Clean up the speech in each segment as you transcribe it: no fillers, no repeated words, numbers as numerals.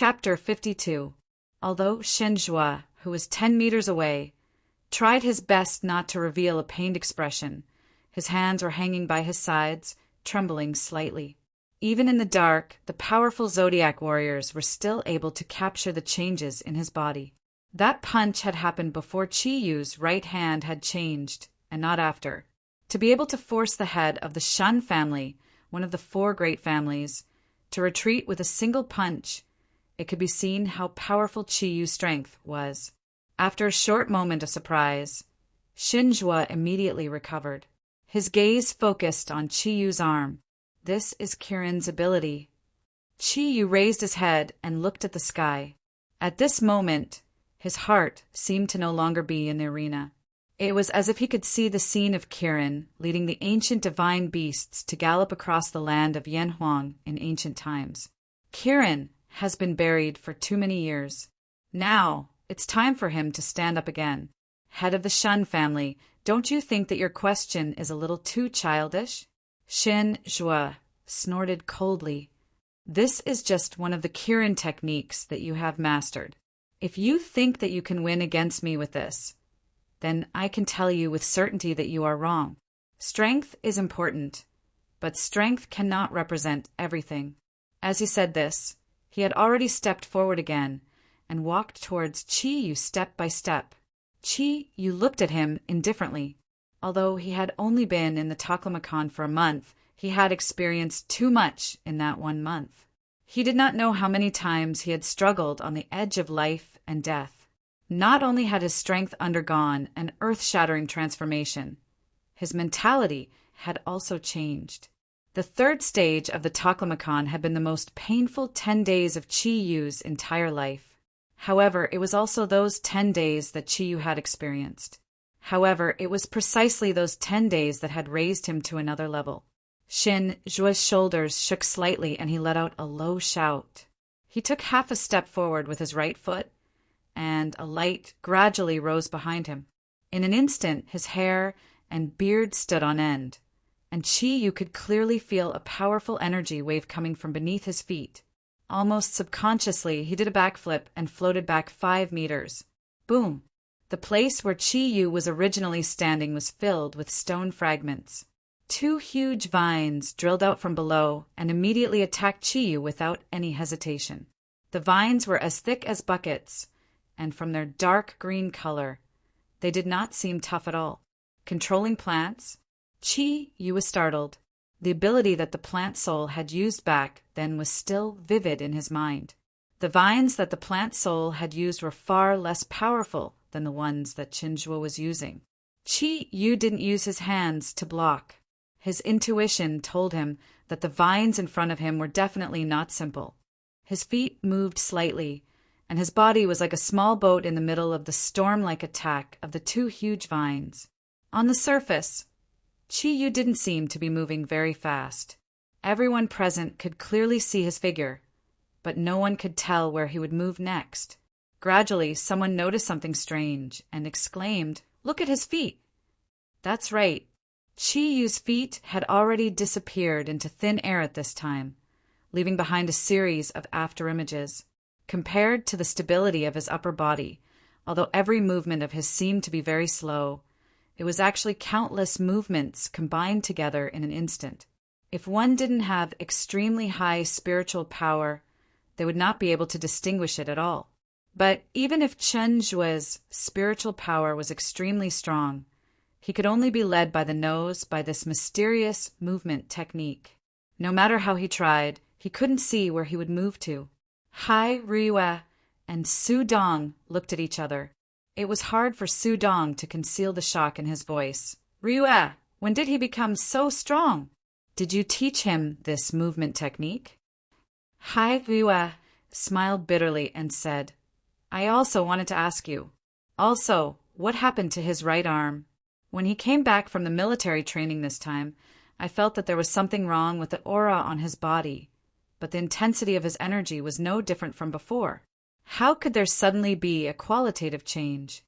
Chapter 52. Although Shenjua, who was 10 meters away, tried his best not to reveal a pained expression, his hands were hanging by his sides, trembling slightly. Even in the dark, the powerful Zodiac warriors were still able to capture the changes in his body. That punch had happened before Chi-Yu's right hand had changed, and not after. To be able to force the head of the Shun family, one of the 4 great families, to retreat with a single punch, it could be seen how powerful Chi-Yu's strength was. After a short moment of surprise, Shenjua immediately recovered. His gaze focused on Chi-Yu's arm. This is Kirin's ability. Chi-Yu raised his head and looked at the sky. At this moment, his heart seemed to no longer be in the arena. It was as if he could see the scene of Kirin leading the ancient divine beasts to gallop across the land of Yanhuang in ancient times. Kirin has been buried for too many years. Now, it's time for him to stand up again. Head of the Shun family, don't you think that your question is a little too childish? Shenjua snorted coldly. This is just one of the Kirin techniques that you have mastered. If you think that you can win against me with this, then I can tell you with certainty that you are wrong. Strength is important, but strength cannot represent everything. As he said this, he had already stepped forward again and walked towards Chi-Yu step by step. Chi-Yu looked at him indifferently. Although he had only been in the Taklamakan for a month, he had experienced too much in that 1 month. He did not know how many times he had struggled on the edge of life and death. Not only had his strength undergone an earth-shattering transformation, his mentality had also changed. The 3rd stage of the Taklamakan had been the most painful 10 days of Chi-Yu's entire life. However, it was also those 10 days that Chi-Yu had experienced. However, it was precisely those 10 days that had raised him to another level. Shenjua's shoulders shook slightly and he let out a low shout. He took half a step forward with his right foot, and a light gradually rose behind him. In an instant, his hair and beard stood on end, and Chi-Yu could clearly feel a powerful energy wave coming from beneath his feet. Almost subconsciously, he did a backflip and floated back 5 meters. Boom! The place where Chi-Yu was originally standing was filled with stone fragments. 2 huge vines drilled out from below and immediately attacked Chi-Yu without any hesitation. The vines were as thick as buckets, and from their dark green color, they did not seem tough at all. Controlling plants, Chi-Yu was startled. The ability that the plant soul had used back then was still vivid in his mind. The vines that the plant soul had used were far less powerful than the ones that Shenjua was using. Chi-Yu didn't use his hands to block. His intuition told him that the vines in front of him were definitely not simple. His feet moved slightly, and his body was like a small boat in the middle of the storm-like attack of the 2 huge vines. On the surface, Chi-Yu didn't seem to be moving very fast. Everyone present could clearly see his figure, but no one could tell where he would move next. Gradually, someone noticed something strange and exclaimed, "Look at his feet!" That's right. Chi-Yu's feet had already disappeared into thin air at this time, leaving behind a series of afterimages. Compared to the stability of his upper body, although every movement of his seemed to be very slow, it was actually countless movements combined together in an instant. If one didn't have extremely high spiritual power, they would not be able to distinguish it at all. But even if Shenjua's spiritual power was extremely strong, he could only be led by the nose by this mysterious movement technique. No matter how he tried, he couldn't see where he would move to. Hai Riyue and Su Dong looked at each other. It was hard for Su Dong to conceal the shock in his voice. "Riyue, when did he become so strong? Did you teach him this movement technique?" Hai Riyue smiled bitterly and said, "I also wanted to ask you. Also, what happened to his right arm? When he came back from the military training this time, I felt that there was something wrong with the aura on his body, but the intensity of his energy was no different from before. How could there suddenly be a qualitative change?"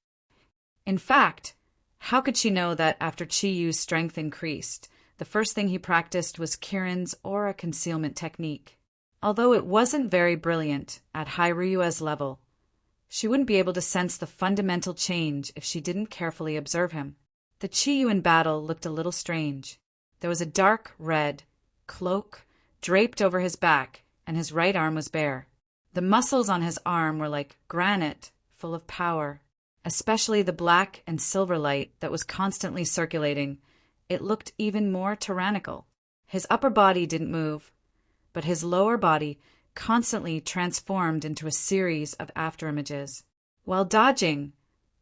In fact, how could she know that after Chi-Yu's strength increased, the first thing he practiced was Kirin's aura concealment technique? although it wasn't very brilliant at Hairyua's level. She wouldn't be able to sense the fundamental change if she didn't carefully observe him. The Chiyu in battle looked a little strange. There was a dark red cloak draped over his back, and his right arm was bare. The muscles on his arm were like granite, full of power, especially the black and silver light that was constantly circulating. It looked even more tyrannical. His upper body didn't move, but his lower body constantly transformed into a series of afterimages. While dodging,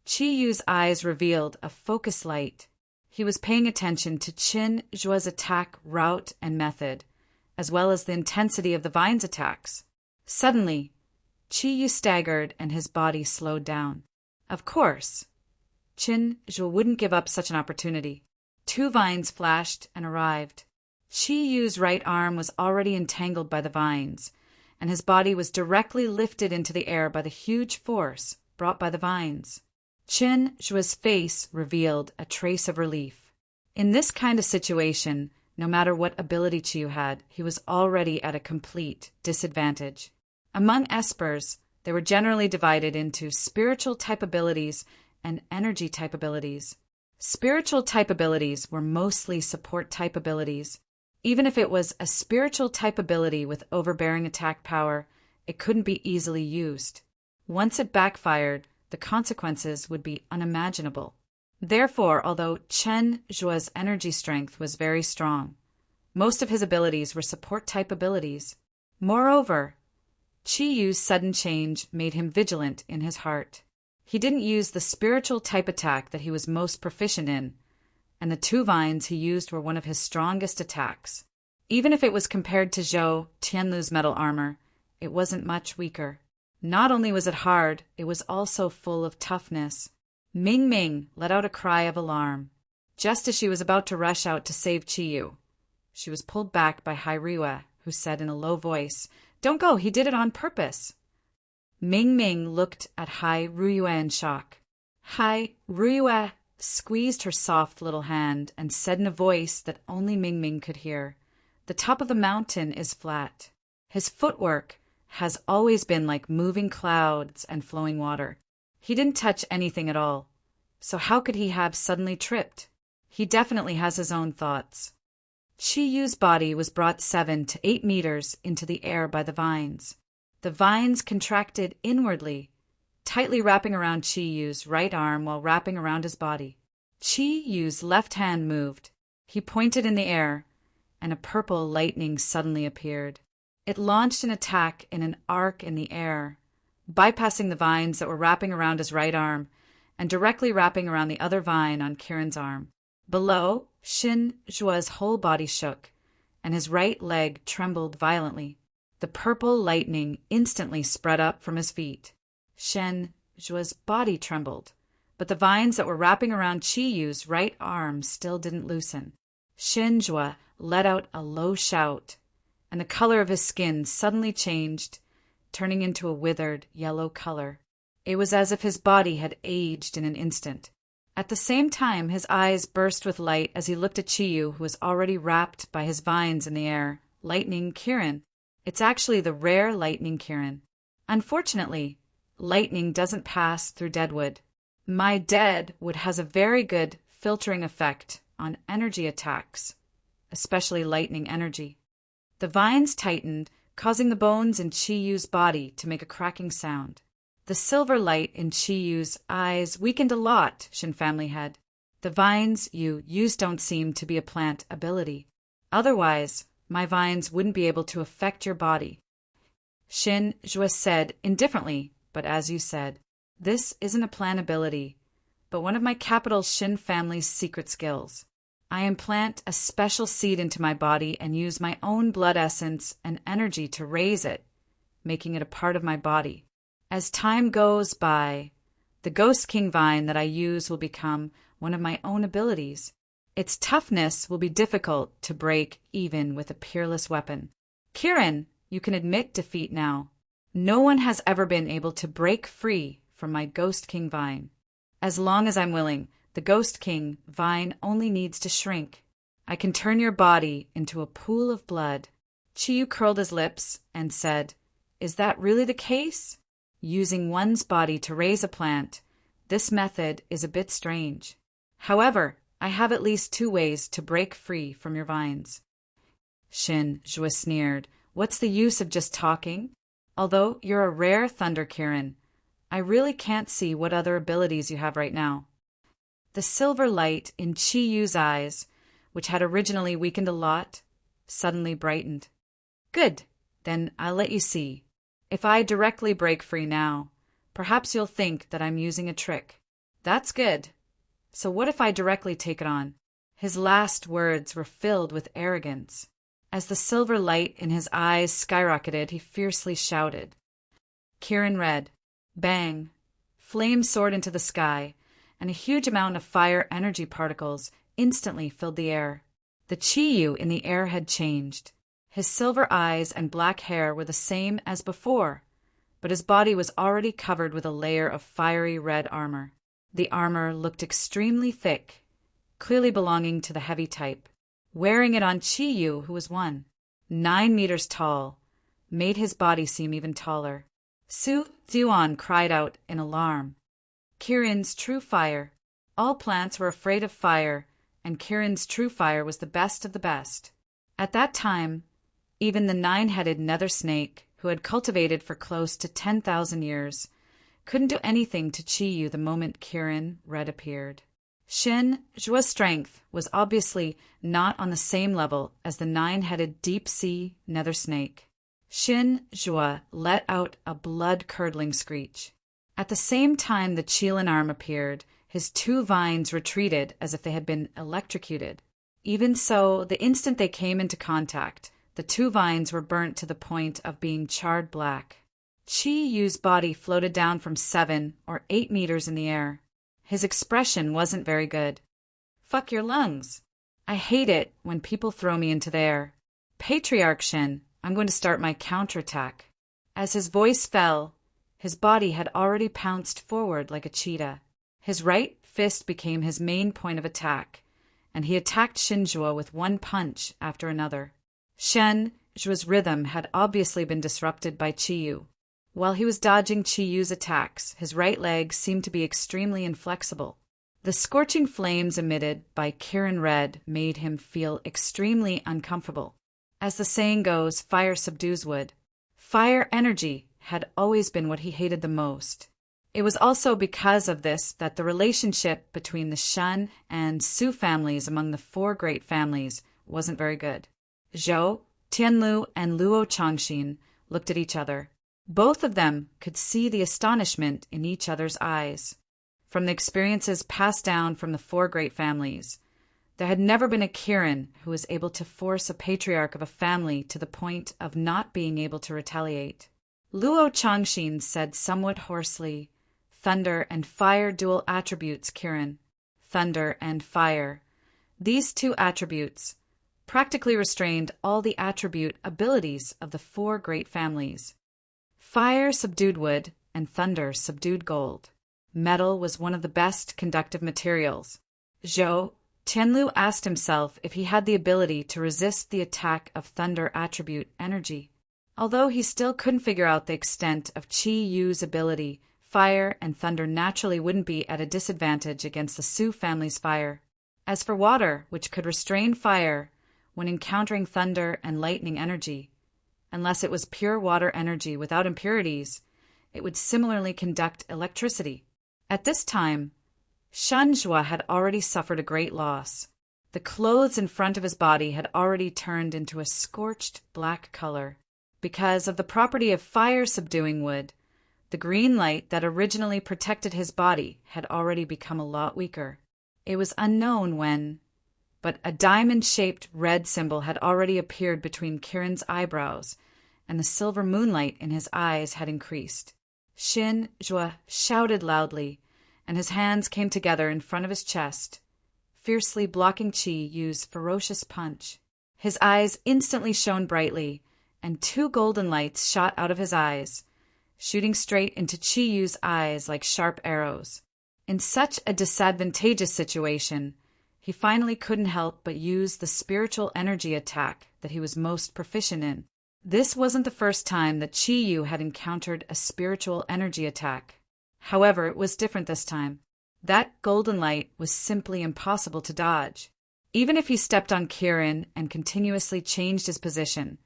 Chiyu's eyes revealed a focus light. He was paying attention to Qin Zhua's attack route and method, as well as the intensity of the vine's attacks. Suddenly, Chiyu staggered and his body slowed down. Of course, Qin Zhua wouldn't give up such an opportunity. 2 vines flashed and arrived. Chiyu's right arm was already entangled by the vines, and his body was directly lifted into the air by the huge force brought by the vines. Qin Zhua's face revealed a trace of relief. In this kind of situation, no matter what ability Chiyu had, he was already at a complete disadvantage. Among espers, they were generally divided into spiritual type abilities and energy type abilities. Spiritual type abilities were mostly support type abilities. Even if it was a spiritual type ability with overbearing attack power, it couldn't be easily used. Once it backfired, the consequences would be unimaginable. Therefore, although Qin Zhua's energy strength was very strong, most of his abilities were support type abilities. Moreover, Chiyu's sudden change made him vigilant in his heart. He didn't use the spiritual type attack that he was most proficient in, and the 2 vines he used were one of his strongest attacks. Even if it was compared to Zhou Tianlu's metal armor, it wasn't much weaker. Not only was it hard, it was also full of toughness. Ming Ming let out a cry of alarm, just as she was about to rush out to save Chiyu. She was pulled back by Hairyua, who said in a low voice, "Don't go, he did it on purpose." Ming Ming looked at Hairyua in shock. Hairyua squeezed her soft little hand and said in a voice that only Ming Ming could hear, "The top of the mountain is flat. His footwork has always been like moving clouds and flowing water. He didn't touch anything at all, so how could he have suddenly tripped? He definitely has his own thoughts." Chiyu's body was brought 7 to 8 meters into the air by the vines. The vines contracted inwardly, tightly wrapping around Chiyu's right arm while wrapping around his body. Chiyu's left hand moved. He pointed in the air, and a purple lightning suddenly appeared. It launched an attack in an arc in the air, bypassing the vines that were wrapping around his right arm and directly wrapping around the other vine on Kirin's arm. Below, Qin Zhua's whole body shook, and his right leg trembled violently. The purple lightning instantly spread up from his feet. Qin Zhua's body trembled, but the vines that were wrapping around Chiyu's right arm still didn't loosen. Qin Zhua let out a low shout, and the color of his skin suddenly changed, turning into a withered yellow color. It was as if his body had aged in an instant. At the same time, his eyes burst with light as he looked at Chiyu, who was already wrapped by his vines in the air. Lightning Kirin. It's actually the rare lightning Kirin. Unfortunately, lightning doesn't pass through deadwood. My dead wood has a very good filtering effect on energy attacks, especially lightning energy. The vines tightened, causing the bones in Chiyu's body to make a cracking sound. The silver light in Chiyu's eyes weakened a lot, Shin family head. The vines you use don't seem to be a plant ability. Otherwise, my vines wouldn't be able to affect your body. Qin Zhua said indifferently, but as you said, this isn't a plant ability, but one of my capital Shin family's secret skills. I implant a special seed into my body and use my own blood essence and energy to raise it, making it a part of my body. As time goes by, the Ghost King vine that I use will become one of my own abilities. Its toughness will be difficult to break even with a peerless weapon. Kirin, you can admit defeat now. No one has ever been able to break free from my Ghost King vine. As long as I'm willing, the Ghost King vine only needs to shrink. I can turn your body into a pool of blood. Chi Yu curled his lips and said, "Is that really the case? Using one's body to raise a plant, this method is a bit strange. However, I have at least 2 ways to break free from your vines." Shin Zhua sneered. "What's the use of just talking? Although you're a rare Thunder Kirin, I really can't see what other abilities you have right now." The silver light in Chi Yu's eyes, which had originally weakened a lot, suddenly brightened. "Good, then I'll let you see. If I directly break free now, perhaps you'll think that I'm using a trick. That's good. So what if I directly take it on?" His last words were filled with arrogance. As the silver light in his eyes skyrocketed, he fiercely shouted. Kirin read. Bang! Flames soared into the sky, and a huge amount of fire energy particles instantly filled the air. The Chi Yu in the air had changed. His silver eyes and black hair were the same as before, but his body was already covered with a layer of fiery red armor. The armor looked extremely thick, clearly belonging to the heavy type. Wearing it on Chi Yu, who was 9 meters tall, made his body seem even taller. Su Zuan cried out in alarm. Kirin's true fire. All plants were afraid of fire, and Kirin's true fire was the best of the best. At that time, even the 9-headed nether snake, who had cultivated for close to 10,000 years, couldn't do anything to Chi Yu the moment Kirin Red appeared. Shin Zhua's strength was obviously not on the same level as the 9-headed deep-sea nether snake. Shin Zhua let out a blood-curdling screech. At the same time the Qilin arm appeared, his 2 vines retreated as if they had been electrocuted. Even so, the instant they came into contact, the 2 vines were burnt to the point of being charred black. Chi Yu's body floated down from 7 or 8 meters in the air. His expression wasn't very good. "Fuck your lungs. I hate it when people throw me into the air. Patriarch Shin, I'm going to start my counterattack." As his voice fell, his body had already pounced forward like a cheetah. His right fist became his main point of attack, and he attacked Shin Zhua with one punch after another. Shin Zhua's rhythm had obviously been disrupted by Chi Yu. While he was dodging Chi Yu's attacks, his right leg seemed to be extremely inflexible. The scorching flames emitted by Kirin Red made him feel extremely uncomfortable. As the saying goes, fire subdues wood. Fire energy had always been what he hated the most. It was also because of this that the relationship between the Shan and Su families among the 4 great families wasn't very good. Zhou, Tianlu, and Luo Changxin looked at each other. Both of them could see the astonishment in each other's eyes. From the experiences passed down from the 4 great families, there had never been a Kirin who was able to force a patriarch of a family to the point of not being able to retaliate. Luo Changxin said somewhat hoarsely, "Thunder and fire dual attributes, Kirin. Thunder and fire. These 2 attributes practically restrained all the attribute abilities of the 4 great families. Fire subdued wood, and thunder subdued gold. Metal was one of the best conductive materials. Zhou Tianlu asked himself if he had the ability to resist the attack of thunder attribute energy. Although he still couldn't figure out the extent of Chi Yu's ability, fire and thunder naturally wouldn't be at a disadvantage against the Su family's fire. As for water, which could restrain fire when encountering thunder and lightning energy, unless it was pure water energy without impurities, it would similarly conduct electricity. At this time, Shan Zhua had already suffered a great loss. The clothes in front of his body had already turned into a scorched black color. Because of the property of fire subduing wood, the green light that originally protected his body had already become a lot weaker. It was unknown when, but a diamond-shaped red symbol had already appeared between Kirin's eyebrows, and the silver moonlight in his eyes had increased. Shin Zhua shouted loudly, and his hands came together in front of his chest, fiercely blocking Chi Yu's ferocious punch. His eyes instantly shone brightly, and 2 golden lights shot out of his eyes, shooting straight into Chi Yu's eyes like sharp arrows. In such a disadvantageous situation, he finally couldn't help but use the spiritual energy attack that he was most proficient in. This wasn't the first time that Qi Yu had encountered a spiritual energy attack. However, it was different this time. That golden light was simply impossible to dodge. Even if he stepped on Kirin and continuously changed his position,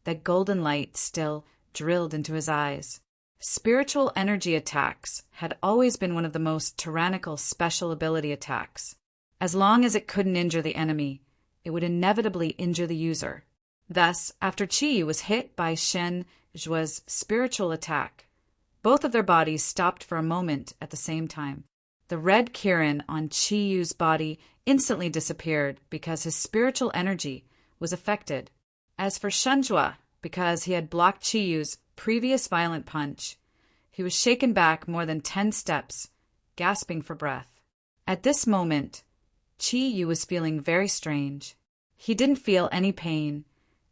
that golden light still drilled into his eyes. Spiritual energy attacks had always been one of the most tyrannical special ability attacks. As long as it couldn't injure the enemy, it would inevitably injure the user. Thus, after Qi Yu was hit by Shen Zhuo's spiritual attack, both of their bodies stopped for a moment at the same time. The red Kirin on Qi Yu's body instantly disappeared because his spiritual energy was affected. As for Shen Zhuo, because he had blocked Qi Yu's previous violent punch, he was shaken back more than 10 steps, gasping for breath. At this moment, Qi Yu was feeling very strange. He didn't feel any pain,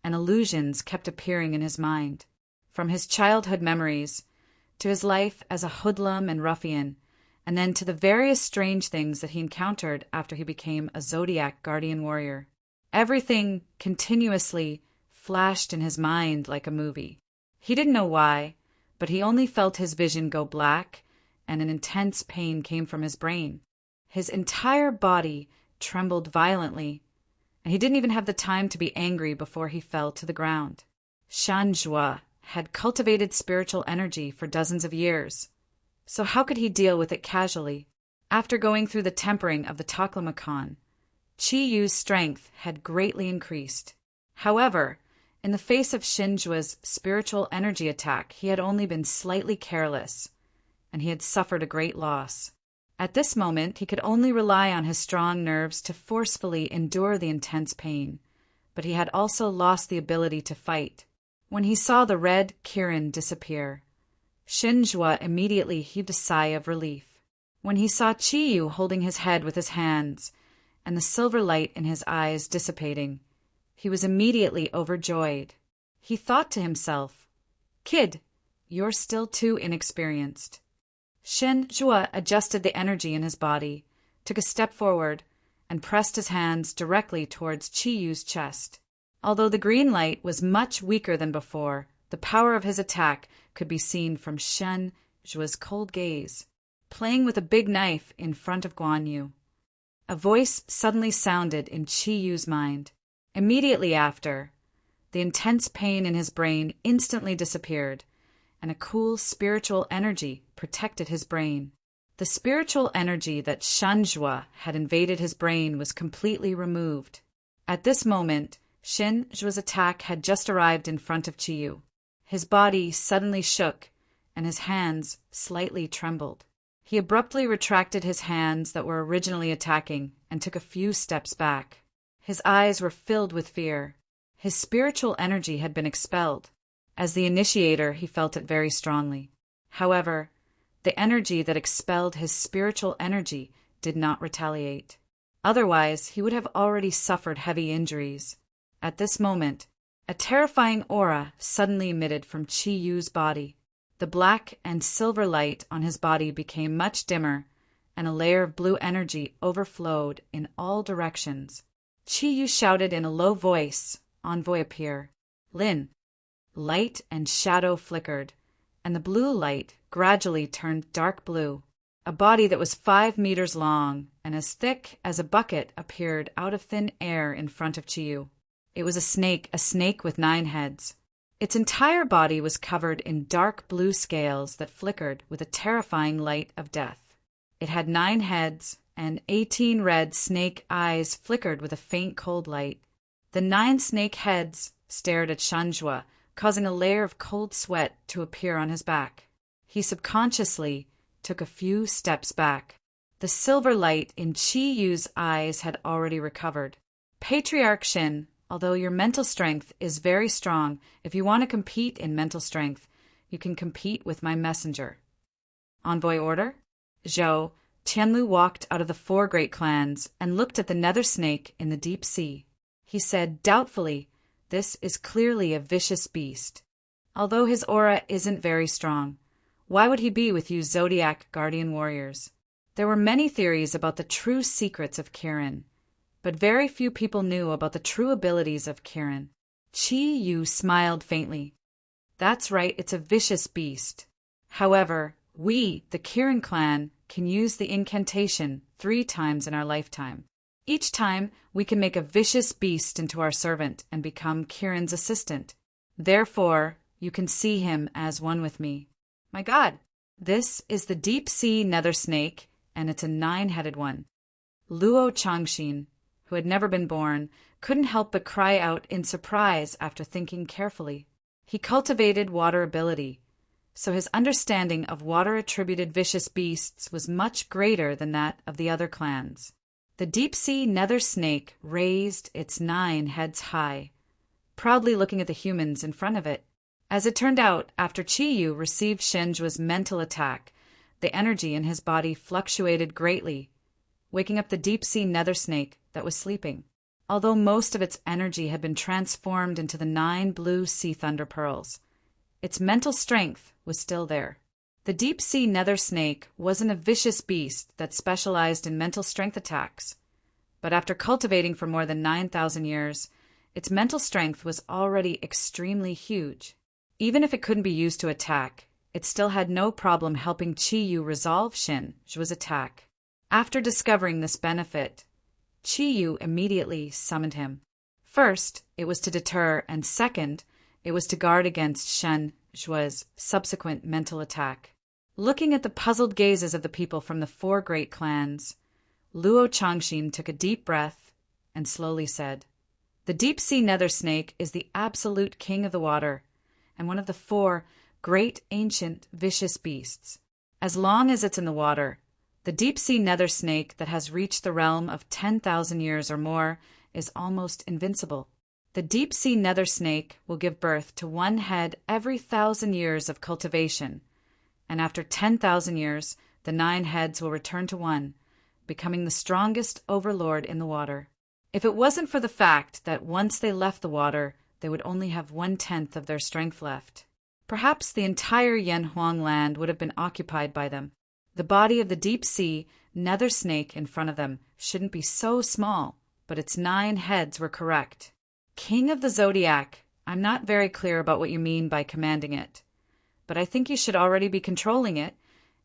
and illusions kept appearing in his mind. From his childhood memories, to his life as a hoodlum and ruffian, and then to the various strange things that he encountered after he became a Zodiac guardian warrior. Everything continuously flashed in his mind like a movie. He didn't know why, but he only felt his vision go black, and an intense pain came from his brain. His entire body trembled violently, and he didn't even have the time to be angry before he fell to the ground. Shen Zhuo had cultivated spiritual energy for dozens of years, so how could he deal with it casually? After going through the tempering of the Taklamakan, Qi Yu's strength had greatly increased. However, in the face of Shen Zhuo's spiritual energy attack, he had only been slightly careless, and he had suffered a great loss. At this moment, he could only rely on his strong nerves to forcefully endure the intense pain, but he had also lost the ability to fight. When he saw the red Kirin disappear, Shen Zhuo immediately heaved a sigh of relief. When he saw Qi Yu holding his head with his hands and the silver light in his eyes dissipating, he was immediately overjoyed. He thought to himself, "Kid, you're still too inexperienced." Shen Zhuo adjusted the energy in his body, took a step forward, and pressed his hands directly towards Qi Yu's chest. Although the green light was much weaker than before, the power of his attack could be seen from Shen Zhuo's cold gaze, playing with a big knife in front of Guan Yu. A voice suddenly sounded in Qi Yu's mind. Immediately after, the intense pain in his brain instantly disappeared, and a cool spiritual energy protected his brain. The spiritual energy that Shen Zhuo had invaded his brain was completely removed. At this moment, Shen Zhuo's attack had just arrived in front of Qi Yu. His body suddenly shook, and his hands slightly trembled. He abruptly retracted his hands that were originally attacking and took a few steps back. His eyes were filled with fear. His spiritual energy had been expelled. As the initiator, he felt it very strongly. However, the energy that expelled his spiritual energy did not retaliate. Otherwise, he would have already suffered heavy injuries. At this moment, a terrifying aura suddenly emitted from Qi Yu's body. The black and silver light on his body became much dimmer, and a layer of blue energy overflowed in all directions. Qi Yu shouted in a low voice, "Envoy appear." Lin. Light and shadow flickered, and the blue light gradually turned dark blue. A body that was 5 meters long and as thick as a bucket appeared out of thin air in front of Qi Yu. It was a snake with 9 heads. Its entire body was covered in dark blue scales that flickered with a terrifying light of death. It had 9 heads, and 18 red snake eyes flickered with a faint cold light. The 9 snake heads stared at Shen Zhuo, causing a layer of cold sweat to appear on his back. He subconsciously took a few steps back. The silver light in Qi Yu's eyes had already recovered. Patriarch Shin, although your mental strength is very strong, if you want to compete in mental strength, you can compete with my messenger. Envoy order? Zhou, Tianlu walked out of the 4 great clans and looked at the nether snake in the deep sea. He said doubtfully, "This is clearly a vicious beast. Although his aura isn't very strong, why would he be with you Zodiac guardian warriors?" There were many theories about the true secrets of Kirin, but very few people knew about the true abilities of Kirin. Qi Yu smiled faintly. That's right, it's a vicious beast. However, we, the Kirin clan, can use the incantation 3 times in our lifetime. Each time, we can make a vicious beast into our servant and become Kirin's assistant. Therefore, you can see him as one with me. My God, this is the deep-sea nether snake, and it's a 9-headed one. Luo Changxin, who had never been born, couldn't help but cry out in surprise after thinking carefully. He cultivated water ability, so his understanding of water-attributed vicious beasts was much greater than that of the other clans. The deep-sea nether snake raised its 9 heads high, proudly looking at the humans in front of it. As it turned out, after Qi Yu received Shenjua's mental attack, the energy in his body fluctuated greatly, waking up the deep-sea nether snake that was sleeping. Although most of its energy had been transformed into the 9 blue sea thunder pearls, its mental strength was still there. The deep-sea nether snake wasn't a vicious beast that specialized in mental strength attacks, but after cultivating for more than 9,000 years, its mental strength was already extremely huge. Even if it couldn't be used to attack, it still had no problem helping Qi Yu resolve Shenjua's attack. After discovering this benefit, Qi Yu immediately summoned him. First, it was to deter, and second, it was to guard against Shenjua's subsequent mental attack. Looking at the puzzled gazes of the people from the 4 great clans, Luo Changxin took a deep breath and slowly said, "The deep-sea nether snake is the absolute king of the water, and one of the 4 great ancient vicious beasts. As long as it's in the water, the deep-sea nether snake that has reached the realm of 10,000 years or more is almost invincible. The deep-sea nether snake will give birth to 1 head every 1,000 years of cultivation, and after 10,000 years, the 9 heads will return to 1, becoming the strongest overlord in the water. If it wasn't for the fact that once they left the water, they would only have 1/10 of their strength left, perhaps the entire Yanhuang land would have been occupied by them. The body of the deep-sea nether snake in front of them shouldn't be so small, but its 9 heads were correct. King of the Zodiac, I'm not very clear about what you mean by commanding it, but I think you should already be controlling it,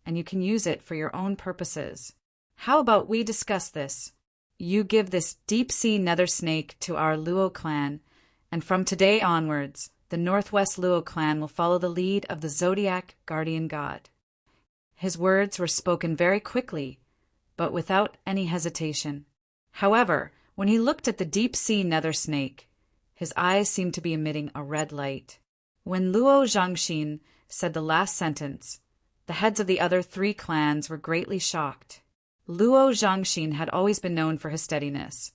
and you can use it for your own purposes. How about we discuss this? You give this deep-sea nether snake to our Luo clan, and from today onwards, the Northwest Luo clan will follow the lead of the Zodiac guardian god." His words were spoken very quickly, but without any hesitation. However, when he looked at the deep-sea nether snake, his eyes seemed to be emitting a red light. When Luo Zhangxin said the last sentence, the heads of the other 3 clans were greatly shocked. Luo Zhangxin had always been known for his steadiness,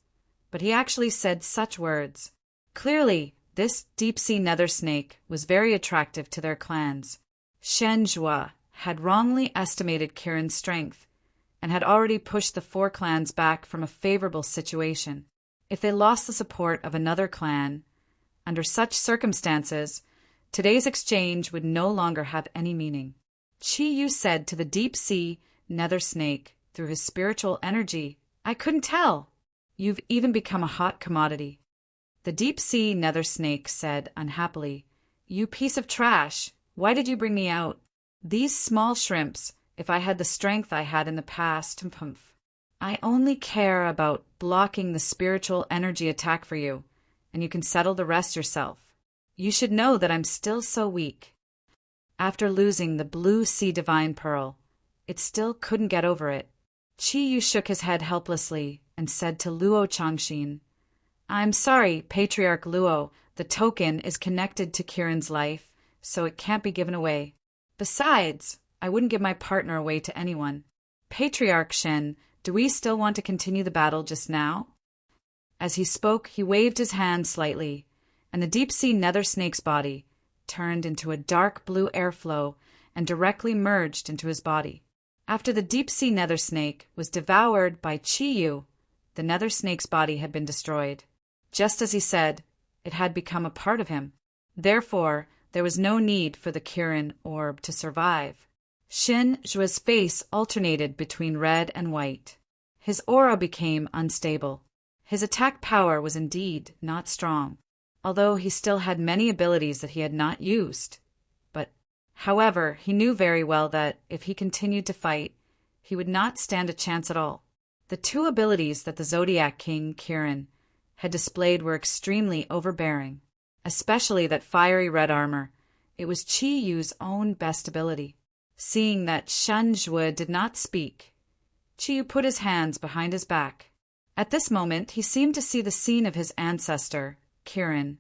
but he actually said such words. Clearly, this deep-sea nether snake was very attractive to their clans. Shenjua had wrongly estimated Kirin's strength, and had already pushed the 4 clans back from a favorable situation. If they lost the support of another clan, under such circumstances, today's exchange would no longer have any meaning. Qi Yu said to the deep-sea nether snake through his spiritual energy, "I couldn't tell. You've even become a hot commodity." The deep-sea nether snake said unhappily, "You piece of trash, why did you bring me out? These small shrimps, if I had the strength I had in the past, I only care about blocking the spiritual energy attack for you, and you can settle the rest yourself. You should know that I'm still so weak." After losing the blue sea divine pearl, it still couldn't get over it. Qi Yu shook his head helplessly and said to Luo Changxin, "I'm sorry, Patriarch Luo, the token is connected to Kirin's life, so it can't be given away. Besides, I wouldn't give my partner away to anyone. Patriarch Shen, do we still want to continue the battle just now?" As he spoke, he waved his hand slightly, and the deep-sea nether snake's body turned into a dark blue airflow and directly merged into his body. After the deep-sea nether snake was devoured by Qi Yu, the nether snake's body had been destroyed. Just as he said, it had become a part of him. Therefore, there was no need for the Kirin orb to survive. Shenjua's face alternated between red and white. His aura became unstable. His attack power was indeed not strong, although he still had many abilities that he had not used. However, he knew very well that, if he continued to fight, he would not stand a chance at all. The two abilities that the Zodiac King, Kirin, had displayed were extremely overbearing, especially that fiery red armor. It was Qi Yu's own best ability. Seeing that Shen Zhuo did not speak, Qi Yu put his hands behind his back. At this moment, he seemed to see the scene of his ancestor, Kirin,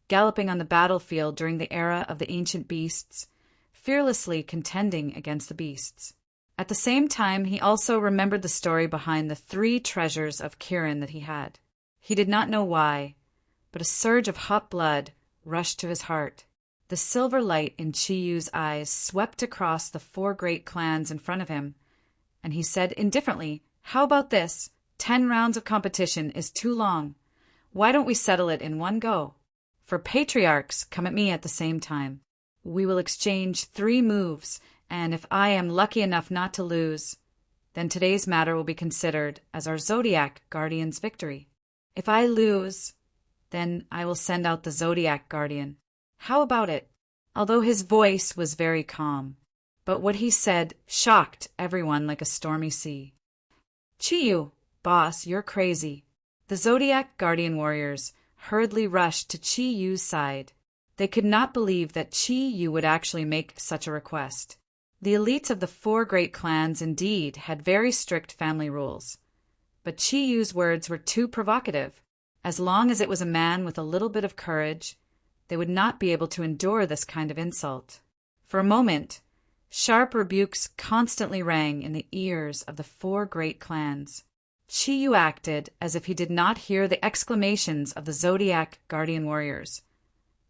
galloping on the battlefield during the era of the ancient beasts, fearlessly contending against the beasts. At the same time, he also remembered the story behind the 3 treasures of Kirin that he had. He did not know why, but a surge of hot blood rushed to his heart. The silver light in Qi Yu's eyes swept across the 4 great clans in front of him, and he said indifferently, "How about this? 10 rounds of competition is too long. Why don't we settle it in one go? For patriarchs, come at me at the same time. We will exchange 3 moves, and if I am lucky enough not to lose, then today's matter will be considered as our Zodiac Guardian's victory. If I lose, then I will send out the Zodiac Guardian. How about it?" Although his voice was very calm, but what he said shocked everyone like a stormy sea. "Qi Yu, boss, you're crazy." The Zodiac Guardian warriors hurriedly rushed to Qi Yu's side. They could not believe that Qi Yu would actually make such a request. The elites of the 4 great clans indeed had very strict family rules, but Qi Yu's words were too provocative. As long as it was a man with a little bit of courage, they would not be able to endure this kind of insult. For a moment, sharp rebukes constantly rang in the ears of the 4 great clans. Qi Yu acted as if he did not hear the exclamations of the Zodiac Guardian warriors,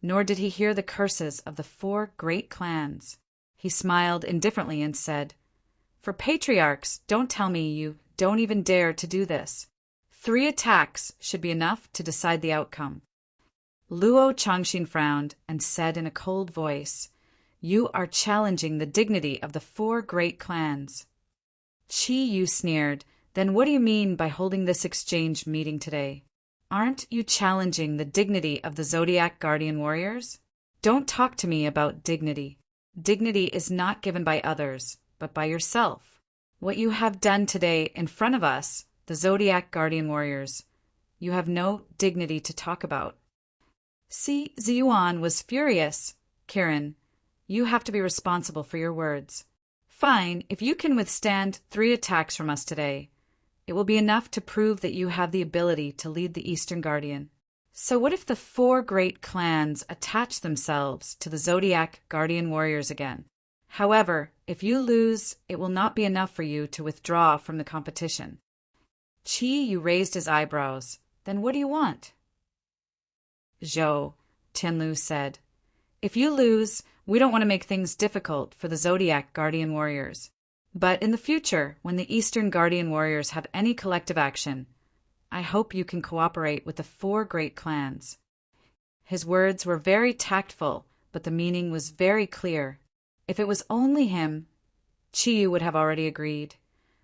nor did he hear the curses of the 4 great clans. He smiled indifferently and said, "For patriarchs, don't tell me you don't even dare to do this. 3 attacks should be enough to decide the outcome." Luo Changxin frowned and said in a cold voice, "You are challenging the dignity of the 4 great clans." Qi Yu sneered, "Then what do you mean by holding this exchange meeting today? Aren't you challenging the dignity of the Zodiac Guardian warriors? Don't talk to me about dignity. Dignity is not given by others, but by yourself. What you have done today in front of us, the Zodiac Guardian warriors, you have no dignity to talk about." Si Ziyuan was furious. "Kirin, you have to be responsible for your words. Fine, if you can withstand 3 attacks from us today, it will be enough to prove that you have the ability to lead the Eastern Guardian. So what if the 4 great clans attach themselves to the Zodiac Guardian warriors again? However, if you lose, it will not be enough for you to withdraw from the competition." Qi Yu raised his eyebrows. "Then what do you want?" "Zhou," Tianlu said, "if you lose, we don't want to make things difficult for the Zodiac Guardian warriors. But in the future, when the Eastern Guardian warriors have any collective action, I hope you can cooperate with the 4 great clans." His words were very tactful, but the meaning was very clear. If it was only him, Qi Yu would have already agreed.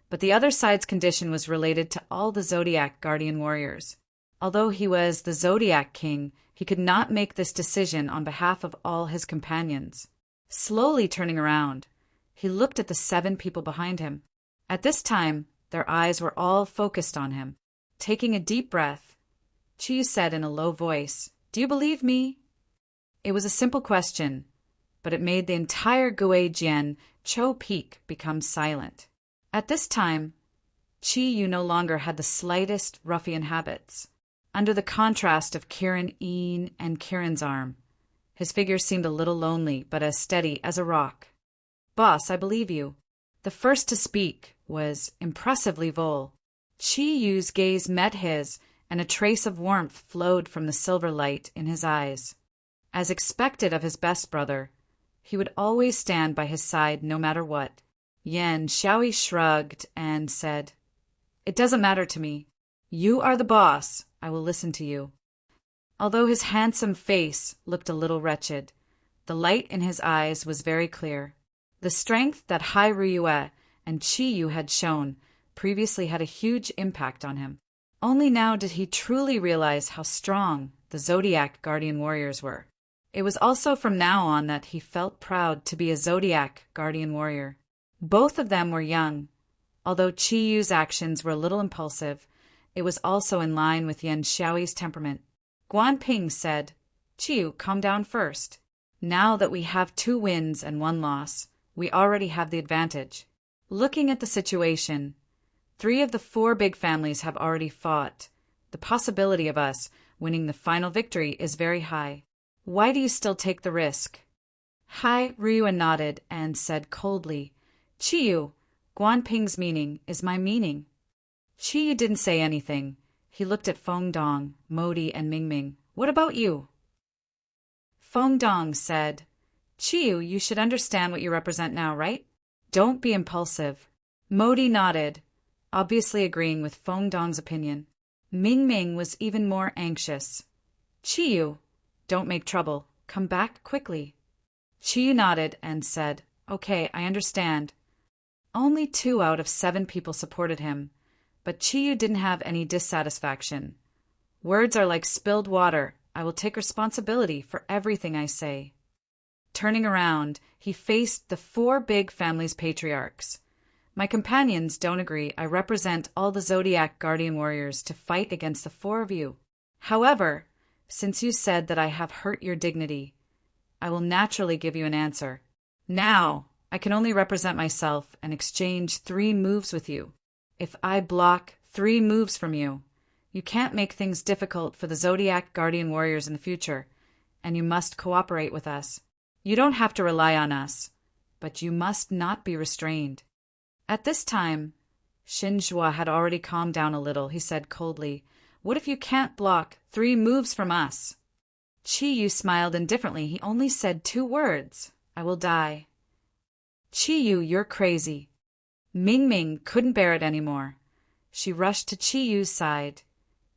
But the other side's condition was related to all the Zodiac Guardian warriors. Although he was the Zodiac King, he could not make this decision on behalf of all his companions. Slowly turning around, he looked at the 7 people behind him. At this time, their eyes were all focused on him. Taking a deep breath, Qi Yu said in a low voice, "Do you believe me?" It was a simple question, but it made the entire Guijian Chou Peak become silent. At this time, Qi Yu no longer had the slightest ruffian habits. Under the contrast of Kirin Yin and Kirin's arm, his figure seemed a little lonely, but as steady as a rock. "Boss, I believe you." The first to speak was impressively Vol. Qi Yu's gaze met his, and a trace of warmth flowed from the silver light in his eyes. As expected of his best brother, he would always stand by his side no matter what. Yan Xiaoyi shrugged and said, "It doesn't matter to me. You are the boss. I will listen to you." Although his handsome face looked a little wretched, the light in his eyes was very clear. The strength that Hai Riyue and Qi Yu had shown previously had a huge impact on him. Only now did he truly realize how strong the Zodiac guardian warriors were. It was also from now on that he felt proud to be a Zodiac guardian warrior. Both of them were young. Although Qi Yu's actions were a little impulsive, it was also in line with Yan Xiaoyi's temperament. Guan Ping said, "Qi Yu, calm down first. Now that we have 2 wins and 1 loss, we already have the advantage. Looking at the situation, 3 of the 4 big families have already fought. The possibility of us winning the final victory is very high. Why do you still take the risk?" Hai Ruyuan nodded and said coldly, "Qi Yu, Guan Ping's meaning is my meaning." Qi Yu didn't say anything. He looked at Feng Dong, Modi, and Mingming. "What about you?" Feng Dong said, "Qi Yu, you should understand what you represent now, right? Don't be impulsive." Modi nodded, obviously agreeing with Feng Dong's opinion. Mingming was even more anxious. "Qi Yu, don't make trouble. Come back quickly." Qi Yu nodded and said, "Okay, I understand." Only 2 out of 7 people supported him, but Qi Yu didn't have any dissatisfaction. "Words are like spilled water. I will take responsibility for everything I say." Turning around, he faced the 4 big families' patriarchs. "My companions don't agree. I represent all the Zodiac guardian warriors to fight against the 4 of you. However, since you said that I have hurt your dignity, I will naturally give you an answer. Now, I can only represent myself and exchange 3 moves with you. If I block 3 moves from you, you can't make things difficult for the Zodiac guardian warriors in the future, and you must cooperate with us. You don't have to rely on us, but you must not be restrained." At this time, Xinzhua had already calmed down a little. He said coldly, "What if you can't block 3 moves from us?" Qi Yu smiled indifferently. He only said 2 words, "I will die." "Qi Yu, you're crazy." Mingming couldn't bear it anymore. She rushed to Qi Yu's side,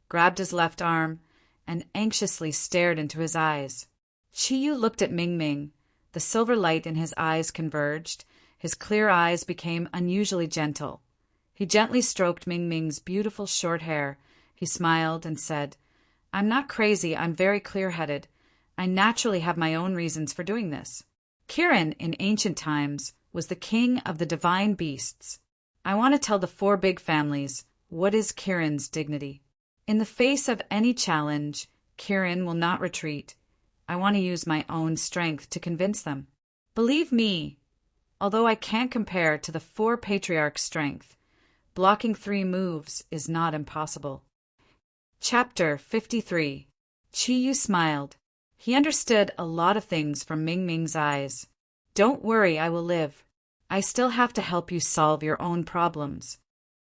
grabbed his left arm, and anxiously stared into his eyes. Qi Yu looked at Mingming. The silver light in his eyes converged. His clear eyes became unusually gentle. He gently stroked Mingming's beautiful short hair. He smiled and said, "I'm not crazy. I'm very clear-headed. I naturally have my own reasons for doing this. Kirin, in ancient times, was the king of the divine beasts. I want to tell the 4 big families what is Kirin's dignity. In the face of any challenge, Kirin will not retreat. I want to use my own strength to convince them. Believe me, although I can't compare to the 4 patriarchs' strength, blocking 3 moves is not impossible." Chapter 53. Qi Yu smiled. He understood a lot of things from Mingming's eyes. "Don't worry, I will live. I still have to help you solve your own problems."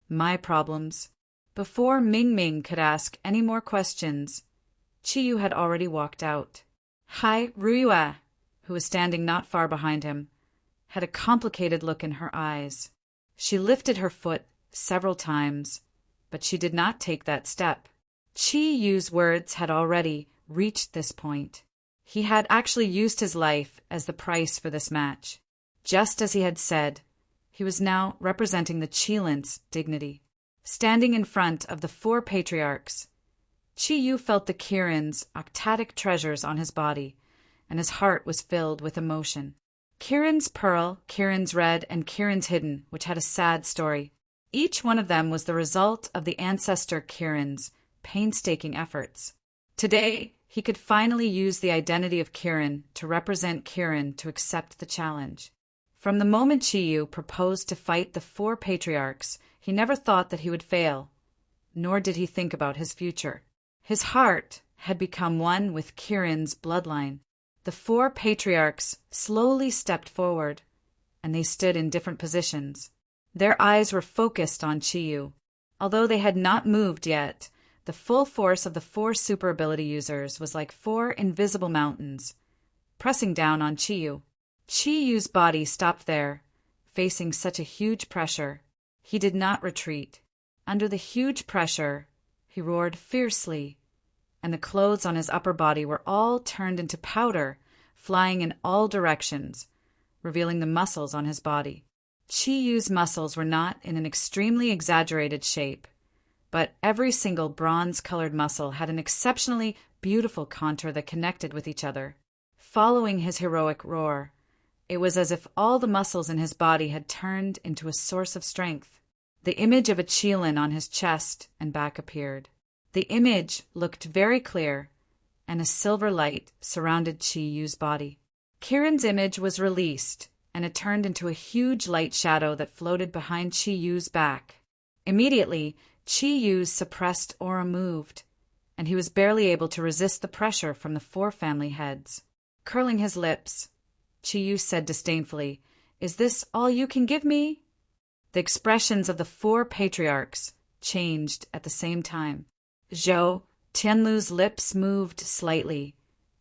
"My problems?" Before Mingming could ask any more questions, Qi Yu had already walked out. Hai Ruyue, who was standing not far behind him, had a complicated look in her eyes. She lifted her foot several times, but she did not take that step. Qi Yu's words had already reached this point. He had actually used his life as the price for this match. Just as he had said, he was now representing the Qilins' dignity. Standing in front of the 4 patriarchs, Qi Yu felt the Kirin's octatic treasures on his body, and his heart was filled with emotion. Kirin's Pearl, Kirin's Red, and Kirin's Hidden, which had a sad story. Each one of them was the result of the ancestor Kirin's painstaking efforts. Today, he could finally use the identity of Kirin to represent Kirin to accept the challenge. From the moment Qi Yu proposed to fight the 4 patriarchs, he never thought that he would fail, nor did he think about his future. His heart had become one with Kirin's bloodline. The 4 patriarchs slowly stepped forward, and they stood in different positions. Their eyes were focused on Qi Yu. Although they had not moved yet, the full force of the 4 super ability users was like 4 invisible mountains, pressing down on Qi Yu. Qi Yu's body stopped there, facing such a huge pressure. He did not retreat. Under the huge pressure, he roared fiercely, and the clothes on his upper body were all turned into powder, flying in all directions, revealing the muscles on his body. Qi Yu's muscles were not in an extremely exaggerated shape, but every single bronze-colored muscle had an exceptionally beautiful contour that connected with each other. Following his heroic roar, it was as if all the muscles in his body had turned into a source of strength. The image of a qilin on his chest and back appeared. The image looked very clear, and a silver light surrounded Qi Yu's body. Kirin's image was released, and it turned into a huge light shadow that floated behind Qi Yu's back. Immediately, Qi Yu's suppressed aura moved, and he was barely able to resist the pressure from the 4 family heads. Curling his lips, Qi Yu said disdainfully, "Is this all you can give me?" The expressions of the 4 patriarchs changed at the same time. Zhou Tianlu's lips moved slightly,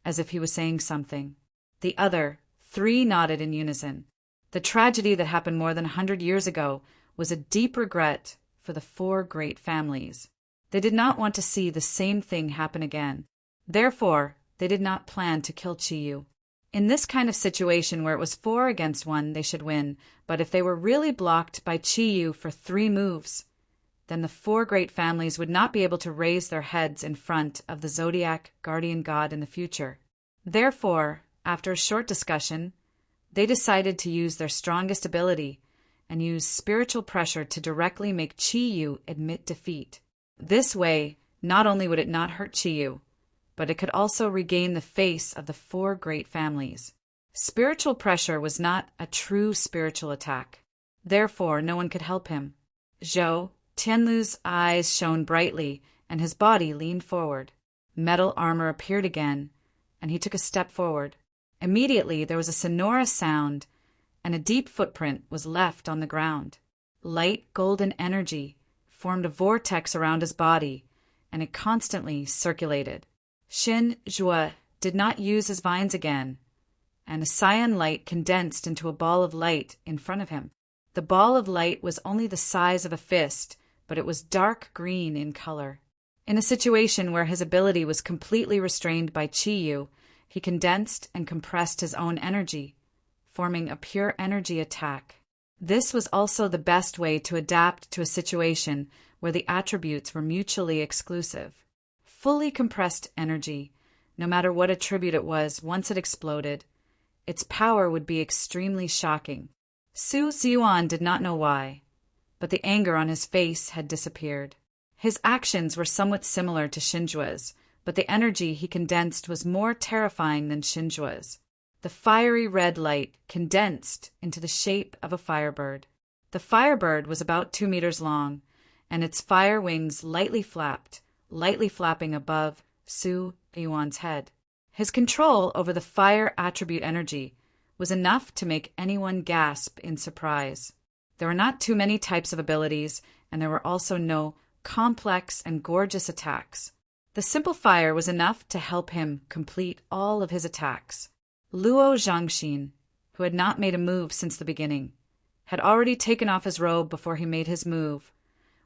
as if he was saying something. The other 3 nodded in unison. The tragedy that happened more than 100 years ago was a deep regret for the 4 great families. They did not want to see the same thing happen again. Therefore, they did not plan to kill Qi Yu. In this kind of situation where it was 4 against 1, they should win, but if they were really blocked by Qi Yu for 3 moves, then the 4 great families would not be able to raise their heads in front of the Zodiac guardian god in the future. Therefore, after a short discussion, they decided to use their strongest ability and use spiritual pressure to directly make Qi Yu admit defeat. This way, not only would it not hurt Qi Yu, but it could also regain the face of the 4 great families. Spiritual pressure was not a true spiritual attack. Therefore, no one could help him. Zhou Tianlu's eyes shone brightly, and his body leaned forward. Metal armor appeared again, and he took a step forward. Immediately, there was a sonorous sound, and a deep footprint was left on the ground. Light golden energy formed a vortex around his body, and it constantly circulated. Xin Zhuo did not use his vines again, and a cyan light condensed into a ball of light in front of him. The ball of light was only the size of a fist, but it was dark green in color. In a situation where his ability was completely restrained by Qi Yu, he condensed and compressed his own energy, forming a pure energy attack. This was also the best way to adapt to a situation where the attributes were mutually exclusive. Fully compressed energy, no matter what attribute it was, once it exploded, its power would be extremely shocking. Su Ziyuan did not know why, but the anger on his face had disappeared. His actions were somewhat similar to Xinjua's, but the energy he condensed was more terrifying than Xinjua's. The fiery red light condensed into the shape of a firebird. The firebird was about 2 meters long, and its fire wings lightly flapping above Su Yuan's head. His control over the fire attribute energy was enough to make anyone gasp in surprise. There were not too many types of abilities, and there were also no complex and gorgeous attacks. The simple fire was enough to help him complete all of his attacks. Luo Zhangxin, who had not made a move since the beginning, had already taken off his robe before he made his move,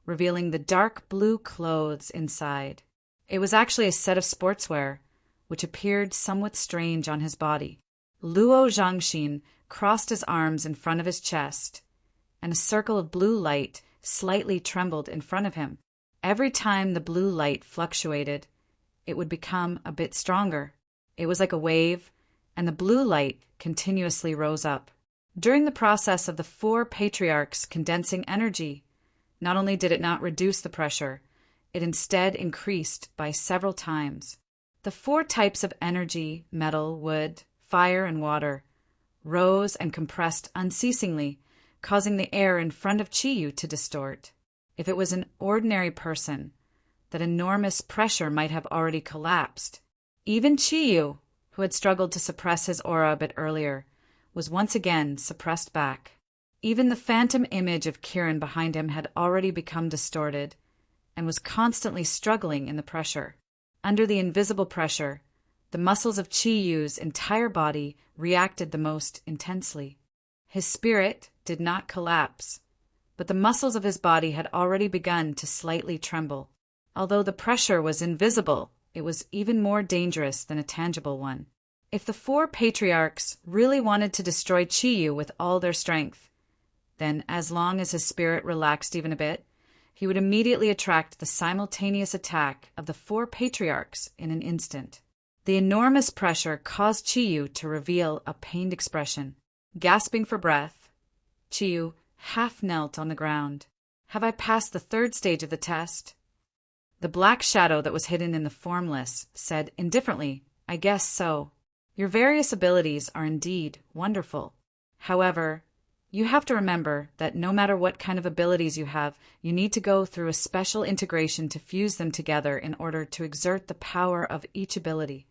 revealing the dark blue clothes inside. It was actually a set of sportswear, which appeared somewhat strange on his body. Luo Zhangxin crossed his arms in front of his chest, and a circle of blue light slightly trembled in front of him. Every time the blue light fluctuated, it would become a bit stronger. It was like a wave, and the blue light continuously rose up. During the process of the 4 patriarchs condensing energy, not only did it not reduce the pressure, it instead increased by several times. The 4 types of energy, metal, wood, fire, and water, rose and compressed unceasingly, causing the air in front of Qi Yu to distort. If it was an ordinary person, that enormous pressure might have already collapsed. Even Qi Yu, who had struggled to suppress his aura a bit earlier, was once again suppressed back. Even the phantom image of Kirin behind him had already become distorted, and was constantly struggling in the pressure. Under the invisible pressure, the muscles of Qi Yu's entire body reacted the most intensely. His spirit did not collapse, but the muscles of his body had already begun to slightly tremble. Although the pressure was invisible, it was even more dangerous than a tangible one. If the 4 patriarchs really wanted to destroy Qi Yu with all their strength, then as long as his spirit relaxed even a bit, he would immediately attract the simultaneous attack of the four patriarchs in an instant. The enormous pressure caused Chiyu to reveal a pained expression. Gasping for breath, Chiyu half knelt on the ground. "Have I passed the third stage of the test?" The black shadow that was hidden in the formless said indifferently, "I guess so. Your various abilities are indeed wonderful. However, you have to remember that no matter what kind of abilities you have, you need to go through a special integration to fuse them together in order to exert the power of each ability."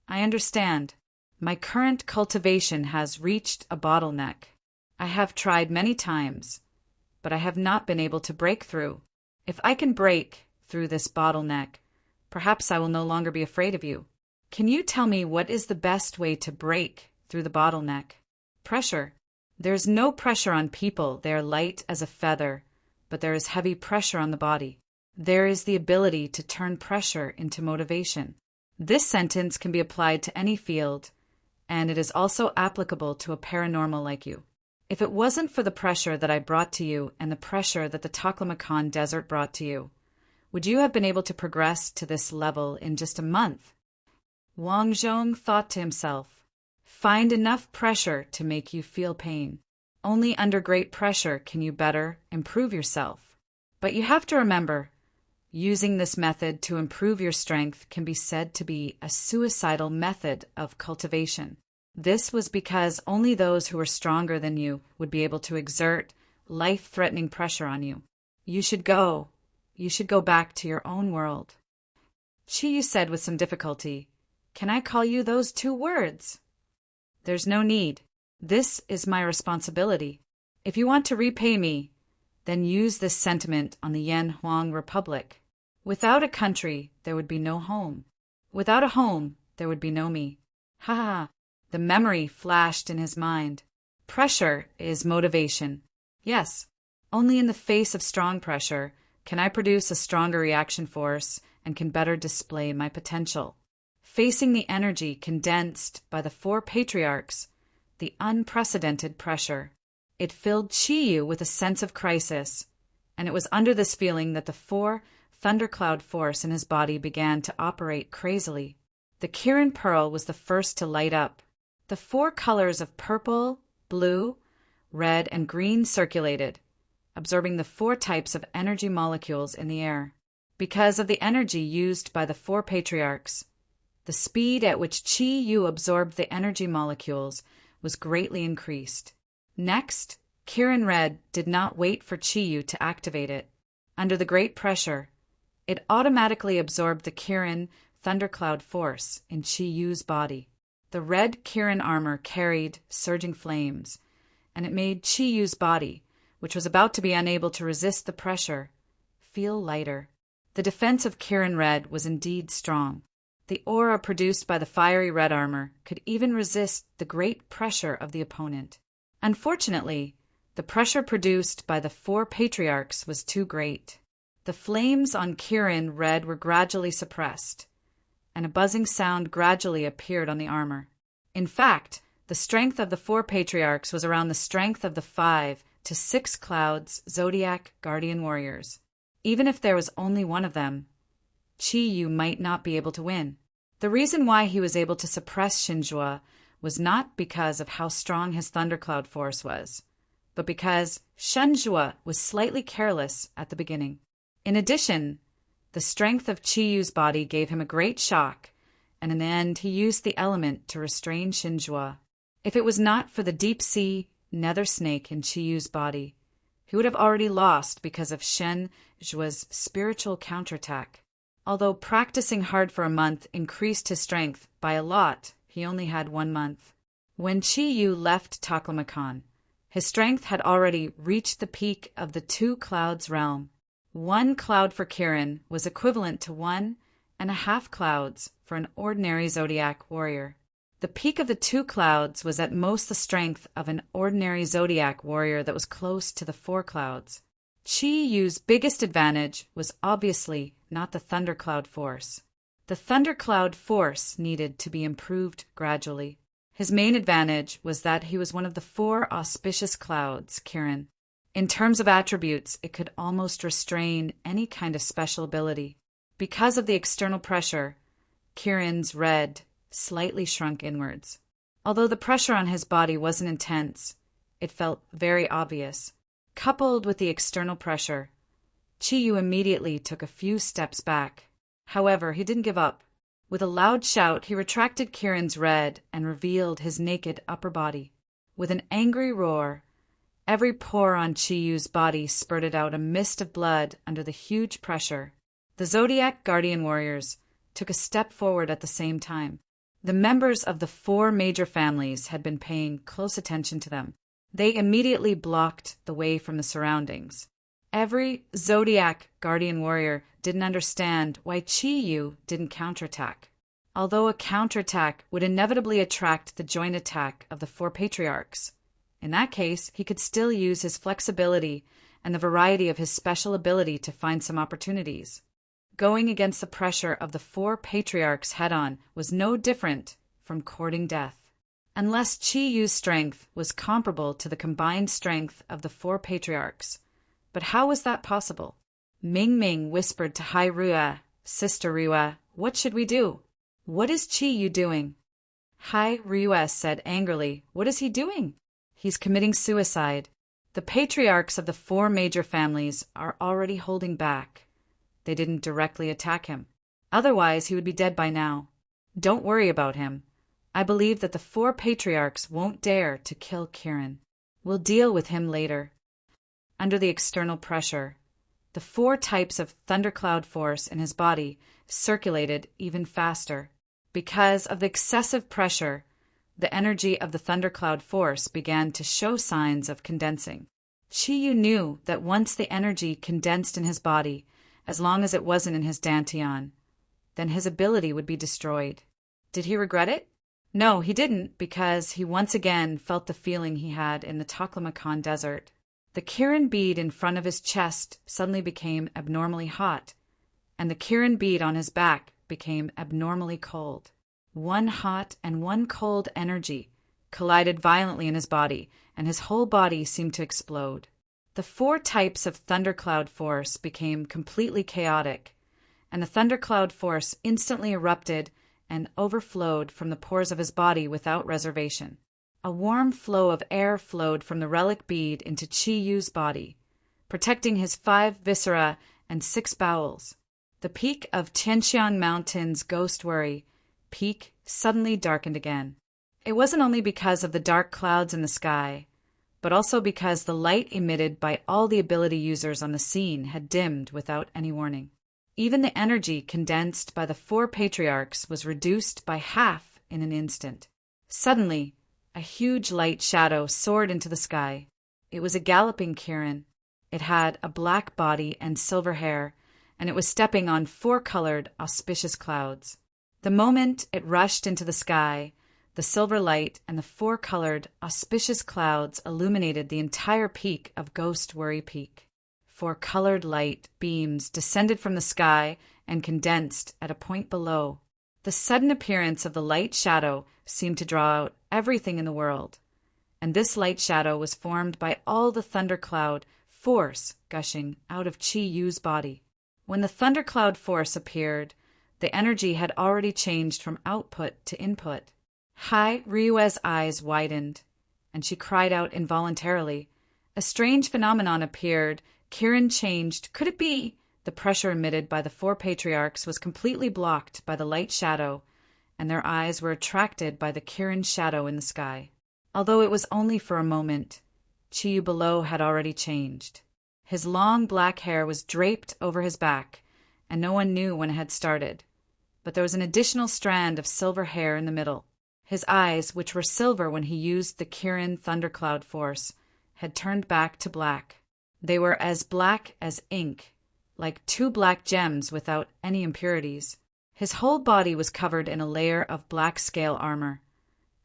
"I understand. My current cultivation has reached a bottleneck. I have tried many times, but I have not been able to break through. If I can break through this bottleneck, perhaps I will no longer be afraid of you. Can you tell me what is the best way to break through the bottleneck?" "Pressure. There is no pressure on people, they are light as a feather, but there is heavy pressure on the body. There is the ability to turn pressure into motivation." This sentence can be applied to any field, and it is also applicable to a paranormal like you. If it wasn't for the pressure that I brought to you and the pressure that the Taklamakan Desert brought to you, would you have been able to progress to this level in just a month? Wang Zhong thought to himself, "Find enough pressure to make you feel pain. Only under great pressure can you better improve yourself. But you have to remember, using this method to improve your strength can be said to be a suicidal method of cultivation. This was because only those who were stronger than you would be able to exert life-threatening pressure on you. You should go back to your own world." Chiyu said with some difficulty, "Can I call you those two words?" "There's no need. This is my responsibility. If you want to repay me, then use this sentiment on the Yan Huang Republic. Without a country, there would be no home. Without a home, there would be no me." Ha ha! The memory flashed in his mind. Pressure is motivation. Yes, only in the face of strong pressure can I produce a stronger reaction force and can better display my potential. Facing the energy condensed by the four patriarchs, the unprecedented pressure, it filled Chiyu with a sense of crisis, and it was under this feeling that the four thundercloud force in his body began to operate crazily. The Kirin pearl was the first to light up. The four colors of purple, blue, red, and green circulated, absorbing the four types of energy molecules in the air. Because of the energy used by the four patriarchs, the speed at which Qi Yu absorbed the energy molecules was greatly increased. Next, Kirin Red did not wait for Qi Yu to activate it. Under the great pressure, it automatically absorbed the Kirin thundercloud force in Qi Yu's body. The red Kirin armor carried surging flames, and it made Qi Yu's body, which was about to be unable to resist the pressure, feel lighter. The defense of Kirin Red was indeed strong. The aura produced by the fiery red armor could even resist the great pressure of the opponent. Unfortunately, the pressure produced by the four patriarchs was too great. The flames on Kirin Red were gradually suppressed, and a buzzing sound gradually appeared on the armor. In fact, the strength of the four patriarchs was around the strength of the 5 to 6 clouds Zodiac guardian warriors. Even if there was only one of them, Qi Yu might not be able to win. The reason why he was able to suppress Xinzhua was not because of how strong his thundercloud force was, but because Xinzhua was slightly careless at the beginning. In addition, the strength of Qi Yu's body gave him a great shock, and in the end he used the element to restrain Xinzhua. If it was not for the deep-sea nether snake in Qi Yu's body, he would have already lost because of Xinzhua's spiritual counterattack. Although practicing hard for a month increased his strength by a lot, he only had 1 month. When Qi Yu left Taklamakan, his strength had already reached the peak of the 2 clouds realm. 1 cloud for Kirin was equivalent to 1.5 clouds for an ordinary Zodiac warrior. The peak of the 2 clouds was at most the strength of an ordinary Zodiac warrior that was close to the 4 clouds. Qi Yu's biggest advantage was obviously not the thundercloud force. The thundercloud force needed to be improved gradually. His main advantage was that he was one of the 4 auspicious clouds, Kirin. In terms of attributes, it could almost restrain any kind of special ability. Because of the external pressure, Kieran's red slightly shrunk inwards. Although the pressure on his body wasn't intense, it felt very obvious. Coupled with the external pressure, Chiyu immediately took a few steps back. However, he didn't give up. With a loud shout, he retracted Kieran's red and revealed his naked upper body. With an angry roar, every pore on Chiyu's body spurted out a mist of blood under the huge pressure. The Zodiac Guardian Warriors took a step forward at the same time. The members of the 4 major families had been paying close attention to them. They immediately blocked the way from the surroundings. Every Zodiac Guardian Warrior didn't understand why Chiyu didn't counterattack. Although a counterattack would inevitably attract the joint attack of the 4 patriarchs. In that case, he could still use his flexibility and the variety of his special ability to find some opportunities. Going against the pressure of the 4 patriarchs head-on was no different from courting death. Unless Chiyu's strength was comparable to the combined strength of the 4 patriarchs. But how was that possible? Ming Ming whispered to Hai Rua, "Sister Rua, what should we do? What is Chiyu doing?" Hai Rua said angrily, "What is he doing? He's committing suicide. The patriarchs of the 4 major families are already holding back. They didn't directly attack him. Otherwise, he would be dead by now. Don't worry about him. I believe that the 4 patriarchs won't dare to kill Kieran. We'll deal with him later." Under the external pressure, the 4 types of thundercloud force in his body circulated even faster. Because of the excessive pressure, the energy of the thundercloud force began to show signs of condensing. Chiyu knew that once the energy condensed in his body, as long as it wasn't in his dantian, then his ability would be destroyed. Did he regret it? No, he didn't, because he once again felt the feeling he had in the Taklamakan desert. The Kirin bead in front of his chest suddenly became abnormally hot, and the Kirin bead on his back became abnormally cold. One hot and one cold energy collided violently in his body, and his whole body seemed to explode. The 4 types of thundercloud force became completely chaotic, and the thundercloud force instantly erupted and overflowed from the pores of his body without reservation. A warm flow of air flowed from the relic bead into Chiyu's body, protecting his 5 viscera and 6 bowels. The peak of Tianxiang Mountain's ghost worry peak suddenly darkened again. It wasn't only because of the dark clouds in the sky, but also because the light emitted by all the ability users on the scene had dimmed without any warning. Even the energy condensed by the 4 patriarchs was reduced by half in an instant. Suddenly, a huge light shadow soared into the sky. It was a galloping Kirin. It had a black body and silver hair, and it was stepping on 4-colored, auspicious clouds. The moment it rushed into the sky, the silver light and the 4-colored, auspicious clouds illuminated the entire peak of Ghost Worry Peak. 4-colored light beams descended from the sky and condensed at a point below. The sudden appearance of the light shadow seemed to draw out everything in the world, and this light shadow was formed by all the thundercloud force gushing out of Chiyu's body. When the thundercloud force appeared, the energy had already changed from output to input. Hai Ryue's eyes widened, and she cried out involuntarily. A strange phenomenon appeared. Kirin changed. Could it be? The pressure emitted by the 4 patriarchs was completely blocked by the light shadow, and their eyes were attracted by the Kirin shadow in the sky. Although it was only for a moment, Chiyu below had already changed. His long black hair was draped over his back, and no one knew when it had started. But there was an additional strand of silver hair in the middle. His eyes, which were silver when he used the Kirin thundercloud force, had turned back to black. They were as black as ink, like 2 black gems without any impurities. His whole body was covered in a layer of black scale armor,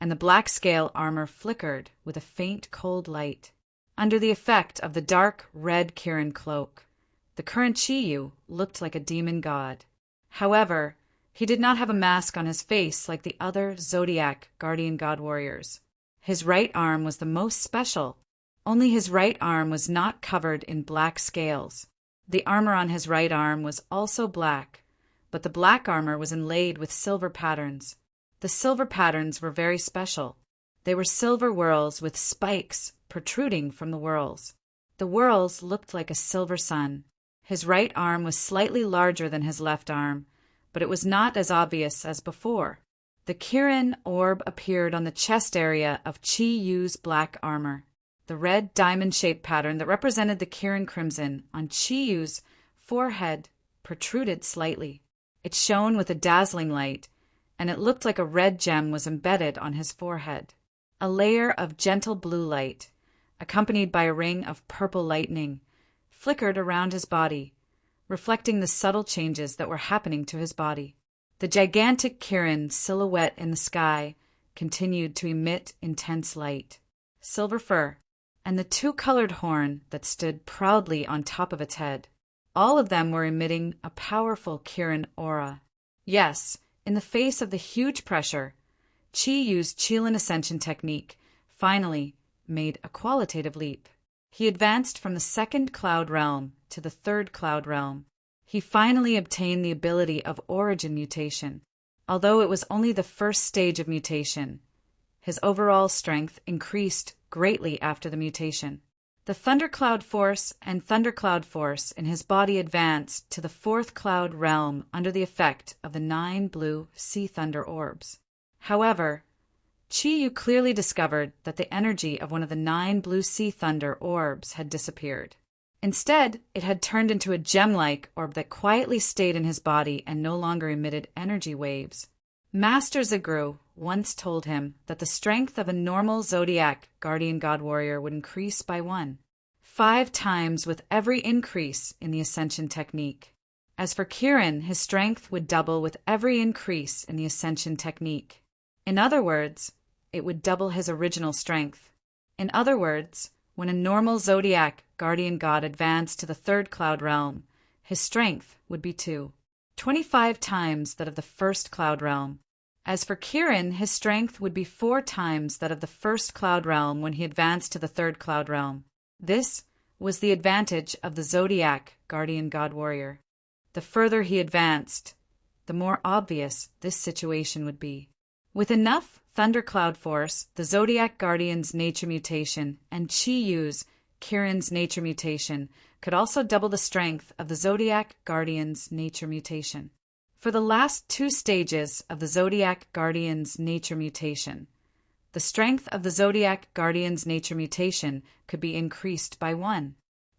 and the black scale armor flickered with a faint cold light. Under the effect of the dark red Kirin cloak, the current Chiyu looked like a demon god. However, he did not have a mask on his face like the other Zodiac guardian god warriors. His right arm was the most special, Only his right arm was not covered in black scales. The armor on his right arm was also black, but the black armor was inlaid with silver patterns. The silver patterns were very special. They were silver whorls with spikes protruding from the whorls. The whorls looked like a silver sun. His right arm was slightly larger than his left arm, but it was not as obvious as before. The Kirin orb appeared on the chest area of Chi Yu's black armor. The red diamond-shaped pattern that represented the Kirin crimson on Chi Yu's forehead protruded slightly. It shone with a dazzling light, and it looked like a red gem was embedded on his forehead. A layer of gentle blue light, accompanied by a ring of purple lightning, flickered around his body, reflecting the subtle changes that were happening to his body. The gigantic Kirin silhouette in the sky continued to emit intense light. Silver fur, and the two-colored horn that stood proudly on top of its head. All of them were emitting a powerful Kirin aura. Yes, in the face of the huge pressure, Chi Yu's Qilin Ascension technique finally made a qualitative leap. He advanced from the second cloud realm to the third cloud realm. He finally obtained the ability of origin mutation. Although it was only the first stage of mutation, his overall strength increased greatly after the mutation. The Thundercloud Force and Thundercloud Force in his body advanced to the fourth cloud realm under the effect of the 9 blue sea thunder orbs. However, Chi Yu clearly discovered that the energy of one of the 9 blue sea thunder orbs had disappeared. Instead, it had turned into a gem-like orb that quietly stayed in his body and no longer emitted energy waves. Master Zagru once told him that the strength of a normal Zodiac guardian god warrior would increase by 1, 5 times with every increase in the Ascension technique. As for Kirin, his strength would double with every increase in the Ascension technique. In other words, it would double his original strength. In other words, when a normal Zodiac guardian god advanced to the third cloud realm, his strength would be 25 times that of the first cloud realm. As for Kirin, his strength would be 4 times that of the first cloud realm when he advanced to the third cloud realm. This was the advantage of the Zodiac guardian god warrior. The further he advanced, the more obvious this situation would be. With enough Thundercloud Force, the Zodiac Guardian's nature mutation, and Chi Yu's Kirin's nature mutation could also double the strength of the Zodiac Guardian's nature mutation. For the last 2 stages of the Zodiac Guardian's nature mutation, the strength of the Zodiac Guardian's nature mutation could be increased by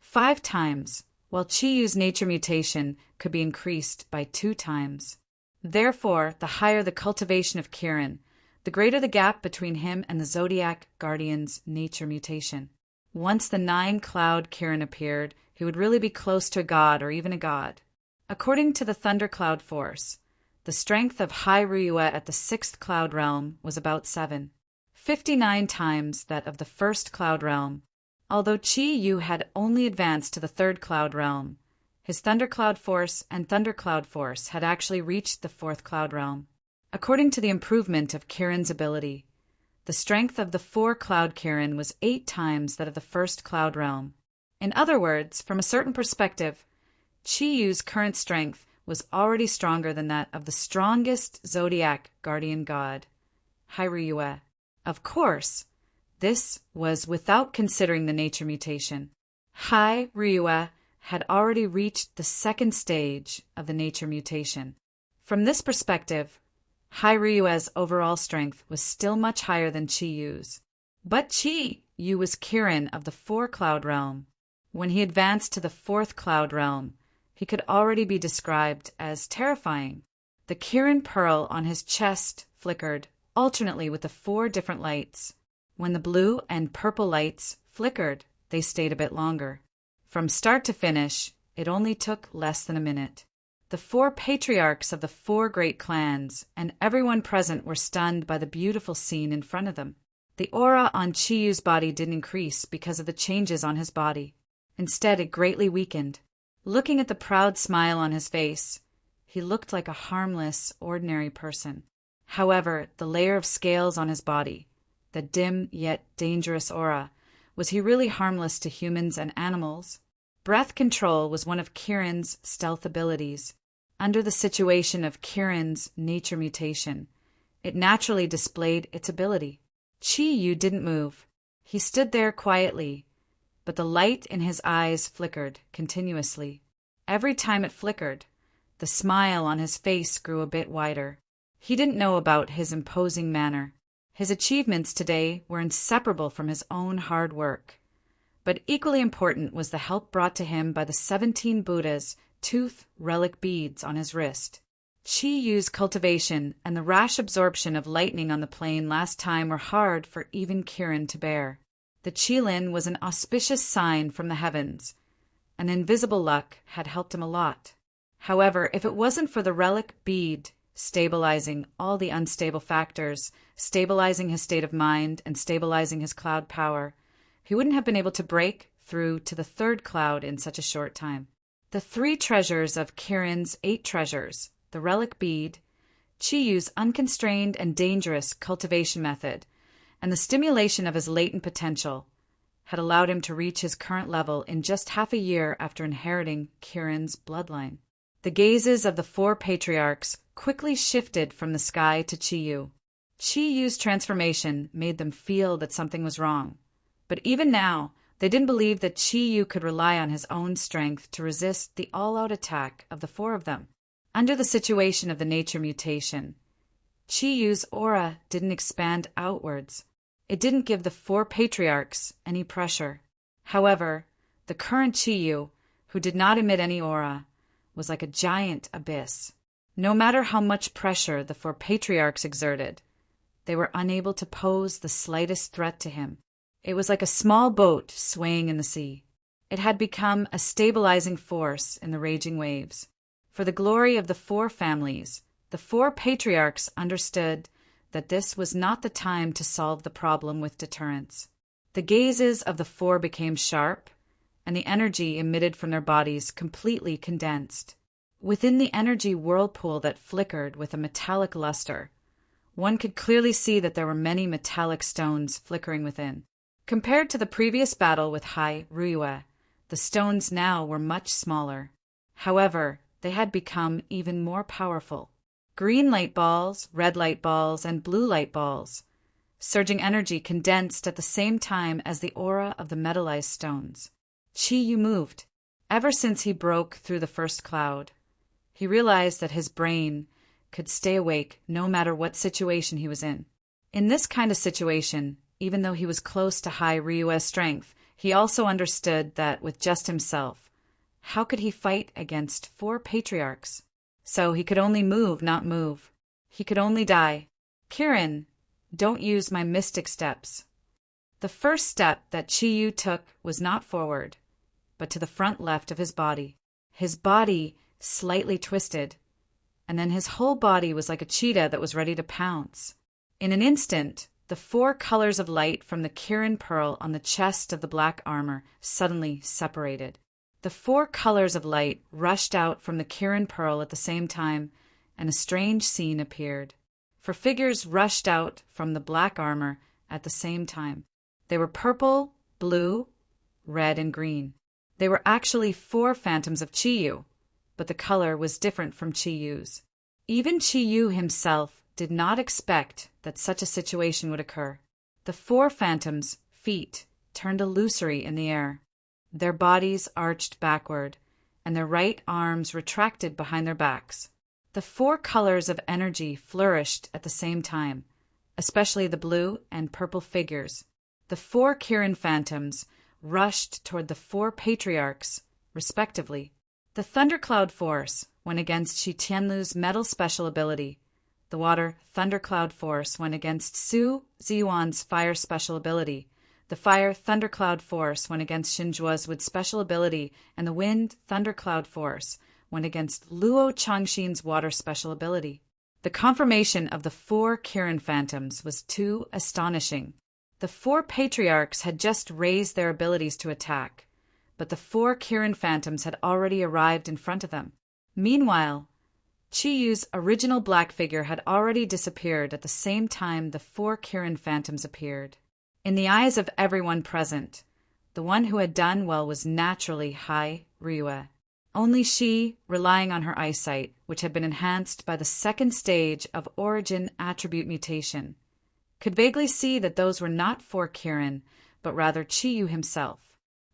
5 times, while Chi Yu's nature mutation could be increased by 2 times. Therefore, the higher the cultivation of Kirin, the greater the gap between him and the Zodiac Guardian's nature mutation. Once the 9-cloud Kirin appeared, he would really be close to a god or even a god. According to the Thundercloud Force, the strength of High Ryue at the 6th cloud realm was about 59 times that of the 1st cloud realm. Although Chi Yu had only advanced to the 3rd cloud realm, his Thundercloud Force and Thundercloud Force had actually reached the 4th cloud realm. According to the improvement of Kirin's ability, the strength of the 4-cloud Kirin was 8 times that of the 1st cloud realm. In other words, from a certain perspective, Chi Yu's current strength was already stronger than that of the strongest Zodiac guardian god, High Ryue. Of course, this was without considering the nature mutation. High Ryue had already reached the 2nd stage of the nature mutation. From this perspective, High Ryue's overall strength was still much higher than Chi Yu's. But Chi Yu was Kirin of the 4-cloud realm. When he advanced to the 4th cloud realm, he could already be described as terrifying. The Kirin pearl on his chest flickered alternately with the 4 different lights. When the blue and purple lights flickered, they stayed a bit longer. From start to finish, it only took less than a minute. The 4 patriarchs of the 4 great clans and everyone present were stunned by the beautiful scene in front of them. The aura on Chi Yu's body didn't increase because of the changes on his body. Instead, it greatly weakened. Looking at the proud smile on his face, he looked like a harmless, ordinary person. However, the layer of scales on his body, the dim yet dangerous aura, Was he really harmless to humans and animals? Breath control was one of Kirin's stealth abilities. Under the situation of Kirin's nature mutation, it naturally displayed its ability. Chi-Yu didn't move. He stood there quietly, but the light in his eyes flickered continuously. Every time it flickered, the smile on his face grew a bit wider. He didn't know about his imposing manner. His achievements today were inseparable from his own hard work. But equally important was the help brought to him by the 17 Buddha's tooth relic beads on his wrist. Chi-Yu's cultivation and the rash absorption of lightning on the plain last time were hard for even Kirin to bear. The Qilin was an auspicious sign from the heavens. An invisible luck had helped him a lot. However, if it wasn't for the relic bead stabilizing all the unstable factors, stabilizing his state of mind, and stabilizing his cloud power, he wouldn't have been able to break through to the third cloud in such a short time. The 3 treasures of Kirin's 8 treasures, the relic bead, Chi-Yu's unconstrained and dangerous cultivation method, and the stimulation of his latent potential, had allowed him to reach his current level in just half a year after inheriting Kirin's bloodline. The gazes of the 4 patriarchs quickly shifted from the sky to Chi-Yu. Chi-Yu's transformation made them feel that something was wrong. But even now, they didn't believe that Chi-Yu could rely on his own strength to resist the all-out attack of the 4 of them. Under the situation of the nature mutation, Chi-Yu's aura didn't expand outwards. It didn't give the 4 patriarchs any pressure. However, the current Chi-Yu, who did not emit any aura, was like a giant abyss. No matter how much pressure the 4 patriarchs exerted, they were unable to pose the slightest threat to him. It was like a small boat swaying in the sea. It had become a stabilizing force in the raging waves. For the glory of the 4 families, the 4 patriarchs understood that this was not the time to solve the problem with deterrence. The gazes of the 4 became sharp, and the energy emitted from their bodies completely condensed. Within the energy whirlpool that flickered with a metallic luster, one could clearly see that there were many metallic stones flickering within. Compared to the previous battle with Hai Ruiwa, the stones now were much smaller. However, they had become even more powerful. Green light balls, red light balls, and blue light balls. Surging energy condensed at the same time as the aura of the metallized stones. Chi-Yu moved. Ever since he broke through the first cloud, he realized that his brain could stay awake no matter what situation he was in. In this kind of situation, even though he was close to Hai Ryua's strength, he also understood that with just himself, how could he fight against 4 patriarchs? So he could only move, not move. He could only die. Kirin, don't use my mystic steps. The first step that Chi-Yu took was not forward, but to the front left of his body. His body slightly twisted, and then his whole body was like a cheetah that was ready to pounce. In an instant, the 4 colors of light from the Kirin pearl on the chest of the black armor suddenly separated. The 4 colors of light rushed out from the Kirin pearl at the same time, and a strange scene appeared. 4 figures rushed out from the black armor at the same time. They were purple, blue, red, and green. They were actually 4 phantoms of Chi-Yu, but the color was different from Chi-Yu's. Even Chi-Yu himself did not expect that such a situation would occur. The 4 phantoms' feet turned illusory in the air. Their bodies arched backward, and their right arms retracted behind their backs. The 4 colors of energy flourished at the same time, especially the blue and purple figures. The 4 Kirin phantoms rushed toward the 4 patriarchs, respectively. The Thundercloud Force went against Shi Tianlu's metal special ability. The Water Thundercloud Force went against Su Ziyuan's fire special ability. The Fire Thundercloud Force went against Xinjua's wood special ability, and the Wind Thundercloud Force went against Luo Changxin's water special ability. The confirmation of the 4 Kirin phantoms was too astonishing. The 4 patriarchs had just raised their abilities to attack, but the 4 Kirin phantoms had already arrived in front of them. Meanwhile, Chi-Yu's original black figure had already disappeared at the same time the 4 Kirin phantoms appeared. In the eyes of everyone present, the one who had done well was naturally Hai Ryue. Only she, relying on her eyesight, which had been enhanced by the second stage of origin attribute mutation, could vaguely see that those were not four Kirin, but rather Chiyu himself.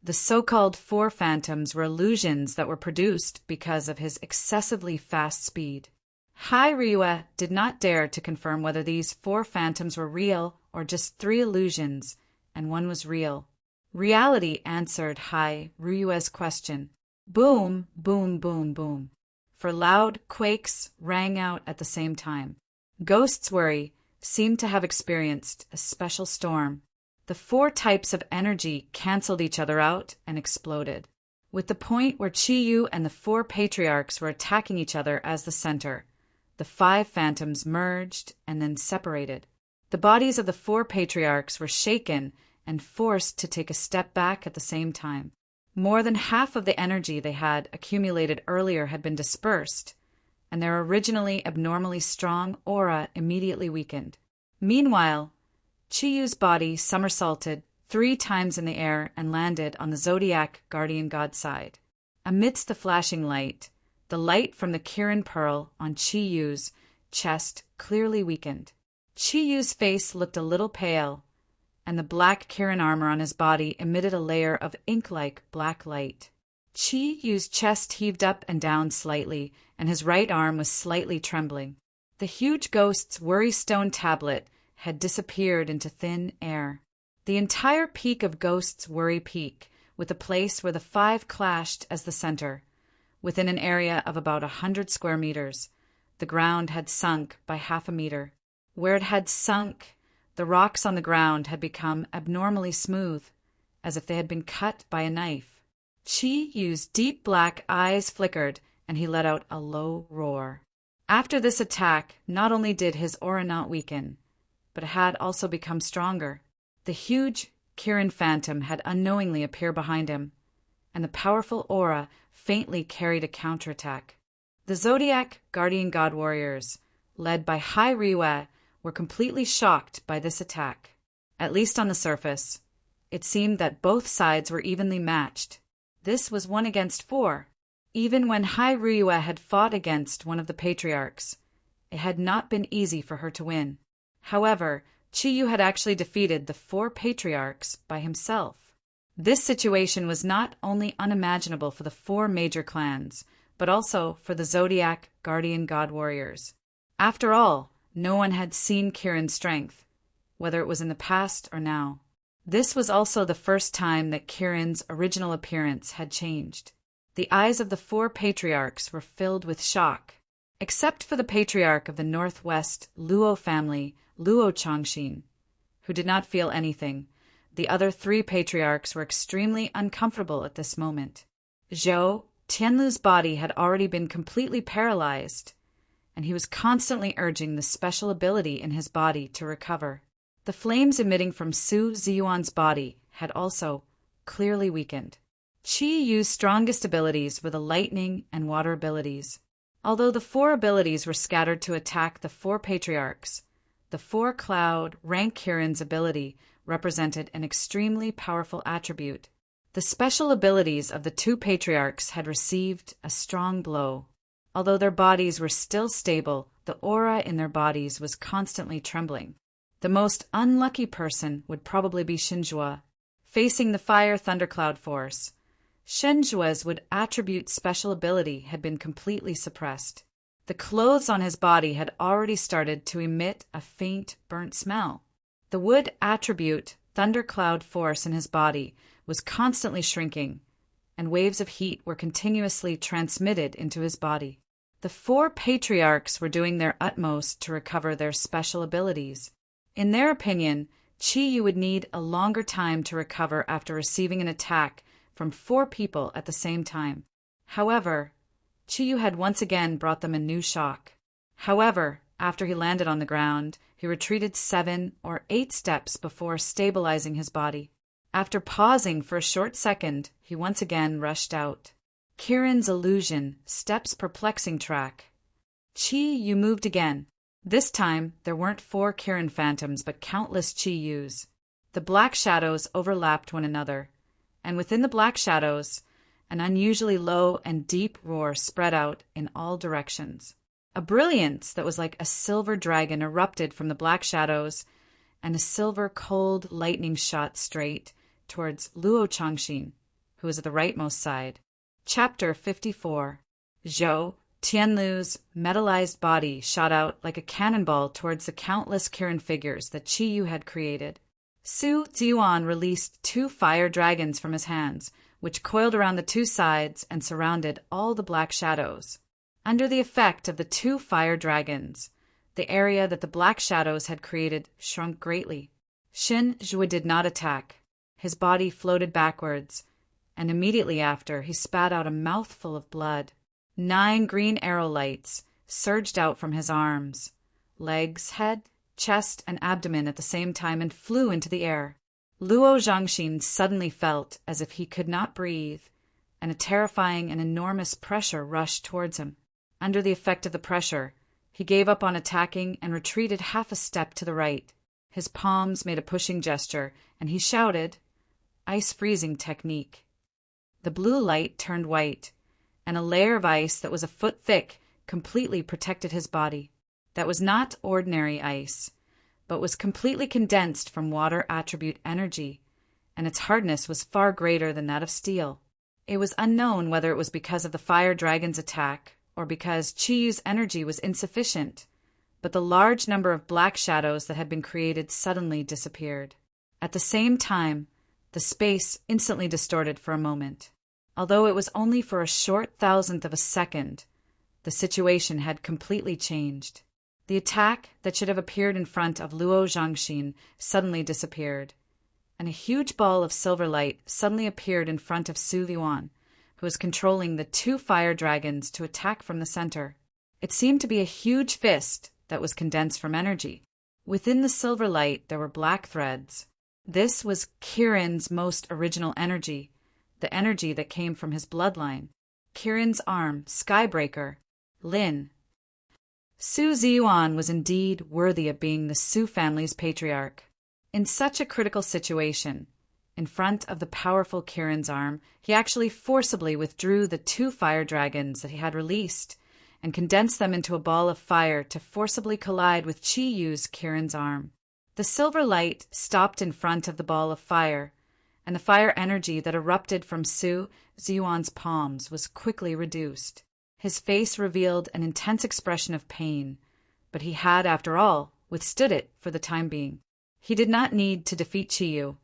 The so-called four phantoms were illusions that were produced because of his excessively fast speed. Hai Ryue did not dare to confirm whether these four phantoms were real or just three illusions, and one was real. Reality answered Hai Ryue's question. Boom, boom, boom, boom. For loud quakes rang out at the same time. Ghost's worry seemed to have experienced a special storm. The four types of energy canceled each other out and exploded, with the point where Chiyu and the four patriarchs were attacking each other as the center. The five phantoms merged and then separated. The bodies of the four patriarchs were shaken and forced to take a step back at the same time. More than half of the energy they had accumulated earlier had been dispersed, and their originally abnormally strong aura immediately weakened. Meanwhile, Chiyu's body somersaulted 3 times in the air and landed on the Zodiac guardian god side. Amidst the flashing light, the light from the Kirin pearl on Chiyu's chest clearly weakened. Chiyu's face looked a little pale, and the black Kirin armor on his body emitted a layer of ink-like black light. Chiyu's chest heaved up and down slightly, and his right arm was slightly trembling. The huge ghost's worry stone tablet had disappeared into thin air. The entire peak of Ghost's Worry Peak, with the place where the 5 clashed as the center, within an area of about 100 square meters, the ground had sunk by half a meter. Where it had sunk, the rocks on the ground had become abnormally smooth, as if they had been cut by a knife. Chiyu's deep black eyes flickered, and he let out a low roar. After this attack, not only did his aura not weaken, but it had also become stronger. The huge Kirin phantom had unknowingly appeared behind him, and the powerful aura faintly carried a counterattack. The Zodiac guardian god warriors, led by Hai Ryue, were completely shocked by this attack. At least on the surface, it seemed that both sides were evenly matched. This was 1 against 4. Even when Hai Ryue had fought against one of the patriarchs, it had not been easy for her to win. However, Chiyu had actually defeated the 4 patriarchs by himself. This situation was not only unimaginable for the 4 major clans, but also for the Zodiac guardian god warriors. After all, no one had seen Kirin's strength, whether it was in the past or now. This was also the first time that Kirin's original appearance had changed. The eyes of the 4 patriarchs were filled with shock. Except for the patriarch of the Northwest Luo family, Luo Chongxin, who did not feel anything, the other 3 patriarchs were extremely uncomfortable at this moment. Zhou Tianlu's body had already been completely paralyzed, and he was constantly urging the special ability in his body to recover. The flames emitting from Su Ziyuan's body had also clearly weakened. Qi Yu's strongest abilities were the lightning and water abilities. Although the 4 abilities were scattered to attack the 4 patriarchs, the 4 cloud rank Kirin's ability represented an extremely powerful attribute. The special abilities of the 2 patriarchs had received a strong blow. Although their bodies were still stable, the aura in their bodies was constantly trembling. The most unlucky person would probably be Shinjua. Facing the fire thundercloud force, Shinjua's would attribute special ability had been completely suppressed. The clothes on his body had already started to emit a faint burnt smell. The wood attribute thundercloud force in his body was constantly shrinking, and waves of heat were continuously transmitted into his body. The 4 patriarchs were doing their utmost to recover their special abilities. In their opinion, Chiyu would need a longer time to recover after receiving an attack from 4 people at the same time. However, Chiyu had once again brought them a new shock. However, after he landed on the ground, he retreated 7 or 8 steps before stabilizing his body. After pausing for a short second, he once again rushed out. Kirin's illusion, Step's perplexing track. Chi-Yu moved again. This time, there weren't 4 Kirin phantoms, but countless Chi-Yus. The black shadows overlapped one another, and within the black shadows, an unusually low and deep roar spread out in all directions. A brilliance that was like a silver dragon erupted from the black shadows, and a silver cold lightning shot straight towards Luo Changxin, who was at the rightmost side. Chapter 54. Zhou Tianlu's metallized body shot out like a cannonball towards the countless Kirin figures that Qi Yu had created. Su Ziyuan released 2 fire dragons from his hands, which coiled around the 2 sides and surrounded all the black shadows. Under the effect of the 2 fire dragons, the area that the black shadows had created shrunk greatly. Shen Zhui did not attack. His body floated backwards, and immediately after he spat out a mouthful of blood. 9 green arrow lights surged out from his arms, legs, head, chest, and abdomen at the same time and flew into the air. Luo Zhangxin suddenly felt as if he could not breathe, and a terrifying and enormous pressure rushed towards him. Under the effect of the pressure, he gave up on attacking and retreated half a step to the right. His palms made a pushing gesture, and he shouted, "Ice freezing technique." The blue light turned white, and a layer of ice that was a foot thick completely protected his body. That was not ordinary ice, but was completely condensed from water attribute energy, and its hardness was far greater than that of steel. It was unknown whether it was because of the fire dragon's attack or because Qi Yu's energy was insufficient, but the large number of black shadows that had been created suddenly disappeared. At the same time, the space instantly distorted for a moment. Although it was only for a short thousandth of a second, the situation had completely changed. The attack that should have appeared in front of Luo Zhangxin suddenly disappeared, and a huge ball of silver light suddenly appeared in front of Su Yuan, who was controlling the 2 fire dragons to attack from the center. It seemed to be a huge fist that was condensed from energy. Within the silver light there were black threads. This was Kirin's most original energy, the energy that came from his bloodline. Kirin's arm, Skybreaker, Lin. Su Ziyuan was indeed worthy of being the Su family's patriarch. In such a critical situation, in front of the powerful Kirin's arm, he actually forcibly withdrew the 2 fire dragons that he had released and condensed them into a ball of fire to forcibly collide with Qi Yu's Kirin's arm. The silver light stopped in front of the ball of fire, and the fire energy that erupted from Su Ziyuan's palms was quickly reduced. His face revealed an intense expression of pain, but he had, after all, withstood it for the time being. He did not need to defeat Qi Yu,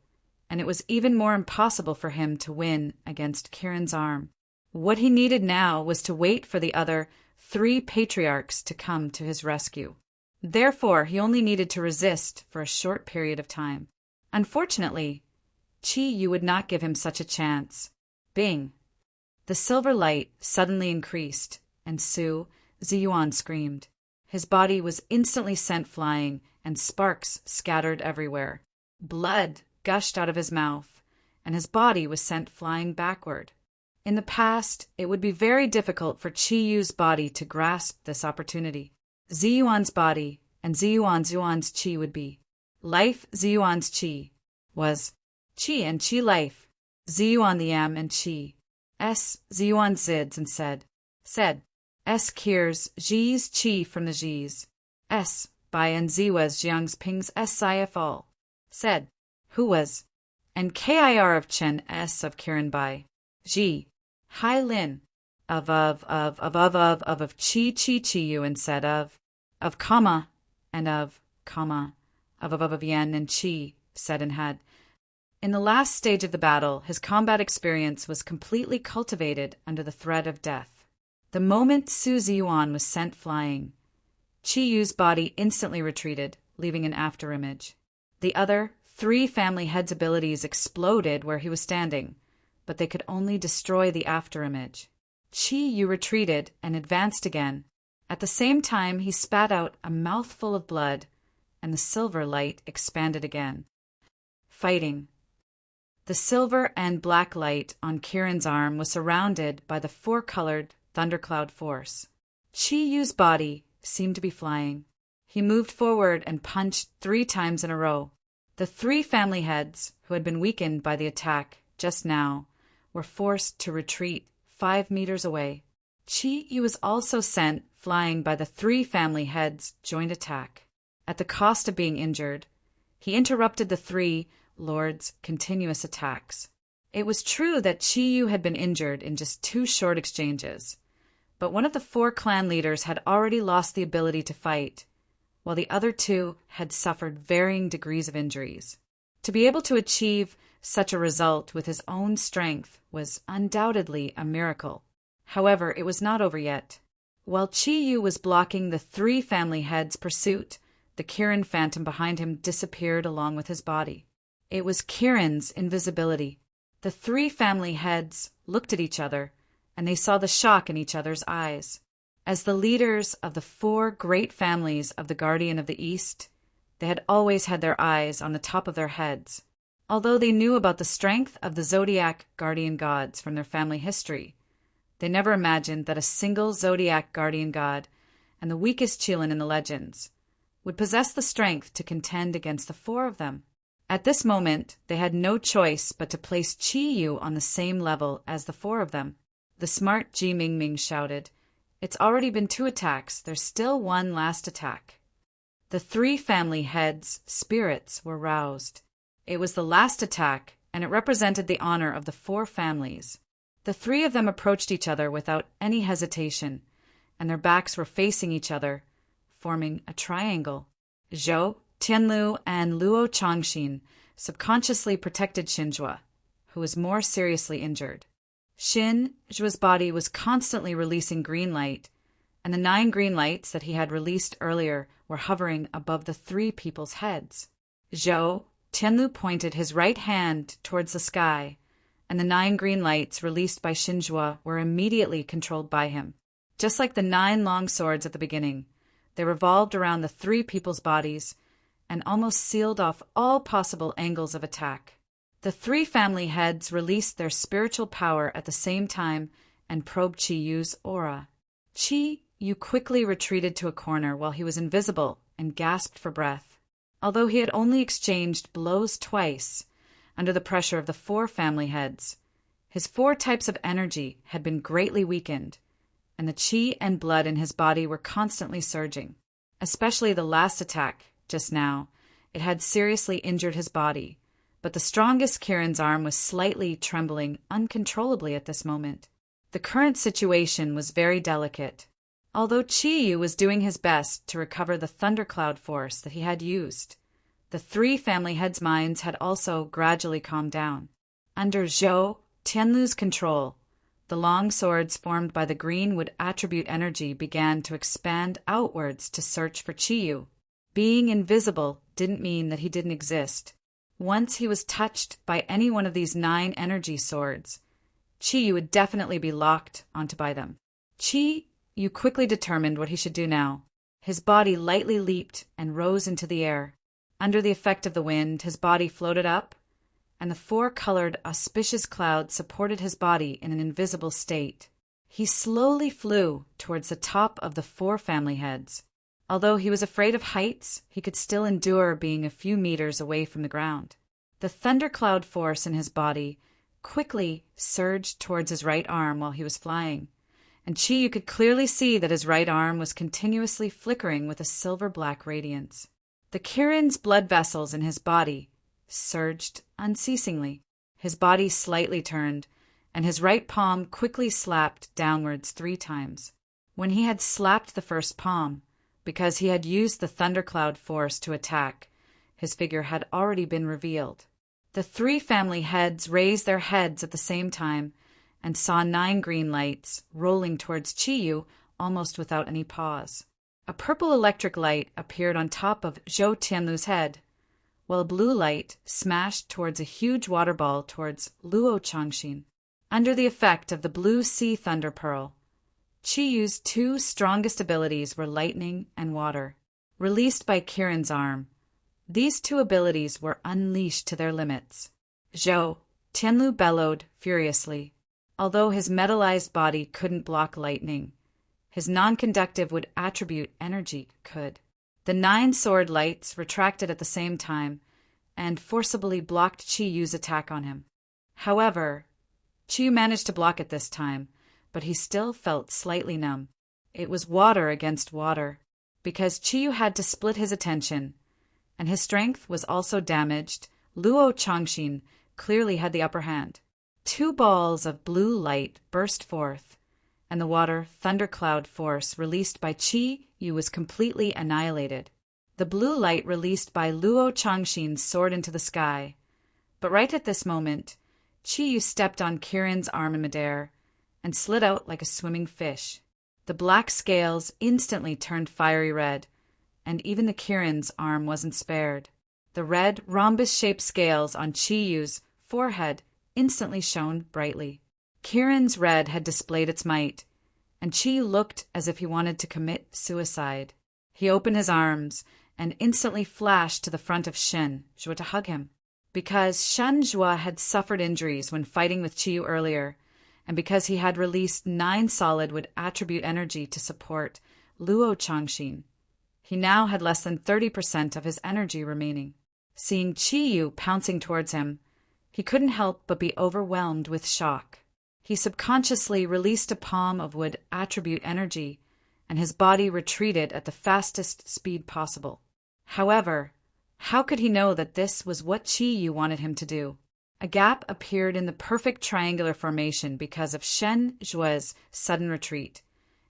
and it was even more impossible for him to win against Kirin's arm. What he needed now was to wait for the other 3 patriarchs to come to his rescue. Therefore, he only needed to resist for a short period of time. Unfortunately, Qi Yu would not give him such a chance. Bing! The silver light suddenly increased, and Su Ziyuan screamed. His body was instantly sent flying, and sparks scattered everywhere. Blood gushed out of his mouth, and his body was sent flying backward. In the past, it would be very difficult for Qi Yu's body to grasp this opportunity. Ziyuan's body and Ziyuan's Qi would be. Life Ziyuan's Qi was Qi and Qi life. Ziyuan the M and Qi. S Ziyuan zids and said. S Kirs Zhi's Qi from the Zhi's. S Bai and Z was Jiang's Ping's S Sif all. Said. Who was? And Kir of Chen S of Kirin Bai. Zhi. Hai Lin. Of Qi Yu and said of comma and of Yen and Qi said and had. In the last stage of the battle, his combat experience was completely cultivated under the threat of death. The moment Su Ziyuan was sent flying, Qi Yu's body instantly retreated, leaving an afterimage. The other 3 family heads' abilities exploded where he was standing, but they could only destroy the afterimage. Qi Yu retreated and advanced again. At the same time, he spat out a mouthful of blood, and the silver light expanded again. Fighting. The silver and black light on Kirin's arm was surrounded by the 4-colored thundercloud force. Qi Yu's body seemed to be flying. He moved forward and punched 3 times in a row. The three family heads, who had been weakened by the attack just now, were forced to retreat 5 meters away. Qi Yu was also sent flying by the three family heads' joint attack. At the cost of being injured, he interrupted the three lords' continuous attacks. It was true that Qi Yu had been injured in just 2 short exchanges, but one of the 4 clan leaders had already lost the ability to fight, while the other 2 had suffered varying degrees of injuries. To be able to achieve such a result with his own strength was undoubtedly a miracle. However, it was not over yet. While Qi Yu was blocking the three family heads' pursuit, the Kirin phantom behind him disappeared along with his body. It was Kirin's invisibility. The three family heads looked at each other, and they saw the shock in each other's eyes. As the leaders of the 4 great families of the Guardian of the East, they had always had their eyes on the top of their heads. Although they knew about the strength of the Zodiac guardian gods from their family history, they never imagined that a single Zodiac guardian god, and the weakest Qilin in the legends, would possess the strength to contend against the 4 of them. At this moment, they had no choice but to place Qi Yu on the same level as the 4 of them. The smart Ji Mingming shouted, "It's already been 2 attacks, there's still one last attack." The three family heads' spirits were roused. It was the last attack, and it represented the honor of the 4 families. The 3 of them approached each other without any hesitation, and their backs were facing each other, forming a triangle. Zhou, Tianlu, and Luo Changxin subconsciously protected Xinjue, who was more seriously injured. Xinjue's body was constantly releasing green light, and the 9 green lights that he had released earlier were hovering above the 3 people's heads. Zhou, Tianlu pointed his right hand towards the sky, and the 9 green lights released by Xinjue were immediately controlled by him. Just like the 9 long swords at the beginning, they revolved around the 3 people's bodies and almost sealed off all possible angles of attack. The 3 family heads released their spiritual power at the same time and probed Qi Yu's aura. Qi Yu quickly retreated to a corner while he was invisible and gasped for breath. Although he had only exchanged blows twice under the pressure of the 4 family heads, his 4 types of energy had been greatly weakened, and the qi and blood in his body were constantly surging. Especially the last attack, just now, it had seriously injured his body, but the strongest Kirin's arm was slightly trembling uncontrollably at this moment. The current situation was very delicate. Although Qi Yu was doing his best to recover the thundercloud force that he had used, the 3 family heads' minds had also gradually calmed down. Under Zhou Tianlu's control, the long swords formed by the greenwood attribute energy began to expand outwards to search for Qi Yu. Being invisible didn't mean that he didn't exist. Once he was touched by any one of these 9 energy swords, Qi Yu would definitely be locked onto by them. Qi Yu quickly determined what he should do now. His body lightly leaped and rose into the air. Under the effect of the wind, his body floated up, and the 4-colored auspicious cloud supported his body in an invisible state. He slowly flew towards the top of the 4 family heads. Although he was afraid of heights, he could still endure being a few meters away from the ground. The thundercloud force in his body quickly surged towards his right arm while he was flying, and Qi Yu could clearly see that his right arm was continuously flickering with a silver-black radiance. The Kirin's blood vessels in his body surged unceasingly. His body slightly turned, and his right palm quickly slapped downwards 3 times. When he had slapped the first palm, because he had used the thundercloud force to attack, his figure had already been revealed. The 3 family heads raised their heads at the same time and saw 9 green lights rolling towards Qi Yu almost without any pause. A purple electric light appeared on top of Zhou Tianlu's head, while a blue light smashed towards a huge water ball towards Luo Changxin. Under the effect of the blue sea thunder pearl, Qi Yu's 2 strongest abilities were lightning and water. Released by Kirin's arm, these 2 abilities were unleashed to their limits. Zhou Tianlu bellowed furiously. Although his metallized body couldn't block lightning, his non-conductive wood attribute energy could. The 9 sword lights retracted at the same time, and forcibly blocked Qi Yu's attack on him. However, Qi Yu managed to block it this time, but he still felt slightly numb. It was water against water, because Qi Yu had to split his attention, and his strength was also damaged. Luo Changxin clearly had the upper hand. 2 balls of blue light burst forth, and the water thundercloud force released by Qi Yu was completely annihilated. The blue light released by Luo Changxin soared into the sky, but right at this moment, Qi Yu stepped on Kirin's arm in midair and slid out like a swimming fish. The black scales instantly turned fiery red, and even the Kirin's arm wasn't spared. The red, rhombus-shaped scales on Qi Yu's forehead instantly shone brightly. Kirin's red had displayed its might, and Qi Yu looked as if he wanted to commit suicide. He opened his arms and instantly flashed to the front of Shen Zhuo to hug him. Because Shen Zhuo had suffered injuries when fighting with Qi Yu earlier, and because he had released 9 solid would attribute energy to support Luo Changxin, he now had less than 30% of his energy remaining. Seeing Qi Yu pouncing towards him, he couldn't help but be overwhelmed with shock. He subconsciously released a palm of wood attribute energy, and his body retreated at the fastest speed possible. However, how could he know that this was what Qi Yu wanted him to do? A gap appeared in the perfect triangular formation because of Shen Zhuo's sudden retreat,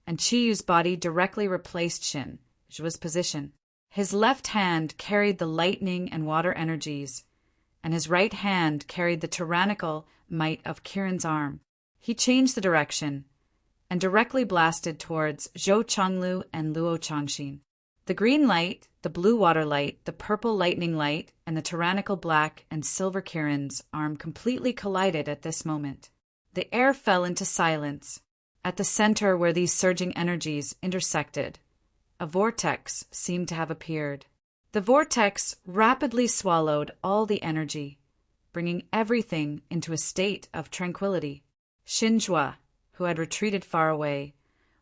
and Qi Yu's body directly replaced Shen Zhuo's position. His left hand carried the lightning and water energies, and his right hand carried the tyrannical might of Kirin's arm. He changed the direction and directly blasted towards Zhou Changlu and Luo Changxin. The green light, the blue water light, the purple lightning light, and the tyrannical black and silver Kirin's arm completely collided at this moment. The air fell into silence. At the center where these surging energies intersected, a vortex seemed to have appeared. The vortex rapidly swallowed all the energy, bringing everything into a state of tranquility. Shen Zhuo, who had retreated far away,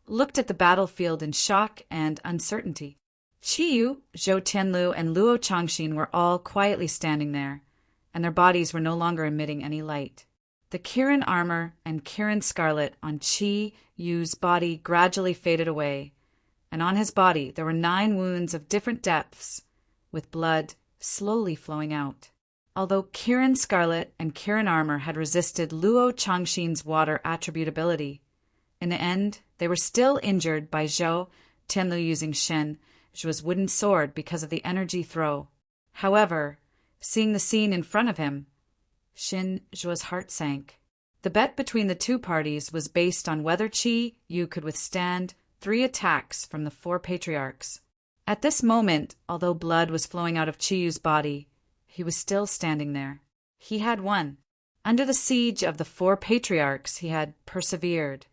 looked at the battlefield in shock and uncertainty. Qi Yu, Zhou Tianlu, and Luo Changxin were all quietly standing there, and their bodies were no longer emitting any light. The Kirin armor and Kirin scarlet on Qi Yu's body gradually faded away, and on his body there were 9 wounds of different depths, with blood slowly flowing out. Although Kirin scarlet and Kirin armor had resisted Luo Changxin's water attribute ability, in the end they were still injured by Zhou Tianlu using Shen Zhuo's wooden sword because of the energy throw. However, seeing the scene in front of him, Shen Zhuo's heart sank. The bet between the 2 parties was based on whether Qi Yu could withstand 3 attacks from the 4 patriarchs. At this moment, although blood was flowing out of Qi Yu's body, he was still standing there. He had won. Under the siege of the 4 patriarchs, he had persevered.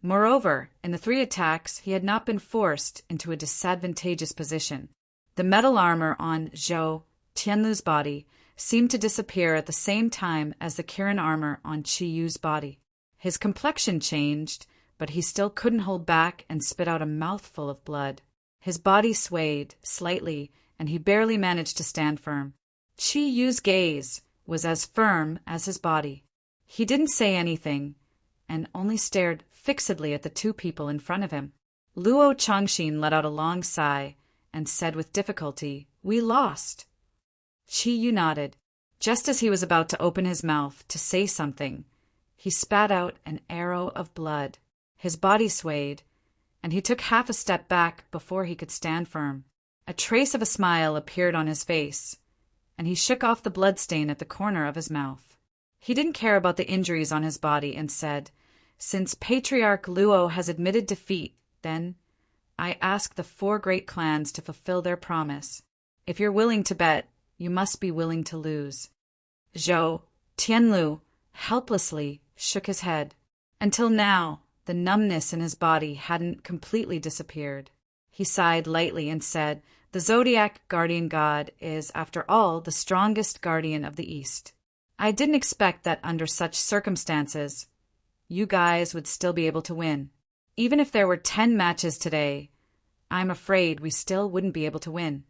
Moreover, in the 3 attacks, he had not been forced into a disadvantageous position. The metal armor on Zhou Tianlu's body seemed to disappear at the same time as the Kirin armor on Qi Yu's body. His complexion changed, but he still couldn't hold back and spit out a mouthful of blood. His body swayed slightly, and he barely managed to stand firm. Qi Yu's gaze was as firm as his body. He didn't say anything, and only stared fixedly at the 2 people in front of him. Luo Changxin let out a long sigh and said with difficulty, "We lost." Qi Yu nodded. Just as he was about to open his mouth to say something, he spat out an arrow of blood. His body swayed, and he took half a step back before he could stand firm. A trace of a smile appeared on his face, and he shook off the bloodstain at the corner of his mouth. He didn't care about the injuries on his body and said, "Since Patriarch Luo has admitted defeat, then I ask the 4 great clans to fulfill their promise. If you're willing to bet, you must be willing to lose." Zhou Tianlu helplessly shook his head. Until now, the numbness in his body hadn't completely disappeared. He sighed lightly and said, "The Zodiac guardian god is, after all, the strongest guardian of the East. I didn't expect that under such circumstances, you guys would still be able to win. Even if there were 10 matches today, I'm afraid we still wouldn't be able to win."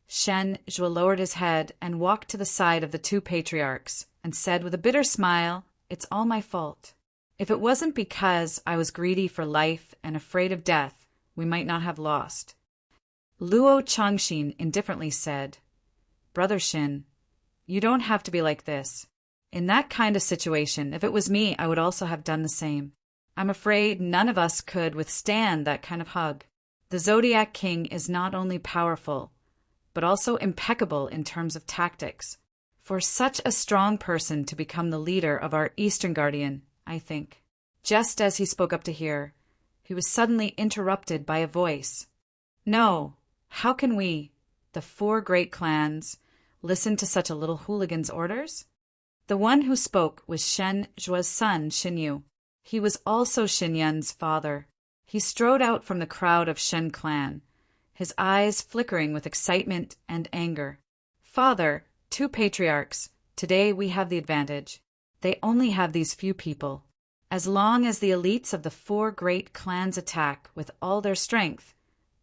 Shen Zhuo lowered his head and walked to the side of the two patriarchs and said with a bitter smile, "It's all my fault. If it wasn't because I was greedy for life and afraid of death, we might not have lost." Luo Changxin indifferently said, "Brother Shin, you don't have to be like this. In that kind of situation, if it was me, I would also have done the same. I'm afraid none of us could withstand that kind of hug. The Zodiac King is not only powerful, but also impeccable in terms of tactics. For such a strong person to become the leader of our Eastern Guardian, I think." Just as he spoke up to hear, he was suddenly interrupted by a voice. "No, how can we, the four great clans, listen to such a little hooligan's orders?" The one who spoke was Shen Zhuo's son, Xinyu. He was also Xinyun's father. He strode out from the crowd of Shen clan, his eyes flickering with excitement and anger. "Father, two patriarchs, today we have the advantage. They only have these few people. As long as the elites of the four great clans attack with all their strength,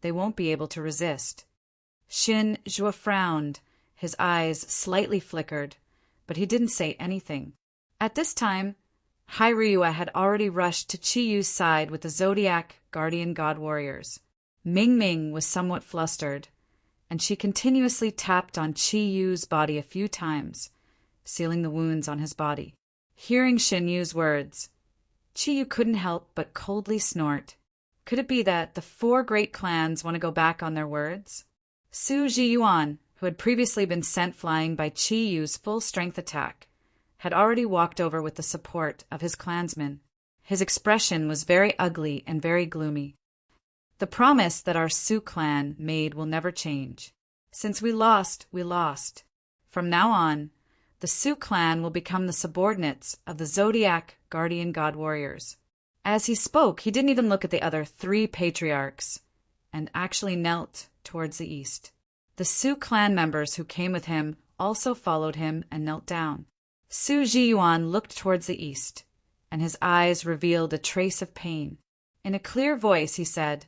they won't be able to resist." Shen Zhuo frowned, his eyes slightly flickered, but he didn't say anything. At this time, Hai Ryua had already rushed to Qi Yu's side with the Zodiac Guardian God warriors. Ming Ming was somewhat flustered, and she continuously tapped on Qi Yu's body a few times, sealing the wounds on his body. Hearing Xin Yu's words, Qi Yu couldn't help but coldly snort. Could it be that the four great clans want to go back on their words? Su Zhiyuan, who had previously been sent flying by Qi Yu's full-strength attack, had already walked over with the support of his clansmen. His expression was very ugly and very gloomy. "The promise that our Su clan made will never change. Since we lost, we lost. From now on, the Su clan will become the subordinates of the Zodiac Guardian God warriors." As he spoke, he didn't even look at the other three patriarchs, and actually knelt towards the east. The Su clan members who came with him also followed him and knelt down. Su Zhiyuan looked towards the east, and his eyes revealed a trace of pain. In a clear voice, he said,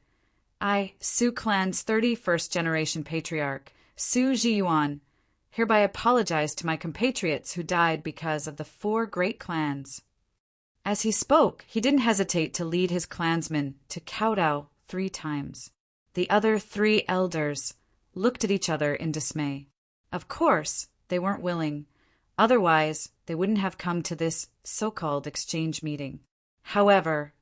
"I, Su clan's 31st generation patriarch, Su Zhiyuan, hereby apologize to my compatriots who died because of the four great clans." As he spoke, he didn't hesitate to lead his clansmen to kowtow 3 times. The other 3 elders looked at each other in dismay. Of course, they weren't willing. Otherwise, they wouldn't have come to this so-called exchange meeting. However,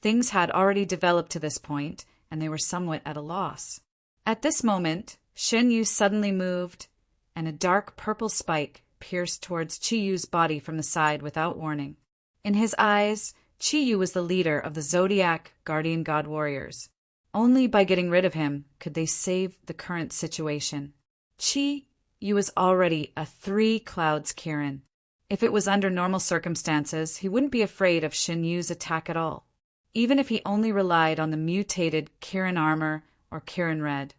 things had already developed to this point, and they were somewhat at a loss. At this moment, Shen Yu suddenly moved, and a dark purple spike pierced towards Qi Yu's body from the side without warning. In his eyes, Qi Yu was the leader of the Zodiac Guardian God warriors. Only by getting rid of him could they save the current situation. Qi Yu was already a 3 clouds Kirin. If it was under normal circumstances, he wouldn't be afraid of Shen Yu's attack at all. Even if he only relied on the mutated Kirin armor or Kirin red,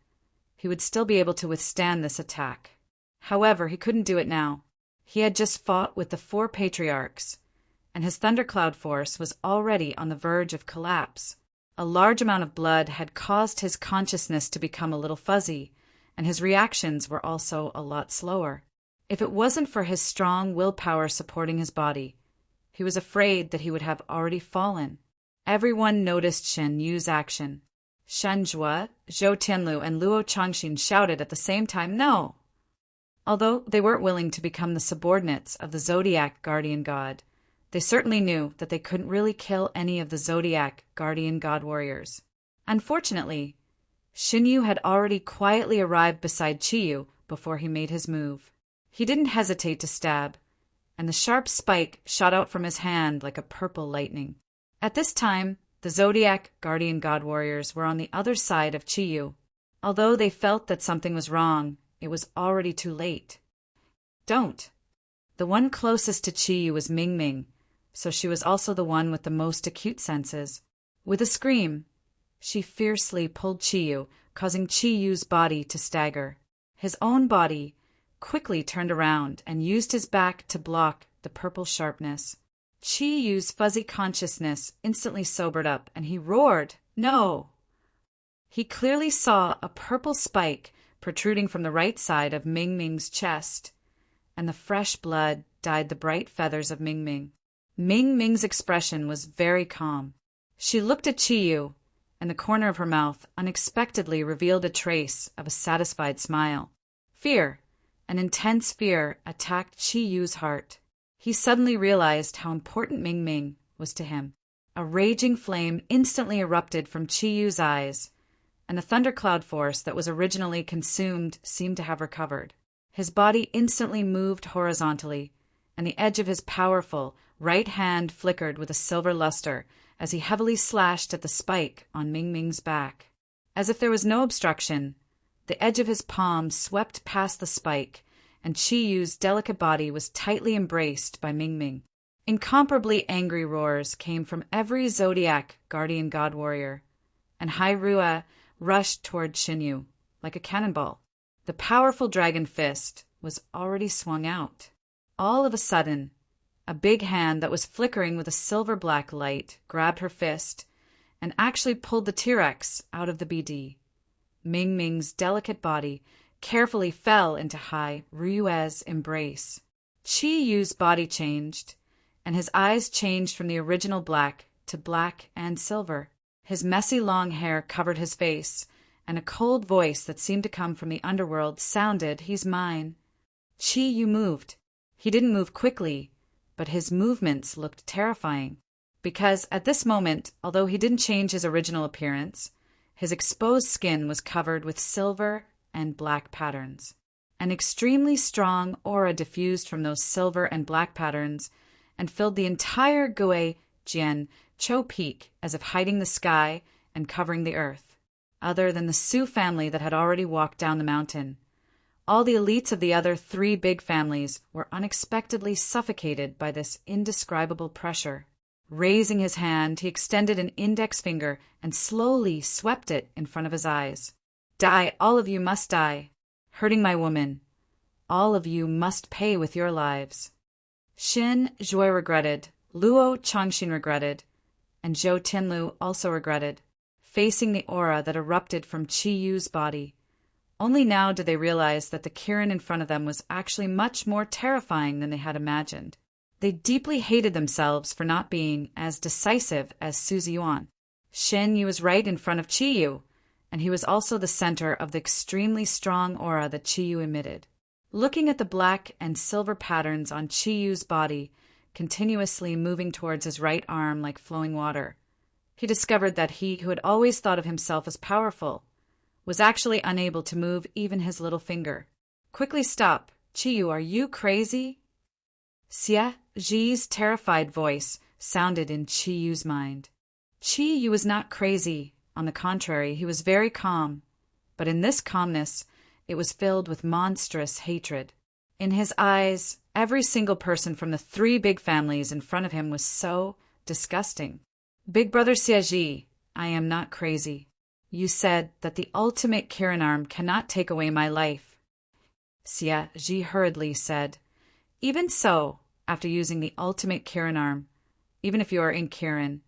he would still be able to withstand this attack. However, he couldn't do it now. He had just fought with the 4 patriarchs, and his thundercloud force was already on the verge of collapse. A large amount of blood had caused his consciousness to become a little fuzzy, and his reactions were also a lot slower. If it wasn't for his strong willpower supporting his body, he was afraid that he would have already fallen. Everyone noticed Shen Yu's action. Shen Zhuo, Zhou Tianlu, and Luo Changxin shouted at the same time, "No!" Although they weren't willing to become the subordinates of the Zodiac Guardian God, they certainly knew that they couldn't really kill any of the Zodiac Guardian God warriors. Unfortunately, Shen Yu had already quietly arrived beside Qi Yu before he made his move. He didn't hesitate to stab, and the sharp spike shot out from his hand like a purple lightning. At this time, the Zodiac Guardian God warriors were on the other side of Qi Yu. Although they felt that something was wrong, it was already too late. "Don't!" The one closest to Qi Yu was Ming Ming, so she was also the one with the most acute senses. With a scream, she fiercely pulled Qi Yu, causing Qi Yu's body to stagger. His own body quickly turned around and used his back to block the purple sharpness. Qi Yu's fuzzy consciousness instantly sobered up, and he roared, "No!" He clearly saw a purple spike protruding from the right side of Ming Ming's chest, and the fresh blood dyed the bright feathers of Ming Ming. Ming Ming's expression was very calm. She looked at Chiyu, and the corner of her mouth unexpectedly revealed a trace of a satisfied smile. Fear, an intense fear, attacked Chiyu's heart. He suddenly realized how important Ming Ming was to him. A raging flame instantly erupted from Chiyu's eyes, and the thundercloud force that was originally consumed seemed to have recovered. His body instantly moved horizontally, and the edge of his powerful right hand flickered with a silver luster as he heavily slashed at the spike on Ming Ming's back. As if there was no obstruction, the edge of his palm swept past the spike, and Chiyu's delicate body was tightly embraced by Ming Ming. Incomparably angry roars came from every Zodiac guardian god warrior, and Hairua rushed toward Xinyu like a cannonball. The powerful dragon fist was already swung out. All of a sudden, a big hand that was flickering with a silver-black light grabbed her fist and actually pulled the T-Rex out of the BD. Ming Ming's delicate body carefully fell into Hairua's embrace. Chiyu's body changed, and his eyes changed from the original black to black and silver. His messy long hair covered his face, and a cold voice that seemed to come from the underworld sounded, "He's mine." Chiyu moved. He didn't move quickly, but his movements looked terrifying, because at this moment, although he didn't change his original appearance, his exposed skin was covered with silver and black patterns. An extremely strong aura diffused from those silver and black patterns and filled the entire Gue Jian Cho Peak as if hiding the sky and covering the earth. Other than the Su family that had already walked down the mountain, all the elites of the other three big families were unexpectedly suffocated by this indescribable pressure. Raising his hand, he extended an index finger and slowly swept it in front of his eyes. "Die, all of you must die. Hurting my woman. All of you must pay with your lives." Xin Zhui regretted, Luo Changxin regretted, and Zhou Tianlu also regretted, facing the aura that erupted from Chiyu's body. Only now did they realize that the Kirin in front of them was actually much more terrifying than they had imagined. They deeply hated themselves for not being as decisive as Su Ziyuan. Shen Yu was right in front of Chiyu, and he was also the center of the extremely strong aura that Chiyu emitted. Looking at the black and silver patterns on Chiyu's body, continuously moving towards his right arm like flowing water, he discovered that he, who had always thought of himself as powerful, was actually unable to move even his little finger. "Quickly stop. Chiyu, are you crazy?" Xie Zhi's terrified voice sounded in Chiyu's mind. Chiyu was not crazy. On the contrary, he was very calm. But in this calmness, it was filled with monstrous hatred. In his eyes, every single person from the three big families in front of him was so disgusting. "Big brother Xie, I am not crazy. You said that the ultimate Kirin arm cannot take away my life." Xie hurriedly said, "Even so, after using the ultimate Kirin arm, even if you are in Kirin,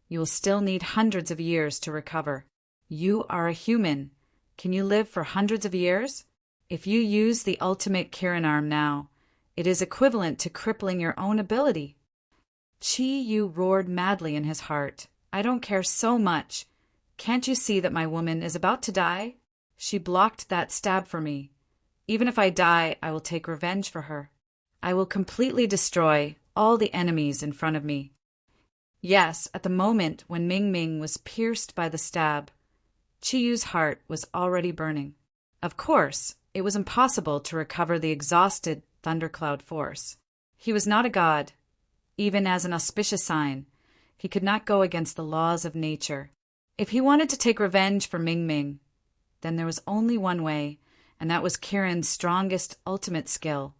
you will still need hundreds of years to recover. You are a human. Can you live for hundreds of years? If you use the ultimate Kirin arm now, it is equivalent to crippling your own ability." Chiyu roared madly in his heart. "I don't care so much. Can't you see that my woman is about to die? She blocked that stab for me. Even if I die, I will take revenge for her. I will completely destroy all the enemies in front of me." Yes, at the moment when Ming Ming was pierced by the stab, Chiyu's heart was already burning. Of course, it was impossible to recover the exhausted thundercloud force. He was not a god. Even as an auspicious sign, he could not go against the laws of nature. If he wanted to take revenge for Ming Ming, then there was only one way, and that was Kirin's strongest ultimate skill,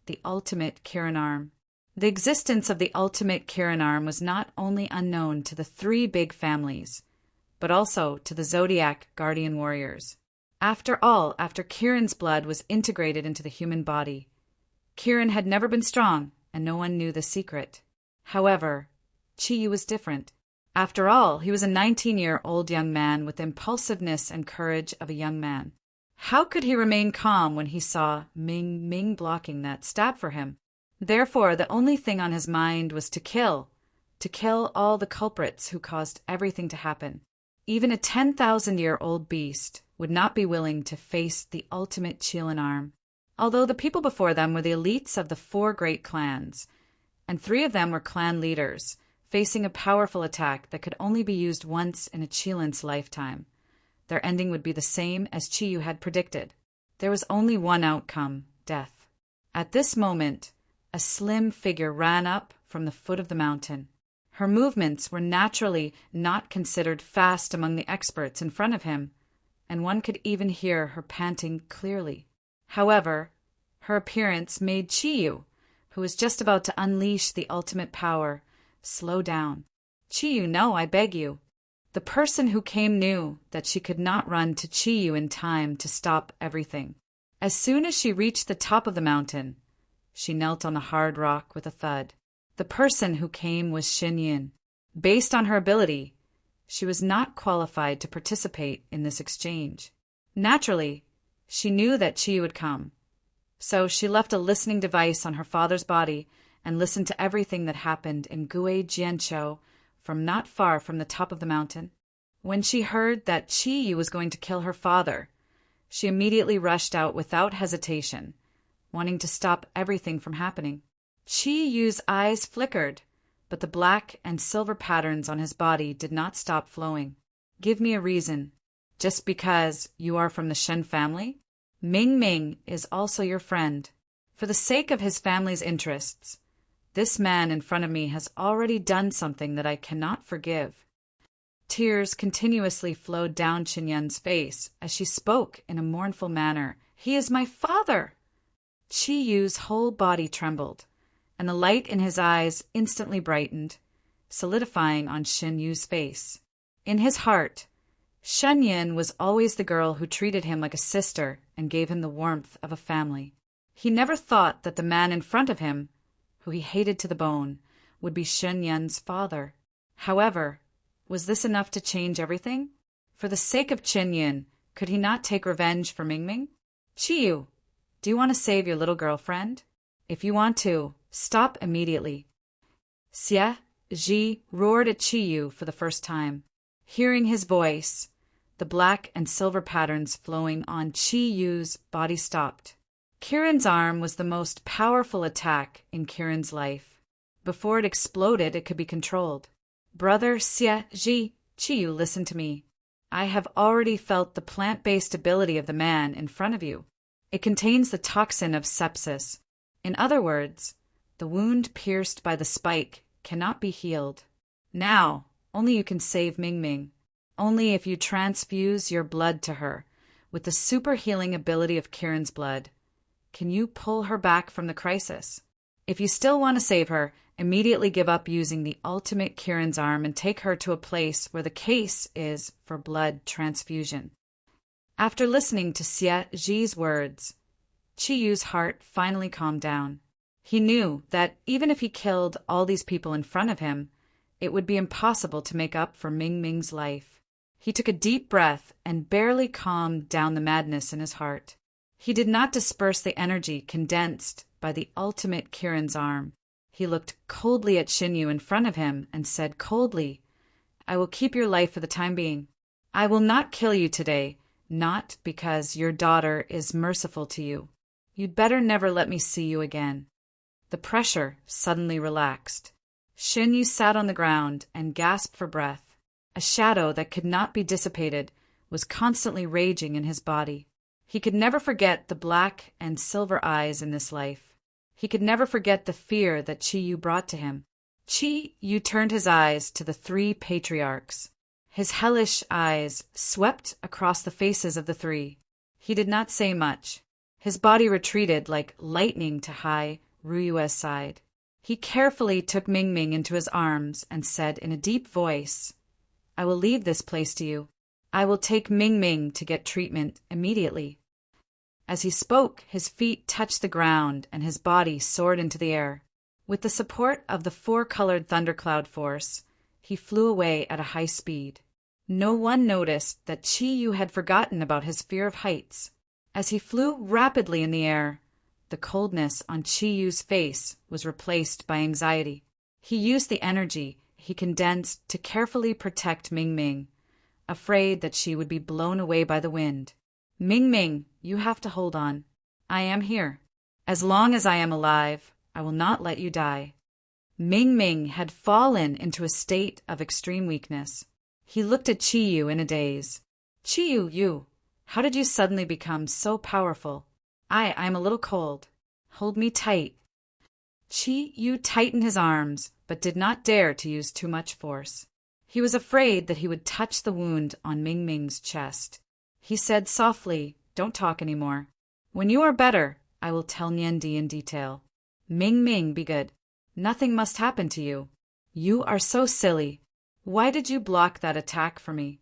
the ultimate Kirin arm. The existence of the ultimate Kirin arm was not only unknown to the three big families, but also to the Zodiac guardian warriors. After all, after Kirin's blood was integrated into the human body, Kirin had never been strong, and no one knew the secret. However, Chiyu was different. After all, he was a 19-year-old young man with the impulsiveness and courage of a young man. How could he remain calm when he saw Ming Ming blocking that stab for him? Therefore, the only thing on his mind was to kill all the culprits who caused everything to happen. Even a 10,000-year-old beast would not be willing to face the ultimate Qilin arm. Although the people before them were the elites of the 4 great clans, and 3 of them were clan leaders, facing a powerful attack that could only be used once in a Qilin's lifetime. Their ending would be the same as Qiyu had predicted. There was only one outcome, death. At this moment, a slim figure ran up from the foot of the mountain. Her movements were naturally not considered fast among the experts in front of him, and one could even hear her panting clearly. However, her appearance made Qiyu, who was just about to unleash the ultimate power, slow down. Qiyu, no, I beg you. The person who came knew that she could not run to Qiyu in time to stop everything. As soon as she reached the top of the mountain, she knelt on the hard rock with a thud. The person who came was Xinyin. Based on her ability, she was not qualified to participate in this exchange. Naturally, she knew that Qiyu would come, so she left a listening device on her father's body and listened to everything that happened in Gui Jianzhou from not far from the top of the mountain. When she heard that Qiyu was going to kill her father, she immediately rushed out without hesitation, wanting to stop everything from happening. Qiyu's eyes flickered, but the black and silver patterns on his body did not stop flowing. Give me a reason. Just because you are from the Shen family? Ming Ming is also your friend. For the sake of his family's interests, this man in front of me has already done something that I cannot forgive. Tears continuously flowed down Qinyun's face as she spoke in a mournful manner. He is my father! Qiyu's whole body trembled, and the light in his eyes instantly brightened, solidifying on Xinyu's face. In his heart, Shenyin was always the girl who treated him like a sister and gave him the warmth of a family. He never thought that the man in front of him, who he hated to the bone, would be Shenyun's father. However, was this enough to change everything? For the sake of Qinyin, could he not take revenge for Mingming? Qiyu, do you want to save your little girlfriend? If you want to, stop immediately. Xie Ji roared at Qiyu for the first time. Hearing his voice, the black and silver patterns flowing on Qiyu's body stopped. Kirin's arm was the most powerful attack in Kirin's life. Before it exploded, it could be controlled. Brother Xie Ji, Qiyu, listen to me. I have already felt the plant-based ability of the man in front of you. It contains the toxin of sepsis. In other words, the wound pierced by the spike cannot be healed. Now, only you can save Mingming. Only if you transfuse your blood to her with the super healing ability of Kirin's blood can you pull her back from the crisis. If you still want to save her, immediately give up using the ultimate Kirin's arm and take her to a place where the case is for blood transfusion. After listening to Xie Ji's words, Qiyu's heart finally calmed down. He knew that even if he killed all these people in front of him, it would be impossible to make up for Mingming's life. He took a deep breath and barely calmed down the madness in his heart. He did not disperse the energy condensed by the ultimate Kirin's arm. He looked coldly at Xinyu in front of him and said coldly, I will keep your life for the time being. I will not kill you today, not because your daughter is merciful to you. You'd better never let me see you again. The pressure suddenly relaxed. Xinyu sat on the ground and gasped for breath. A shadow that could not be dissipated was constantly raging in his body. He could never forget the black and silver eyes in this life. He could never forget the fear that Qiyu brought to him. Qiyu turned his eyes to the 3 patriarchs. His hellish eyes swept across the faces of the 3. He did not say much. His body retreated like lightning to Hai Ruyue's side. He carefully took Mingming into his arms and said in a deep voice, I will leave this place to you. I will take Mingming to get treatment immediately. As he spoke, his feet touched the ground and his body soared into the air. With the support of the 4-colored thundercloud force, he flew away at a high speed. No one noticed that Qiyu had forgotten about his fear of heights. As he flew rapidly in the air, the coldness on Chi-Yu's face was replaced by anxiety. He used the energy he condensed to carefully protect Ming-Ming, afraid that she would be blown away by the wind. Ming-Ming, you have to hold on. I am here. As long as I am alive, I will not let you die. Ming-Ming had fallen into a state of extreme weakness. He looked at Chi-Yu in a daze. Chi-Yu, how did you suddenly become so powerful? I'm a little cold. Hold me tight. Chi-Yu tightened his arms, but did not dare to use too much force. He was afraid that he would touch the wound on Ming-Ming's chest. He said softly, "Don't talk anymore. When you are better, I will tell Niandi in detail. Ming-Ming, be good. Nothing must happen to you. You are so silly. Why did you block that attack for me?"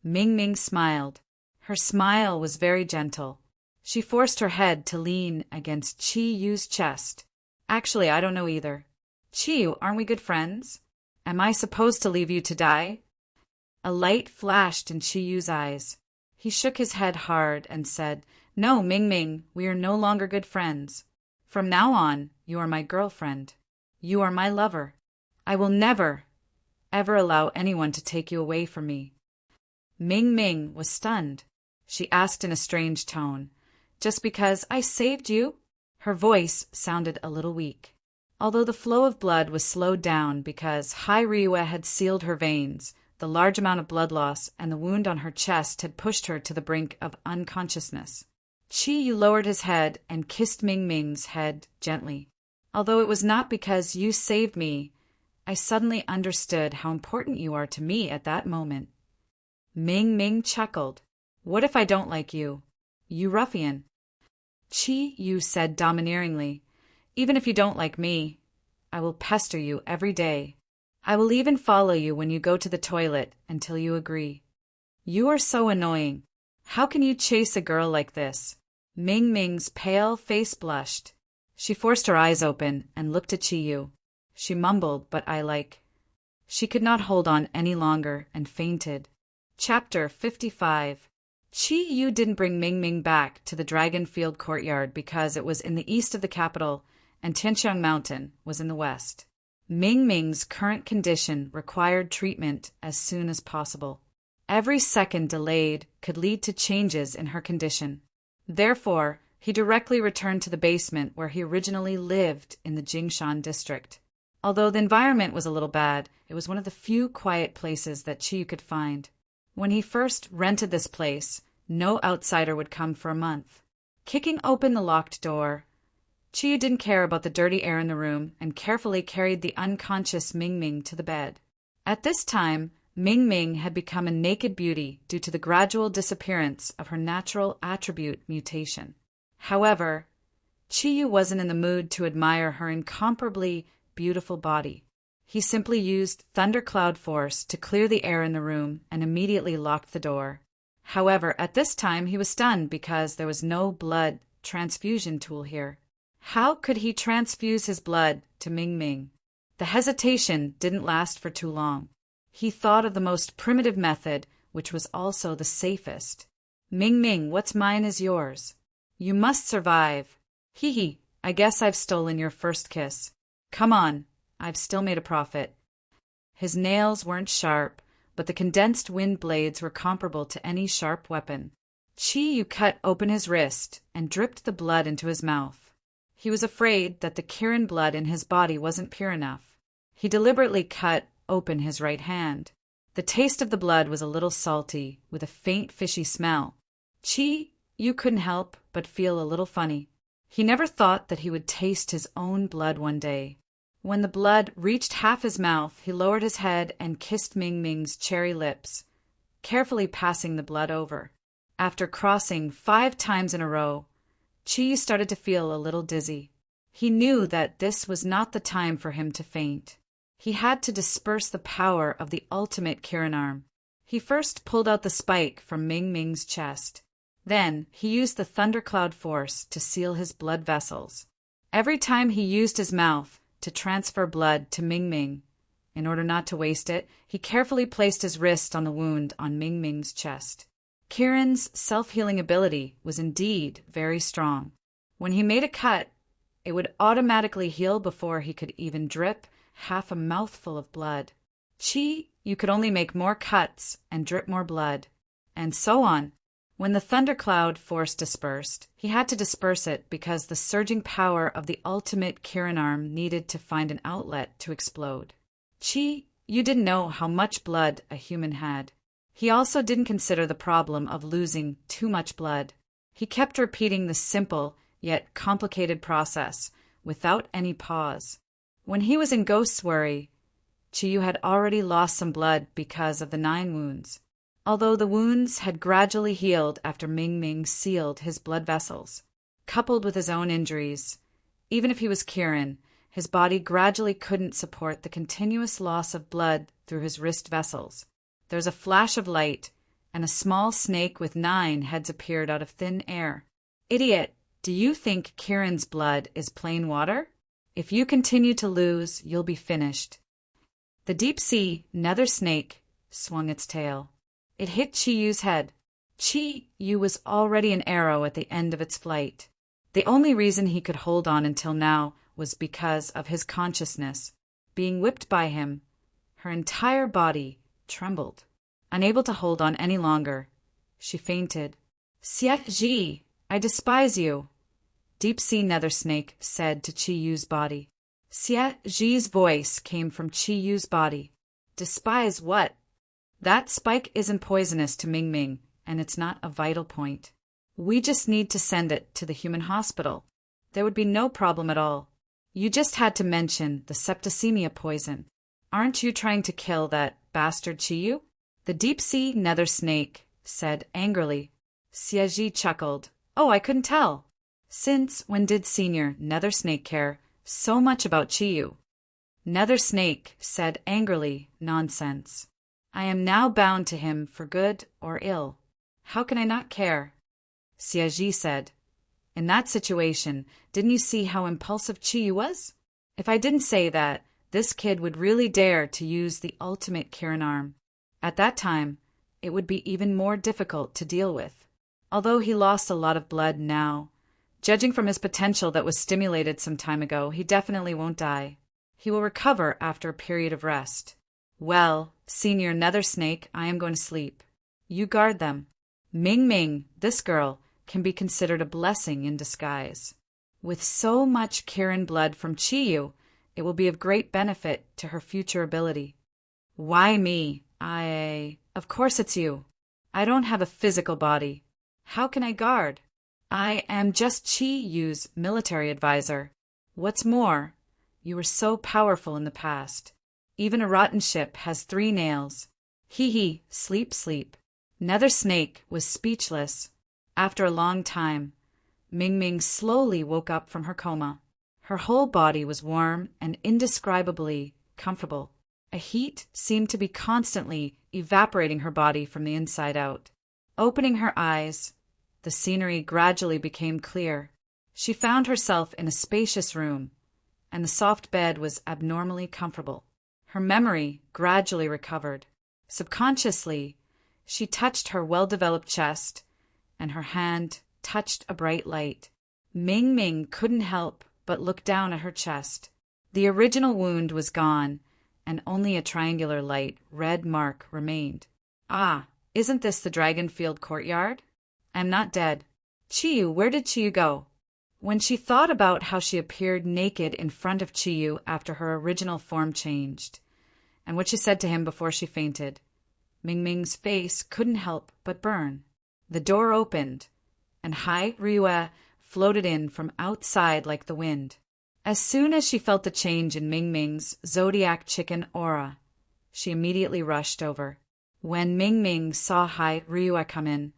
Ming-Ming smiled. Her smile was very gentle. She forced her head to lean against Chi-Yu's chest. "Actually, I don't know either. Chi-Yu, aren't we good friends? Am I supposed to leave you to die?" A light flashed in Chi-Yu's eyes. He shook his head hard and said, "No, Ming-Ming, we are no longer good friends. From now on, you are my girlfriend. You are my lover. I will never, ever allow anyone to take you away from me." Ming-Ming was stunned. She asked in a strange tone, "Just because I saved you?" Her voice sounded a little weak. Although the flow of blood was slowed down because Hai Ryue had sealed her veins, the large amount of blood loss and the wound on her chest had pushed her to the brink of unconsciousness. Chi-Yu lowered his head and kissed Ming-Ming's head gently. "Although it was not because you saved me, I suddenly understood how important you are to me at that moment." Ming-Ming chuckled. "What if I don't like you? You ruffian." Chi-Yu said domineeringly, "Even if you don't like me, I will pester you every day. I will even follow you when you go to the toilet until you agree. You are so annoying. How can you chase a girl like this?" Ming-Ming's pale face blushed. She forced her eyes open and looked at Chi-Yu. She mumbled, "But I like." She could not hold on any longer and fainted. Chapter 55. Chi-Yu didn't bring Ming-Ming back to the Dragon Field courtyard because it was in the east of the capital and Tianqiang Mountain was in the west. Ming-Ming's current condition required treatment as soon as possible. Every second delayed could lead to changes in her condition. Therefore, he directly returned to the basement where he originally lived in the Jingshan district. Although the environment was a little bad, it was one of the few quiet places that Chi-Yu could find. When he first rented this place, no outsider would come for a month. Kicking open the locked door, Chi-Yu didn't care about the dirty air in the room and carefully carried the unconscious Ming-Ming to the bed. At this time, Ming-Ming had become a naked beauty due to the gradual disappearance of her natural attribute mutation. However, Chi-Yu wasn't in the mood to admire her incomparably beautiful body. He simply used thundercloud force to clear the air in the room and immediately locked the door. However, at this time he was stunned because there was no blood transfusion tool here. How could he transfuse his blood to Ming-Ming? The hesitation didn't last for too long. He thought of the most primitive method, which was also the safest. "Ming-Ming, what's mine is yours. You must survive. Hee, I guess I've stolen your first kiss. Come on, I've still made a profit." His nails weren't sharp, but the condensed wind blades were comparable to any sharp weapon. Chi-Yu cut open his wrist and dripped the blood into his mouth. He was afraid that the Kirin blood in his body wasn't pure enough. He deliberately cut open his right hand. The taste of the blood was a little salty, with a faint fishy smell. Chi-Yu couldn't help but feel a little funny. He never thought that he would taste his own blood one day. When the blood reached half his mouth, he lowered his head and kissed Ming-Ming's cherry lips, carefully passing the blood over. After crossing 5 times in a row, Chi started to feel a little dizzy. He knew that this was not the time for him to faint. He had to disperse the power of the ultimate Kirin arm. He first pulled out the spike from Ming-Ming's chest. Then he used the thundercloud force to seal his blood vessels. Every time he used his mouth to transfer blood to Ming-Ming, in order not to waste it, he carefully placed his wrist on the wound on Ming-Ming's chest. Kieran's self-healing ability was indeed very strong. When he made a cut, it would automatically heal before he could even drip half a mouthful of blood. Chi, you could only make more cuts and drip more blood, and so on. When the thundercloud force dispersed, he had to disperse it because the surging power of the ultimate Kieran arm needed to find an outlet to explode. Chi, you didn't know how much blood a human had. He also didn't consider the problem of losing too much blood. He kept repeating the simple yet complicated process without any pause. When he was in Ghost's Worry, Chiyu had already lost some blood because of the 9 wounds. Although the wounds had gradually healed after Ming Ming sealed his blood vessels, coupled with his own injuries, even if he was Kieran, his body gradually couldn't support the continuous loss of blood through his wrist vessels. There was a flash of light, and a small snake with 9 heads appeared out of thin air. Idiot, do you think Kieran's blood is plain water? If you continue to lose, you'll be finished. The deep-sea nether snake swung its tail. It hit Chiyu's head. Chiyu was already an arrow at the end of its flight. The only reason he could hold on until now was because of his consciousness. Being whipped by him, her entire body trembled. Unable to hold on any longer, she fainted. "Siet Ji, I despise you," Deep-sea nether snake said to Chiyu's body. Siet Ji's voice came from Chiyu's body. "Despise what? That spike isn't poisonous to Ming Ming, and it's not a vital point. We just need to send it to the human hospital. There would be no problem at all. You just had to mention the septicemia poison. Aren't you trying to kill that bastard Chiyu?" The deep-sea nether snake said angrily. Siaji chuckled. "Oh, I couldn't tell. Since when did Senior Nether Snake care so much about Chiyu?" Nether Snake said angrily, "Nonsense. I am now bound to him for good or ill. How can I not care?" Siaji said, "In that situation, didn't you see how impulsive Chiyu was? If I didn't say that, this kid would really dare to use the ultimate Kieran arm. At that time, it would be even more difficult to deal with. Although he lost a lot of blood now, judging from his potential that was stimulated some time ago, he definitely won't die. He will recover after a period of rest. Well, Senior Nether Snake, I am going to sleep. You guard them. Ming Ming, this girl, can be considered a blessing in disguise. With so much Kieran blood from Chiyu, it will be of great benefit to her future ability." "Why me? Of course it's you. I don't have a physical body. How can I guard? I am just Chiyu's military advisor. What's more, you were so powerful in the past. Even a rotten ship has 3 nails. Hee, sleep, sleep." Nether Snake was speechless. After a long time, Ming Ming slowly woke up from her coma. Her whole body was warm and indescribably comfortable. A heat seemed to be constantly evaporating her body from the inside out. Opening her eyes, the scenery gradually became clear. She found herself in a spacious room, and the soft bed was abnormally comfortable. Her memory gradually recovered. Subconsciously, she touched her well-developed chest, and her hand touched a bright light. Ming Ming couldn't help but look down at her chest. The original wound was gone, and only a triangular light red mark remained. "Ah, isn't this the Dragonfield courtyard? I'm not dead. Chiyu, where did Chiyu go?" When she thought about how she appeared naked in front of Chiyu after her original form changed, and what she said to him before she fainted, Ming Ming's face couldn't help but burn. The door opened, and Hai Ryue floated in from outside like the wind. As soon as she felt the change in Ming Ming's Zodiac chicken aura, she immediately rushed over. When Ming Ming saw Hai Ryue come in,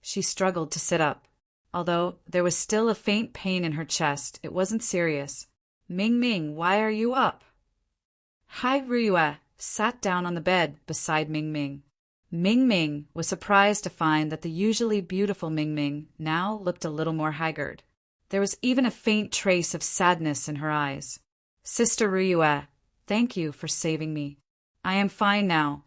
she struggled to sit up. Although there was still a faint pain in her chest, it wasn't serious. "Ming Ming, why are you up?" Hai Ryue sat down on the bed beside Ming Ming. Ming Ming was surprised to find that the usually beautiful Ming Ming now looked a little more haggard. There was even a faint trace of sadness in her eyes. "Sister Ryue, thank you for saving me. I am fine now."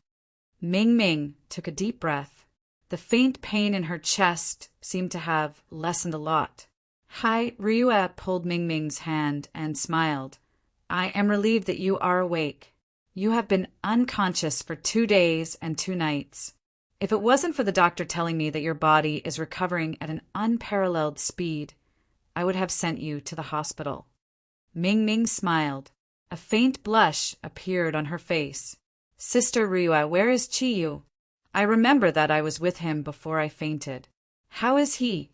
Ming Ming took a deep breath. The faint pain in her chest seemed to have lessened a lot. Hai Ryue pulled Mingming's hand and smiled. I am relieved that you are awake. You have been unconscious for 2 days and 2 nights. If it wasn't for the doctor telling me that your body is recovering at an unparalleled speed, I would have sent you to the hospital. Mingming smiled. A faint blush appeared on her face. Sister Ryue, where is Chiyu? I remember that I was with him before I fainted. How is he?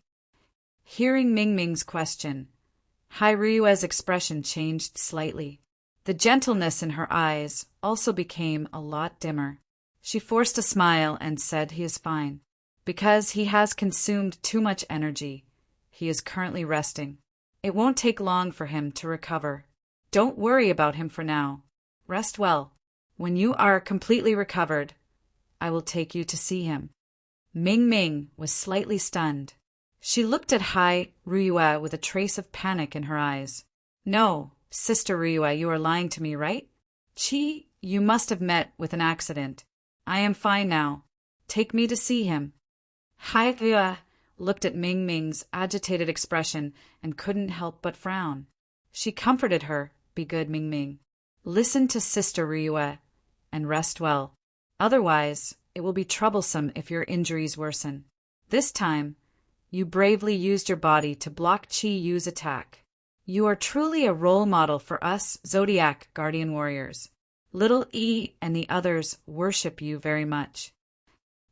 Hearing Mingming's question, Hai Ryue's expression changed slightly. The gentleness in her eyes also became a lot dimmer. She forced a smile and said he is fine. Because he has consumed too much energy, he is currently resting. It won't take long for him to recover. Don't worry about him for now. Rest well. When you are completely recovered, I will take you to see him. Mingming was slightly stunned. She looked at Hai Ryue with a trace of panic in her eyes. No, Sister Ryue, you are lying to me, right? Chi, you must have met with an accident. I am fine now. Take me to see him. Hai Ryue looked at Mingming's agitated expression and couldn't help but frown. She comforted her, be good, Mingming. Listen to Sister Ryue and rest well. Otherwise, it will be troublesome if your injuries worsen. This time, you bravely used your body to block Chi Yu's attack. You are truly a role model for us Zodiac Guardian Warriors. Little E and the others worship you very much.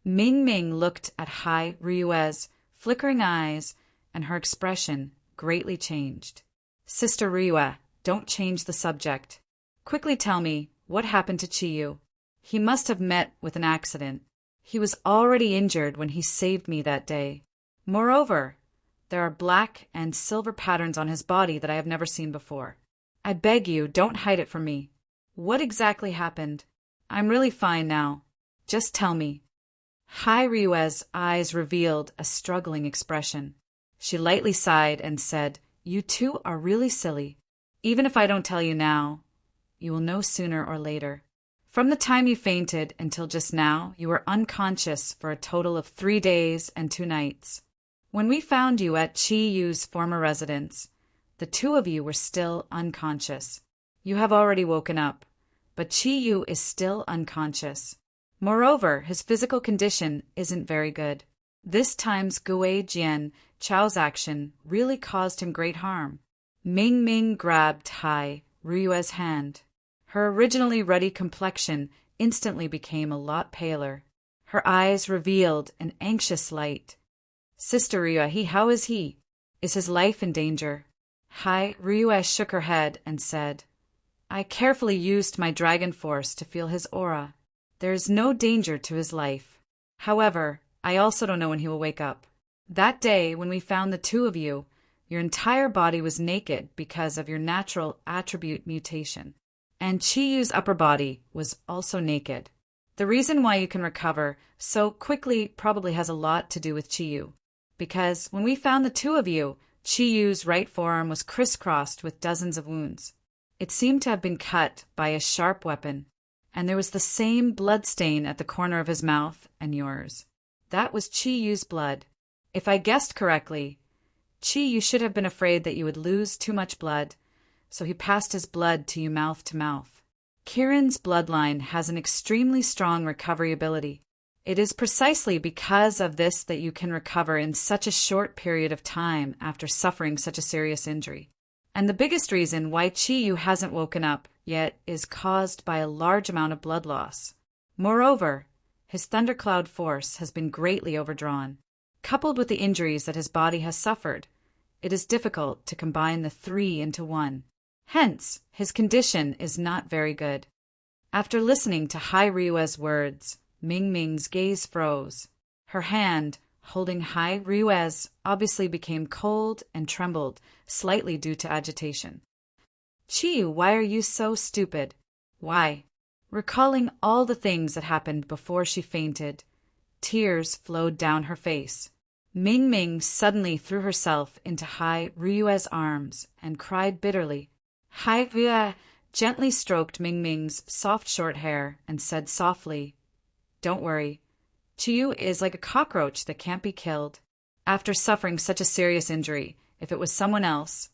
Mingming looked at Hai Ryue's flickering eyes, and her expression greatly changed. Sister Ryue, don't change the subject. Quickly tell me, what happened to Chiyu? He must have met with an accident. He was already injured when he saved me that day. Moreover, there are black and silver patterns on his body that I have never seen before. I beg you, don't hide it from me. What exactly happened? I'm really fine now. Just tell me. Hai Ryue's eyes revealed a struggling expression. She lightly sighed and said, You two are really silly. Even if I don't tell you now, you will know sooner or later. From the time you fainted until just now, you were unconscious for a total of 3 days and 2 nights. When we found you at Chi Yu's former residence, the 2 of you were still unconscious. You have already woken up, but Chi Yu is still unconscious. Moreover, his physical condition isn't very good. This time's Gui Jian Chao's action really caused him great harm. Mingming grabbed Hai Ryue's hand. Her originally ruddy complexion instantly became a lot paler. Her eyes revealed an anxious light. Sister Ryue, how is he? Is his life in danger? Hai Ryue shook her head and said, I carefully used my dragon force to feel his aura. There is no danger to his life. However, I also don't know when he will wake up. That day, when we found the 2 of you, your entire body was naked because of your natural attribute mutation. And Chiyu's upper body was also naked. The reason why you can recover so quickly probably has a lot to do with Chiyu. Because when we found the 2 of you, Chiyu's right forearm was crisscrossed with dozens of wounds. It seemed to have been cut by a sharp weapon, and there was the same blood stain at the corner of his mouth and yours. That was Chiyu's blood. If I guessed correctly, Chiyu should have been afraid that you would lose too much blood, so he passed his blood to you mouth to mouth. Kirin's bloodline has an extremely strong recovery ability. It is precisely because of this that you can recover in such a short period of time after suffering such a serious injury. And the biggest reason why Chiyu hasn't woken up yet is caused by a large amount of blood loss. Moreover, his thundercloud force has been greatly overdrawn. Coupled with the injuries that his body has suffered, it is difficult to combine the 3 into 1. Hence, his condition is not very good. After listening to Hai Ryue's words, Mingming's gaze froze. Her hand, holding Hai Ryue's, obviously became cold and trembled, slightly due to agitation. Chiyu, why are you so stupid? Why? Recalling all the things that happened before she fainted, tears flowed down her face. Mingming suddenly threw herself into Hai Ryue's arms and cried bitterly. Hai Ryue gently stroked Mingming's soft short hair and said softly, Don't worry. Chiyu is like a cockroach that can't be killed. After suffering such a serious injury, if it was someone else,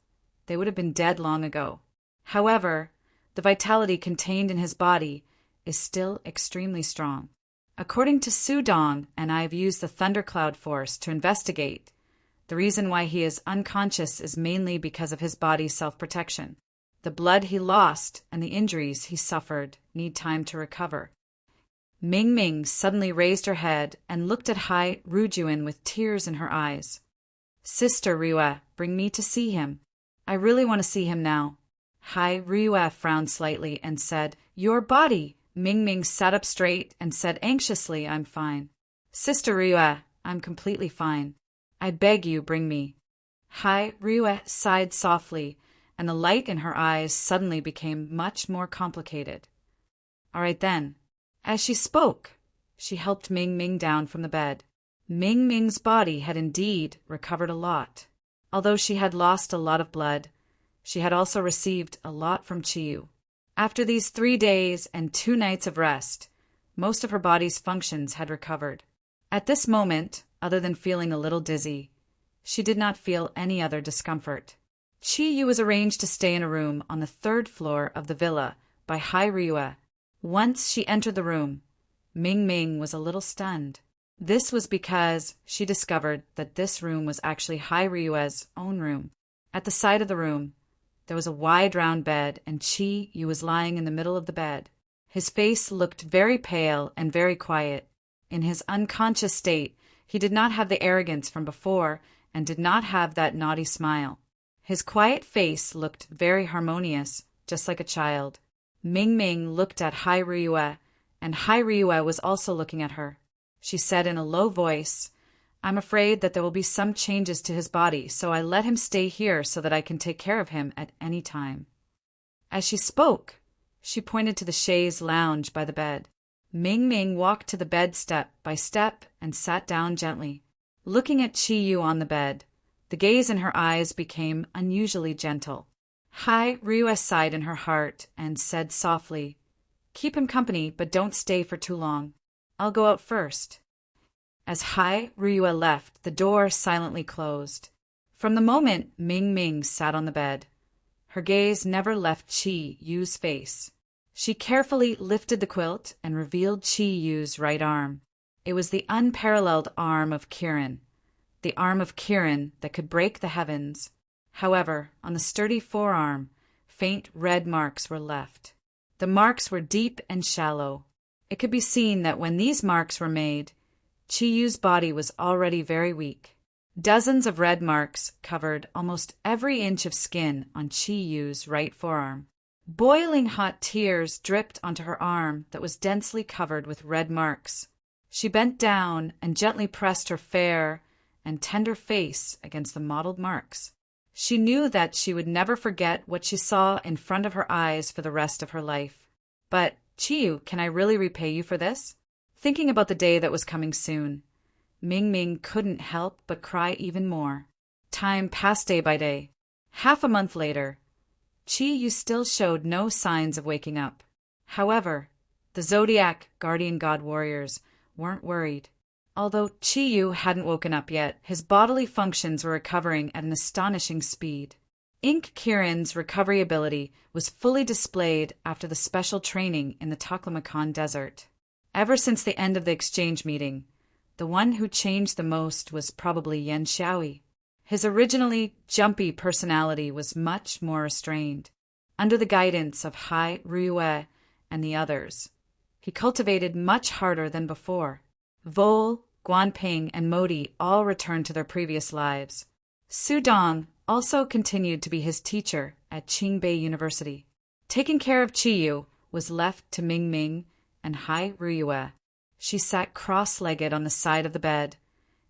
they would have been dead long ago. However, the vitality contained in his body is still extremely strong. According to Sudong, and I have used the thundercloud force to investigate, the reason why he is unconscious is mainly because of his body's self-protection. The blood he lost and the injuries he suffered need time to recover. Ming Ming suddenly raised her head and looked at Hai Rujuin with tears in her eyes. Sister Ryue, bring me to see him. I really want to see him now. Hai Ryue frowned slightly and said, Your body. Ming Ming sat up straight and said anxiously, I'm fine. Sister Ryue, I'm completely fine. I beg you, bring me. Hai Ryue sighed softly, and the light in her eyes suddenly became much more complicated. All right then. As she spoke, she helped Ming Ming down from the bed. Ming Ming's body had indeed recovered a lot. Although she had lost a lot of blood, she had also received a lot from Chiyu. After these 3 days and 2 nights of rest, most of her body's functions had recovered. At this moment, other than feeling a little dizzy, she did not feel any other discomfort. Chiyu was arranged to stay in a room on the 3rd floor of the villa by Hai Ryue. Once she entered the room, Ming Ming was a little stunned. This was because she discovered that this room was actually Hai Ryue's own room. At the side of the room, there was a wide round bed, and Chiyu was lying in the middle of the bed. His face looked very pale and very quiet. In his unconscious state, he did not have the arrogance from before and did not have that naughty smile. His quiet face looked very harmonious, just like a child. Ming Ming looked at Hai Ryue, and Hai Ryue was also looking at her. She said in a low voice, I'm afraid that there will be some changes to his body, so I let him stay here so that I can take care of him at any time. As she spoke, she pointed to the chaise lounge by the bed. Ming Ming walked to the bed step by step and sat down gently. Looking at Chiyu on the bed, the gaze in her eyes became unusually gentle. Hai Ryue sighed in her heart and said softly, Keep him company, but don't stay for too long. I'll go out first. As Hai Ryue left, the door silently closed. From the moment Ming Ming sat on the bed, her gaze never left Chi-Yu's face. She carefully lifted the quilt and revealed Chi-Yu's right arm. It was the unparalleled arm of Kirin, the arm of Kirin that could break the heavens. However, on the sturdy forearm, faint red marks were left. The marks were deep and shallow. It could be seen that when these marks were made, Chi-Yu's body was already very weak. Dozens of red marks covered almost every inch of skin on Chi-Yu's right forearm. Boiling hot tears dripped onto her arm that was densely covered with red marks. She bent down and gently pressed her fair and tender face against the mottled marks. She knew that she would never forget what she saw in front of her eyes for the rest of her life. But, Chiyu, can I really repay you for this? Thinking about the day that was coming soon, Ming Ming couldn't help but cry even more. Time passed day by day. Half a month later, Chiyu still showed no signs of waking up. However, the Zodiac guardian god warriors weren't worried. Although Chiyu hadn't woken up yet, his bodily functions were recovering at an astonishing speed. Ink Kirin's recovery ability was fully displayed after the special training in the Taklamakan Desert. Ever since the end of the exchange meeting, the one who changed the most was probably Yan Xiaoyi. His originally jumpy personality was much more restrained. Under the guidance of Hai Ryue and the others, he cultivated much harder than before. Vol, Guanping, and Modi all returned to their previous lives. Sudong also continued to be his teacher at Qingbei University. Taking care of Chiyu was left to Ming Ming and Hai Ryue. She sat cross-legged on the side of the bed,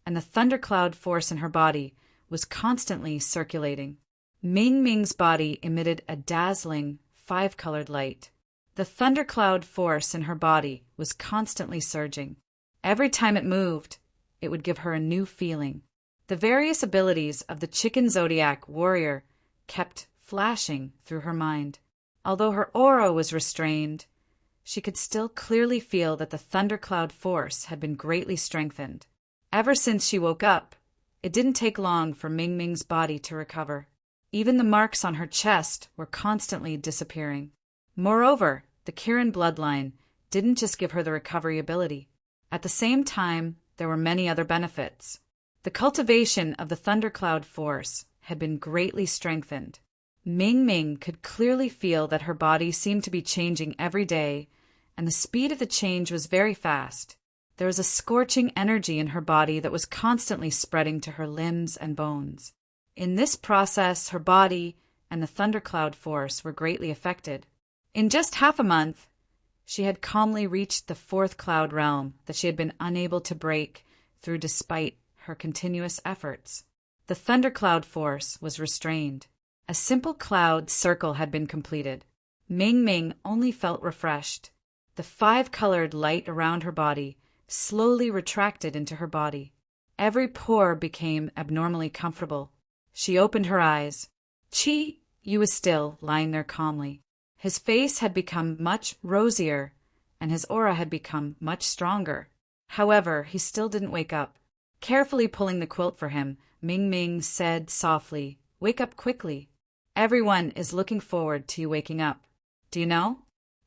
and the thundercloud force in her body was constantly circulating. Ming Ming's body emitted a dazzling 5-colored light. The thundercloud force in her body was constantly surging. Every time it moved, it would give her a new feeling. The various abilities of the Chicken Zodiac warrior kept flashing through her mind. Although her aura was restrained, she could still clearly feel that the thundercloud force had been greatly strengthened. Ever since she woke up, it didn't take long for Ming Ming's body to recover. Even the marks on her chest were constantly disappearing. Moreover, the Kirin bloodline didn't just give her the recovery ability. At the same time, there were many other benefits. The cultivation of the thundercloud force had been greatly strengthened. Ming Ming could clearly feel that her body seemed to be changing every day, and the speed of the change was very fast. There was a scorching energy in her body that was constantly spreading to her limbs and bones. In this process, her body and the thundercloud force were greatly affected. In just half a month, she had calmly reached the fourth cloud realm that she had been unable to break through despite her continuous efforts. The thundercloud force was restrained. A simple cloud circle had been completed. Ming Ming only felt refreshed. The five-colored light around her body slowly retracted into her body. Every pore became abnormally comfortable. She opened her eyes. Qi Yu was still lying there calmly. His face had become much rosier, and his aura had become much stronger. However, he still didn't wake up. Carefully pulling the quilt for him, Ming Ming said softly, "Wake up quickly. Everyone is looking forward to you waking up. Do you know?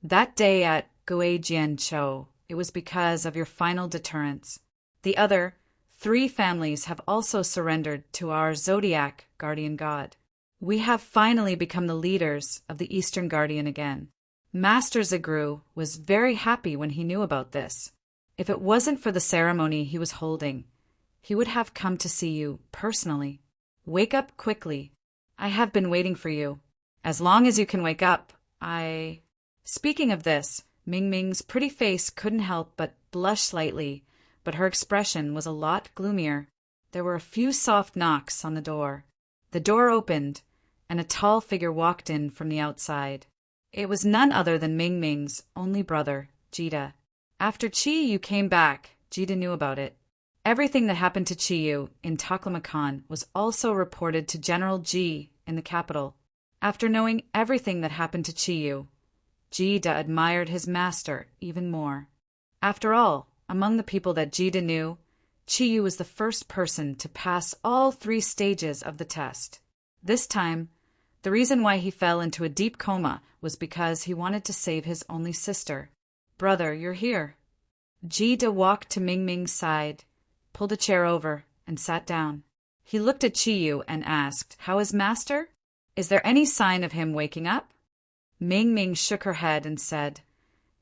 That day at Guijianzhou, it was because of your final deterrence. The other 3 families have also surrendered to our Zodiac guardian god. We have finally become the leaders of the Eastern Guardian again." Master Zagru was very happy when he knew about this. If it wasn't for the ceremony he was holding, he would have come to see you personally. Wake up quickly. I have been waiting for you. As long as you can wake up, Speaking of this, Ming Ming's pretty face couldn't help but blush slightly, but her expression was a lot gloomier. There were a few soft knocks on the door. The door opened, and a tall figure walked in from the outside. It was none other than Ming Ming's only brother, Jida. After Qi Yu came back, Jida knew about it. Everything that happened to Qi Yu in Taklamakan was also reported to General Ji in the capital. After knowing everything that happened to Qi Yu, Jida admired his master even more. After all, among the people that Jida knew, Qi Yu was the first person to pass all 3 stages of the test. This time, the reason why he fell into a deep coma was because he wanted to save his only sister. "Brother, you're here." Jida walked to Ming Ming's side, pulled a chair over, and sat down. He looked at Qi Yu and asked, "How is Master? Is there any sign of him waking up?" Ming Ming shook her head and said,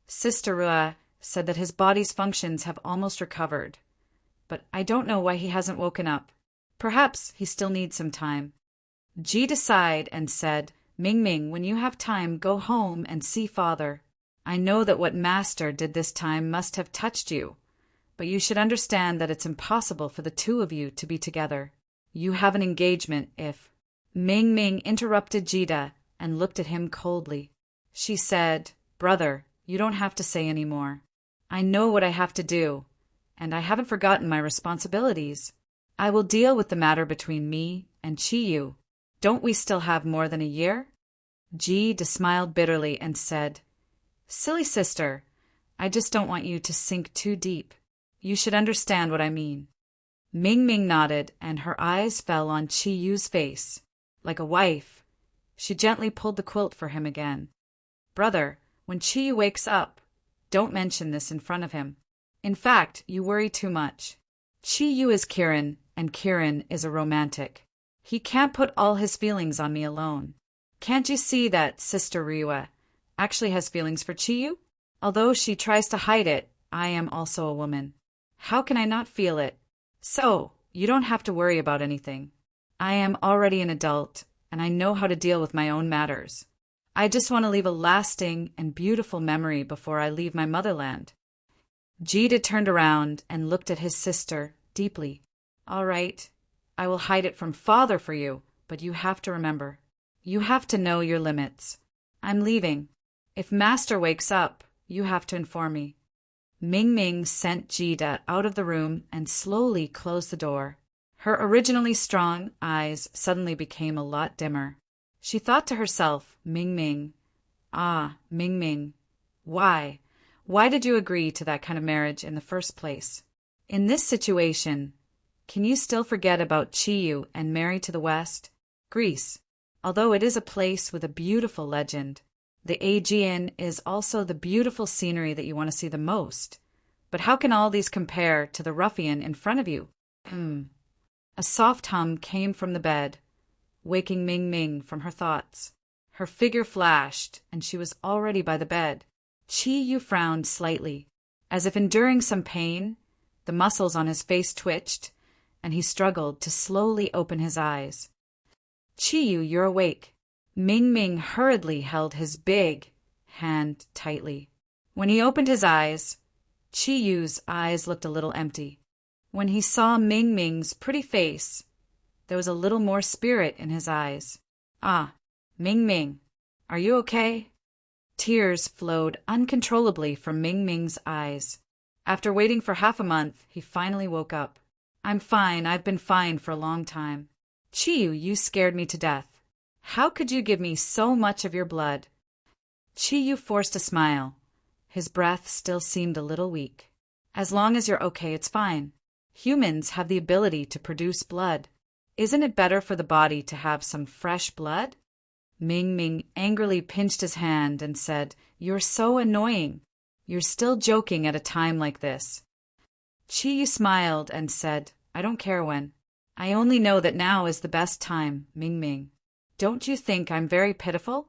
"Sister Rua said that his body's functions have almost recovered, but I don't know why he hasn't woken up. Perhaps he still needs some time." Jida sighed and said, "Ming Ming, when you have time, go home and see Father. I know that what Master did this time must have touched you, but you should understand that it's impossible for the 2 of you to be together. You have an engagement if—" Ming Ming interrupted Jida and looked at him coldly. She said, "Brother, you don't have to say any more. I know what I have to do, and I haven't forgotten my responsibilities. I will deal with the matter between me and Qi Yu. Don't we still have more than a year?" Jida smiled bitterly and said, "Silly sister, I just don't want you to sink too deep. You should understand what I mean." Ming Ming nodded, and her eyes fell on Qi Yu's face. Like a wife, she gently pulled the quilt for him again. "Brother, when Qi Yu wakes up, don't mention this in front of him. In fact, you worry too much. Qi Yu is Kirin, and Kirin is a romantic. He can't put all his feelings on me alone. Can't you see that Sister Riwa actually has feelings for Qi Yu? Although she tries to hide it, I am also a woman. How can I not feel it? So, you don't have to worry about anything. I am already an adult, and I know how to deal with my own matters. I just want to leave a lasting and beautiful memory before I leave my motherland." Jida turned around and looked at his sister deeply. "All right, I will hide it from Father for you, but you have to remember. You have to know your limits. I'm leaving. If Master wakes up, you have to inform me." Ming Ming sent Jida out of the room and slowly closed the door. Her originally strong eyes suddenly became a lot dimmer. She thought to herself, Ming Ming. Ah, Ming Ming. Why? Why did you agree to that kind of marriage in the first place? In this situation, can you still forget about Chiyu and marry to the west? Greece, although it is a place with a beautiful legend, the Aegean is also the beautiful scenery that you want to see the most. But how can all these compare to the ruffian in front of you? A soft hum came from the bed, waking Ming Ming from her thoughts. Her figure flashed, and she was already by the bed. Chiyu frowned slightly, as if enduring some pain. The muscles on his face twitched, and he struggled to slowly open his eyes. Chiyu, you're awake. Ming Ming hurriedly held his big hand tightly. When he opened his eyes, Chiyu's eyes looked a little empty. When he saw Ming Ming's pretty face, there was a little more spirit in his eyes. Ah, Ming Ming, are you okay? Tears flowed uncontrollably from Ming Ming's eyes. After waiting for half a month, he finally woke up. I'm fine, I've been fine for a long time. Chiyu, you scared me to death. How could you give me so much of your blood? Chiyu forced a smile. His breath still seemed a little weak. As long as you're okay, it's fine. Humans have the ability to produce blood. Isn't it better for the body to have some fresh blood? Ming Ming angrily pinched his hand and said, You're so annoying. You're still joking at a time like this. Chiyu smiled and said, I don't care when. I only know that now is the best time, Ming Ming. Don't you think I'm very pitiful?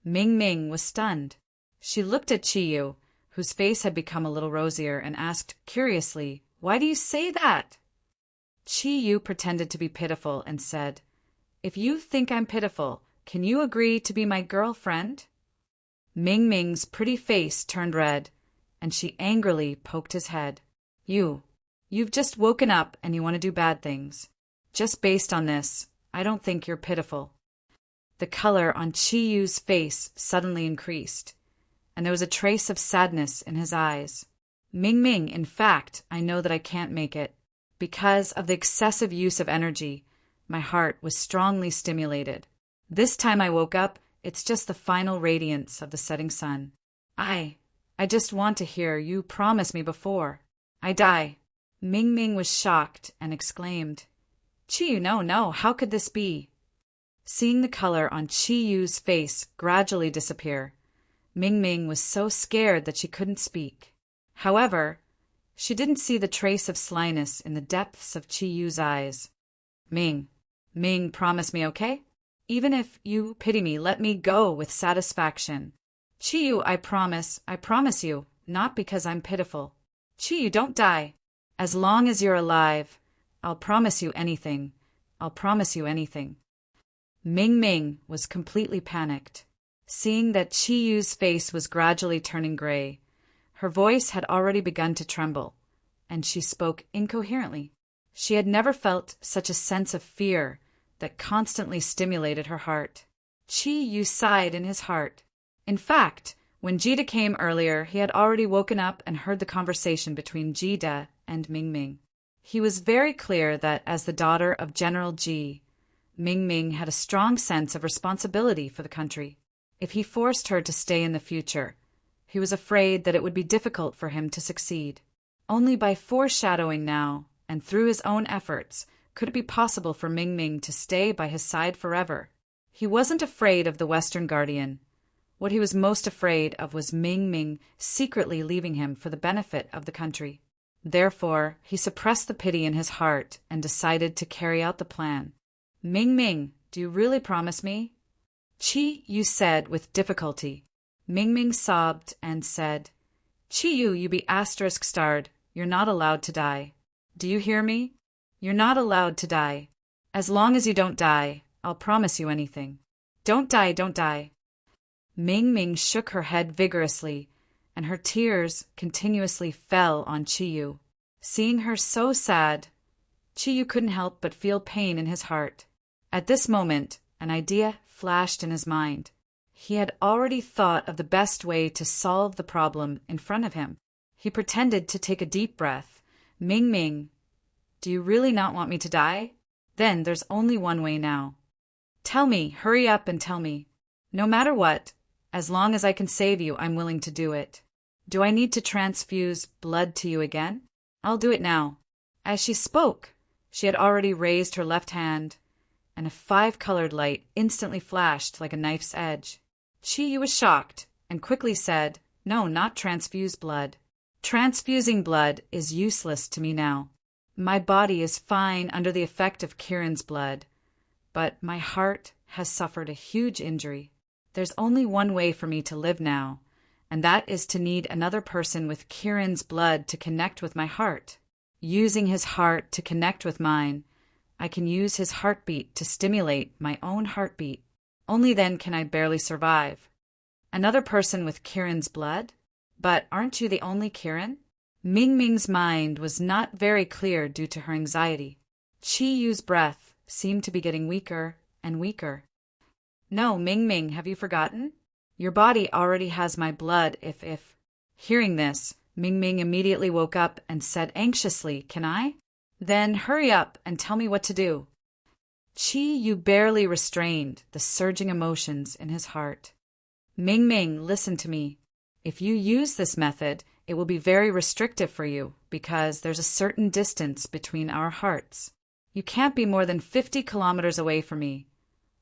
Ming Ming was stunned. She looked at Chiyu, whose face had become a little rosier, and asked curiously, Why do you say that? Chiyu pretended to be pitiful and said, If you think I'm pitiful, can you agree to be my girlfriend? Ming Ming's pretty face turned red, and she angrily poked his head. You've just woken up and you want to do bad things. Just based on this, I don't think you're pitiful. The color on Chiyu's face suddenly increased, and there was a trace of sadness in his eyes. Ming Ming, in fact, I know that I can't make it. Because of the excessive use of energy, my heart was strongly stimulated. This time I woke up, it's just the final radiance of the setting sun. I just want to hear you promise me before I die. Ming Ming was shocked and exclaimed, Chiyu, no, how could this be? Seeing the color on Chiyu's face gradually disappear, Ming Ming was so scared that she couldn't speak. However, she didn't see the trace of slyness in the depths of Chiyu's eyes. Ming, promise me, okay? Even if you pity me, let me go with satisfaction. Chiyu, I promise you, not because I'm pitiful. Chiyu, don't die. As long as you're alive, I'll promise you anything. I'll promise you anything. Ming Ming was completely panicked. Seeing that Chiyu's face was gradually turning gray, her voice had already begun to tremble, and she spoke incoherently. She had never felt such a sense of fear that constantly stimulated her heart. Chiyu sighed in his heart. In fact, when Jida came earlier, he had already woken up and heard the conversation between Jida and Ming Ming. He was very clear that, as the daughter of General Ji, Ming Ming had a strong sense of responsibility for the country. If he forced her to stay in the future, he was afraid that it would be difficult for him to succeed. Only by foreshadowing now, and through his own efforts, could it be possible for Ming Ming to stay by his side forever. He wasn't afraid of the Western Guardian. What he was most afraid of was Ming Ming secretly leaving him for the benefit of the country. Therefore, he suppressed the pity in his heart and decided to carry out the plan. Ming, do you really promise me? Chiyu said with difficulty. Ming Ming sobbed and said, Chiyu, you be asterisk starred. You're not allowed to die. Do you hear me? You're not allowed to die. As long as you don't die, I'll promise you anything. Don't die. Ming Ming shook her head vigorously, and her tears continuously fell on Chiyu. Seeing her so sad, Chiyu couldn't help but feel pain in his heart. At this moment, an idea flashed in his mind. He had already thought of the best way to solve the problem in front of him. He pretended to take a deep breath. Ming, do you really not want me to die? Then there's only one way now. Tell me, hurry up and tell me. No matter what, as long as I can save you, I'm willing to do it. Do I need to transfuse blood to you again? I'll do it now." As she spoke, she had already raised her left hand, and a five-colored light instantly flashed like a knife's edge. Chi was shocked and quickly said, "No, not transfuse blood. Transfusing blood is useless to me now. My body is fine under the effect of Kiran's blood, but my heart has suffered a huge injury. There's only one way for me to live now, and that is to need another person with Kiran's blood to connect with my heart. Using his heart to connect with mine, I can use his heartbeat to stimulate my own heartbeat. Only then can I barely survive. Another person with Kiran's blood? But aren't you the only Kiran?" Ming Ming's mind was not very clear due to her anxiety. Chi Yu's breath seemed to be getting weaker and weaker. "No, Ming Ming, have you forgotten? Your body already has my blood if—" Hearing this, Ming Ming immediately woke up and said anxiously, "Can I?" "Then hurry up and tell me what to do." Chi Yu barely restrained the surging emotions in his heart. "Ming Ming, listen to me. If you use this method, it will be very restrictive for you because there's a certain distance between our hearts. You can't be more than 50 kilometers away from me,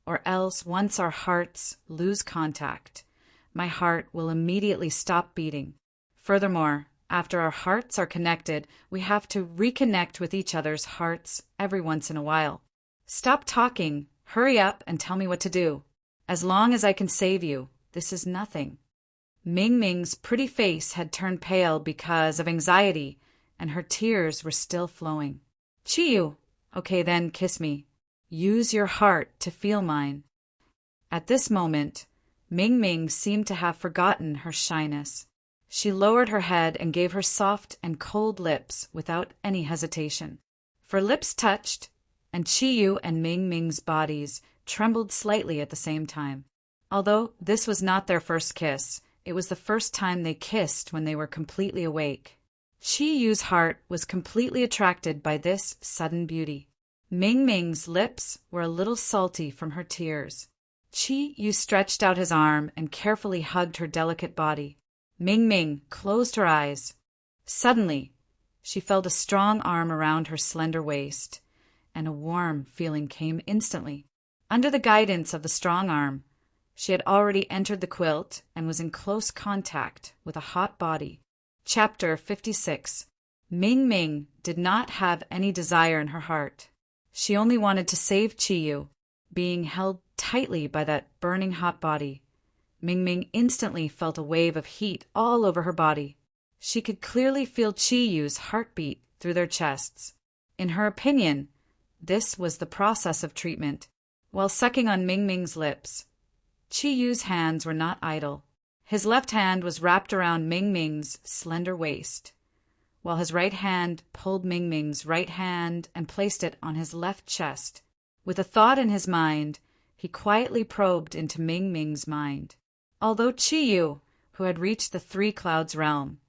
or else once our hearts lose contact, my heart will immediately stop beating. Furthermore, after our hearts are connected, we have to reconnect with each other's hearts every once in a while. Stop talking, hurry up and tell me what to do. As long as I can save you, this is nothing." Ming Ming's pretty face had turned pale because of anxiety, and her tears were still flowing. "Chi Yu, okay then, kiss me. Use your heart to feel mine." At this moment, Ming Ming seemed to have forgotten her shyness. She lowered her head and gave her soft and cold lips without any hesitation. For lips touched, and Chi Yu and Ming Ming's bodies trembled slightly at the same time. Although this was not their first kiss, it was the first time they kissed when they were completely awake. Chi Yu's heart was completely attracted by this sudden beauty. Ming Ming's lips were a little salty from her tears. Chi Yu stretched out his arm and carefully hugged her delicate body. Ming Ming closed her eyes. Suddenly, she felt a strong arm around her slender waist, and a warm feeling came instantly. Under the guidance of the strong arm, she had already entered the quilt and was in close contact with a hot body. Chapter 56. Ming Ming did not have any desire in her heart. She only wanted to save Chi Yu. Being held tightly by that burning hot body, Ming Ming instantly felt a wave of heat all over her body. She could clearly feel Chi Yu's heartbeat through their chests. In her opinion, this was the process of treatment. While sucking on Ming Ming's lips, Chi Yu's hands were not idle. His left hand was wrapped around Ming Ming's slender waist, while his right hand pulled Ming Ming's right hand and placed it on his left chest. With a thought in his mind, he quietly probed into Ming Ming's mind. Although Chi Yu, who had reached the Three Clouds realm,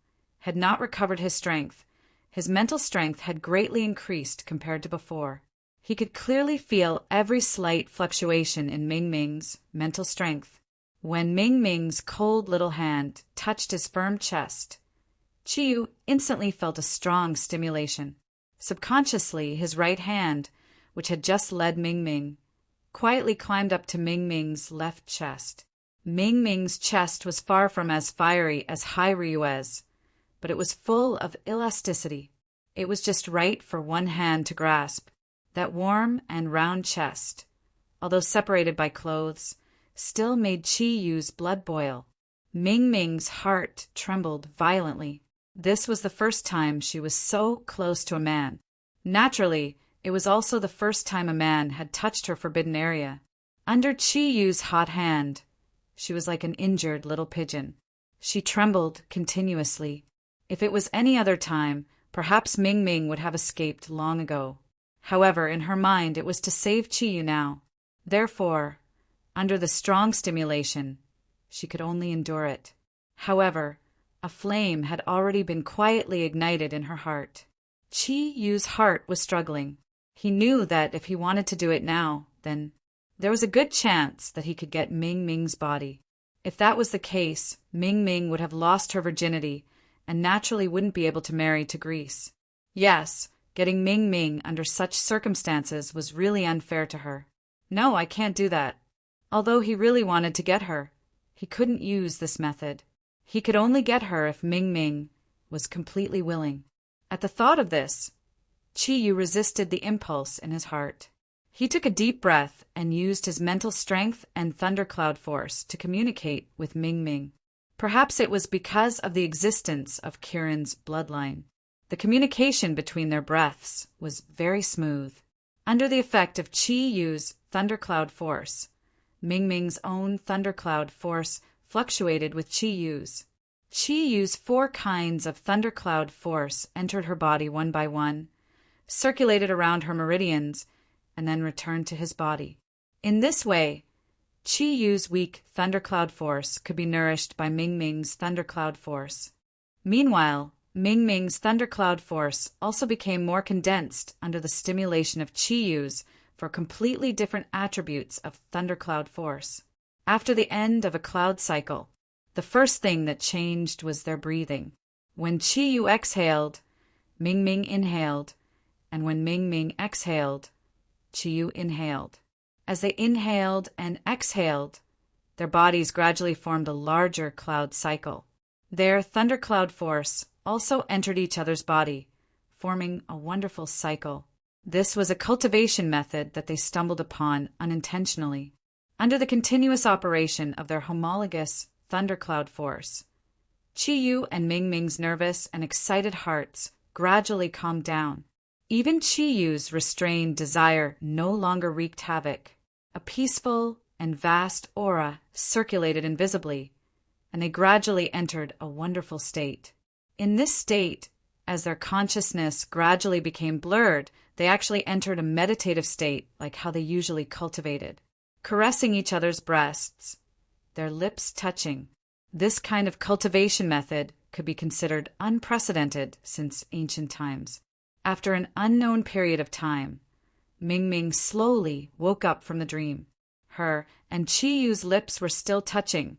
had not recovered his strength, his mental strength had greatly increased compared to before. He could clearly feel every slight fluctuation in Ming Ming's mental strength. When Ming Ming's cold little hand touched his firm chest, Chi Yu instantly felt a strong stimulation. Subconsciously, his right hand, which had just led Ming Ming, quietly climbed up to Ming Ming's left chest. Ming Ming's chest was far from as fiery as Hai Ryue's, but it was full of elasticity. It was just right for one hand to grasp. That warm and round chest, although separated by clothes, still made Chi Yu's blood boil. Ming Ming's heart trembled violently. This was the first time she was so close to a man. Naturally, it was also the first time a man had touched her forbidden area. Under Chi Yu's hot hand, she was like an injured little pigeon. She trembled continuously. If it was any other time, perhaps Ming Ming would have escaped long ago. However, in her mind it was to save Chi Yu now. Therefore, under the strong stimulation, she could only endure it. However, a flame had already been quietly ignited in her heart. Chi Yu's heart was struggling. He knew that if he wanted to do it now, then there was a good chance that he could get Ming Ming's body. If that was the case, Ming Ming would have lost her virginity and naturally wouldn't be able to marry to Greece. Yes, getting Ming Ming under such circumstances was really unfair to her. No, I can't do that. Although he really wanted to get her, he couldn't use this method. He could only get her if Ming Ming was completely willing. At the thought of this, Qiyu resisted the impulse in his heart. He took a deep breath and used his mental strength and thundercloud force to communicate with Ming Ming. Perhaps it was because of the existence of Kiran's bloodline. The communication between their breaths was very smooth. Under the effect of Qiyu's thundercloud force, Ming Ming's own thundercloud force fluctuated with Qiyu's. Qiyu's 4 kinds of thundercloud force entered her body one by one, circulated around her meridians, and then returned to his body. In this way, Qiyu's weak thundercloud force could be nourished by Ming Ming's thundercloud force. Meanwhile, Ming Ming's thundercloud force also became more condensed under the stimulation of Qiyu's for completely different attributes of thundercloud force. After the end of a cloud cycle, the first thing that changed was their breathing. When Qiyu exhaled, Ming Ming inhaled, and when Ming Ming exhaled, Qiyu inhaled. As they inhaled and exhaled, their bodies gradually formed a larger cloud cycle. Their thundercloud force also entered each other's body, forming a wonderful cycle. This was a cultivation method that they stumbled upon unintentionally. Under the continuous operation of their homologous thundercloud force, Qiyu and Ming Ming's nervous and excited hearts gradually calmed down. Even Qiyu's restrained desire no longer wreaked havoc. A peaceful and vast aura circulated invisibly, and they gradually entered a wonderful state. In this state, as their consciousness gradually became blurred, they actually entered a meditative state like how they usually cultivated, caressing each other's breasts, their lips touching. This kind of cultivation method could be considered unprecedented since ancient times. After an unknown period of time, Ming Ming slowly woke up from the dream. Her and Qiyu's lips were still touching,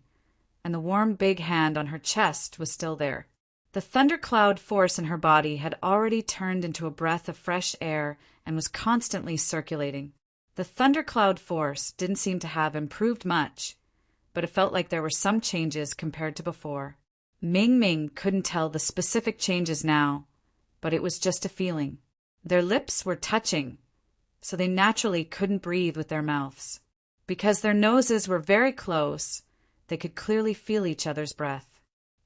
and the warm big hand on her chest was still there. The thundercloud force in her body had already turned into a breath of fresh air and was constantly circulating. The thundercloud force didn't seem to have improved much, but it felt like there were some changes compared to before. Ming Ming couldn't tell the specific changes now, but it was just a feeling. Their lips were touching, so they naturally couldn't breathe with their mouths. Because their noses were very close, they could clearly feel each other's breath.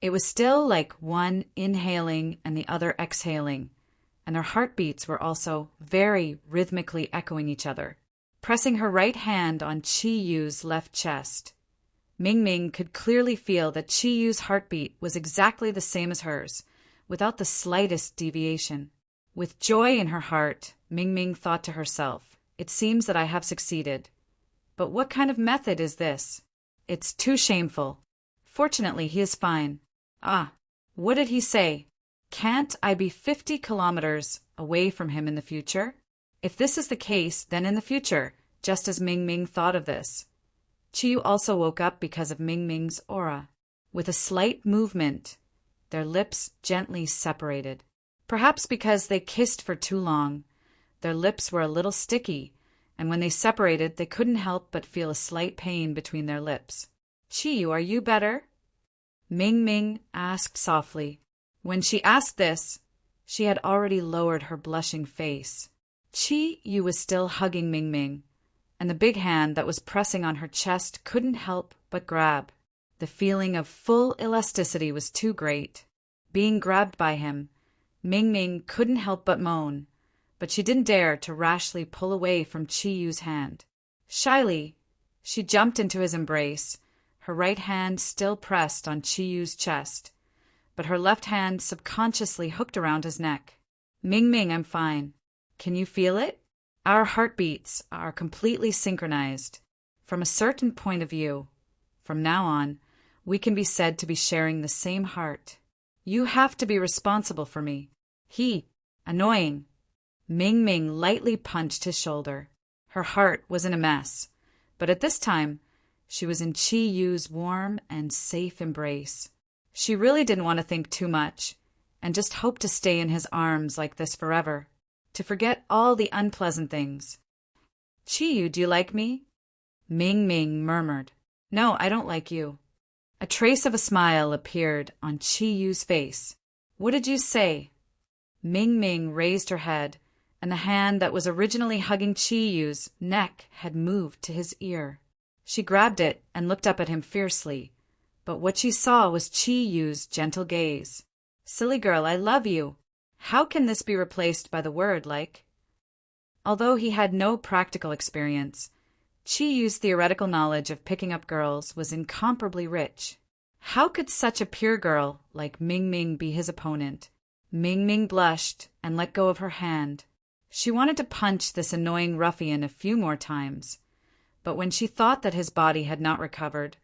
It was still like one inhaling and the other exhaling, and their heartbeats were also very rhythmically echoing each other. Pressing her right hand on Qiyu's left chest, Ming Ming could clearly feel that Qiyu's heartbeat was exactly the same as hers, without the slightest deviation. With joy in her heart, Ming Ming thought to herself, "It seems that I have succeeded. But what kind of method is this? It's too shameful. Fortunately, he is fine. Ah, what did he say? Can't I be 50 kilometers away from him in the future?" If this is the case, then in the future, just as Ming Ming thought of this, Qiyu also woke up because of Ming Ming's aura. With a slight movement, their lips gently separated. Perhaps because they kissed for too long, their lips were a little sticky, and when they separated, they couldn't help but feel a slight pain between their lips. "Qiyu, are you better?" Ming Ming asked softly. When she asked this, she had already lowered her blushing face. Qiyu was still hugging Ming Ming, and the big hand that was pressing on her chest couldn't help but grab. The feeling of full elasticity was too great. Being grabbed by him, Ming Ming couldn't help but moan, but she didn't dare to rashly pull away from Qiyu's hand. Shyly, she jumped into his embrace, her right hand still pressed on Qiyu's chest, but her left hand subconsciously hooked around his neck. "Ming Ming, I'm fine. Can you feel it? Our heartbeats are completely synchronized. From a certain point of view, from now on, we can be said to be sharing the same heart. You have to be responsible for me." Annoying. Ming Ming lightly punched his shoulder. Her heart was in a mess, but at this time, She was in Chi Yu's warm and safe embrace. She really didn't want to think too much, and just hoped to stay in his arms like this forever, to forget all the unpleasant things. Chi Yu, do you like me? Ming Ming murmured. No, I don't like you. A trace of a smile appeared on Chi Yu's face. What did you say? Ming Ming raised her head, and the hand that was originally hugging Chi Yu's neck had moved to his ear. She grabbed it and looked up at him fiercely, but what she saw was Chi Yu's gentle gaze. Silly girl, I love you. How can this be replaced by the word like? Although he had no practical experience, Chi Yu's theoretical knowledge of picking up girls was incomparably rich. How could such a pure girl like Ming Ming be his opponent? Ming Ming blushed and let go of her hand. She wanted to punch this annoying ruffian a few more times, but when she thought that his body had not recovered,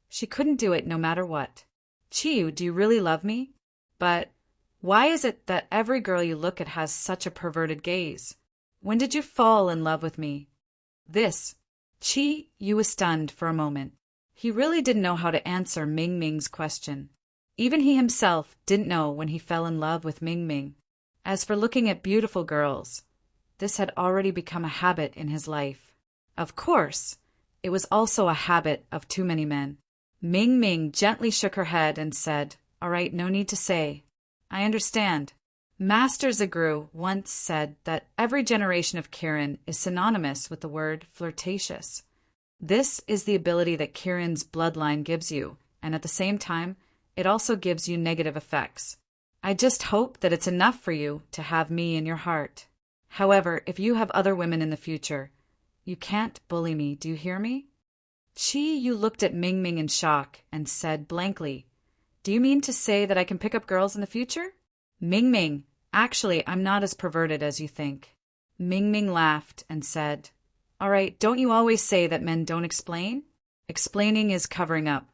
she couldn't do it no matter what. Chi Yu, do you really love me? But why is it that every girl you look at has such a perverted gaze? When did you fall in love with me? Chi Yu was stunned for a moment. He really didn't know how to answer Ming Ming's question. Even he himself didn't know when he fell in love with Ming Ming. As for looking at beautiful girls, this had already become a habit in his life. Of course, it was also a habit of too many men. Ming Ming gently shook her head and said, All right, no need to say. I understand. Master Zagru once said that every generation of Kirin is synonymous with the word flirtatious. This is the ability that Kirin's bloodline gives you, and at the same time, it also gives you negative effects. I just hope that it's enough for you to have me in your heart. However, if you have other women in the future, you can't bully me, do you hear me? Chi Yu looked at Ming Ming in shock and said blankly, Do you mean to say that I can pick up girls in the future? Ming Ming, actually, I'm not as perverted as you think. Ming Ming laughed and said, All right, don't you always say that men don't explain? Explaining is covering up.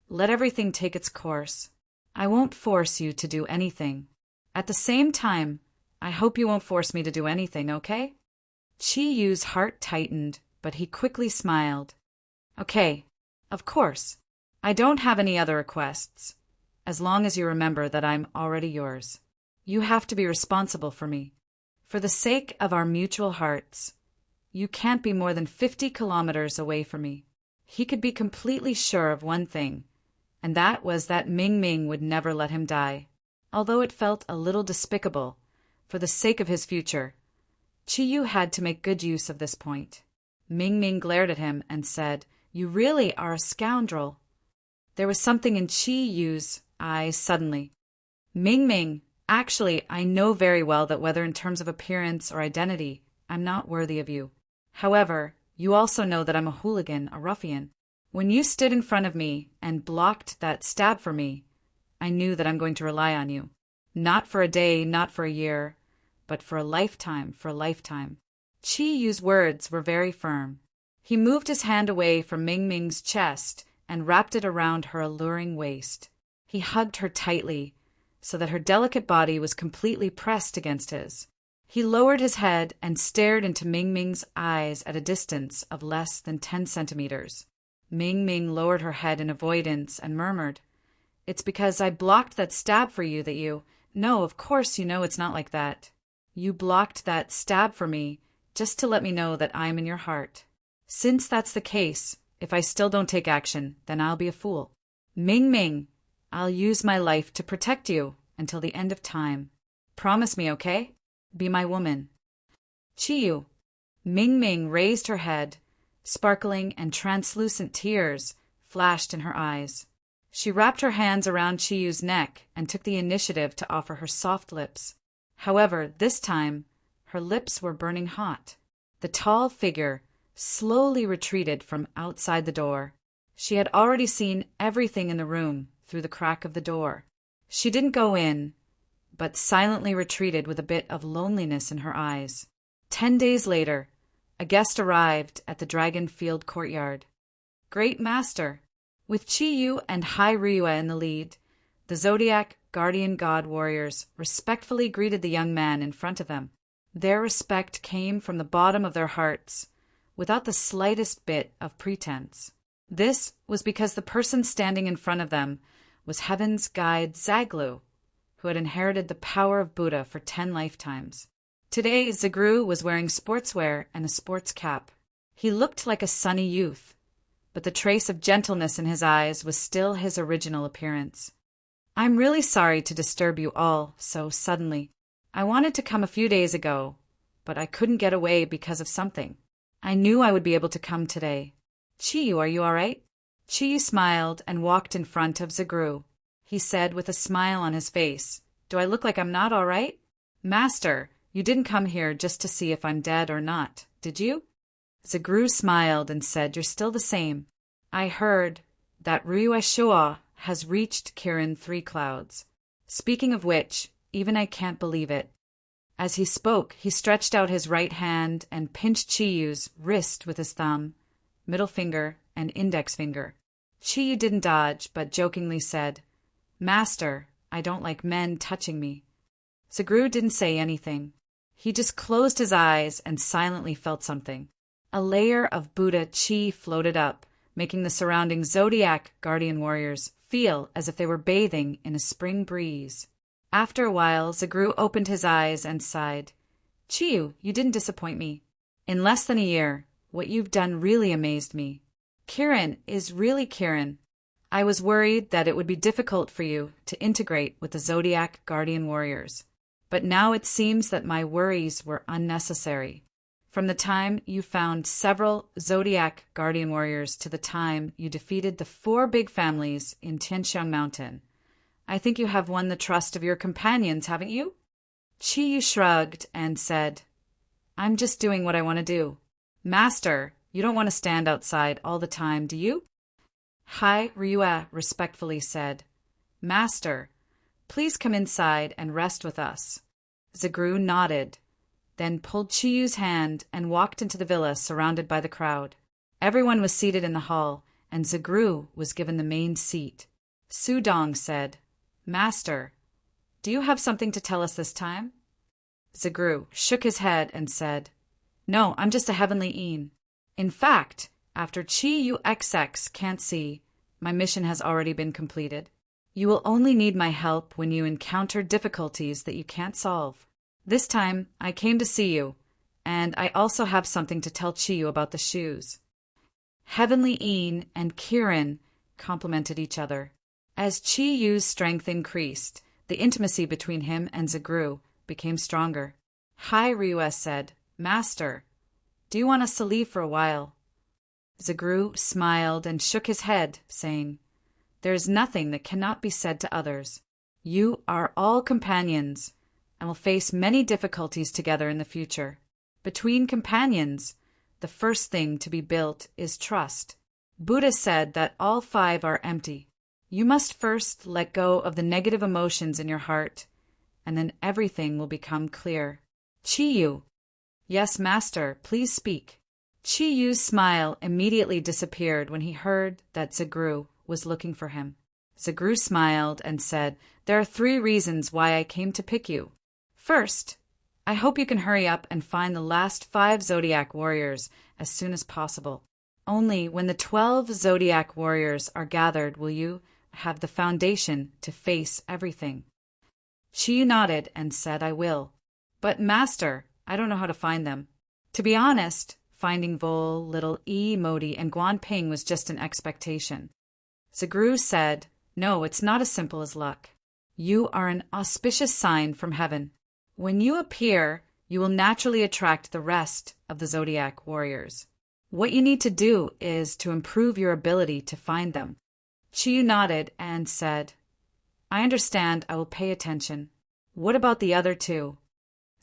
Let everything take its course. I won't force you to do anything. At the same time, I hope you won't force me to do anything, okay? Chi Yu's heart tightened, but he quickly smiled. Okay, of course. I don't have any other requests, as long as you remember that I'm already yours. You have to be responsible for me. For the sake of our mutual hearts, you can't be more than 50 kilometers away from me. He could be completely sure of one thing, and that was that Ming Ming would never let him die. Although it felt a little despicable, for the sake of his future, Chi Yu had to make good use of this point. Ming Ming glared at him and said, You really are a scoundrel. There was something in Chi Yu's eyes suddenly. Ming Ming, actually, I know very well that whether in terms of appearance or identity, I'm not worthy of you. However, you also know that I'm a hooligan, a ruffian. When you stood in front of me and blocked that stab for me, I knew that I'm going to rely on you. Not for a day, not for a year, but for a lifetime, for a lifetime. Chi Yu's words were very firm. He moved his hand away from Ming Ming's chest and wrapped it around her alluring waist. He hugged her tightly, so that her delicate body was completely pressed against his. He lowered his head and stared into Ming Ming's eyes at a distance of less than 10 centimeters. Ming Ming lowered her head in avoidance and murmured, It's because I blocked that stab for you that you— No, of course you know it's not like that. You blocked that stab for me just to let me know that I'm in your heart. Since that's the case, if I still don't take action, then I'll be a fool. Ming Ming, I'll use my life to protect you until the end of time. Promise me, okay? Be my woman. Chi Yu. Ming Ming raised her head. Sparkling and translucent tears flashed in her eyes. She wrapped her hands around Chi Yu's neck and took the initiative to offer her soft lips. However, this time, her lips were burning hot. The tall figure slowly retreated from outside the door. She had already seen everything in the room through the crack of the door. She didn't go in, but silently retreated with a bit of loneliness in her eyes. 10 days later, a guest arrived at the Dragon Field courtyard. Great Master! With Chi Yu and Hai Ryue in the lead, the Zodiac Guardian God warriors respectfully greeted the young man in front of them. Their respect came from the bottom of their hearts, without the slightest bit of pretense. This was because the person standing in front of them was Heaven's guide Zaglu, who had inherited the power of Buddha for 10 lifetimes. Today, Zagru was wearing sportswear and a sports cap. He looked like a sunny youth, but the trace of gentleness in his eyes was still his original appearance. "I'm really sorry to disturb you all so suddenly. I wanted to come a few days ago, but I couldn't get away because of something. I knew I would be able to come today. Chiyu, are you all right?" Chiyu smiled and walked in front of Zagru. He said with a smile on his face, "Do I look like I'm not all right?" "Master, you didn't come here just to see if I'm dead or not, did you?" Zagru smiled and said, "You're still the same. I heard that Ryueshua has reached Kirin 3 Clouds. Speaking of which, even I can't believe it." As he spoke, he stretched out his right hand and pinched Chiyu's wrist with his thumb, middle finger, and index finger. Chiyu didn't dodge, but jokingly said, "Master, I don't like men touching me." Zagru didn't say anything. He just closed his eyes and silently felt something. A layer of Buddha chi floated up, making the surrounding Zodiac guardian warriors feel as if they were bathing in a spring breeze. After a while, Zagru opened his eyes and sighed. "Chiyu, you didn't disappoint me. In less than a year, what you've done really amazed me. Kirin is really Kirin. I was worried that it would be difficult for you to integrate with the Zodiac guardian warriors. But now it seems that my worries were unnecessary. From the time you found several Zodiac guardian warriors to the time you defeated the 4 big families in Tianxiang Mountain, I think you have won the trust of your companions, haven't you?" Chiyu shrugged and said, "I'm just doing what I want to do. Master, you don't want to stand outside all the time, do you?" Hai Ryue respectfully said, "Master, please come inside and rest with us." Zagru nodded, then pulled Chiyu's hand and walked into the villa surrounded by the crowd. Everyone was seated in the hall, and Zagru was given the main seat. Sudong said, "Master, do you have something to tell us this time?" Zagru shook his head and said, "No, I'm just a heavenly Een. In fact, after Chiyu XX can't see, my mission has already been completed. You will only need my help when you encounter difficulties that you can't solve. This time, I came to see you, and I also have something to tell Chiyu about the shoes." Heavenly Een and Kirin complemented each other. As Chiyu's strength increased, the intimacy between him and Zagru became stronger. Hai Ryue said, "Master, do you want us to leave for a while?" Zagru smiled and shook his head, saying, "There is nothing that cannot be said to others. You are all companions, and will face many difficulties together in the future. Between companions, the first thing to be built is trust. Buddha said that all 5 are empty. You must first let go of the negative emotions in your heart, and then everything will become clear." "Chiyu." "Yes, Master, please speak." Chiyu's smile immediately disappeared when he heard that Zagru was looking for him. Zagru smiled and said, "There are 3 reasons why I came to pick you. First, I hope you can hurry up and find the last 5 Zodiac warriors as soon as possible. Only when the 12 Zodiac warriors are gathered will you have the foundation to face everything." Chiyu nodded and said, "I will. But Master, I don't know how to find them." To be honest, finding Vol, Little E, Modi, and Guanping was just an expectation. Zagru said, "No, it's not as simple as luck. You are an auspicious sign from heaven. When you appear, you will naturally attract the rest of the Zodiac warriors. What you need to do is to improve your ability to find them." Chiyu nodded and said, "I understand. I will pay attention. What about the other 2?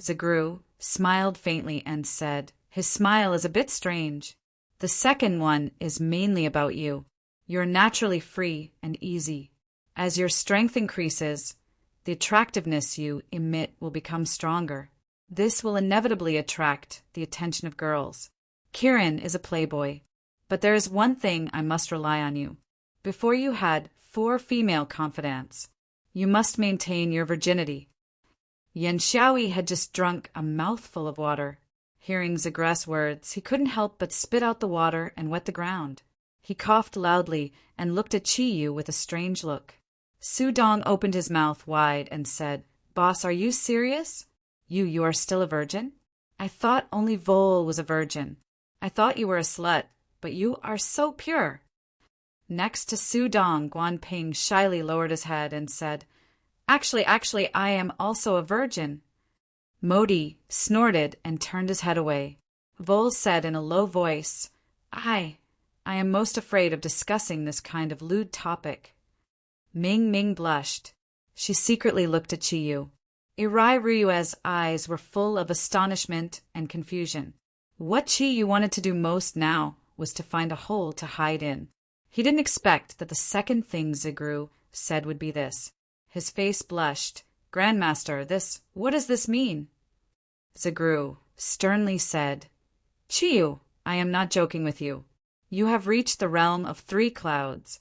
Zagru smiled faintly and said, his smile is a bit strange, "The second one is mainly about you. You're naturally free and easy. As your strength increases, the attractiveness you emit will become stronger. This will inevitably attract the attention of girls. Kirin is a playboy, but there is one thing I must rely on you. Before you had 4 female confidants, you must maintain your virginity." Yan Xiaoyi had just drunk a mouthful of water. Hearing Zagru's words, he couldn't help but spit out the water and wet the ground. He coughed loudly and looked at Chi-Yu with a strange look. Su-dong opened his mouth wide and said, "Boss, are you serious? You are still a virgin? I thought only Vol was a virgin. I thought you were a slut, but you are so pure." Next to Su-dong, Guan Ping shyly lowered his head and said, Actually, I am also a virgin." Modi snorted and turned his head away. Vol said in a low voice, I am most afraid of discussing this kind of lewd topic." Ming Ming blushed. She secretly looked at Chi-Yu. Irai Ryue's eyes were full of astonishment and confusion. What Chi-Yu wanted to do most now was to find a hole to hide in. He didn't expect that the second thing Zigru said would be this. His face blushed. "Grandmaster, what does this mean?" Zigru sternly said, "Chi-Yu, I am not joking with you. You have reached the realm of 3 clouds,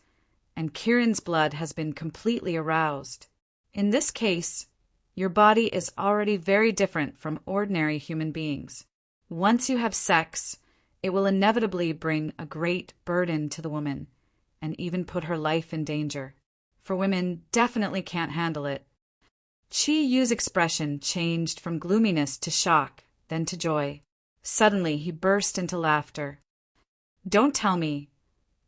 and Kirin's blood has been completely aroused. In this case, your body is already very different from ordinary human beings. Once you have sex, it will inevitably bring a great burden to the woman, and even put her life in danger. For women definitely can't handle it." Chi-Yu's expression changed from gloominess to shock, then to joy. Suddenly he burst into laughter. Don't tell me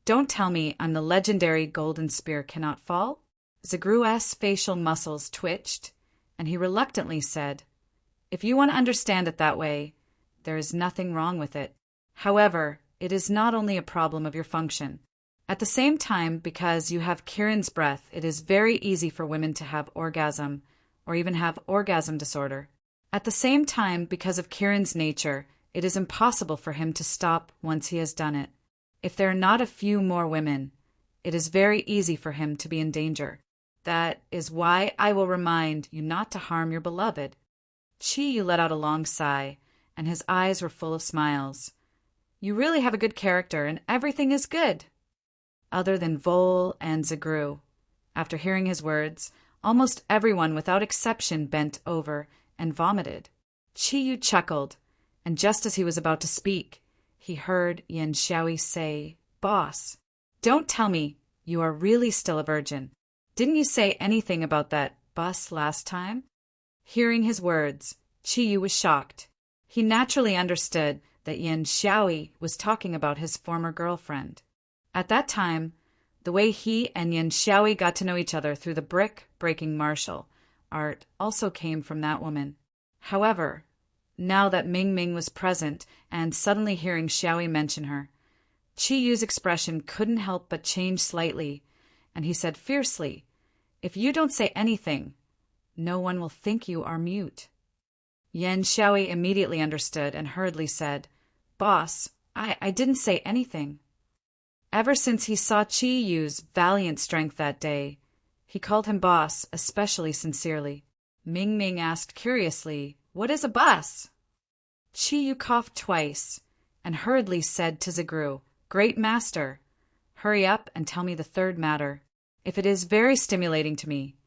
I'm the legendary golden spear cannot fall?" Zagru's facial muscles twitched, and he reluctantly said, "If you want to understand it that way, there is nothing wrong with it. However, it is not only a problem of your function. At the same time, because you have Kirin's breath, it is very easy for women to have orgasm, or even have orgasm disorder. At the same time, because of Kirin's nature, it is impossible for him to stop once he has done it. If there are not a few more women, it is very easy for him to be in danger. That is why I will remind you not to harm your beloved." Chi-Yu let out a long sigh, and his eyes were full of smiles. "You really have a good character, and everything is good." Other than Vol and Zigru. After hearing his words, almost everyone without exception bent over and vomited. Chi-Yu chuckled, and just as he was about to speak, he heard Yan Xiaoyi say, "Boss, don't tell me you are really still a virgin. Didn't you say anything about that bus last time?" Hearing his words, Chi-Yu was shocked. He naturally understood that Yan Xiaoyi was talking about his former girlfriend. At that time, the way he and Yan Xiaoyi got to know each other through the brick-breaking martial art also came from that woman. However, now that Ming Ming was present and suddenly hearing Xiaoyi mention her, Chi-Yu's expression couldn't help but change slightly, and he said fiercely, "If you don't say anything, no one will think you are mute." Yan Xiaoyi immediately understood and hurriedly said, "Boss, I didn't say anything." Ever since he saw Chi-Yu's valiant strength that day, he called him boss especially sincerely. Ming Ming asked curiously, "What is a bus?" Chi-Yu coughed twice and hurriedly said to Zigru, "Great master, hurry up and tell me the third matter. If it is very stimulating to me,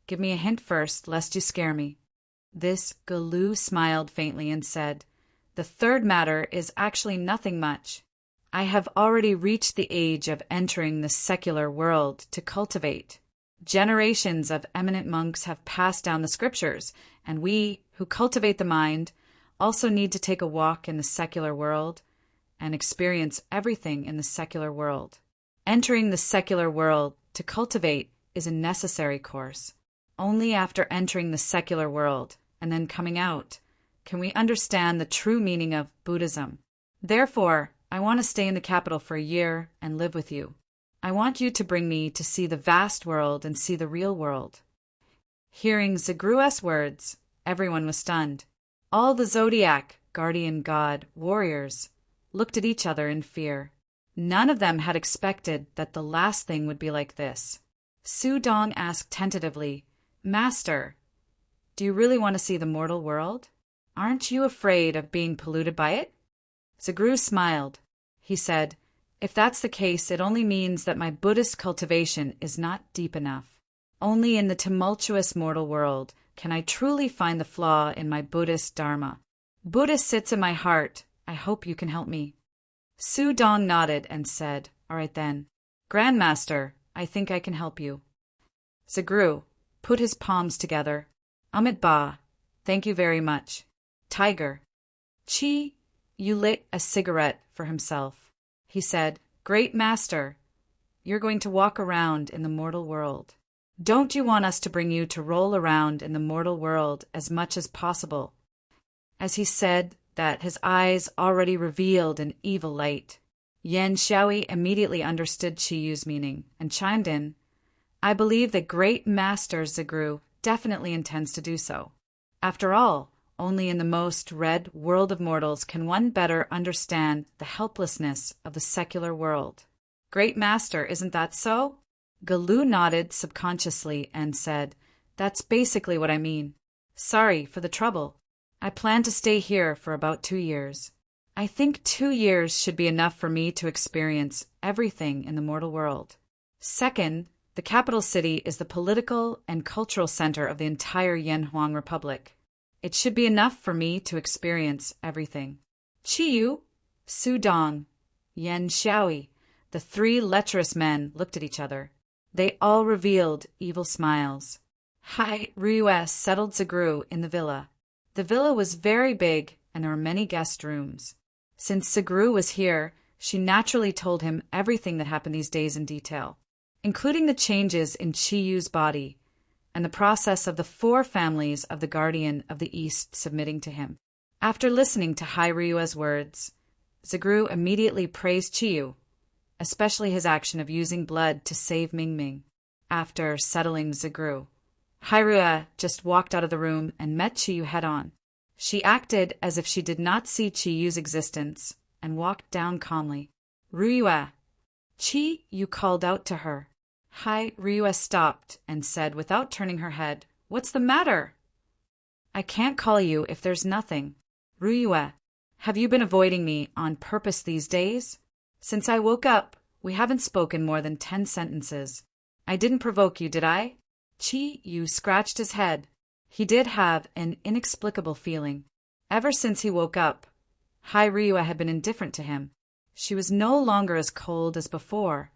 give me a hint first, lest you scare me." This Galu smiled faintly and said, "The third matter is actually nothing much. I have already reached the age of entering the secular world to cultivate. Generations of eminent monks have passed down the scriptures, and we, who cultivate the mind, also need to take a walk in the secular world and experience everything in the secular world. Entering the secular world to cultivate is a necessary course. Only after entering the secular world and then coming out can we understand the true meaning of Buddhism. Therefore, I want to stay in the capital for a year and live with you. I want you to bring me to see the vast world and see the real world." Hearing Zagru's words, everyone was stunned. All the Zodiac, guardian god, warriors looked at each other in fear. None of them had expected that the last thing would be like this. Su-dong asked tentatively, "Master, do you really want to see the mortal world? Aren't you afraid of being polluted by it?" Zagru smiled. He said, "If that's the case, it only means that my Buddhist cultivation is not deep enough. Only in the tumultuous mortal world can I truly find the flaw in my Buddhist dharma. Buddha sits in my heart. I hope you can help me." Su-dong nodded and said, All right then. Grandmaster, I think I can help you. Zagru put his palms together. Amit Ba, thank you very much. Tiger. Chi Yu lit a cigarette for himself. He said, Great Master, you're going to walk around in the mortal world. Don't you want us to bring you to roll around in the mortal world as much as possible? As he said that, his eyes already revealed an evil light. Yan Xiaoyi immediately understood Chi Yu's meaning and chimed in, I believe that Great Master Zagru definitely intends to do so. After all, only in the most red world of mortals can one better understand the helplessness of the secular world. Great Master, isn't that so? Galu nodded subconsciously and said, That's basically what I mean. Sorry for the trouble. I plan to stay here for about 2 years. I think 2 years should be enough for me to experience everything in the mortal world. Second, the capital city is the political and cultural center of the entire Yanhuang Republic. It should be enough for me to experience everything. Qiyu, Su Dong, Yan Xiaoyi, the 3 lecherous men looked at each other. They all revealed evil smiles. Hai Ryue settled Zagru in the villa. The villa was very big and there were many guest rooms. Since Zagru was here, she naturally told him everything that happened these days in detail, including the changes in Qiyu's body and the process of the 4 families of the Guardian of the East submitting to him. After listening to Hai Ryue's words, Zagru immediately praised Qiyu, especially his action of using blood to save Mingming. After settling Zagru, Hai Ryue just walked out of the room and met Qiyu head-on. She acted as if she did not see Qiyu's existence and walked down calmly. Ryue, Qiyu called out to her. Hai Ryue stopped and said without turning her head, What's the matter? I can't call you if there's nothing. Ryue, have you been avoiding me on purpose these days? Since I woke up, we haven't spoken more than 10 sentences. I didn't provoke you, did I? Qiyu scratched his head. He did have an inexplicable feeling. Ever since he woke up, Hai Ryue had been indifferent to him. She was no longer as cold as before,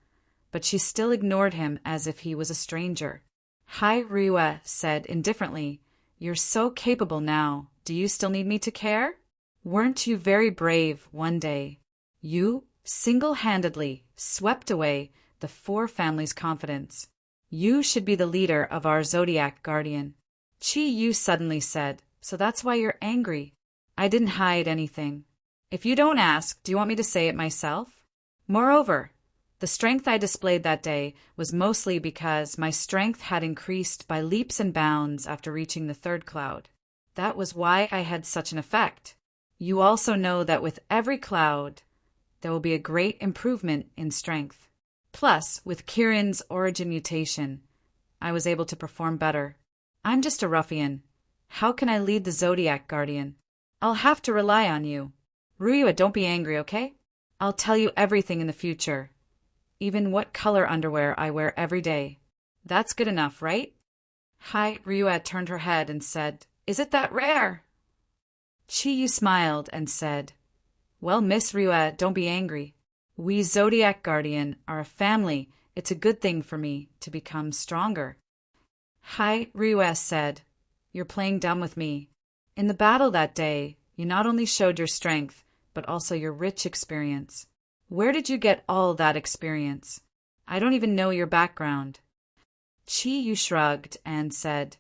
but she still ignored him as if he was a stranger. Hai Ryue said indifferently, You're so capable now. Do you still need me to care? Weren't you very brave one day? You single-handedly swept away the 4 families' confidence. You should be the leader of our Zodiac Guardian. Qiyu suddenly said, So that's why you're angry. I didn't hide anything. If you don't ask, do you want me to say it myself? Moreover, the strength I displayed that day was mostly because my strength had increased by leaps and bounds after reaching the 3rd cloud. That was why I had such an effect. You also know that with every cloud, there will be a great improvement in strength. Plus, with Kirin's origin mutation, I was able to perform better. I'm just a ruffian. How can I lead the Zodiac Guardian? I'll have to rely on you. Ryue, don't be angry, okay? I'll tell you everything in the future. Even what color underwear I wear every day. That's good enough, right? Hai Ryue turned her head and said, Is it that rare? Qiyu smiled and said, Well, Miss Ryue, don't be angry. We Zodiac Guardian are a family. It's a good thing for me to become stronger. Hai Ryue said, You're playing dumb with me. In the battle that day, you not only showed your strength, but also your rich experience. Where did you get all that experience? I don't even know your background. Qiyu shrugged and said,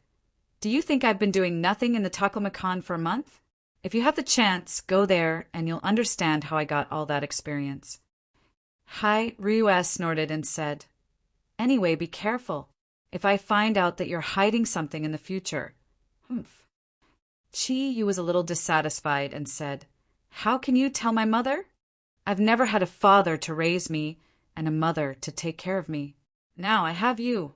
Do you think I've been doing nothing in the Taklamakan for a month? If you have the chance, go there and you'll understand how I got all that experience. Hai Ryue snorted and said, Anyway, be careful. If I find out that you're hiding something in the future. Humph. Qiyu was a little dissatisfied and said, How can you tell my mother? I've never had a father to raise me and a mother to take care of me. Now I have you.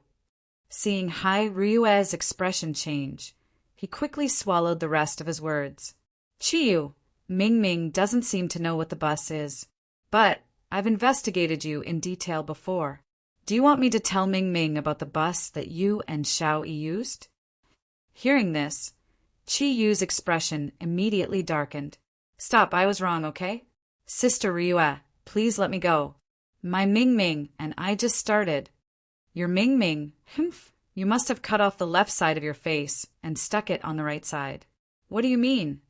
Seeing Hai Ryue's expression change, he quickly swallowed the rest of his words. Qiyu, Mingming doesn't seem to know what the bus is, but I've investigated you in detail before. Do you want me to tell Mingming about the bus that you and Xiaoyi used? Hearing this, Qiyu's expression immediately darkened. Stop, I was wrong, okay? Sister Ryue, please let me go. My Ming Ming, and I just started. Your Ming Ming? Humph. You must have cut off the left side of your face and stuck it on the right side. What do you mean?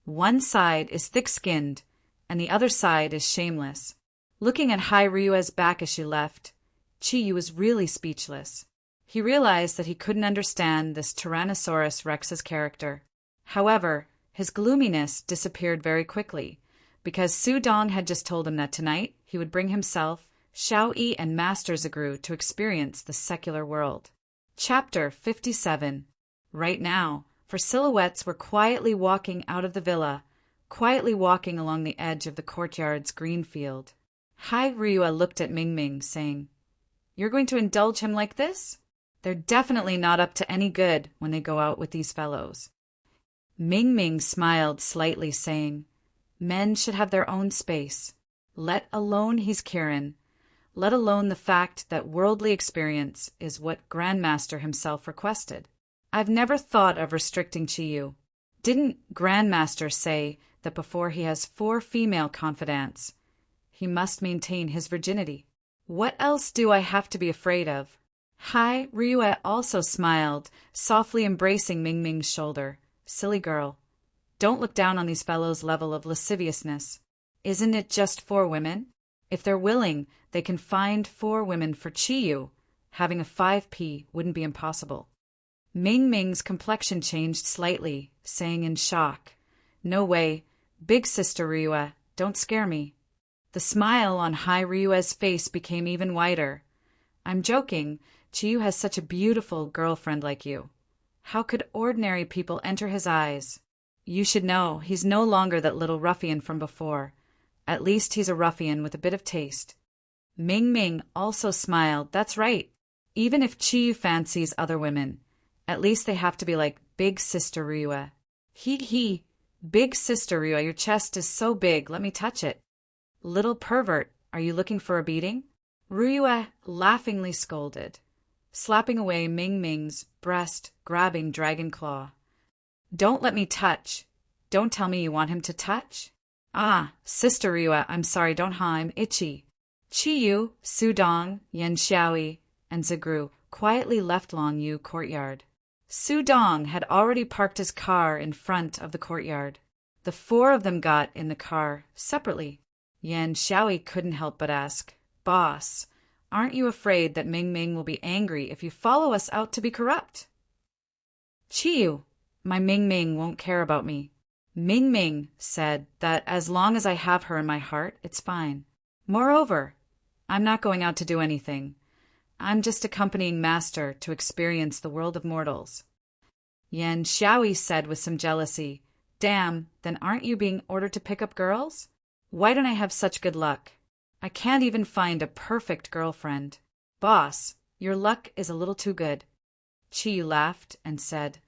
One side is thick-skinned, and the other side is shameless. Looking at Hai Ryua's back as she left, Chiyu was really speechless. He realized that he couldn't understand this Tyrannosaurus Rex's character. However, his gloominess disappeared very quickly, because Su Dong had just told him that tonight he would bring himself, Xiao Yi, and Master Zagru to experience the secular world. Chapter 57. Right now, for silhouettes were quietly walking out of the villa, quietly walking along the edge of the courtyard's green field. Hai Ryua looked at Ming Ming, saying, "You're going to indulge him like this? They're definitely not up to any good when they go out with these fellows." Ming Ming smiled slightly, saying, "Men should have their own space. Let alone he's Kirin. Let alone the fact that worldly experience is what Grandmaster himself requested. I've never thought of restricting Chiyu. Didn't Grandmaster say that before he has 4 female confidants, he must maintain his virginity? What else do I have to be afraid of?" Hai Ryua also smiled, softly embracing Ming Ming's shoulder. "Silly girl. Don't look down on these fellows' level of lasciviousness. Isn't it just 4 women? If they're willing, they can find 4 women for Chiyu. Having a 5P wouldn't be impossible." Ming Ming's complexion changed slightly, saying in shock, "No way. Big sister Ryua, don't scare me." The smile on Hai Ryua's face became even wider. "I'm joking. Chiyu has such a beautiful girlfriend like you. How could ordinary people enter his eyes? You should know he's no longer that little ruffian from before. At least he's a ruffian with a bit of taste." Ming Ming also smiled. "That's right. Even if Chiyu fancies other women, at least they have to be like Big Sister Ryua." He. Big Sister Ryua, your chest is so big, let me touch it." "Little pervert, are you looking for a beating?" Ryua laughingly scolded, slapping away Ming Ming's breast-grabbing dragon claw. "Don't let me touch. Don't tell me you want him to touch." "Ah, Sister Ryua, I'm sorry, don't ha, I'm itchy." Chiyu, Su Dong, Yan Xiaoyi, and Zagru quietly left Long Yu courtyard. Su Dong had already parked his car in front of the courtyard. The 4 of them got in the car separately. Yan Xiaoyi couldn't help but ask, "Boss, aren't you afraid that Ming Ming will be angry if you follow us out to be corrupt?" "Chiyu, my Ming Ming won't care about me." Ming Ming said that as long as I have her in my heart, it's fine. Moreover, I'm not going out to do anything. I'm just accompanying Master to experience the world of mortals. Yan Xiaoyi said with some jealousy, "Damn, then aren't you being ordered to pick up girls? Why don't I have such good luck? I can't even find a perfect girlfriend." "Boss, your luck is a little too good." Chiyu laughed and said,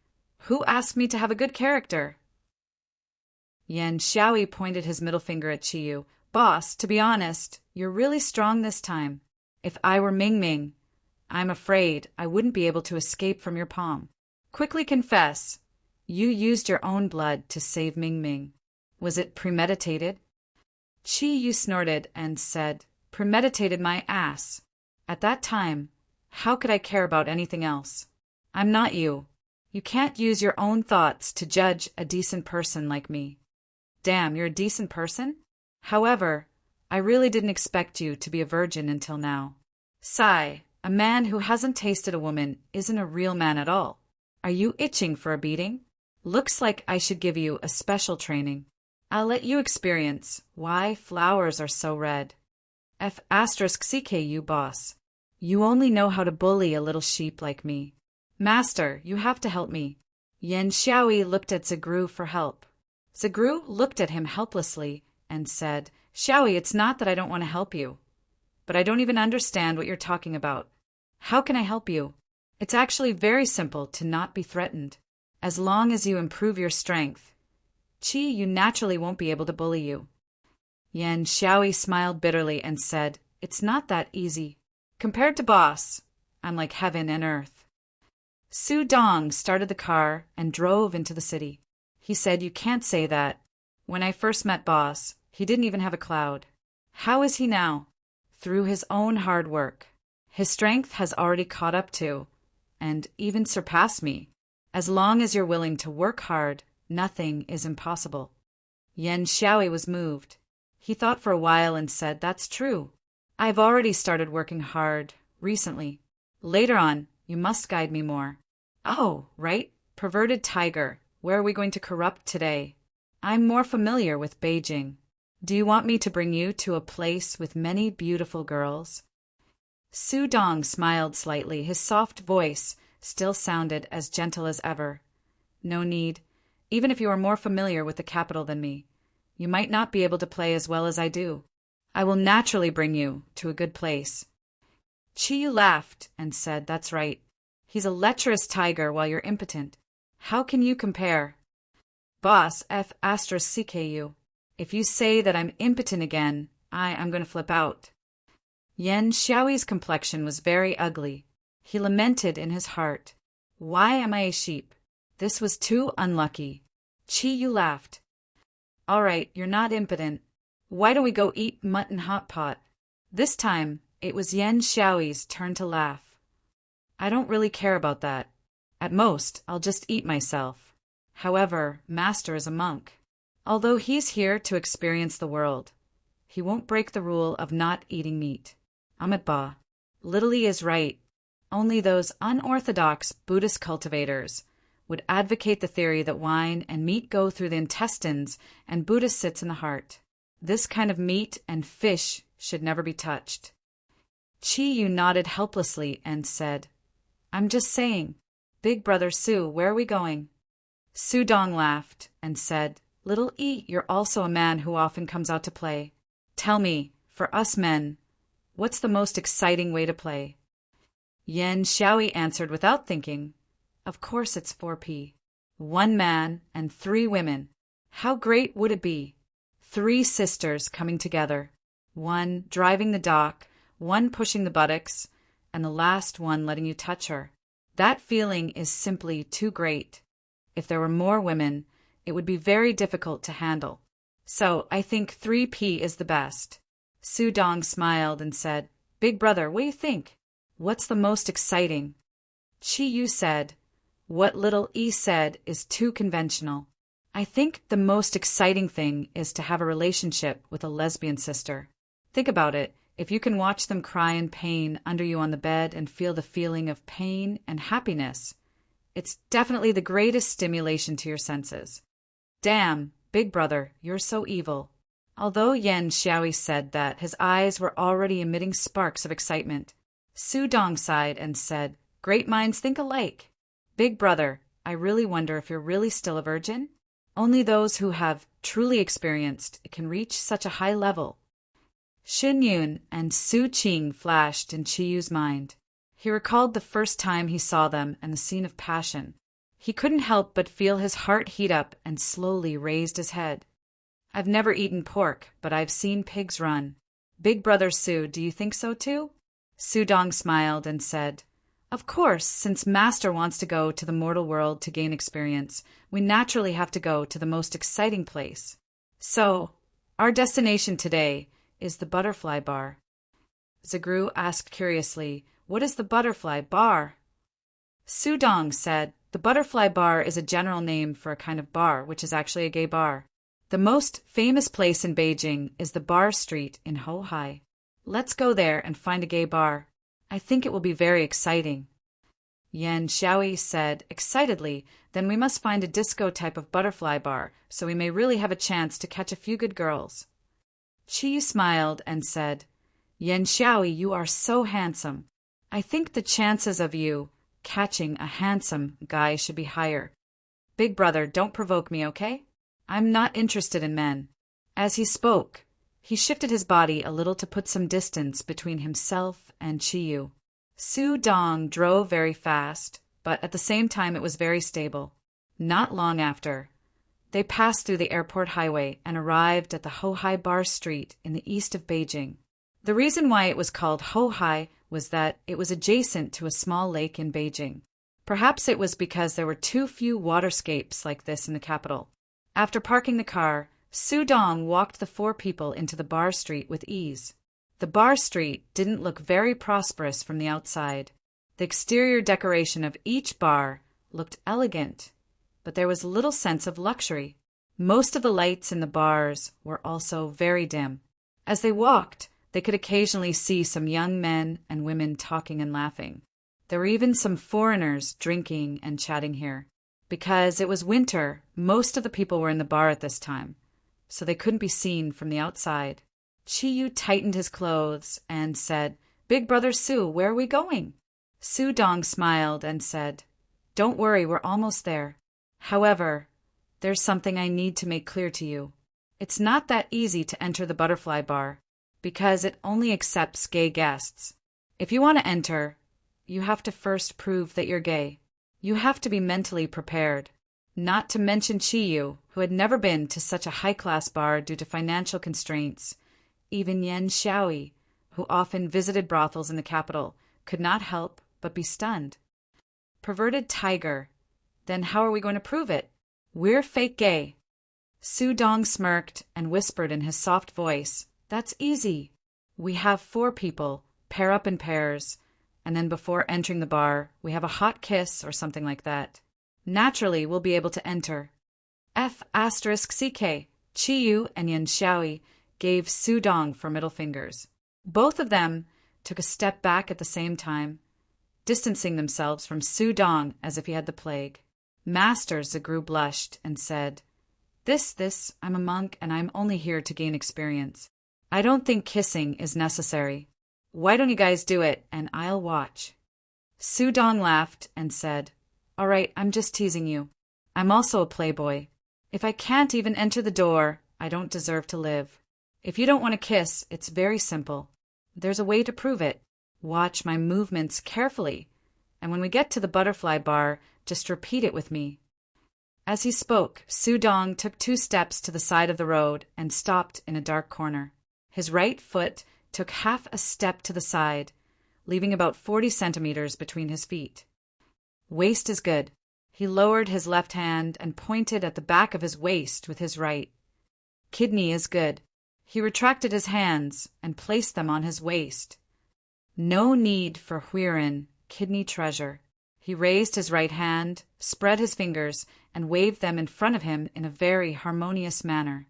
"Who asked me to have a good character?" Yan Xiaoyi pointed his middle finger at Chiyu. "Boss, to be honest, you're really strong this time. If I were Ming Ming, I'm afraid I wouldn't be able to escape from your palm. Quickly confess, you used your own blood to save Ming Ming. Was it premeditated?" Chiyu snorted and said, "Premeditated my ass. At that time, how could I care about anything else? I'm not you. You can't use your own thoughts to judge a decent person like me." "Damn, you're a decent person? However, I really didn't expect you to be a virgin until now. Sigh, a man who hasn't tasted a woman isn't a real man at all. Are you itching for a beating? Looks like I should give you a special training. I'll let you experience why flowers are so red. F***ck you, boss. You only know how to bully a little sheep like me. Master, you have to help me." Yan Xiaoyi looked at Zagru for help. Zagru looked at him helplessly and said, "Xiaoyi, it's not that I don't want to help you, but I don't even understand what you're talking about. How can I help you? It's actually very simple to not be threatened. As long as you improve your strength, you naturally won't be able to bully you." Yan Xiaoyi smiled bitterly and said, "It's not that easy. Compared to boss, I'm like heaven and earth." Su Dong started the car and drove into the city. He said, "You can't say that. When I first met boss, he didn't even have a cloud. How is he now? through his own hard work. His strength has already caught up to, and even surpassed me. As long as you're willing to work hard, nothing is impossible. Yan Xiaoyi was moved. He thought for a while and said, "That's true. I've already started working hard, recently. Later on, you must guide me more." "Oh, right. Perverted tiger, where are we going to corrupt today? I'm more familiar with Beijing. Do you want me to bring you to a place with many beautiful girls?" Su Dong smiled slightly. His soft voice still sounded as gentle as ever. "No need. Even if you are more familiar with the capital than me, you might not be able to play as well as I do. I will naturally bring you to a good place." Chiyu laughed and said, "That's right. He's a lecherous tiger while you're impotent. How can you compare?" "Boss, F asterisk CKU. If you say that I'm impotent again, I'm going to flip out." Yan Xiaoyi's complexion was very ugly. He lamented in his heart, "Why am I a sheep? This was too unlucky." Chiyu laughed. "All right, you're not impotent. Why don't we go eat mutton hot pot?" This time, it was Yan Xiaoyi's turn to laugh. "I don't really care about that. At most, I'll just eat myself. However, Master is a monk. Although he's here to experience the world, he won't break the rule of not eating meat." Amit Ba. Little E is right. Only those unorthodox Buddhist cultivators would advocate the theory that wine and meat go through the intestines and Buddha sits in the heart. This kind of meat and fish should never be touched. Chiyu nodded helplessly and said, "I'm just saying. Big brother Su, where are we going?" Su Dong laughed and said, "Little E, you're also a man who often comes out to play. Tell me, for us men, what's the most exciting way to play?" Yan Xiaoyi answered without thinking, "Of course it's 4P. 1 man and 3 women. How great would it be? 3 sisters coming together. 1 driving the dock, 1 pushing the buttocks, and the last one letting you touch her. That feeling is simply too great. If there were more women, it would be very difficult to handle. So I think 3P is the best." Su Dong smiled and said, "Big brother, what do you think? What's the most exciting?" Chiyu said, "What little E said is too conventional. I think the most exciting thing is to have a relationship with a lesbian sister. Think about it. If you can watch them cry in pain under you on the bed and feel the feeling of pain and happiness, it's definitely the greatest stimulation to your senses." "Damn, big brother, you're so evil." Although Yan Xiaoyi said that, his eyes were already emitting sparks of excitement. Su Dong sighed and said, "Great minds think alike. Big brother, I really wonder if you're really still a virgin? Only those who have truly experienced it can reach such a high level." Xin Yun and Su Qing flashed in Chiyu's mind. He recalled the first time he saw them and the scene of passion. He couldn't help but feel his heart heat up and slowly raised his head. "I've never eaten pork, but I've seen pigs run. Big brother Su, do you think so too?" Su Dong smiled and said, "Of course, since Master wants to go to the mortal world to gain experience, we naturally have to go to the most exciting place. So, our destination today is the butterfly bar." Zagru asked curiously, "What is the butterfly bar?" Su Dong said, "The butterfly bar is a general name for a kind of bar, which is actually a gay bar. The most famous place in Beijing is the Bar Street in Hohai. Let's go there and find a gay bar. I think it will be very exciting." Yan Xiaoyi said excitedly, "Then we must find a disco type of butterfly bar, so we may really have a chance to catch a few good girls." Chi smiled and said, "Yan Xiaoyi, you are so handsome. I think the chances of you catching a handsome guy should be higher. Big brother, don't provoke me, okay? I'm not interested in men." As he spoke, he shifted his body a little to put some distance between himself and Chiyu. Su Dong drove very fast, but at the same time it was very stable. Not long after, they passed through the airport highway and arrived at the Hohai Bar Street in the east of Beijing. The reason why it was called Hohai was that it was adjacent to a small lake in Beijing. Perhaps it was because there were too few waterscapes like this in the capital. After parking the car, Su Dong walked the 4 people into the bar street with ease. The bar street didn't look very prosperous from the outside. The exterior decoration of each bar looked elegant, but there was little sense of luxury. Most of the lights in the bars were also very dim. As they walked, they could occasionally see some young men and women talking and laughing. There were even some foreigners drinking and chatting here. Because it was winter, most of the people were in the bar at this time, so they couldn't be seen from the outside. Chi-Yu tightened his clothes and said, "Big Brother Su, where are we going?" Su-dong smiled and said, "Don't worry, we're almost there. However, there's something I need to make clear to you. It's not that easy to enter the butterfly bar, because it only accepts gay guests. If you want to enter, you have to first prove that you're gay. You have to be mentally prepared." Not to mention Chi-Yu, who had never been to such a high-class bar due to financial constraints. Even Yen Xiaoi, who often visited brothels in the capital, could not help but be stunned. Perverted tiger. Then how are we going to prove it? We're fake gay. Su-dong smirked and whispered in his soft voice, "That's easy. We have 4 people, pair up in pairs, and then before entering the bar, we have a hot kiss or something like that. Naturally, we'll be able to enter." F***CK, Chi-Yu and Yen Xiaoi gave Su-dong for middle fingers. Both of them took a step back at the same time, distancing themselves from Su-dong as if he had the plague. Master Zagru blushed and said, This, I'm a monk and I'm only here to gain experience. I don't think kissing is necessary. Why don't you guys do it and I'll watch?" Su-dong laughed and said, "All right, I'm just teasing you. I'm also a playboy. If I can't even enter the door, I don't deserve to live. If you don't want to kiss, it's very simple. There's a way to prove it. Watch my movements carefully, and when we get to the butterfly bar, just repeat it with me." As he spoke, Su-dong took 2 steps to the side of the road and stopped in a dark corner. His right foot took half a step to the side, leaving about 40 centimeters between his feet. Waist is good. He lowered his left hand and pointed at the back of his waist with his right. Kidney is good. He retracted his hands and placed them on his waist. No need for Huirin, kidney treasure. He raised his right hand, spread his fingers, and waved them in front of him in a very harmonious manner.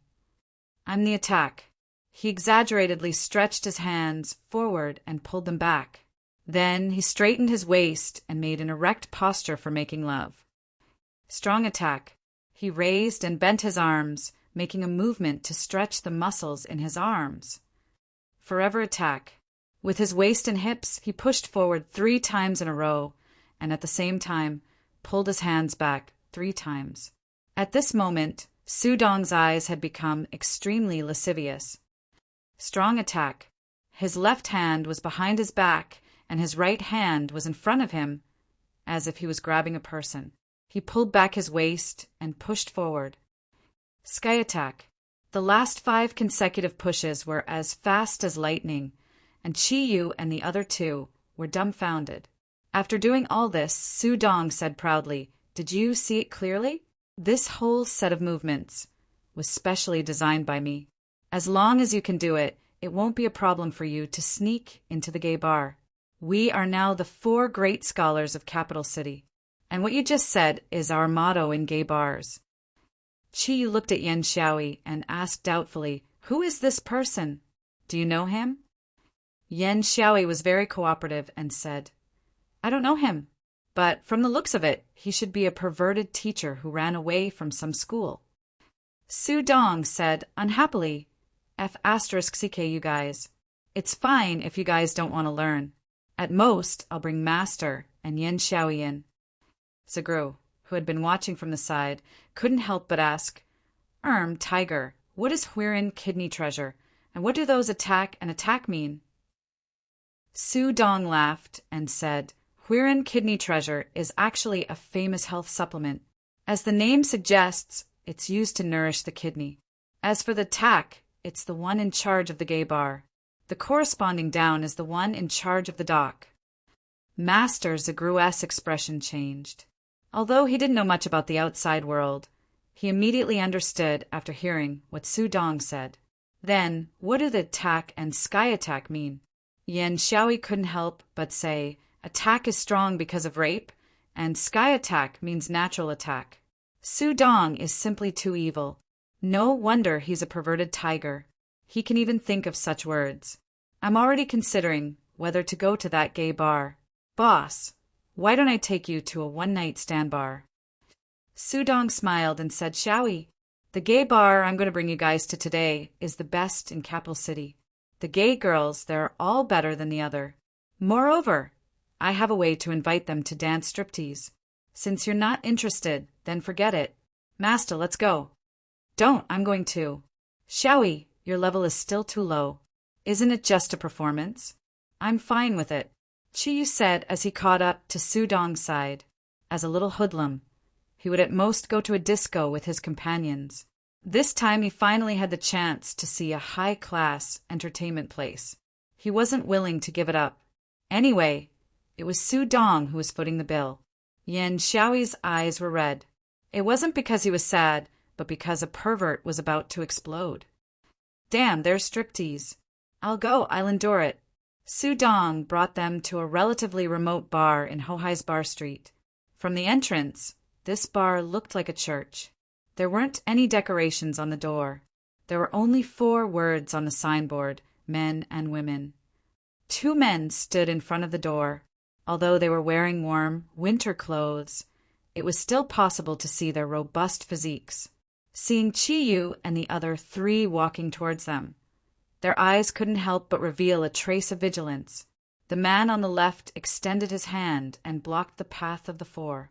"I'm the attack." He exaggeratedly stretched his hands forward and pulled them back. Then he straightened his waist and made an erect posture for making love. Strong attack. He raised and bent his arms, making a movement to stretch the muscles in his arms. Forever attack. With his waist and hips, he pushed forward 3 times in a row, and at the same time pulled his hands back 3 times. At this moment, Su-dong's eyes had become extremely lascivious. Strong attack. His left hand was behind his back, and his right hand was in front of him, as if he was grabbing a person. He pulled back his waist and pushed forward. Sky attack. The last 5 consecutive pushes were as fast as lightning, and Chi-Yu and the other 2 were dumbfounded. After doing all this, Su-dong said proudly, "Did you see it clearly? This whole set of movements was specially designed by me. As long as you can do it, it won't be a problem for you to sneak into the gay bar. We are now the 4 great scholars of Capital City, and what you just said is our motto in gay bars." Chi looked at Yen Xiaoi and asked doubtfully, "Who is this person? Do you know him?" Yen Xiaoi was very cooperative and said, "I don't know him, but from the looks of it, he should be a perverted teacher who ran away from some school." Su-dong said unhappily, F***CK you guys. It's fine if you guys don't want to learn. At most, I'll bring Master and Yen Xiaoi in." Zagru, who had been watching from the side, couldn't help but ask, Tiger, what is Huirin kidney treasure, and what do those attack and attack mean?" Su-dong laughed and said, "Huirin kidney treasure is actually a famous health supplement. As the name suggests, it's used to nourish the kidney. As for the attack, it's the one in charge of the gay bar. The corresponding down is the one in charge of the dock." Master Zagru's expression changed. Although he didn't know much about the outside world, he immediately understood after hearing what Su-dong said. Then, what do the attack and sky attack mean? Yan Xiaoyi couldn't help but say, attack is strong because of rape, and sky attack means natural attack. Su Dong is simply too evil. No wonder he's a perverted tiger. He can even think of such words. I'm already considering whether to go to that gay bar. Boss, why don't I take you to a one-night stand bar? Su Dong smiled and said, Xiaoyi, the gay bar I'm going to bring you guys to today is the best in capital city. The gay girls, they're all better than the other. Moreover, I have a way to invite them to dance striptease. Since you're not interested, then forget it. Master, let's go. Don't, I'm going to. Xiaoyi, your level is still too low. Isn't it just a performance? I'm fine with it, Qiyu said as he caught up to Su Dong's side. As a little hoodlum, he would at most go to a disco with his companions. This time he finally had the chance to see a high-class entertainment place. He wasn't willing to give it up. Anyway, it was Su Dong who was footing the bill. Yan Xiaoyi's eyes were red. It wasn't because he was sad, but because a pervert was about to explode. Damn, there's striptease. I'll go, I'll endure it. Su Dong brought them to a relatively remote bar in Hohai's Bar Street. From the entrance, this bar looked like a church. There weren't any decorations on the door. There were only 4 words on the signboard, men and women. 2 men stood in front of the door. Although they were wearing warm, winter clothes, it was still possible to see their robust physiques. Seeing Qiyu and the other 3 walking towards them, their eyes couldn't help but reveal a trace of vigilance. The man on the left extended his hand and blocked the path of the 4.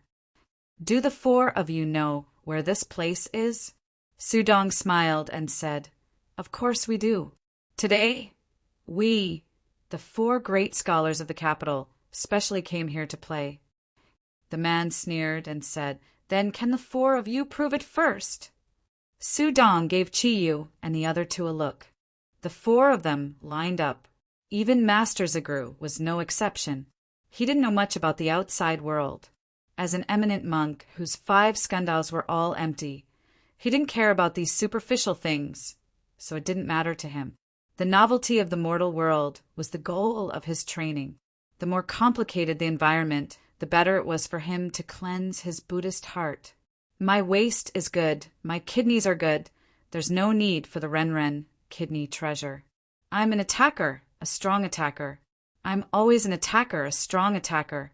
Do the 4 of you know where this place is? Su Dong smiled and said, Of course we do. Today, we, the 4 great scholars of the capital, specially came here to play. The man sneered and said, Then can the 4 of you prove it first? Su Dong gave Qiyu and the other 2 a look. The 4 of them lined up. Even Master Zagru was no exception. He didn't know much about the outside world. As an eminent monk whose 5 skandals were all empty, he didn't care about these superficial things, so it didn't matter to him. The novelty of the mortal world was the goal of his training. The more complicated the environment, the better it was for him to cleanse his Buddhist heart. My waist is good, my kidneys are good, there's no need for the Renren kidney treasure. I'm an attacker, a strong attacker. I'm always an attacker, a strong attacker.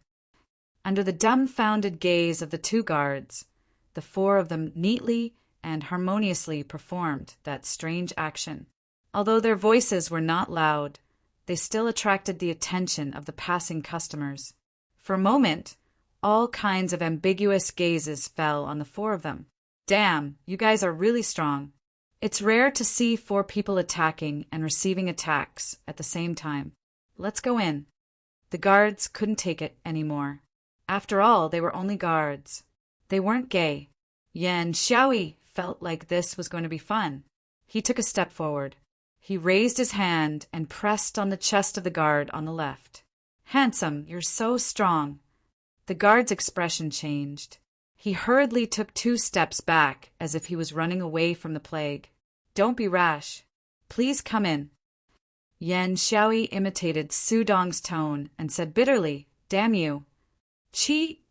Under the dumbfounded gaze of the 2 guards, the 4 of them neatly and harmoniously performed that strange action. Although their voices were not loud, they still attracted the attention of the passing customers. For a moment, all kinds of ambiguous gazes fell on the 4 of them. Damn, you guys are really strong. It's rare to see 4 people attacking and receiving attacks at the same time. Let's go in. The guards couldn't take it anymore. After all, they were only guards. They weren't gay. Yan Xiaoyi felt like this was going to be fun. He took a step forward. He raised his hand and pressed on the chest of the guard on the left. Handsome, you're so strong. The guard's expression changed. He hurriedly took 2 steps back as if he was running away from the plague. Don't be rash. Please come in. Yan Xiaoyi imitated Su Dong's tone and said bitterly, Damn you.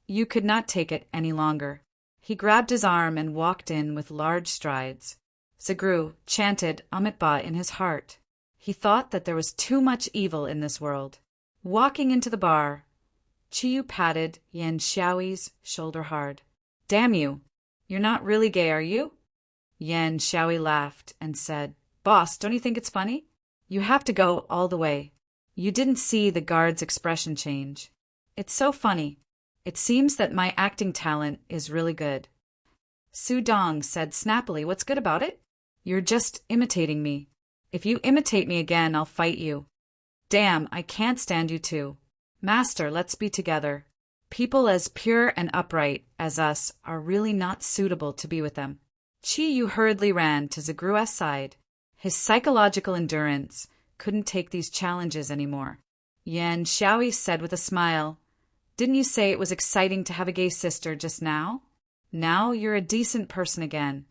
You could not take it any longer. He grabbed his arm and walked in with large strides. Zagru chanted Amitabha in his heart. He thought that there was too much evil in this world. Walking into the bar, Qiyu patted Yan Xiaoyi's shoulder hard. Damn you. You're not really gay, are you? Yan Xiaoyi laughed and said, Boss, don't you think it's funny? You have to go all the way. You didn't see the guard's expression change. It's so funny. It seems that my acting talent is really good. Su Dong said snappily, What's good about it? You're just imitating me. If you imitate me again, I'll fight you. Damn, I can't stand you two. Master, let's be together. People as pure and upright as us are really not suitable to be with them. Qiyu hurriedly ran to Zagru's side. His psychological endurance couldn't take these challenges anymore. Yan Xiaoyi said with a smile, Didn't you say it was exciting to have a gay sister just now? Now you're a decent person again.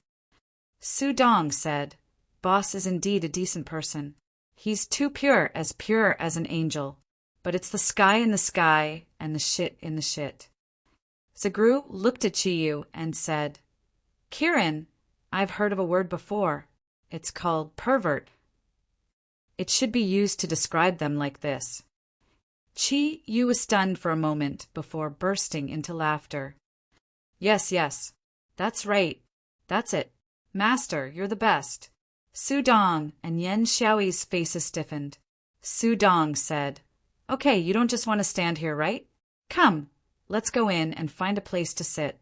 Su Dong said, Boss is indeed a decent person. He's too pure as an angel. But it's the sky in the sky and the shit in the shit. Zagru looked at Chiyu and said, Kirin, I've heard of a word before. It's called pervert. It should be used to describe them like this. Chiyu was stunned for a moment before bursting into laughter. Yes, that's right. That's it. Master, you're the best. Su Dong and Yen Xiaoyi's faces stiffened. Su Dong said, Okay, you don't just want to stand here, right? Come, let's go in and find a place to sit.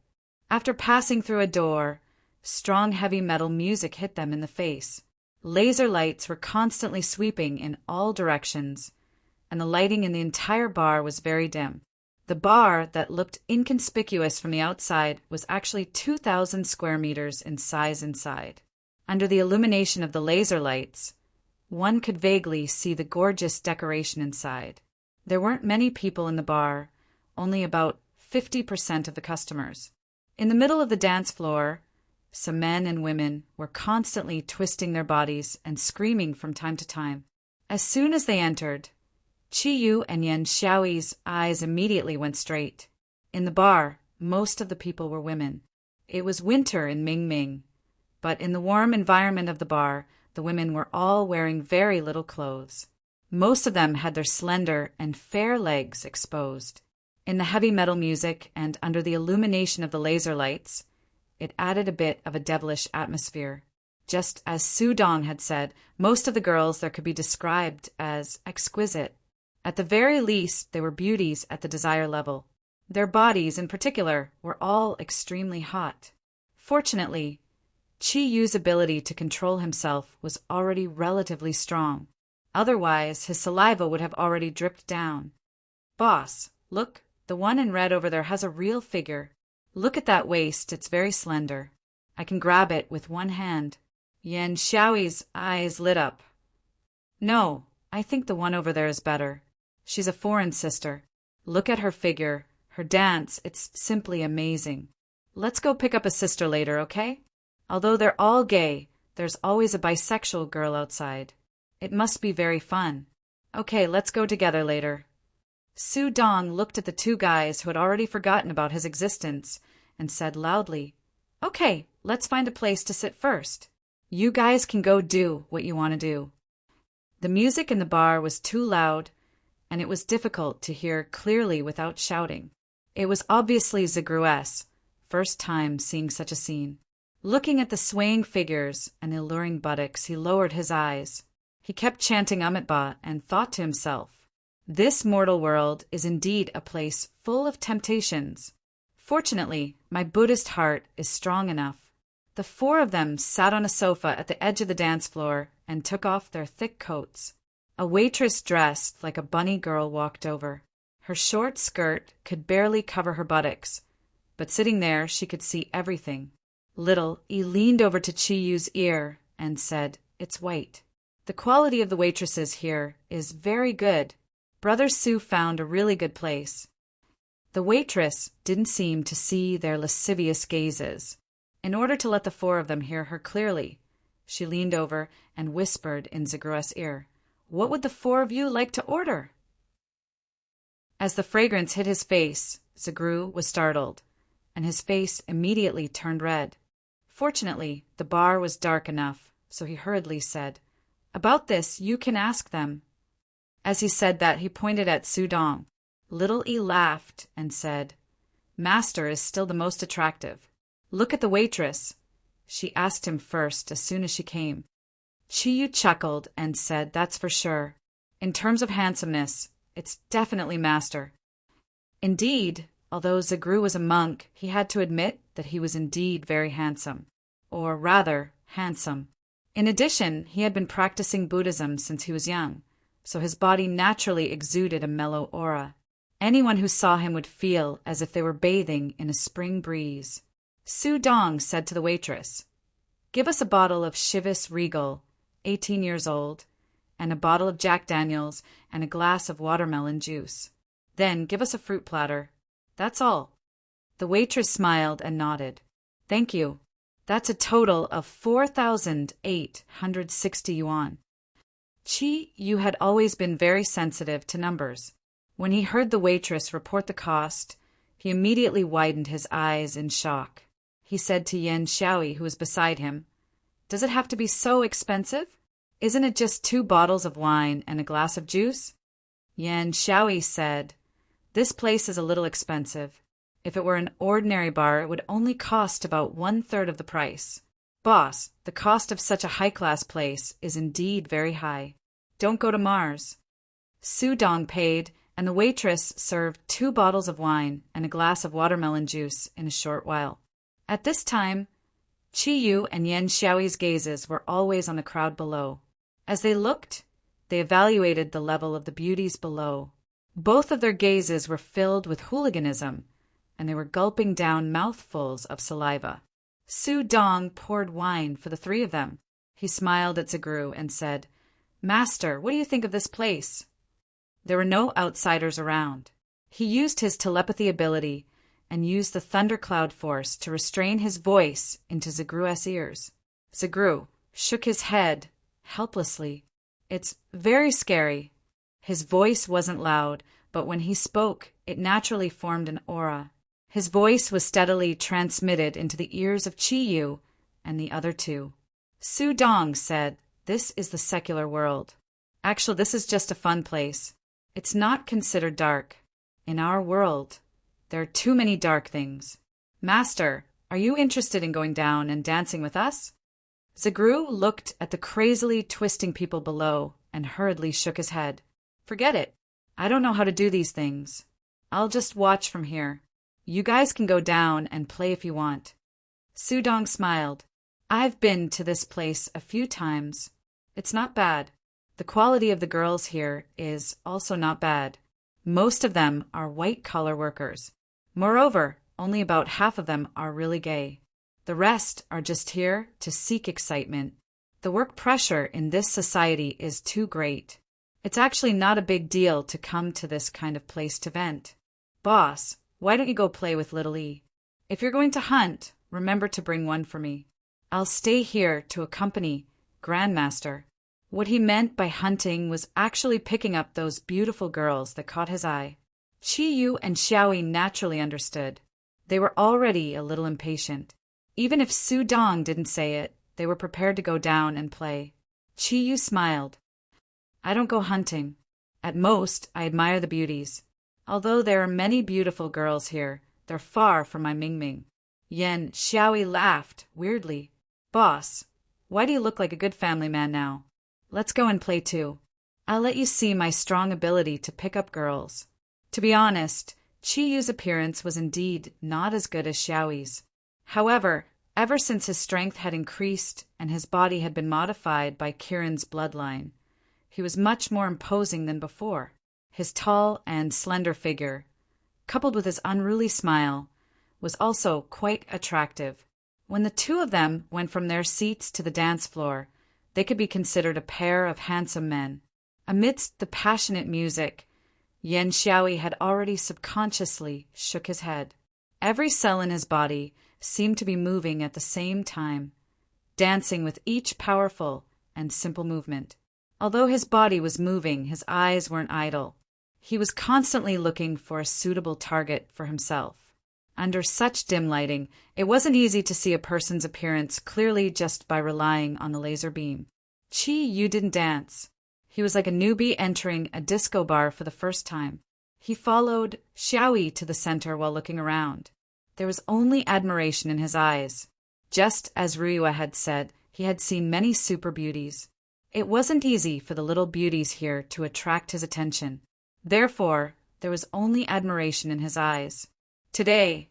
After passing through a door, strong heavy metal music hit them in the face. Laser lights were constantly sweeping in all directions, and the lighting in the entire bar was very dim. The bar that looked inconspicuous from the outside was actually 2,000 square meters in size inside. Under the illumination of the laser lights, one could vaguely see the gorgeous decoration inside. There weren't many people in the bar, only about 50% of the customers. In the middle of the dance floor, some men and women were constantly twisting their bodies and screaming from time to time. As soon as they entered, Chiyu and Yen Xiaoyi's eyes immediately went straight. In the bar, most of the people were women. It was winter in Mingming, but in the warm environment of the bar, the women were all wearing very little clothes. Most of them had their slender and fair legs exposed. In the heavy metal music and under the illumination of the laser lights, it added a bit of a devilish atmosphere. Just as Su Dong had said, most of the girls there could be described as exquisite. At the very least, they were beauties at the desire level. Their bodies, in particular, were all extremely hot. Fortunately, Chi-Yu's ability to control himself was already relatively strong. Otherwise, his saliva would have already dripped down. Boss, look, the one in red over there has a real figure. Look at that waist, it's very slender. I can grab it with one hand. Yen Xiaoyi's eyes lit up. No, I think the one over there is better. She's a foreign sister. Look at her figure, her dance, it's simply amazing. Let's go pick up a sister later, okay? Although they're all gay, there's always a bisexual girl outside. It must be very fun. Okay, let's go together later. Su Dong looked at the two guys who had already forgotten about his existence and said loudly, Okay, let's find a place to sit first. You guys can go do what you want to do. The music in the bar was too loud, and it was difficult to hear clearly without shouting. It was obviously Zagru's first time seeing such a scene. Looking at the swaying figures and the alluring buttocks, he lowered his eyes. He kept chanting Amitabha and thought to himself, This mortal world is indeed a place full of temptations. Fortunately, my Buddhist heart is strong enough. The four of them sat on a sofa at the edge of the dance floor and took off their thick coats. A waitress dressed like a bunny girl walked over. Her short skirt could barely cover her buttocks, but sitting there she could see everything. Little E leaned over to Chi-Yu's ear and said, It's white. The quality of the waitresses here is very good. Brother Su found a really good place. The waitress didn't seem to see their lascivious gazes. In order to let the four of them hear her clearly, she leaned over and whispered in Zagru's ear, What would the four of you like to order? As the fragrance hit his face, Zagru was startled, and his face immediately turned red. Fortunately, the bar was dark enough, so he hurriedly said, About this, you can ask them. As he said that, he pointed at Su Dong. Little E laughed and said, Master is still the most attractive. Look at the waitress. She asked him first as soon as she came. Chi-Yu chuckled and said, That's for sure. In terms of handsomeness, it's definitely Master. Indeed, although Zagru was a monk, he had to admit that he was indeed very handsome. Or rather, handsome. In addition, he had been practicing Buddhism since he was young, so his body naturally exuded a mellow aura. Anyone who saw him would feel as if they were bathing in a spring breeze. Su Dong said to the waitress, Give us a bottle of Chivas Regal, 18 years old, and a bottle of Jack Daniels and a glass of watermelon juice. Then give us a fruit platter. That's all. The waitress smiled and nodded. Thank you. That's a total of 4,860 yuan. Qi Yu had always been very sensitive to numbers. When he heard the waitress report the cost, he immediately widened his eyes in shock. He said to Yan Xiaoyi, who was beside him, "Does it have to be so expensive? Isn't it just 2 bottles of wine and a glass of juice?" Yan Xiaoyi said, "This place is a little expensive. If it were an ordinary bar, it would only cost about 1/3 of the price. Boss, the cost of such a high-class place is indeed very high. Don't go to Mars." Su Dong paid, and the waitress served 2 bottles of wine and a glass of watermelon juice in a short while. At this time, Qi Yu and Yan Xiaoyi's gazes were always on the crowd below. As they looked, they evaluated the level of the beauties below. Both of their gazes were filled with hooliganism, and they were gulping down mouthfuls of saliva. Su Dong poured wine for the 3 of them. He smiled at Zagru and said, "Master, what do you think of this place?" There were no outsiders around. He used his telepathy ability and used the thundercloud force to restrain his voice into Zagru's ears. Zagru shook his head helplessly. "It's very scary." His voice wasn't loud, but when he spoke, it naturally formed an aura. His voice was steadily transmitted into the ears of Qi Yu and the other 2. Su Dong said, "This is the secular world. Actually, this is just a fun place. It's not considered dark. In our world, there are too many dark things. Master, are you interested in going down and dancing with us?" Zagru looked at the crazily twisting people below and hurriedly shook his head. "Forget it. I don't know how to do these things. I'll just watch from here. You guys can go down and play if you want." Su Dong smiled. "I've been to this place a few times. It's not bad. The quality of the girls here is also not bad. Most of them are white-collar workers. Moreover, only about half of them are really gay. The rest are just here to seek excitement. The work pressure in this society is too great. It's actually not a big deal to come to this kind of place to vent. Boss, why don't you go play with Little E? If you're going to hunt, remember to bring one for me. I'll stay here to accompany Grandmaster." What he meant by hunting was actually picking up those beautiful girls that caught his eye. Qi Yu and Xiaoyi naturally understood. They were already a little impatient. Even if Su Dong didn't say it, they were prepared to go down and play. Qi Yu smiled. "I don't go hunting. At most, I admire the beauties. Although there are many beautiful girls here, they're far from my Mingming." Yan Xiaoyi laughed weirdly. "Boss, why do you look like a good family man now? Let's go and play too. I'll let you see my strong ability to pick up girls." To be honest, Qi Yu's appearance was indeed not as good as Xiaoyi's. However, ever since his strength had increased and his body had been modified by Kirin's bloodline, he was much more imposing than before. His tall and slender figure, coupled with his unruly smile, was also quite attractive. When the 2 of them went from their seats to the dance floor, they could be considered a pair of handsome men. Amidst the passionate music, Yan Xiaoyi had already subconsciously shook his head. Every cell in his body seemed to be moving at the same time, dancing with each powerful and simple movement. Although his body was moving, his eyes weren't idle. He was constantly looking for a suitable target for himself. Under such dim lighting, it wasn't easy to see a person's appearance clearly just by relying on the laser beam. Qi Yu didn't dance. He was like a newbie entering a disco bar for the first time. He followed Xiaoyi to the center while looking around. There was only admiration in his eyes. Just as Ruiwa had said, he had seen many super beauties. It wasn't easy for the little beauties here to attract his attention. Therefore, there was only admiration in his eyes. Today,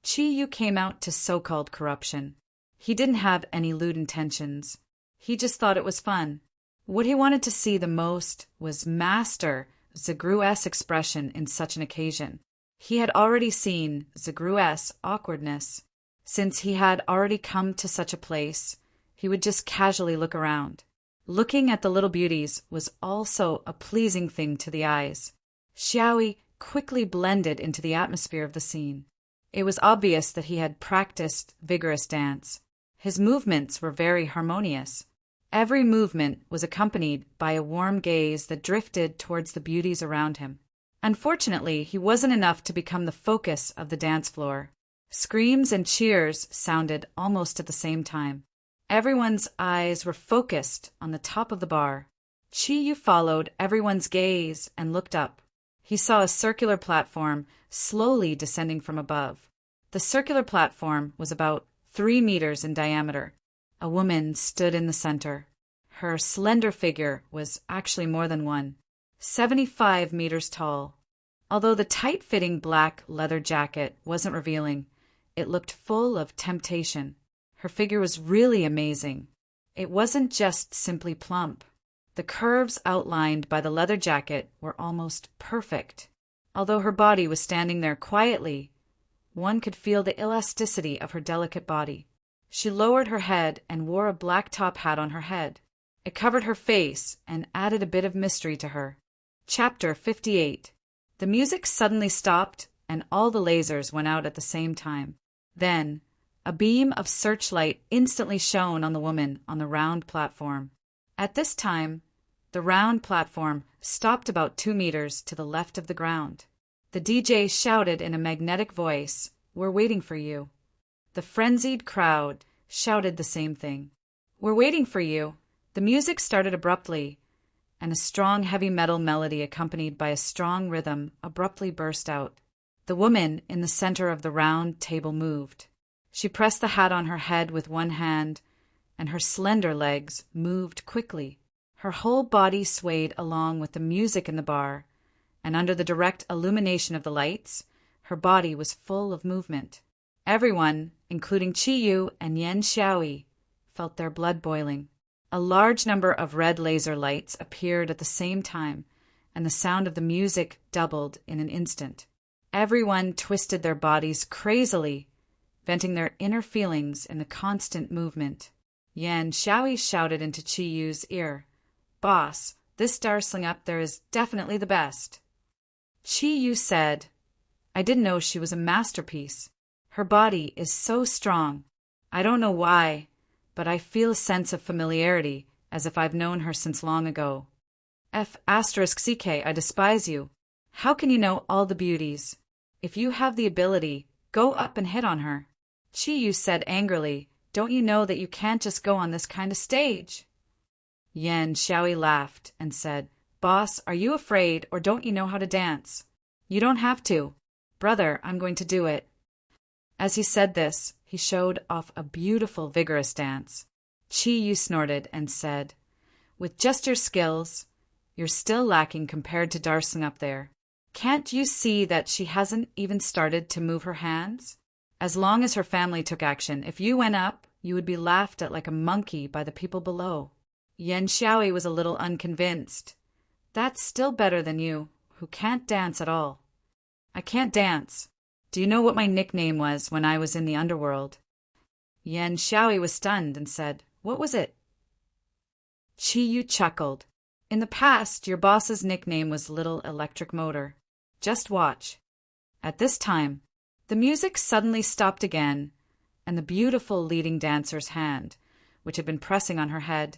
Qi Yu came out to so-called corruption. He didn't have any lewd intentions. He just thought it was fun. What he wanted to see the most was Master Zagru's expression in such an occasion. He had already seen Zagru's awkwardness. Since he had already come to such a place, he would just casually look around. Looking at the little beauties was also a pleasing thing to the eyes. Xiaoyi quickly blended into the atmosphere of the scene. It was obvious that he had practiced vigorous dance. His movements were very harmonious. Every movement was accompanied by a warm gaze that drifted towards the beauties around him. Unfortunately, he wasn't enough to become the focus of the dance floor. Screams and cheers sounded almost at the same time. Everyone's eyes were focused on the top of the bar. Chi-Yu followed everyone's gaze and looked up. He saw a circular platform slowly descending from above. The circular platform was about 3 meters in diameter. A woman stood in the center. Her slender figure was actually more than 75 meters tall. Although the tight-fitting black leather jacket wasn't revealing, it looked full of temptation. Her figure was really amazing. It wasn't just simply plump. The curves outlined by the leather jacket were almost perfect. Although her body was standing there quietly, one could feel the elasticity of her delicate body. She lowered her head and wore a black top hat on her head. It covered her face and added a bit of mystery to her. Chapter 58. The music suddenly stopped and all the lasers went out at the same time. Then, a beam of searchlight instantly shone on the woman on the round platform. At this time, the round platform stopped about 2 meters to the left of the ground. The DJ shouted in a magnetic voice, "We're waiting for you." The frenzied crowd shouted the same thing. "We're waiting for you." The music started abruptly, and a strong heavy metal melody accompanied by a strong rhythm abruptly burst out. The woman in the center of the round table moved. She pressed the hat on her head with one hand, and her slender legs moved quickly. Her whole body swayed along with the music in the bar, and under the direct illumination of the lights, her body was full of movement. Everyone, including Chi-Yu and Yan Xiaoyi, felt their blood boiling. A large number of red laser lights appeared at the same time, and the sound of the music doubled in an instant. Everyone twisted their bodies crazily, venting their inner feelings in the constant movement. Yan Xiaoyi shouted into Chi-Yu's ear, "Boss, this Darsling up there is definitely the best." Chi-Yu said, "I didn't know she was a masterpiece. Her body is so strong. I don't know why, but I feel a sense of familiarity, as if I've known her since long ago. F***ck, I despise you. How can you know all the beauties? If you have the ability, go up and hit on her." Chi-Yu said angrily, "Don't you know that you can't just go on this kind of stage?" Yan Xiaoyi laughed and said, "Boss, are you afraid or don't you know how to dance? You don't have to. Brother, I'm going to do it." As he said this, he showed off a beautiful, vigorous dance. Chi-Yu snorted and said, "With just your skills, you're still lacking compared to Darsling up there. Can't you see that she hasn't even started to move her hands? As long as her family took action, if you went up, you would be laughed at like a monkey by the people below." Yan Xiaoyi was a little unconvinced. "That's still better than you, who can't dance at all." "I can't dance. Do you know what my nickname was when I was in the underworld?" Yan Xiaoyi was stunned and said, "What was it?" Chi-Yu chuckled. "In the past, your boss's nickname was Little Electric Motor. Just watch." At this time, the music suddenly stopped again, and the beautiful leading dancer's hand, which had been pressing on her head,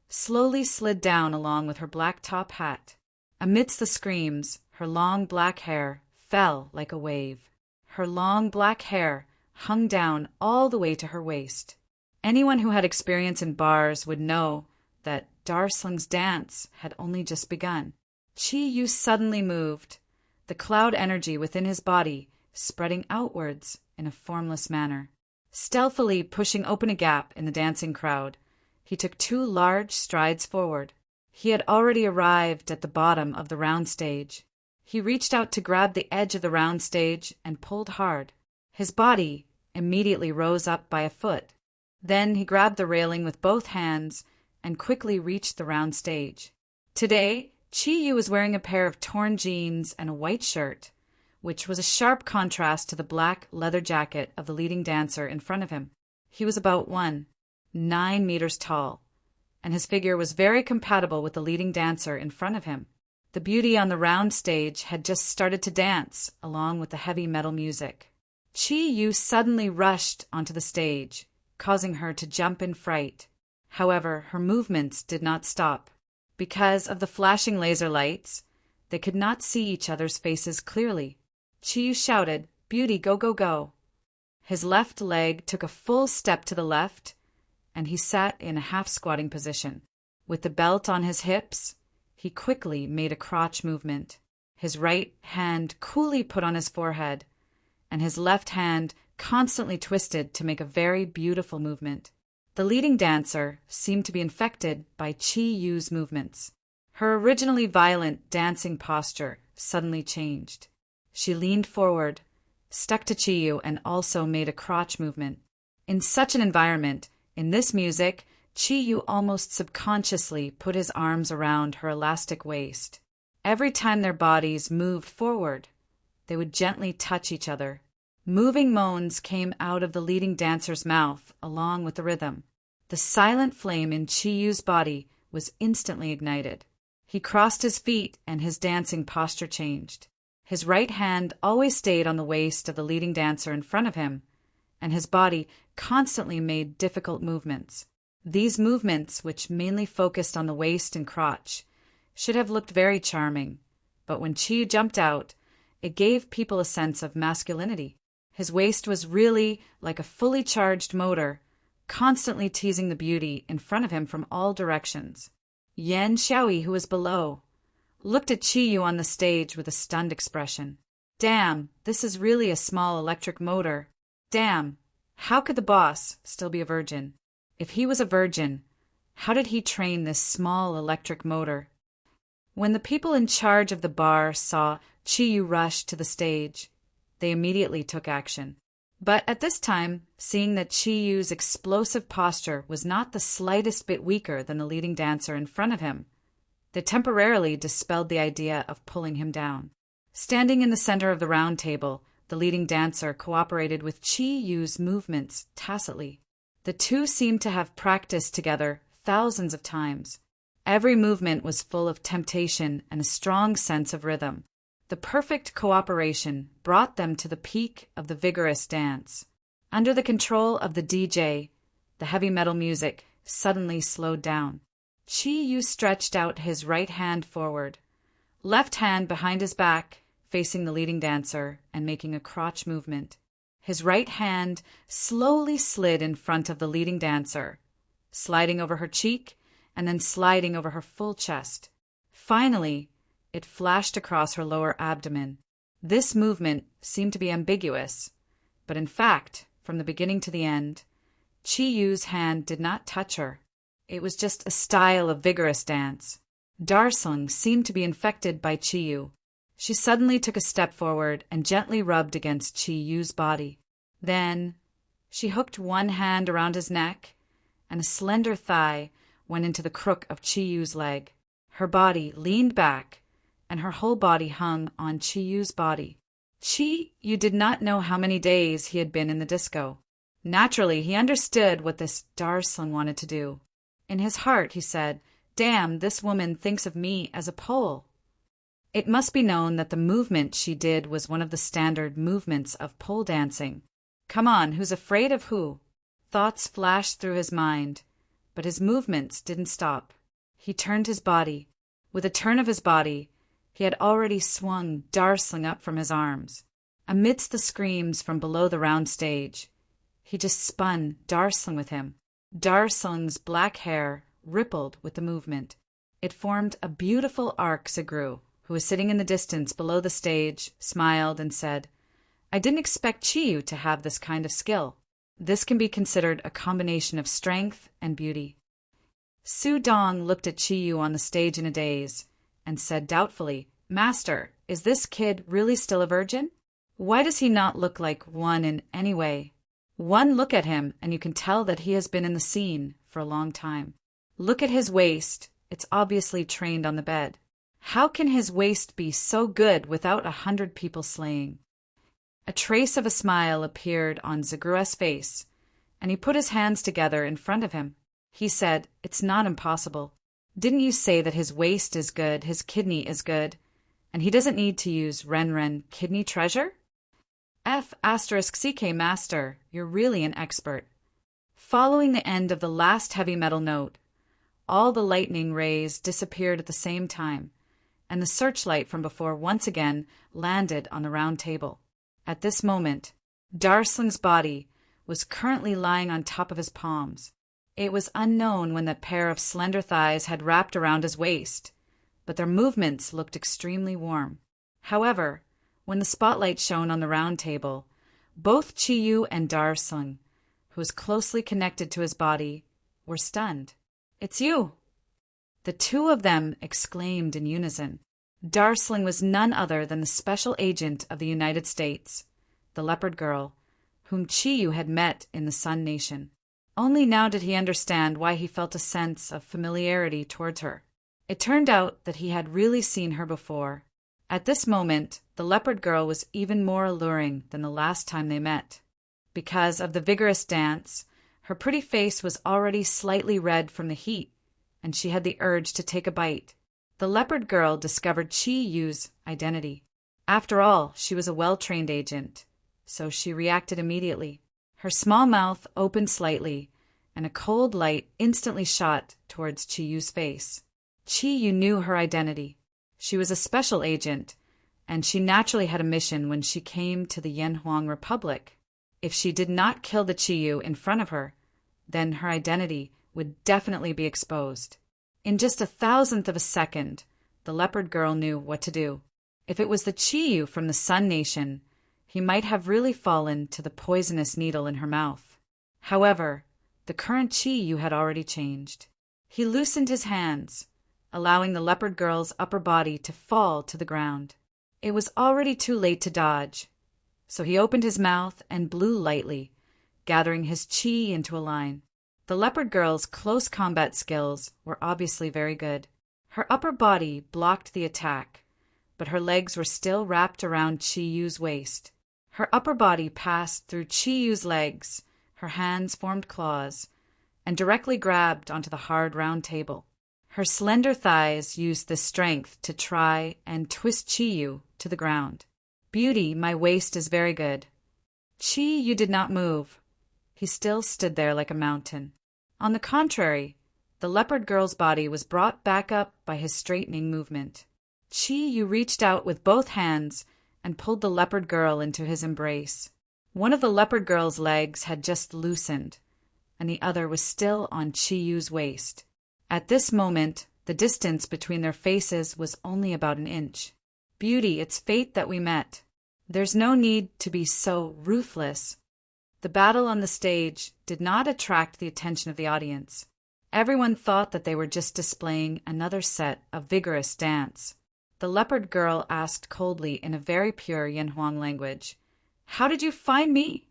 slowly slid down along with her black top hat. Amidst the screams, her long black hair fell like a wave. Her long black hair hung down all the way to her waist. Anyone who had experience in bars would know that Darsling's dance had only just begun. Chi-Yu suddenly moved, the cloud energy within his body spreading outwards in a formless manner. Stealthily pushing open a gap in the dancing crowd, he took 2 large strides forward. He had already arrived at the bottom of the round stage. He reached out to grab the edge of the round stage and pulled hard. His body immediately rose up by a foot. Then he grabbed the railing with both hands and quickly reached the round stage. Today, Chi-Yu was wearing a pair of torn jeans and a white shirt, which was a sharp contrast to the black leather jacket of the leading dancer in front of him. He was about 9 meters tall, and his figure was very compatible with the leading dancer in front of him. The beauty on the round stage had just started to dance along with the heavy metal music. Chi-Yu suddenly rushed onto the stage, causing her to jump in fright. However, her movements did not stop. Because of the flashing laser lights, they could not see each other's faces clearly. Chiyu shouted, "Beauty, go, go, go." His left leg took a full step to the left, and he sat in a half-squatting position. With the belt on his hips, he quickly made a crotch movement. His right hand coolly put on his forehead, and his left hand constantly twisted to make a very beautiful movement. The leading dancer seemed to be infected by Chi-Yu's movements. Her originally violent dancing posture suddenly changed. She leaned forward, stuck to Chi-Yu, and also made a crotch movement. In such an environment, in this music, Chi-Yu almost subconsciously put his arms around her elastic waist. Every time their bodies moved forward, they would gently touch each other. Moving moans came out of the leading dancer's mouth along with the rhythm. The silent flame in Chi-Yu's body was instantly ignited. He crossed his feet and his dancing posture changed. His right hand always stayed on the waist of the leading dancer in front of him, and his body constantly made difficult movements. These movements, which mainly focused on the waist and crotch, should have looked very charming, but when Chi-Yu jumped out, it gave people a sense of masculinity. His waist was really like a fully charged motor, constantly teasing the beauty in front of him from all directions. Yan Xiaoyi, who was below, looked at Chi-Yu on the stage with a stunned expression. Damn, this is really a small electric motor. Damn, how could the boss still be a virgin? If he was a virgin, how did he train this small electric motor? When the people in charge of the bar saw Chi-Yu rush to the stage, they immediately took action. But at this time, seeing that Chi-Yu's explosive posture was not the slightest bit weaker than the leading dancer in front of him, they temporarily dispelled the idea of pulling him down. Standing in the center of the round table, the leading dancer cooperated with Chi-Yu's movements tacitly. The two seemed to have practiced together thousands of times. Every movement was full of temptation and a strong sense of rhythm. The perfect cooperation brought them to the peak of the vigorous dance. Under the control of the DJ, the heavy metal music suddenly slowed down. Chi-Yu stretched out his right hand forward, left hand behind his back, facing the leading dancer and making a crotch movement. His right hand slowly slid in front of the leading dancer, sliding over her cheek and then sliding over her full chest. Finally, it flashed across her lower abdomen. This movement seemed to be ambiguous, but in fact, from the beginning to the end, Chi-Yu's hand did not touch her. It was just a style of vigorous dance. Darsung seemed to be infected by Chi-Yu. She suddenly took a step forward and gently rubbed against Chi-Yu's body. Then, she hooked one hand around his neck, and a slender thigh went into the crook of Chi-Yu's leg. Her body leaned back, and her whole body hung on Chi-Yu's body. Chi-Yu did not know how many days he had been in the disco. Naturally, he understood what this Darsung wanted to do. In his heart, he said, "Damn, this woman thinks of me as a pole." It must be known that the movement she did was one of the standard movements of pole dancing. Come on, who's afraid of who? Thoughts flashed through his mind, but his movements didn't stop. He turned his body. With a turn of his body, he had already swung Darsung up from his arms. Amidst the screams from below the round stage, he just spun Darsung with him. Darsung's black hair rippled with the movement. It formed a beautiful arc. Zagru, who was sitting in the distance below the stage, smiled and said, "I didn't expect Chi-Yu to have this kind of skill. This can be considered a combination of strength and beauty." Su Dong looked at Chi-Yu on the stage in a daze and said doubtfully, "Master, is this kid really still a virgin? Why does he not look like one in any way? One look at him and you can tell that he has been in the scene for a long time. Look at his waist, it's obviously trained on the bed. How can his waist be so good without 100 people slaying?" A trace of a smile appeared on Zagrua's face, and he put his hands together in front of him. He said, "It's not impossible. Didn't you say that his waist is good, his kidney is good, and he doesn't need to use Ren kidney treasure? F*CK Master, you're really an expert. Following the end of the last heavy metal note, all the lightning rays disappeared at the same time, and the searchlight from before once again landed on the round table. At this moment, Darsling's body was currently lying on top of his palms. It was unknown when that pair of slender thighs had wrapped around his waist, but their movements looked extremely warm. However, when the spotlight shone on the round table, both Chiyu and Darsling, who was closely connected to his body, were stunned. "It's you!" The two of them exclaimed in unison. Darsling was none other than the special agent of the United States, the Leopard Girl, whom Chiyu had met in the Sun Nation. Only now did he understand why he felt a sense of familiarity towards her. It turned out that he had really seen her before. At this moment, the Leopard Girl was even more alluring than the last time they met. Because of the vigorous dance, her pretty face was already slightly red from the heat, and she had the urge to take a bite. The Leopard Girl discovered Chiyu's identity. After all, she was a well-trained agent, so she reacted immediately. Her small mouth opened slightly, and a cold light instantly shot towards Chiyu's face. Chiyu knew her identity. She was a special agent, and she naturally had a mission when she came to the Yanhuang Republic. If she did not kill the Chiyu in front of her, then her identity would definitely be exposed. In just 1,000th of a second, the Leopard Girl knew what to do. If it was the Chiyu from the Sun Nation, he might have really fallen to the poisonous needle in her mouth. However, the current Chiyu had already changed. He loosened his hands, allowing the Leopard Girl's upper body to fall to the ground. It was already too late to dodge, so he opened his mouth and blew lightly, gathering his chi into a line. The Leopard Girl's close combat skills were obviously very good. Her upper body blocked the attack, but her legs were still wrapped around Chiyu's waist. Her upper body passed through Chiyu's legs, her hands formed claws, and directly grabbed onto the hard round table. Her slender thighs used the strength to try and twist Chiyu to the ground. "Beauty, my waist is very good." Chiyu did not move. He still stood there like a mountain. On the contrary, the Leopard Girl's body was brought back up by his straightening movement. Chiyu reached out with both hands and pulled the Leopard Girl into his embrace. One of the Leopard Girl's legs had just loosened, and the other was still on Chiyu's waist. At this moment, the distance between their faces was only about an inch. "Beauty, it's fate that we met. There's no need to be so ruthless." The battle on the stage did not attract the attention of the audience. Everyone thought that they were just displaying another set of vigorous dance. The Leopard Girl asked coldly in a very pure Yanhuang language, "How did you find me?"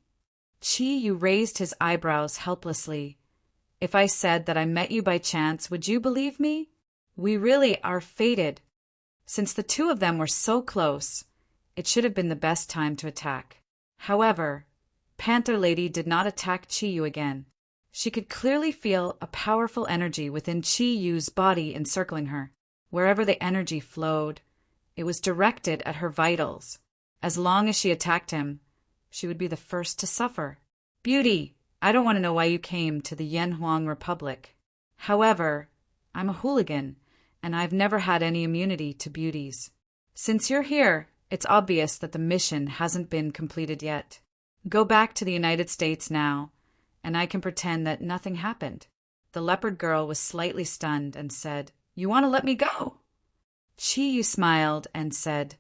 Chiyu raised his eyebrows helplessly. "If I said that I met you by chance, would you believe me? We really are fated." Since the two of them were so close, it should have been the best time to attack. However, Panther Lady did not attack Chiyu again. She could clearly feel a powerful energy within Chiyu's body encircling her. Wherever the energy flowed, it was directed at her vitals. As long as she attacked him, she would be the first to suffer. "Beauty, I don't want to know why you came to the Yanhuang Republic. However, I'm a hooligan, and I've never had any immunity to beauties. Since you're here, it's obvious that the mission hasn't been completed yet. Go back to the United States now, and I can pretend that nothing happened." The Leopard Girl was slightly stunned and said, "You want to let me go?" Chiyu smiled and said,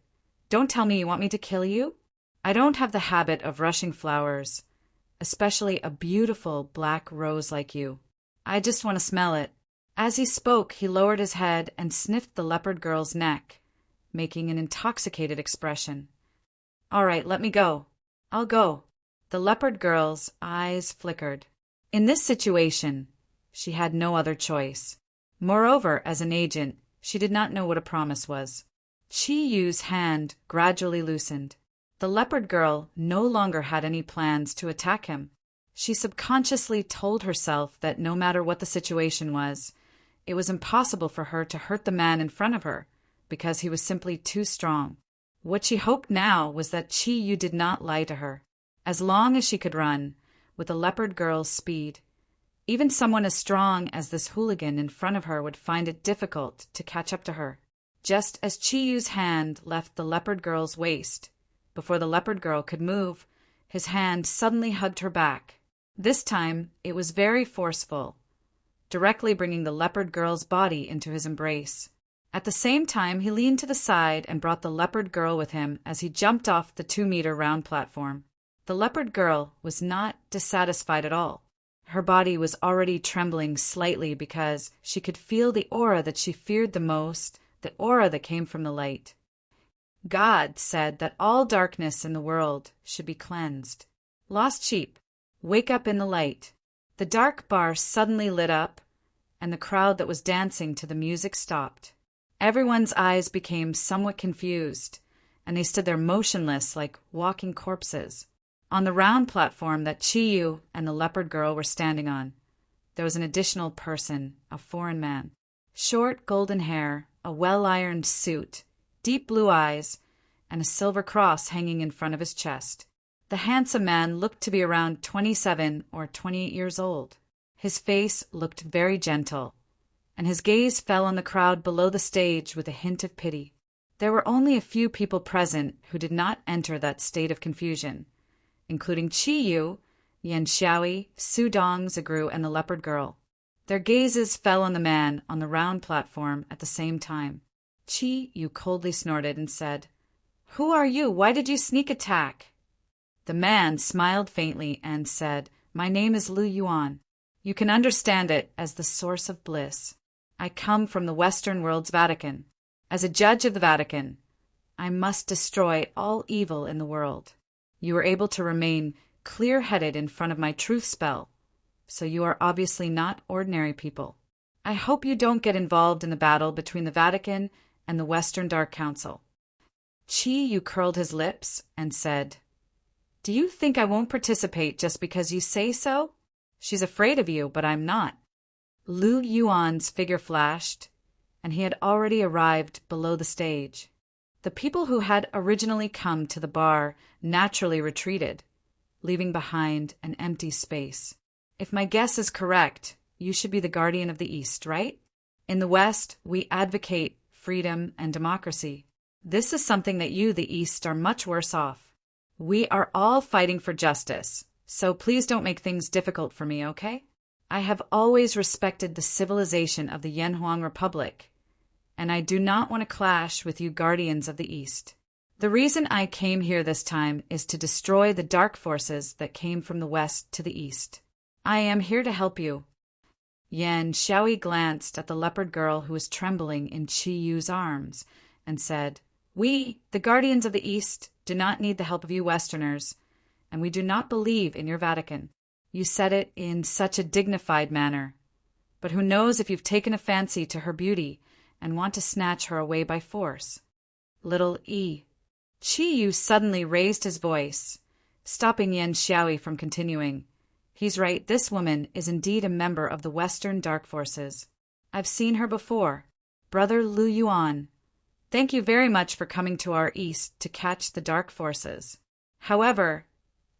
"Don't tell me you want me to kill you. I don't have the habit of rushing flowers, especially a beautiful black rose like you. I just want to smell it." As he spoke, he lowered his head and sniffed the Leopard Girl's neck, making an intoxicated expression. "All right, let me go." "I'll go." The Leopard Girl's eyes flickered. In this situation, she had no other choice. Moreover, as an agent, she did not know what a promise was. Chiyu's hand gradually loosened. The Leopard Girl no longer had any plans to attack him. She subconsciously told herself that no matter what the situation was, it was impossible for her to hurt the man in front of her, because he was simply too strong. What she hoped now was that Chiyu did not lie to her. As long as she could run, with the Leopard Girl's speed, Even someone as strong as this hooligan in front of her would find it difficult to catch up to her. Just as Chi-Yu's hand left the leopard girl's waist, before the leopard girl could move, his hand suddenly hugged her back. This time, it was very forceful, directly bringing the leopard girl's body into his embrace. At the same time, he leaned to the side and brought the leopard girl with him as he jumped off the 2-meter round platform. The leopard girl was not dissatisfied at all. Her body was already trembling slightly because she could feel the aura that she feared the most, the aura that came from the light. God said that all darkness in the world should be cleansed. Lost sheep, wake up in the light. The dark bar suddenly lit up, and the crowd that was dancing to the music stopped. Everyone's eyes became somewhat confused, and they stood there motionless like walking corpses. On the round platform that Chi-Yu and the leopard girl were standing on, there was an additional person, a foreign man. Short golden hair, a well-ironed suit, deep blue eyes, and a silver cross hanging in front of his chest. The handsome man looked to be around 27 or 28 years old. His face looked very gentle, and his gaze fell on the crowd below the stage with a hint of pity. There were only a few people present who did not enter that state of confusion, including Chi-Yu, Yan Xiaoi, Su Dong, Zagru, and the leopard girl. Their gazes fell on the man on the round platform at the same time. Chi-Yu coldly snorted and said, "Who are you? Why did you sneak attack?" The man smiled faintly and said, "My name is Lu Yuan. You can understand it as the source of bliss. I come from the Western world's Vatican. As a judge of the Vatican, I must destroy all evil in the world. You were able to remain clear-headed in front of my truth spell, so you are obviously not ordinary people. I hope you don't get involved in the battle between the Vatican and the Western Dark Council." Chi-Yu curled his lips and said, "Do you think I won't participate just because you say so? She's afraid of you, but I'm not." Lu Yuan's figure flashed, and he had already arrived below the stage. The people who had originally come to the bar naturally retreated, leaving behind an empty space. If my guess is correct, you should be the guardian of the East, right? In the West, we advocate freedom and democracy. This is something that you, the East, are much worse off. We are all fighting for justice, so please don't make things difficult for me, okay? I have always respected the civilization of the Yanhuang Republic, and I do not want to clash with you guardians of the East. The reason I came here this time is to destroy the dark forces that came from the West to the East. I am here to help you." Yan Xiaoi glanced at the leopard girl who was trembling in Chi-Yu's arms and said, "We, the guardians of the East, do not need the help of you Westerners, and we do not believe in your Vatican." You said it in such a dignified manner, but who knows if you've taken a fancy to her beauty and want to snatch her away by force. Little E. Chi-Yu suddenly raised his voice, stopping Yan Xiaoi from continuing. "He's right, this woman is indeed a member of the Western Dark Forces. I've seen her before. Brother Lu Yuan, thank you very much for coming to our East to catch the Dark Forces. However,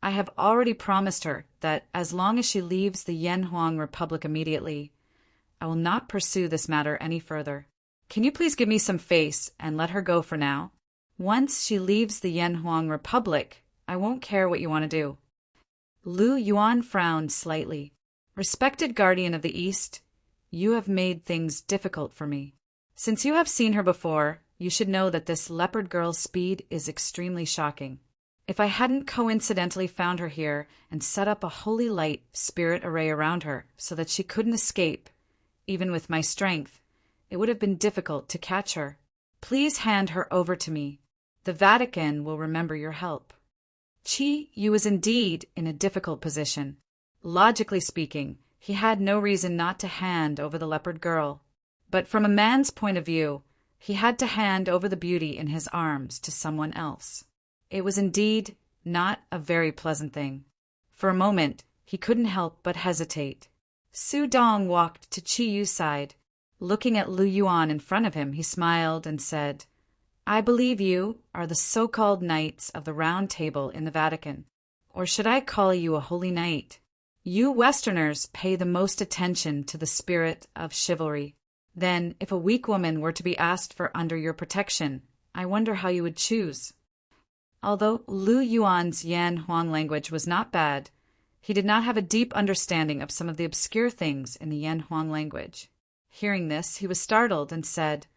I have already promised her that as long as she leaves the Yanhuang Republic immediately, I will not pursue this matter any further. Can you please give me some face and let her go for now? Once she leaves the Yanhuang Republic, I won't care what you want to do." Lu Yuan frowned slightly. "Respected guardian of the East, you have made things difficult for me. Since you have seen her before, you should know that this leopard girl's speed is extremely shocking. If I hadn't coincidentally found her here and set up a holy light spirit array around her so that she couldn't escape, even with my strength, it would have been difficult to catch her. Please hand her over to me. The Vatican will remember your help." Chi-Yu was indeed in a difficult position. Logically speaking, he had no reason not to hand over the leopard girl. But from a man's point of view, he had to hand over the beauty in his arms to someone else. It was indeed not a very pleasant thing. For a moment, he couldn't help but hesitate. Su Dong walked to Chi-Yu's side. Looking at Lu Yuan in front of him, he smiled and said, "I believe you are the so-called Knights of the Round Table in the Vatican. Or should I call you a Holy Knight? You Westerners pay the most attention to the spirit of chivalry. Then, if a weak woman were to be asked for under your protection, I wonder how you would choose." Although Lu Yuan's Yan Huang language was not bad, he did not have a deep understanding of some of the obscure things in the Yan Huang language. Hearing this, he was startled and said,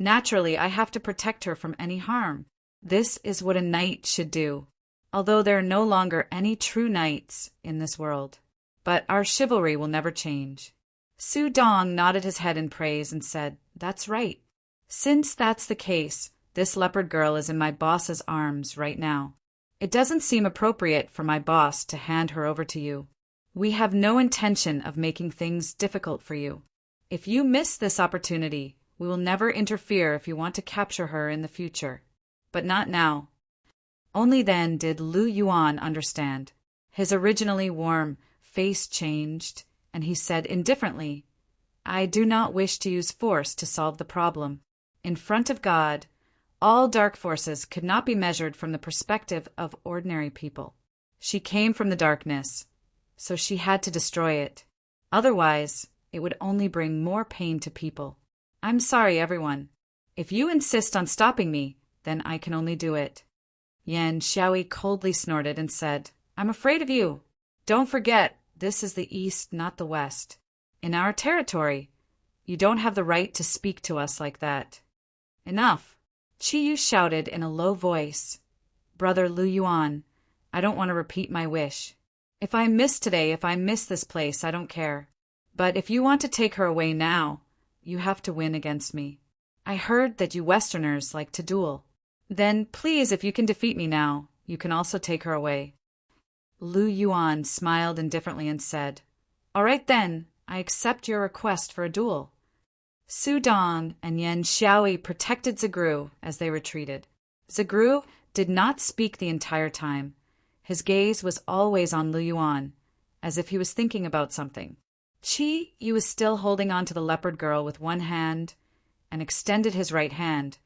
"Naturally, I have to protect her from any harm. This is what a knight should do, although there are no longer any true knights in this world. But our chivalry will never change." Su Dong nodded his head in praise and said, "That's right. Since that's the case, this leopard girl is in my boss's arms right now. It doesn't seem appropriate for my boss to hand her over to you. We have no intention of making things difficult for you. If you miss this opportunity, we will never interfere if you want to capture her in the future. But not now." Only then did Lu Yuan understand. His originally warm face changed, and he said indifferently, "I do not wish to use force to solve the problem. In front of God, all dark forces could not be measured from the perspective of ordinary people. She came from the darkness, so she had to destroy it. Otherwise, it would only bring more pain to people. I'm sorry, everyone. If you insist on stopping me, then I can only do it." Yan Xiaoyi coldly snorted and said, "I'm afraid of you. Don't forget, this is the East, not the West. In our territory, you don't have the right to speak to us like that." "Enough." Chi Yu shouted in a low voice, "Brother Lu Yuan, I don't want to repeat my wish. If I miss today, if I miss this place, I don't care. But if you want to take her away now, you have to win against me. I heard that you Westerners like to duel. Then please, if you can defeat me now, you can also take her away." Lu Yuan smiled indifferently and said, "All right then, I accept your request for a duel." Su Dong and Yan Xiaoyi protected Zagru as they retreated. Zagru did not speak the entire time. His gaze was always on Lu Yuan, as if he was thinking about something. Chi Yu was still holding on to the leopard girl with one hand and extended his right hand,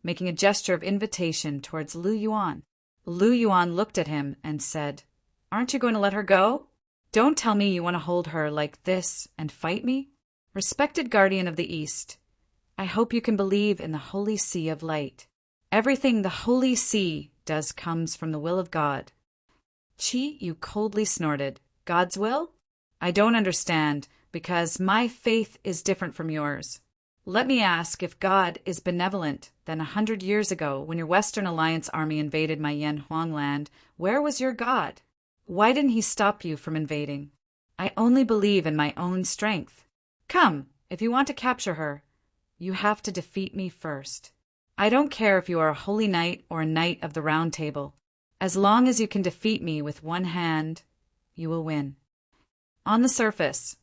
making a gesture of invitation towards Lu Yuan. Lu Yuan looked at him and said, "Aren't you going to let her go? Don't tell me you want to hold her like this and fight me? Respected guardian of the East, I hope you can believe in the Holy Sea of Light. Everything the Holy Sea does comes from the will of God." Chi Yu coldly snorted, "God's will? I don't understand, because my faith is different from yours. Let me ask, if God is benevolent, then 100 years ago, when your Western Alliance army invaded my Yan Huang land, where was your God? Why didn't he stop you from invading? I only believe in my own strength. Come, if you want to capture her, you have to defeat me first. I don't care if you are a holy knight or a knight of the Round Table. As long as you can defeat me with one hand, you will win." On the surface,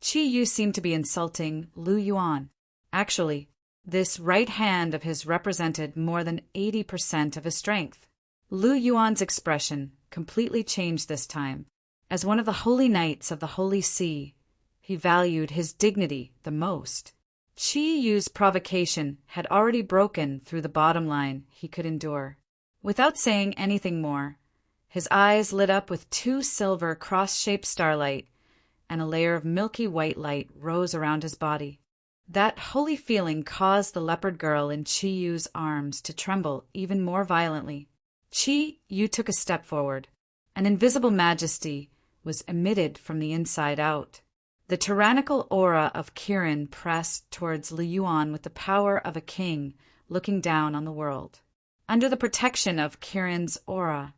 Chi Yu seemed to be insulting Lu Yuan. Actually, this right hand of his represented more than 80% of his strength. Lu Yuan's expression completely changed this time. As one of the holy knights of the Holy Sea, he valued his dignity the most. Chi Yu's provocation had already broken through the bottom line he could endure. Without saying anything more, his eyes lit up with 2 silver cross-shaped starlight, and a layer of milky white light rose around his body. That holy feeling caused the leopard girl in Chi Yu's arms to tremble even more violently. Chi Yu took a step forward. An invisible majesty was emitted from the inside out. The tyrannical aura of Kirin pressed towards Lu Yuan with the power of a king looking down on the world. Under the protection of Kirin's aura,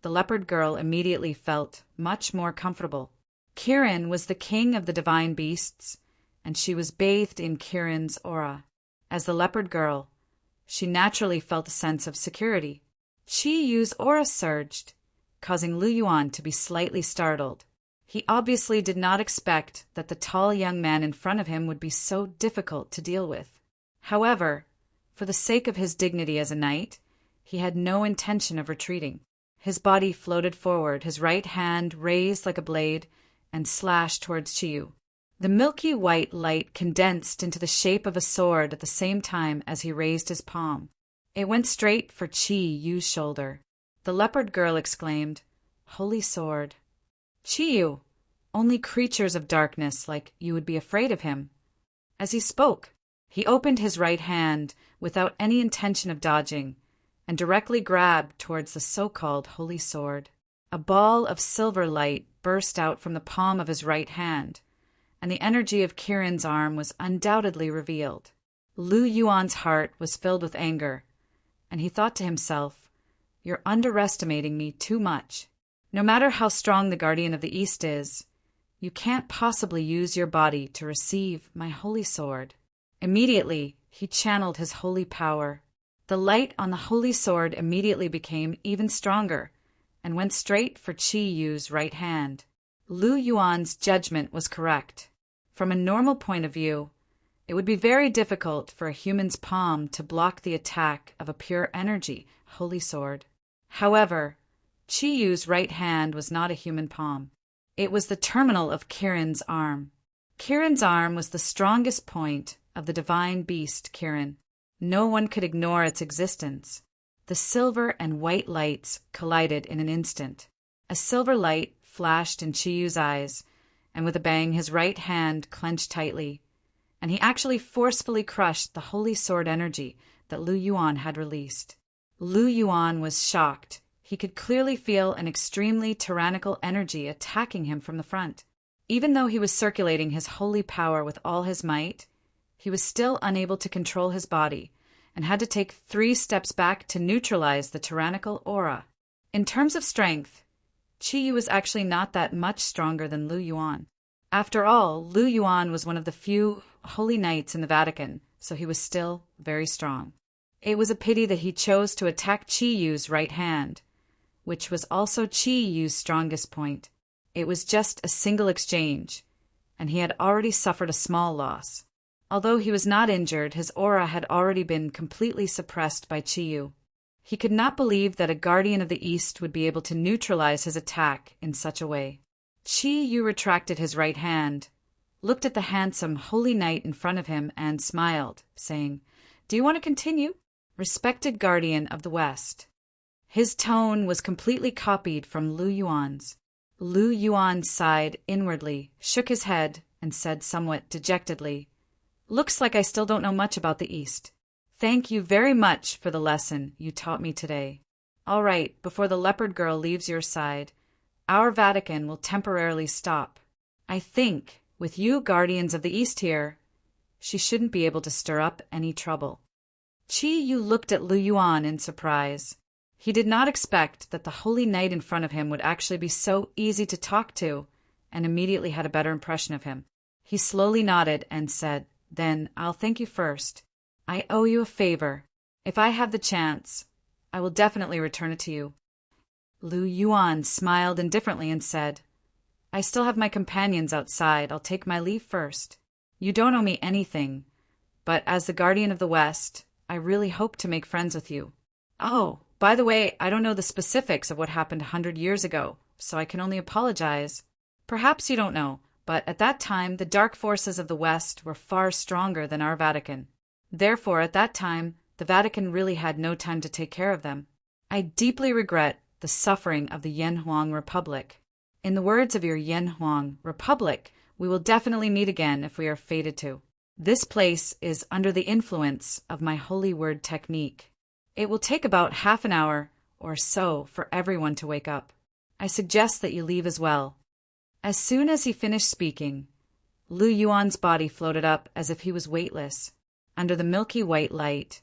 the leopard girl immediately felt much more comfortable. Kirin was the king of the divine beasts, and she was bathed in Kirin's aura. As the leopard girl, she naturally felt a sense of security. Chi Yu's aura surged, causing Lu Yuan to be slightly startled. He obviously did not expect that the tall young man in front of him would be so difficult to deal with. However, for the sake of his dignity as a knight, he had no intention of retreating. His body floated forward, his right hand raised like a blade, and slashed towards Chi Yu. The milky white light condensed into the shape of a sword at the same time as he raised his palm. It went straight for Chi Yu's shoulder. The leopard girl exclaimed, "Holy sword!" "Chi Yu, only creatures of darkness like you would be afraid of him." As he spoke, he opened his right hand without any intention of dodging and directly grabbed towards the so-called holy sword. A ball of silver light burst out from the palm of his right hand, and the energy of Kirin's arm was undoubtedly revealed. Lu Yuan's heart was filled with anger, and he thought to himself, "You're underestimating me too much. No matter how strong the Guardian of the East is, you can't possibly use your body to receive my holy sword." Immediately, he channeled his holy power. The light on the holy sword immediately became even stronger and went straight for Qi Yu's right hand. Lu Yuan's judgment was correct. From a normal point of view, it would be very difficult for a human's palm to block the attack of a pure energy holy sword. However, Qi Yu's right hand was not a human palm. It was the terminal of Kirin's arm. Kirin's arm was the strongest point of the divine beast Kirin. No one could ignore its existence. The silver and white lights collided in an instant. A silver light flashed in Qi Yu's eyes, and with a bang his right hand clenched tightly, and he actually forcefully crushed the holy sword energy that Lu Yuan had released. Lu Yuan was shocked. He could clearly feel an extremely tyrannical energy attacking him from the front. Even though he was circulating his holy power with all his might, he was still unable to control his body and had to take 3 steps back to neutralize the tyrannical aura. In terms of strength, Qi Yu was actually not that much stronger than Lu Yuan. After all, Lu Yuan was one of the few holy knights in the Vatican, so he was still very strong. It was a pity that he chose to attack Qi Yu's right hand, which was also Qi Yu's strongest point. It was just a single exchange, and he had already suffered a small loss. Although he was not injured, his aura had already been completely suppressed by Qi Yu. He could not believe that a Guardian of the East would be able to neutralize his attack in such a way. Qi Yu retracted his right hand, looked at the handsome holy knight in front of him, and smiled, saying, "Do you want to continue? Respected Guardian of the West." His tone was completely copied from Lu Yuan's. Lu Yuan sighed inwardly, shook his head, and said somewhat dejectedly, "Looks like I still don't know much about the East. Thank you very much for the lesson you taught me today. All right, before the leopard girl leaves your side, our Vatican will temporarily stop. I think, with you Guardians of the East here, she shouldn't be able to stir up any trouble." Qi Yu looked at Lu Yuan in surprise. He did not expect that the holy knight in front of him would actually be so easy to talk to, and immediately had a better impression of him. He slowly nodded and said, "Then I'll thank you first. I owe you a favor. If I have the chance, I will definitely return it to you." Lu Yuan smiled indifferently and said, "I still have my companions outside. I'll take my leave first. You don't owe me anything, but as the Guardian of the West, I really hope to make friends with you. Oh, by the way, I don't know the specifics of what happened 100 years ago, so I can only apologize. Perhaps you don't know, but at that time the dark forces of the West were far stronger than our Vatican. Therefore, at that time, the Vatican really had no time to take care of them. I deeply regret the suffering of the Yanhuang Republic. In the words of your Yanhuang Republic, we will definitely meet again if we are fated to. This place is under the influence of my holy word technique. It will take about half an hour or so for everyone to wake up. I suggest that you leave as well." As soon as he finished speaking, Lu Yuan's body floated up as if he was weightless. Under the milky white light,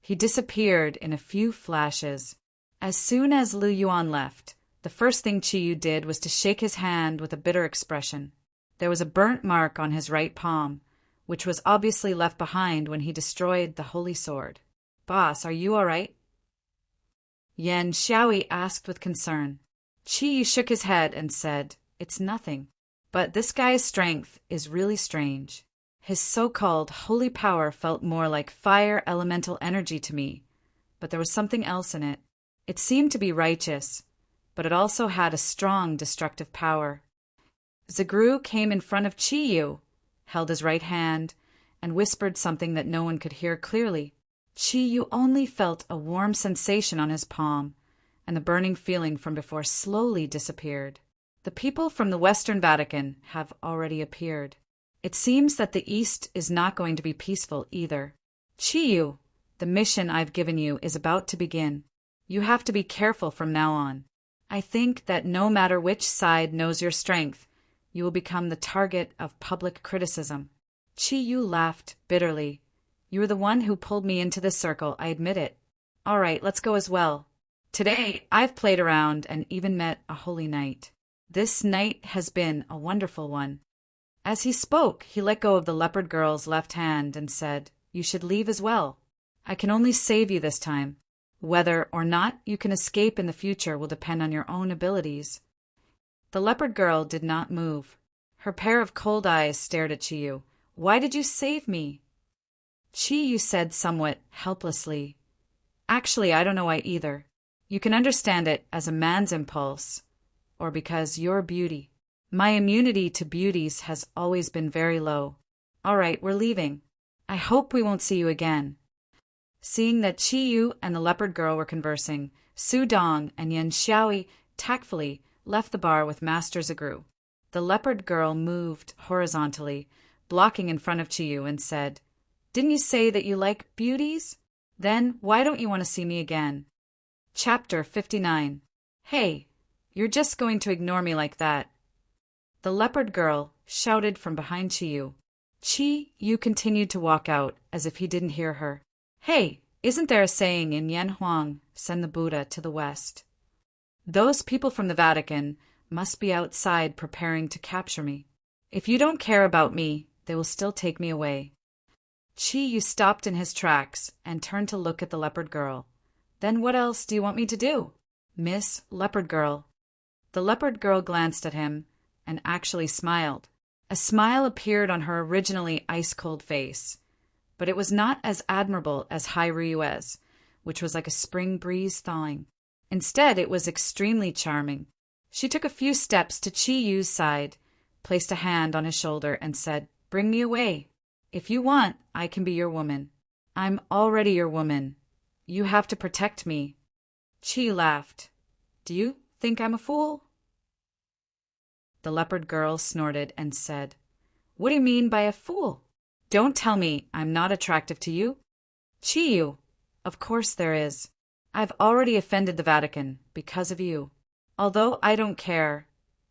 he disappeared in a few flashes. As soon as Lu Yuan left, the first thing Qi Yu did was to shake his hand with a bitter expression. There was a burnt mark on his right palm, which was obviously left behind when he destroyed the holy sword. "Boss, are you all right?" Yan Xiaoyi asked with concern. Qi Yu shook his head and said, "It's nothing. But this guy's strength is really strange. His so-called holy power felt more like fire elemental energy to me, but there was something else in it. It seemed to be righteous, but it also had a strong destructive power." Zagru came in front of Qi Yu, held his right hand, and whispered something that no one could hear clearly. Qi Yu only felt a warm sensation on his palm, and the burning feeling from before slowly disappeared. The people from the Western Vatican have already appeared. It seems that the East is not going to be peaceful either. Chiyu, the mission I've given you is about to begin. You have to be careful from now on. I think that no matter which side knows your strength, you will become the target of public criticism. Chiyu laughed bitterly. You were the one who pulled me into this circle, I admit it. All right, let's go as well. Today, I've played around and even met a holy knight. This night has been a wonderful one. As he spoke, he let go of the leopard girl's left hand and said, You should leave as well. I can only save you this time. Whether or not you can escape in the future will depend on your own abilities. The leopard girl did not move. Her pair of cold eyes stared at Chiyu. Why did you save me? Chiyu said somewhat helplessly. Actually, I don't know why either. You can understand it as a man's impulse, or because you're beauty. My immunity to beauties has always been very low. All right, we're leaving. I hope we won't see you again. Seeing that Chiyu and the leopard girl were conversing, Su Dong and Yan Xiaoi tactfully left the bar with Master Zagru. The leopard girl moved horizontally, blocking in front of Chiyu, and said, Didn't you say that you like beauties? Then why don't you want to see me again? Chapter 59. Hey, you're just going to ignore me like that. The leopard girl shouted from behind Chiyu. Chiyu continued to walk out as if he didn't hear her. Hey, isn't there a saying in Yanhuang, send the Buddha to the west? Those people from the Vatican must be outside preparing to capture me. If you don't care about me, they will still take me away. Chiyu stopped in his tracks and turned to look at the leopard girl. Then what else do you want me to do? Miss Leopard Girl. The leopard girl glanced at him and actually smiled. A smile appeared on her originally ice-cold face, but it was not as admirable as Hai Ryue's, which was like a spring breeze thawing. Instead, it was extremely charming. She took a few steps to Chiyu's side, placed a hand on his shoulder, and said, Bring me away. If you want, I can be your woman. I'm already your woman. You have to protect me. Chiyu laughed. Do you think I'm a fool? The leopard girl snorted and said, What do you mean by a fool? Don't tell me I'm not attractive to you. Chiyu, of course there is. I've already offended the Vatican because of you. Although I don't care,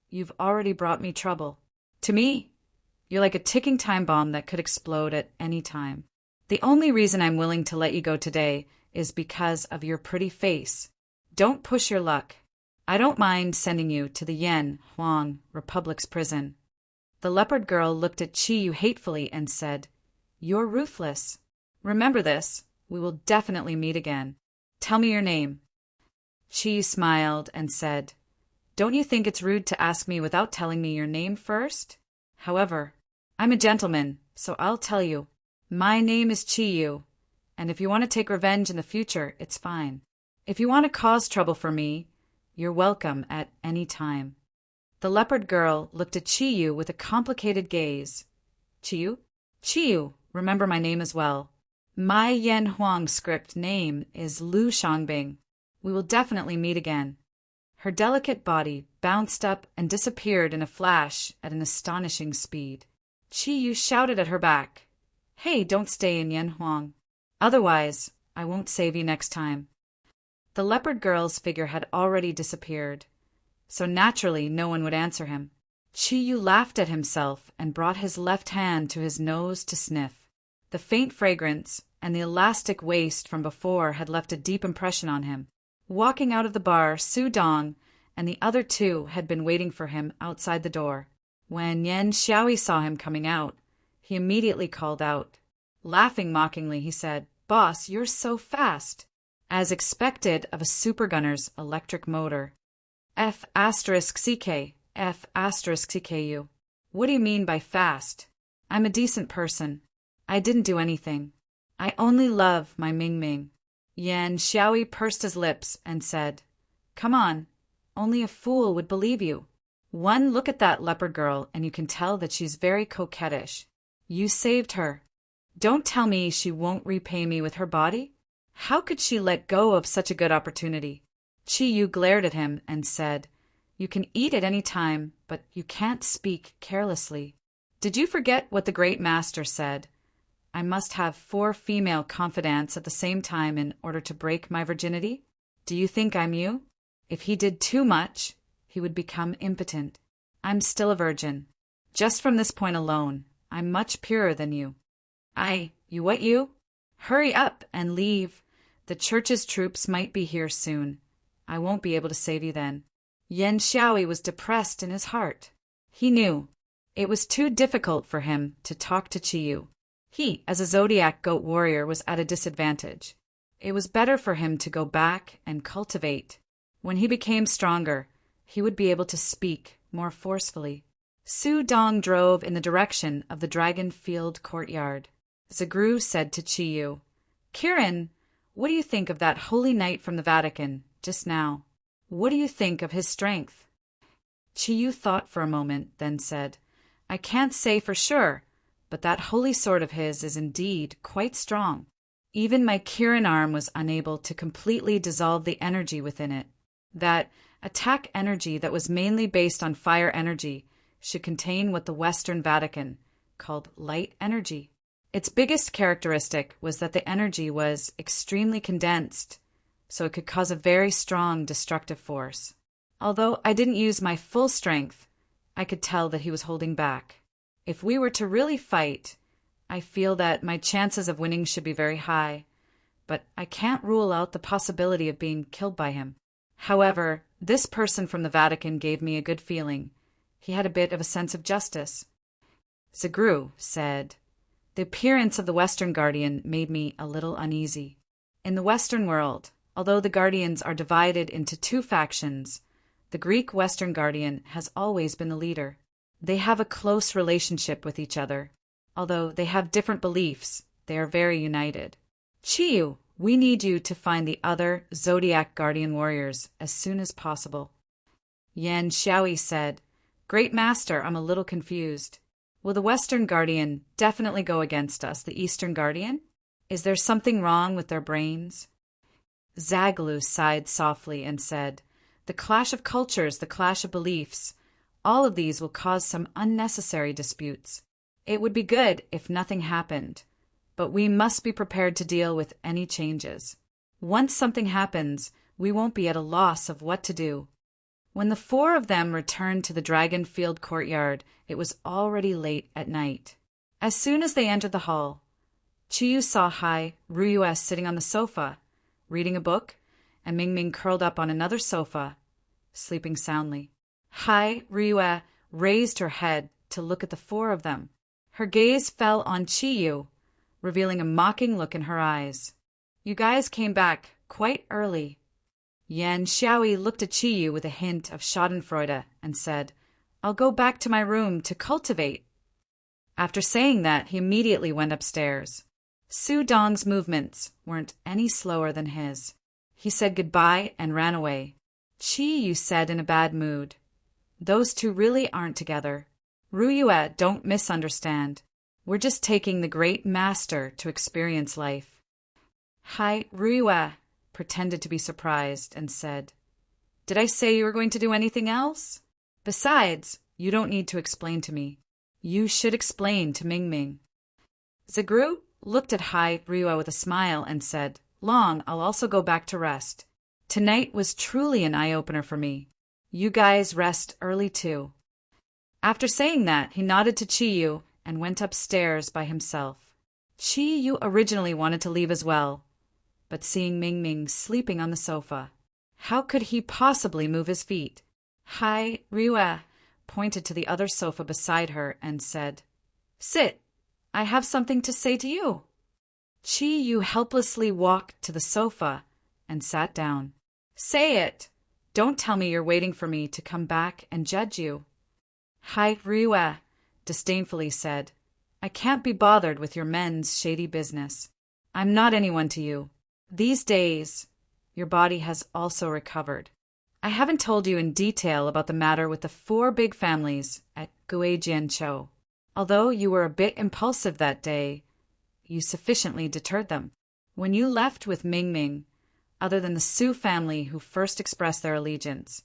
you've already brought me trouble. To me, you're like a ticking time bomb that could explode at any time. The only reason I'm willing to let you go today is because of your pretty face. Don't push your luck. I don't mind sending you to the Yen Huang Republic's prison. The leopard girl looked at Chiyu hatefully and said, You're ruthless. Remember this. We will definitely meet again. Tell me your name. Chiyu smiled and said, Don't you think it's rude to ask me without telling me your name first? However, I'm a gentleman, so I'll tell you. My name is Chiyu, and if you want to take revenge in the future, it's fine. If you want to cause trouble for me, you're welcome at any time. The leopard girl looked at Chiyu with a complicated gaze. Chiyu? Chiyu, remember my name as well. My Yen Huang script name is Lu Shangbing. We will definitely meet again. Her delicate body bounced up and disappeared in a flash at an astonishing speed. Chiyu shouted at her back, Hey, don't stay in Yen Huang. Otherwise, I won't save you next time. The leopard girl's figure had already disappeared, so naturally no one would answer him. Chiyu laughed at himself and brought his left hand to his nose to sniff. The faint fragrance and the elastic waist from before had left a deep impression on him. Walking out of the bar, Su Dong and the other two had been waiting for him outside the door. When Yan Xiaoi saw him coming out, he immediately called out. Laughing mockingly, he said, Boss, you're so fast. As expected of a supergunner's electric motor. F*CK, F*CKU. What do you mean by fast? I'm a decent person. I didn't do anything. I only love my Ming Ming. Yan Xiaoi pursed his lips and said, Come on, only a fool would believe you. One look at that leopard girl and you can tell that she's very coquettish. You saved her. Don't tell me she won't repay me with her body? How could she let go of such a good opportunity? Chiyu glared at him and said, You can eat at any time, but you can't speak carelessly. Did you forget what the great master said? I must have 4 female confidantes at the same time in order to break my virginity? Do you think I'm you? If he did too much, he would become impotent. I'm still a virgin. Just from this point alone, I'm much purer than you. You what you? Hurry up and leave. The church's troops might be here soon. I won't be able to save you then. Yan Xiaoi was depressed in his heart. He knew it was too difficult for him to talk to Chiyu. He, as a Zodiac goat warrior, was at a disadvantage. It was better for him to go back and cultivate. When he became stronger, he would be able to speak more forcefully. Su Dong drove in the direction of the Dragon Field courtyard. Zagru said to Chiyu, "Kirin, what do you think of that holy knight from the Vatican just now? What do you think of his strength?" Chiyu thought for a moment, then said, "I can't say for sure, but that holy sword of his is indeed quite strong. Even my Kirin arm was unable to completely dissolve the energy within it. That attack energy that was mainly based on fire energy should contain what the Western Vatican called light energy. Its biggest characteristic was that the energy was extremely condensed, so it could cause a very strong destructive force. Although I didn't use my full strength, I could tell that he was holding back. If we were to really fight, I feel that my chances of winning should be very high, but I can't rule out the possibility of being killed by him. However, this person from the Vatican gave me a good feeling. He had a bit of a sense of justice." Zagru said, "The appearance of the Western Guardian made me a little uneasy. In the Western world, although the Guardians are divided into 2 factions, the Greek Western Guardian has always been the leader. They have a close relationship with each other. Although they have different beliefs, they are very united. Chiyu, we need you to find the other Zodiac Guardian warriors as soon as possible." Yan Xiaoi said, "Great Master, I'm a little confused. Will the Western Guardian definitely go against us, the Eastern Guardian? Is there something wrong with their brains?" Zaglu sighed softly and said, "The clash of cultures, the clash of beliefs, all of these will cause some unnecessary disputes. It would be good if nothing happened, but we must be prepared to deal with any changes. Once something happens, we won't be at a loss of what to do." When the 4 of them returned to the Dragon Field courtyard, it was already late at night. As soon as they entered the hall, Chiyu saw Hai Ruyue sitting on the sofa, reading a book, and Mingming curled up on another sofa, sleeping soundly. Hai Ruyue raised her head to look at the 4 of them. Her gaze fell on Chiyu, revealing a mocking look in her eyes. "You guys came back quite early." Yan Xiaoi looked at Chiyu with a hint of schadenfreude and said, "I'll go back to my room to cultivate." After saying that, he immediately went upstairs. Su Dong's movements weren't any slower than his. He said goodbye and ran away. Chiyu said in a bad mood, "Those 2 really aren't together. Ruyue, don't misunderstand. We're just taking the great master to experience life." Hai Ruyue pretended to be surprised and said, "Did I say you were going to do anything else? Besides, you don't need to explain to me. You should explain to Mingming." Zagru looked at Hai Ruyue with a smile and said, "Long, I'll also go back to rest. Tonight was truly an eye-opener for me. You guys rest early too." After saying that, he nodded to Chiyu and went upstairs by himself. Chiyu originally wanted to leave as well, but seeing Mingming sleeping on the sofa, how could he possibly move his feet? Hai Ruyue pointed to the other sofa beside her and said, "Sit, I have something to say to you." Chiyu helplessly walked to the sofa and sat down. "Say it. Don't tell me you're waiting for me to come back and judge you." Hai Ruyue disdainfully said, "I can't be bothered with your men's shady business. I'm not anyone to you. These days, your body has also recovered. I haven't told you in detail about the matter with the 4 big families at Guijianzhou. Although you were a bit impulsive that day, you sufficiently deterred them. When you left with Mingming, other than the Su family who first expressed their allegiance,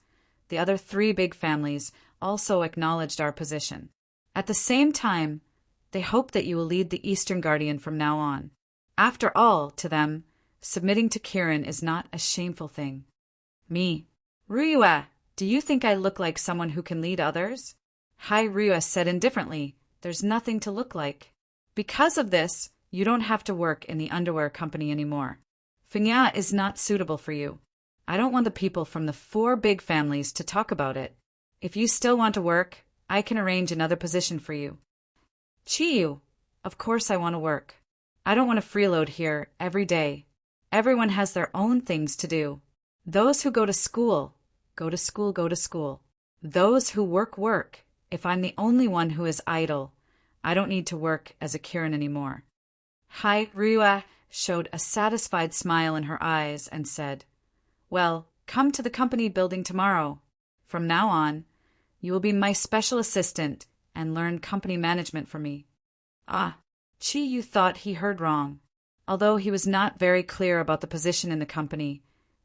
the other three big families, also acknowledged our position. At the same time, they hope that you will lead the Eastern Guardian from now on. After all, to them, submitting to Kirin is not a shameful thing. Me. Ryue, do you think I look like someone who can lead others? Hai Ryue said indifferently, there's nothing to look like. Because of this, you don't have to work in the underwear company anymore. Fengya is not suitable for you. I don't want the people from the four big families to talk about it. If you still want to work, I can arrange another position for you. Chiyu, of course I want to work. I don't want to freeload here every day. Everyone has their own things to do. Those who go to school, go to school, go to school. Those who work. If I'm the only one who is idle, I don't need to work as a Kirin anymore. Hai Ryue showed a satisfied smile in her eyes and said, well, come to the company building tomorrow. From now on, you will be my special assistant and learn company management from me. Ah, Chiyu thought he heard wrong. Although he was not very clear about the position in the company,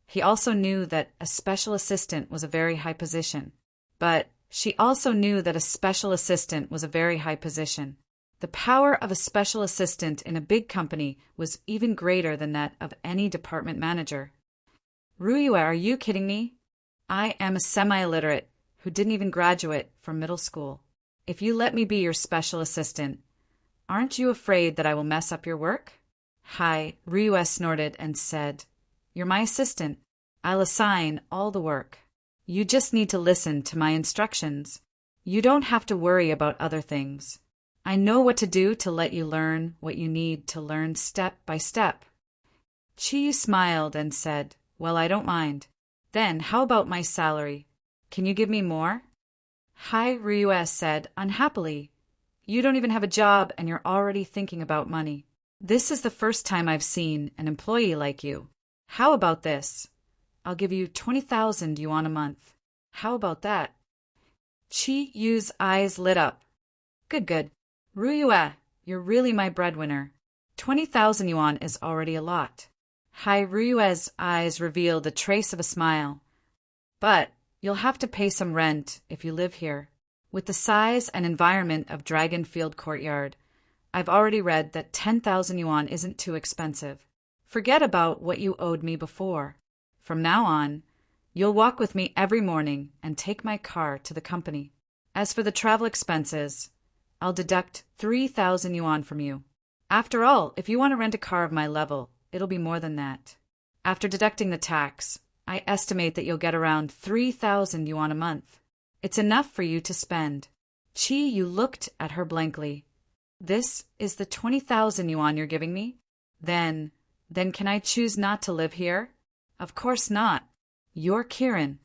he also knew that a special assistant was a very high position. But she also knew that a special assistant was a very high position. The power of a special assistant in a big company was even greater than that of any department manager. Ryue, are you kidding me? I am a semi-illiterate who didn't even graduate from middle school. If you let me be your special assistant, aren't you afraid that I will mess up your work? Hai Ryue snorted and said, you're my assistant. I'll assign all the work. You just need to listen to my instructions. You don't have to worry about other things. I know what to do to let you learn what you need to learn step by step. Chiyu smiled and said, well, I don't mind. Then how about my salary? Can you give me more? Hai Ryue said unhappily, you don't even have a job and you're already thinking about money. This is the first time I've seen an employee like you. How about this? I'll give you 20,000 yuan a month. How about that? Chi-Yu's eyes lit up. Good. Ryue, you're really my breadwinner. 20,000 yuan is already a lot. Hai Ryue's eyes revealed a trace of a smile. But you'll have to pay some rent if you live here. With the size and environment of Dragonfield Courtyard, I've already read that 10,000 yuan isn't too expensive. Forget about what you owed me before. From now on, you'll walk with me every morning and take my car to the company. As for the travel expenses, I'll deduct 3,000 yuan from you. After all, if you want to rent a car of my level, it'll be more than that. After deducting the tax, I estimate that you'll get around 3,000 yuan a month. It's enough for you to spend. Chi-Yu looked at her blankly. This is the 20,000 yuan you're giving me? Then can I choose not to live here? Of course not. You're Kirin.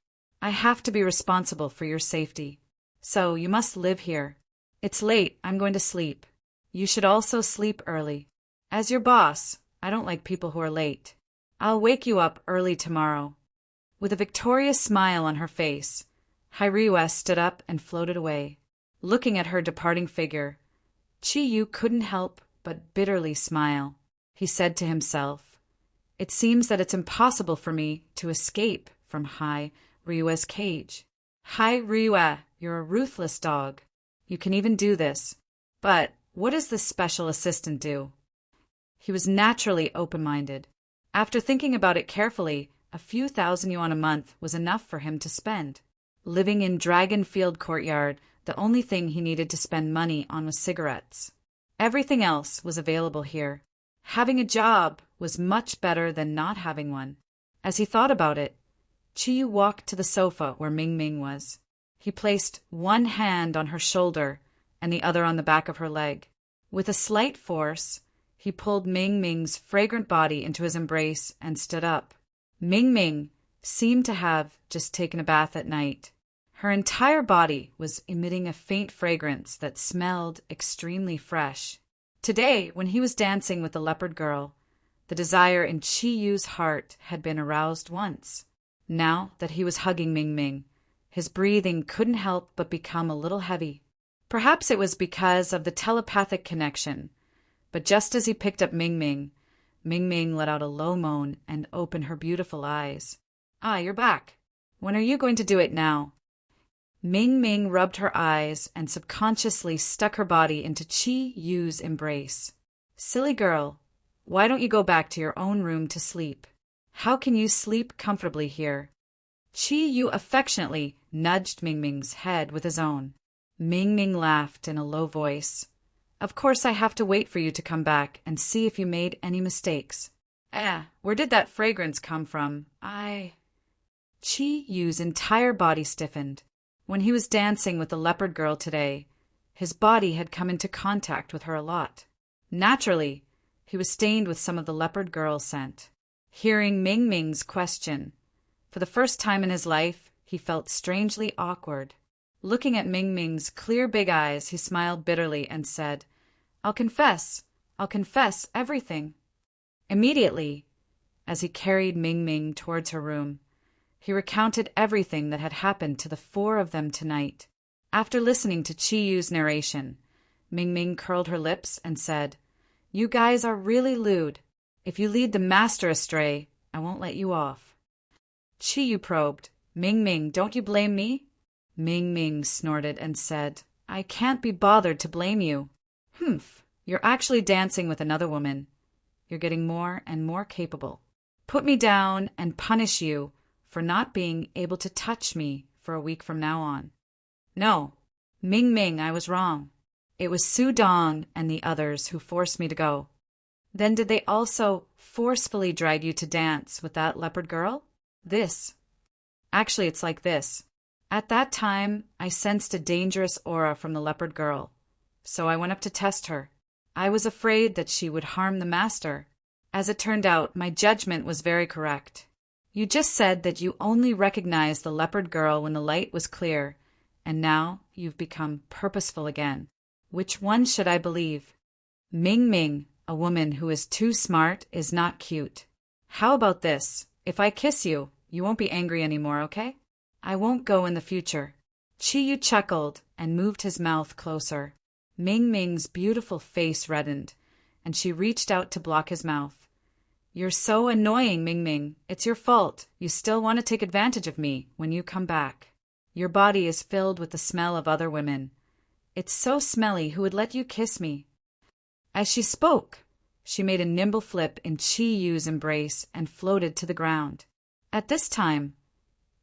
I have to be responsible for your safety. So you must live here. It's late. I'm going to sleep. You should also sleep early. As your boss, I don't like people who are late. I'll wake you up early tomorrow. With a victorious smile on her face, Hai Ryue stood up and floated away. Looking at her departing figure, Chi-Yu couldn't help but bitterly smile. He said to himself, it seems that it's impossible for me to escape from Hai Ryue's cage. Hai Ryue, you're a ruthless dog. You can even do this. But what does this special assistant do? He was naturally open-minded. After thinking about it carefully, a few thousand yuan a month was enough for him to spend. Living in Dragonfield Courtyard, the only thing he needed to spend money on was cigarettes. Everything else was available here. Having a job was much better than not having one. As he thought about it, Chi-Yu walked to the sofa where Ming was. He placed one hand on her shoulder and the other on the back of her leg. With a slight force, he pulled Ming's fragrant body into his embrace and stood up. Ming seemed to have just taken a bath at night. Her entire body was emitting a faint fragrance that smelled extremely fresh. Today, when he was dancing with the leopard girl, the desire in Chi-Yu's heart had been aroused once. Now that he was hugging Ming, his breathing couldn't help but become a little heavy. Perhaps it was because of the telepathic connection, but just as he picked up Ming let out a low moan and opened her beautiful eyes. Ah, you're back. When are you going to do it now? Ming Ming rubbed her eyes and subconsciously stuck her body into Qi Yu's embrace. Silly girl, why don't you go back to your own room to sleep? How can you sleep comfortably here? Qi Yu affectionately nudged Ming Ming's head with his own. Ming Ming laughed in a low voice. Of course I have to wait for you to come back and see if you made any mistakes. Where did that fragrance come from? Qi Yu's entire body stiffened. When he was dancing with the leopard girl today, his body had come into contact with her a lot. Naturally, he was stained with some of the leopard girl's scent. Hearing Ming Ming's question, for the first time in his life, he felt strangely awkward. Looking at Ming Ming's clear big eyes, he smiled bitterly and said, I'll confess everything. Immediately, as he carried Ming Ming towards her room, he recounted everything that had happened to the four of them tonight. After listening to Qi Yu's narration, Ming Ming curled her lips and said, You guys are really lewd. If you lead the master astray, I won't let you off. Qi Yu probed, Ming Ming, don't you blame me? Ming Ming snorted and said, I can't be bothered to blame you. Humph, you're actually dancing with another woman. You're getting more and more capable. Put me down and punish you for not being able to touch me for a week from now on. No, Ming Ming, I was wrong. It was Su Dong and the others who forced me to go. Then did they also forcefully drag you to dance with that leopard girl? Actually, it's like this. At that time, I sensed a dangerous aura from the leopard girl, so I went up to test her. I was afraid that she would harm the master. As it turned out, my judgment was very correct. You just said that you only recognized the leopard girl when the light was clear, and now you've become purposeful again. Which one should I believe? Ming Ming, a woman who is too smart, is not cute. How about this? If I kiss you, you won't be angry anymore, okay? I won't go in the future. Qi Yu chuckled and moved his mouth closer. Ming Ming's beautiful face reddened, and she reached out to block his mouth. You're so annoying, Ming Ming. It's your fault. You still want to take advantage of me when you come back. Your body is filled with the smell of other women. It's so smelly, who would let you kiss me? As she spoke, she made a nimble flip in Qi Yu's embrace and floated to the ground. At this time,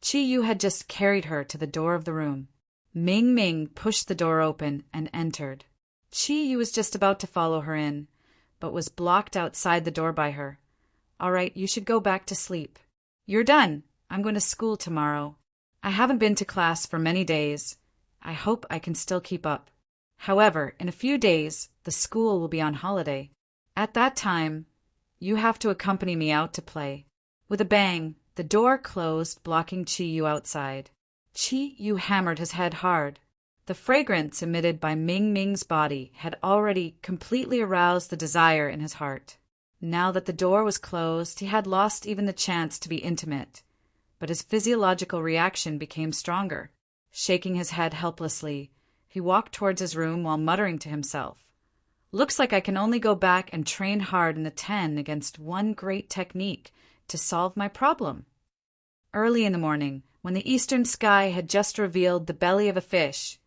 Qi Yu had just carried her to the door of the room. Ming Ming pushed the door open and entered. Qi Yu was just about to follow her in, but was blocked outside the door by her. All right, you should go back to sleep. You're done. I'm going to school tomorrow. I haven't been to class for many days. I hope I can still keep up. However, in a few days, the school will be on holiday. At that time, you have to accompany me out to play. With a bang, the door closed, blocking Qi Yu outside. Qi Yu hammered his head hard. The fragrance emitted by Ming Ming's body had already completely aroused the desire in his heart. Now that the door was closed, he had lost even the chance to be intimate. But his physiological reaction became stronger. Shaking his head helplessly, he walked towards his room while muttering to himself, Looks like I can only go back and train hard in the 10 against one great technique to solve my problem. Early in the morning, when the eastern sky had just revealed the belly of a fish,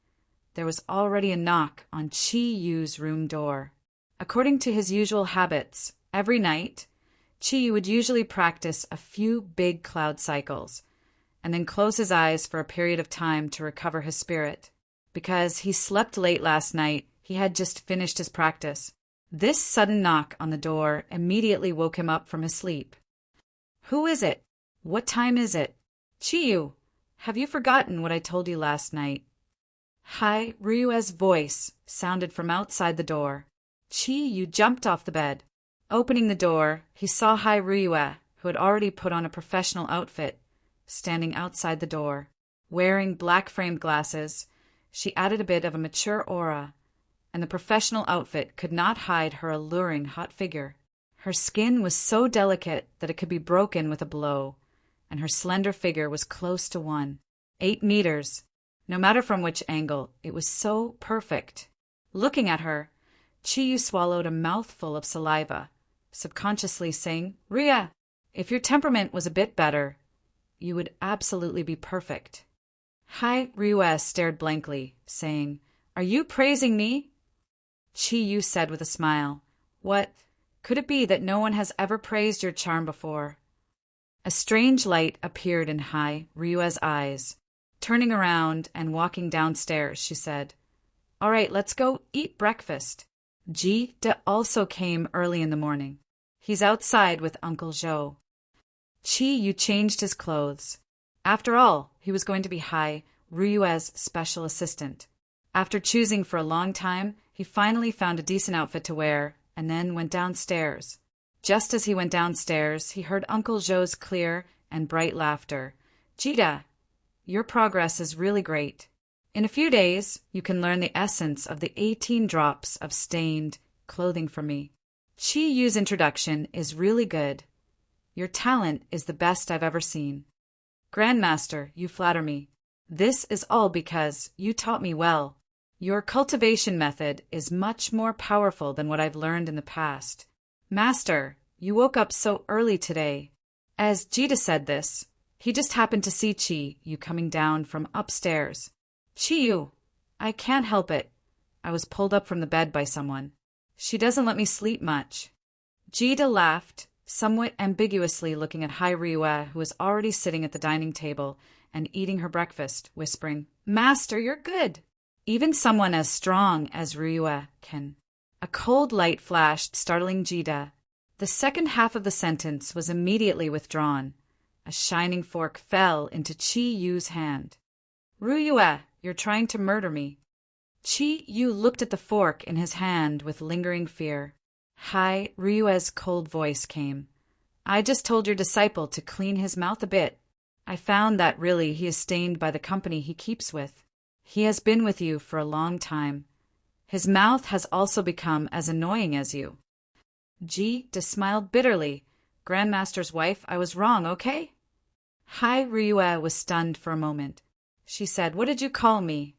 there was already a knock on Qi Yu's room door. According to his usual habits, every night, Qi Yu would usually practice a few big cloud cycles, and then close his eyes for a period of time to recover his spirit. Because he slept late last night, he had just finished his practice. This sudden knock on the door immediately woke him up from his sleep. Who is it? What time is it? Qi Yu, have you forgotten what I told you last night? Hai Ryue's voice sounded from outside the door. Qi Yu jumped off the bed. Opening the door, he saw Hai Ryue, who had already put on a professional outfit, standing outside the door. Wearing black-framed glasses, she added a bit of a mature aura, and the professional outfit could not hide her alluring hot figure. Her skin was so delicate that it could be broken with a blow, and her slender figure was close to 8 meters. No matter from which angle, it was so perfect. Looking at her, Qi Yu swallowed a mouthful of saliva, subconsciously saying, Ria, if your temperament was a bit better, you would absolutely be perfect. Hai Ryue stared blankly, saying, "Are you praising me?" Chi-yu said with a smile, "What? Could it be that no one has ever praised your charm before?" A strange light appeared in Hai Ryue's eyes. Turning around and walking downstairs, she said, "All right, let's go eat breakfast." Ji-de also came early in the morning. He's outside with Uncle Zhou. Chi-yu changed his clothes. After all, he was going to be Hai Ryue's special assistant. After choosing for a long time, he finally found a decent outfit to wear and then went downstairs. Just as he went downstairs, he heard Uncle Zhou's clear and bright laughter. "Jida, your progress is really great. In a few days, you can learn the essence of the 18 drops of stained clothing from me. Chi-yu's introduction is really good. Your talent is the best I've ever seen. Grandmaster, you flatter me. This is all because you taught me well. Your cultivation method is much more powerful than what I've learned in the past. Master, you woke up so early today." As Jida said this, he just happened to see Chi-yu coming down from upstairs. "Chi-yu, I can't help it. I was pulled up from the bed by someone. She doesn't let me sleep much." Jida laughed, somewhat ambiguously looking at Hai Ryue, who was already sitting at the dining table and eating her breakfast, whispering, "Master, you're good. Even someone as strong as Ryue can." A cold light flashed, startling Jida. The second half of the sentence was immediately withdrawn. A shining fork fell into Chi-yu's hand. "Ryue, you're trying to murder me." Chi-yu looked at the fork in his hand with lingering fear. Hai Ryue's cold voice came. "I just told your disciple to clean his mouth a bit. I found that really he is stained by the company he keeps with. He has been with you for a long time. His mouth has also become as annoying as you." Ji-de smiled bitterly. "Grandmaster's wife, I was wrong, okay?" Hai Ryue was stunned for a moment. She said, "What did you call me?"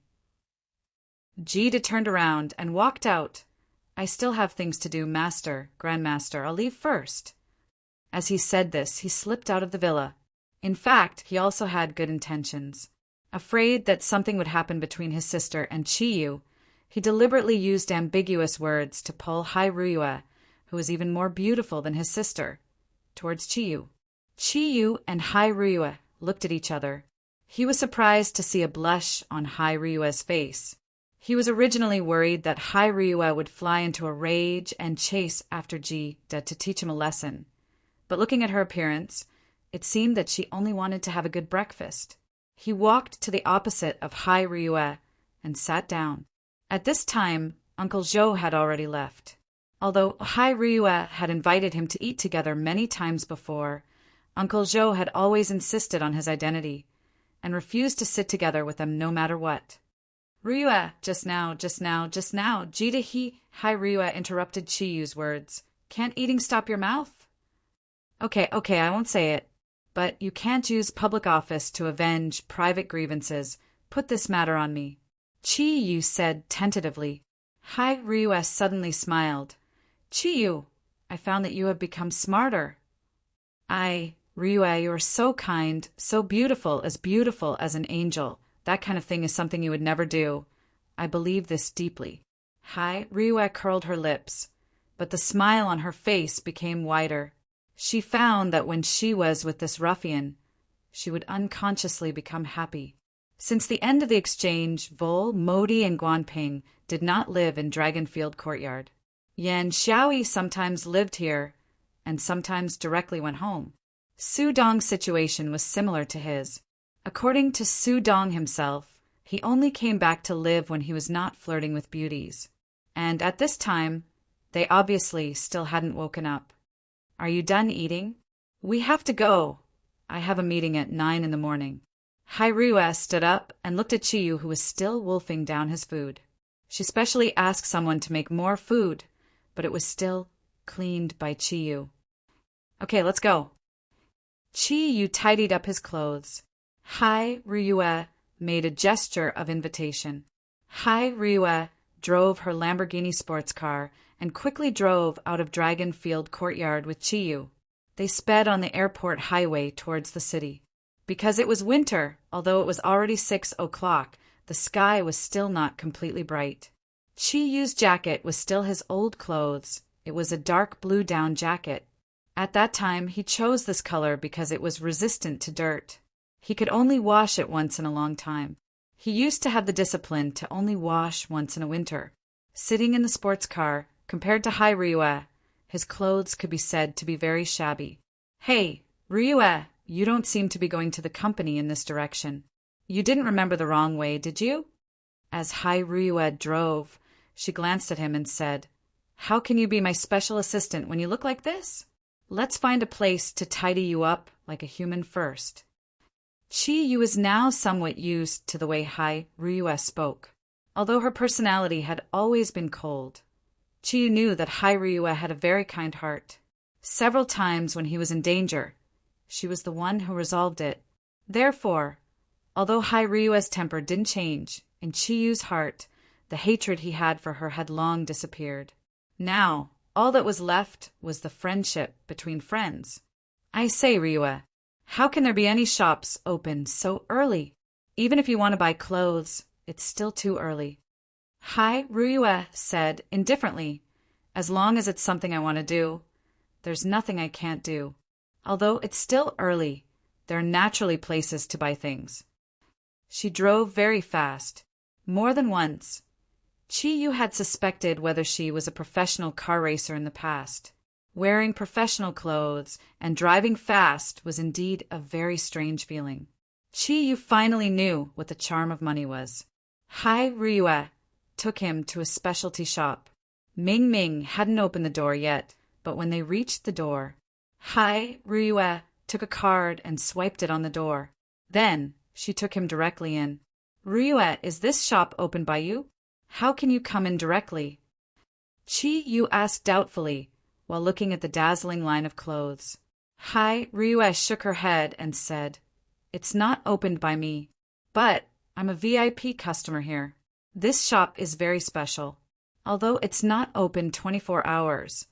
Ji-de turned around and walked out. "I still have things to do, Master, Grandmaster. I'll leave first." As he said this, he slipped out of the villa. In fact, he also had good intentions. Afraid that something would happen between his sister and Chi-yu, he deliberately used ambiguous words to pull Hai Ryue, who was even more beautiful than his sister, towards Chi-yu. Chi-yu and Hai Ryue looked at each other. He was surprised to see a blush on Hai Ryue's face. He was originally worried that Hai Ryue would fly into a rage and chase after Ji-de to teach him a lesson. But looking at her appearance, it seemed that she only wanted to have a good breakfast. He walked to the opposite of Hai Ryue and sat down. At this time, Uncle Zhou had already left. Although Hai Ryue had invited him to eat together many times before, Uncle Zhou had always insisted on his identity and refused to sit together with them no matter what. "Ryue, just now, Jida Hai Ryue interrupted Chi-yu's words. "Can't eating stop your mouth?" Okay, I won't say it. But you can't use public office to avenge private grievances. Put this matter on me." Chi-yu said tentatively. Hai Ryue suddenly smiled. "Chi-yu, I found that you have become smarter." Ryue, you are so kind, so beautiful as an angel. That kind of thing is something you would never do. I believe this deeply." Hai Ryue curled her lips, but the smile on her face became wider. She found that when she was with this ruffian, she would unconsciously become happy. Since the end of the exchange, Vol, Modi, and Guanping did not live in Dragonfield Courtyard. Yan Xiaoyi sometimes lived here, and sometimes directly went home. Su Dong's situation was similar to his. According to Su Dong himself, he only came back to live when he was not flirting with beauties. And at this time, they obviously still hadn't woken up. "Are you done eating?" "We have to go. I have a meeting at 9 in the morning." Hai Ryue stood up and looked at Chi-yu, who was still wolfing down his food. She specially asked someone to make more food, but it was still cleaned by Chi-yu. "Okay, let's go." Chi-yu tidied up his clothes. Hai Ryue made a gesture of invitation. Hai Ryue drove her Lamborghini sports car and quickly drove out of Dragonfield Courtyard with Chi-yu. They sped on the airport highway towards the city. Because it was winter, although it was already 6 o'clock, the sky was still not completely bright. Chi-Yu's jacket was still his old clothes. It was a dark blue down jacket. At that time, he chose this color because it was resistant to dirt. He could only wash it once in a long time. He used to have the discipline to only wash once in a winter. Sitting in the sports car, compared to Ryue, his clothes could be said to be very shabby. Hey, Ryue, you don't seem to be going to the company in this direction. You didn't remember the wrong way, did you? As Ryue drove, she glanced at him and said, How can you be my special assistant when you look like this? Let's find a place to tidy you up like a human first. Chi-Yu was now somewhat used to the way Ryue spoke. Although her personality had always been cold, Chi-Yu knew that Ryue had a very kind heart. Several times when he was in danger, she was the one who resolved it. Therefore, although Ryue's temper didn't change, in Chi-Yu's heart, the hatred he had for her had long disappeared. Now, all that was left was the friendship between friends. I say, Ryue, how can there be any shops open so early? Even if you want to buy clothes, it's still too early. Ryue said indifferently, As long as it's something I want to do, there's nothing I can't do. Although it's still early, there are naturally places to buy things. She drove very fast. More than once, Chi-Yu had suspected whether she was a professional car racer in the past. Wearing professional clothes and driving fast was indeed a very strange feeling. Chi-Yu finally knew what the charm of money was. Ryue took him to a specialty shop. Ming Ming hadn't opened the door yet, but when they reached the door, Ryue took a card and swiped it on the door. Then she took him directly in. Ryue, is this shop open by you? How can you come in directly? Chi-Yu asked doubtfully, while looking at the dazzling line of clothes. Ryue shook her head and said, It's not opened by me, but I'm a VIP customer here. This shop is very special. Although it's not open 24 hours,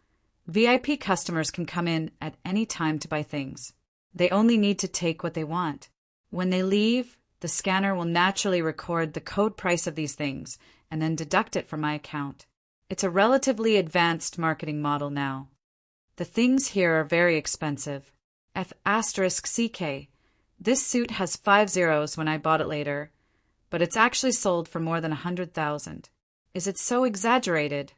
VIP customers can come in at any time to buy things. They only need to take what they want. When they leave, the scanner will naturally record the code price of these things and then deduct it from my account. It's a relatively advanced marketing model now. The things here are very expensive. F*CK. This suit has 5 zeros when I bought it later, but it's actually sold for more than 100,000. Is it so exaggerated?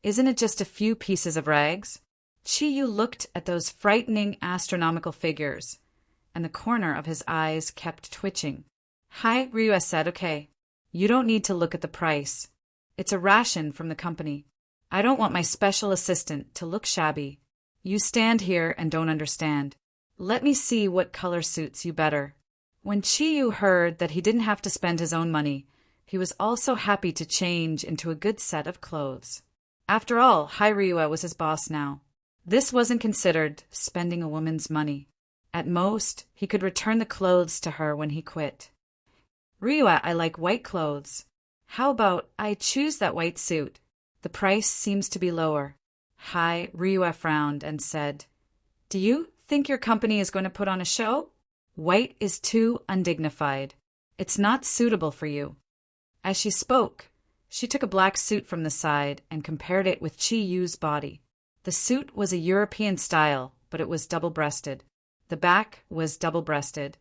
Isn't it just a few pieces of rags? Chi-Yu looked at those frightening astronomical figures, and the corner of his eyes kept twitching. Ryue said, Okay, you don't need to look at the price. It's a ration from the company. I don't want my special assistant to look shabby. You stand here and don't understand. Let me see what color suits you better. When Chi-Yu heard that he didn't have to spend his own money, he was also happy to change into a good set of clothes. After all, Ryue was his boss now. This wasn't considered spending a woman's money. At most, he could return the clothes to her when he quit. Ryue, I like white clothes. How about I choose that white suit? The price seems to be lower. Ryue frowned and said, Do you think your company is going to put on a show? White is too undignified. It's not suitable for you. As she spoke, she took a black suit from the side and compared it with Chi-Yu's body. The suit was a European style, but it was double-breasted. The back was double-breasted,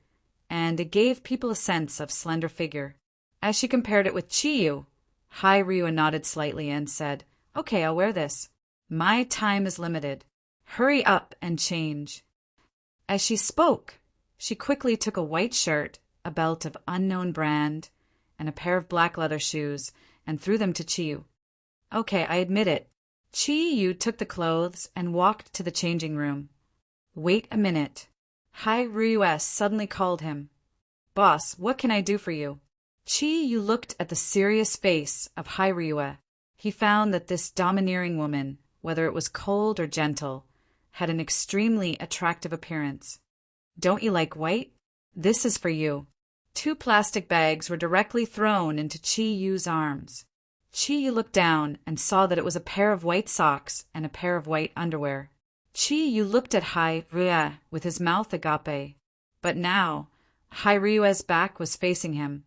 and it gave people a sense of slender figure. As she compared it with Chi-Yu, Ryue nodded slightly and said, Okay, I'll wear this. My time is limited. Hurry up and change. As she spoke, she quickly took a white shirt, a belt of unknown brand, and a pair of black leather shoes, and threw them to Chi-Yu. Okay, I admit it. Chi-Yu took the clothes and walked to the changing room. Wait a minute. Ryue suddenly called him. Boss, what can I do for you? Chi-Yu looked at the serious face of Ryue. He found that this domineering woman, whether it was cold or gentle, had an extremely attractive appearance. Don't you like white? This is for you. 2 plastic bags were directly thrown into Chi-Yu's arms. Chi-Yu looked down and saw that it was a pair of white socks and a pair of white underwear. Chi-Yu looked at Ryue with his mouth agape. But now, Hai Ryue's back was facing him,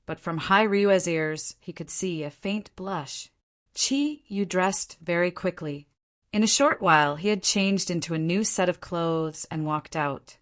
but from Hai Ryue's ears he could see a faint blush. Chi Yu dressed very quickly. In a short while he had changed into a new set of clothes and walked out.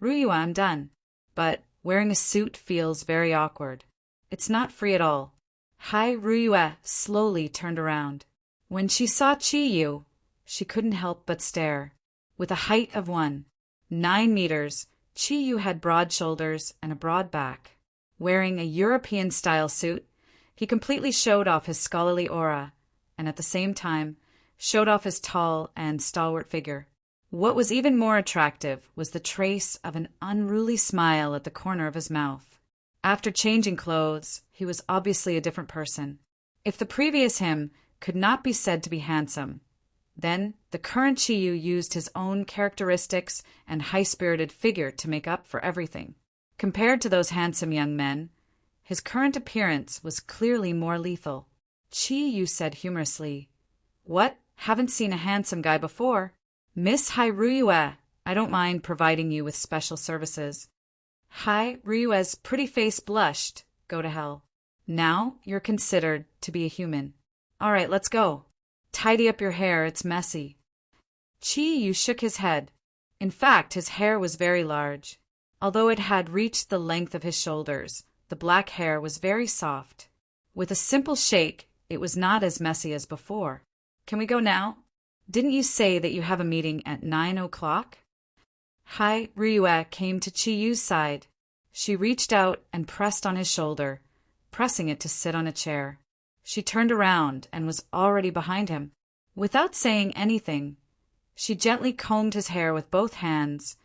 Ryue, I'm done, but wearing a suit feels very awkward. It's not free at all. Hai Ryue slowly turned around. When she saw Chi Yu, she couldn't help but stare. With a height of 9 meters, Chi Yu had broad shoulders and a broad back. Wearing a European-style suit, he completely showed off his scholarly aura, and at the same time, showed off his tall and stalwart figure. What was even more attractive was the trace of an unruly smile at the corner of his mouth. After changing clothes, he was obviously a different person. If the previous him could not be said to be handsome, then the current Chi Yu used his own characteristics and high-spirited figure to make up for everything. Compared to those handsome young men, his current appearance was clearly more lethal. Chi Yu said humorously, "What? Haven't seen a handsome guy before. Miss Hai Ryue, I don't mind providing you with special services." Hai Ryue's pretty face blushed. Go to hell. Now you're considered to be a human. All right, let's go. Tidy up your hair, it's messy. Chi Yu shook his head. In fact, his hair was very large. Although it had reached the length of his shoulders, the black hair was very soft. With a simple shake, it was not as messy as before. Can we go now? Didn't you say that you have a meeting at 9 o'clock? Hai Ryue came to Chi Yu's side. She reached out and pressed on his shoulder, pressing it to sit on a chair. She turned around and was already behind him. Without saying anything, she gently combed his hair with both hands,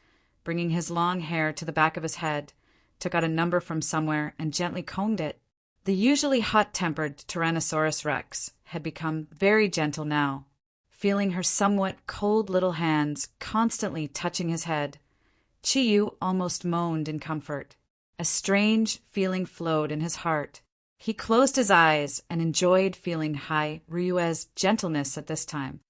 bringing his long hair to the back of his head, took out a number from somewhere and gently combed it. The usually hot-tempered Tyrannosaurus Rex had become very gentle now. Feeling her somewhat cold little hands constantly touching his head, Chi Yu almost moaned in comfort. A strange feeling flowed in his heart. He closed his eyes and enjoyed feeling Hai Ryue's gentleness at this time.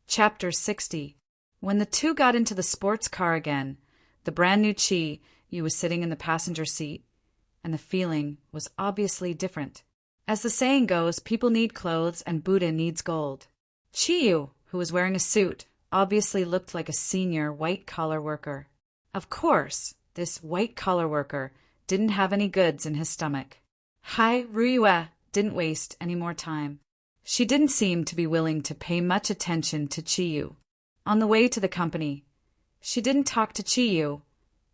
Chapter 60. When the two got into the sports car again, the brand new Chi Yu was sitting in the passenger seat, and the feeling was obviously different. As the saying goes, people need clothes and Buddha needs gold. Chi Yu, who was wearing a suit, obviously looked like a senior white-collar worker. Of course, this white-collar worker didn't have any goods in his stomach. Hai Ryue didn't waste any more time. She didn't seem to be willing to pay much attention to Chi Yu. On the way to the company, she didn't talk to Chi Yu,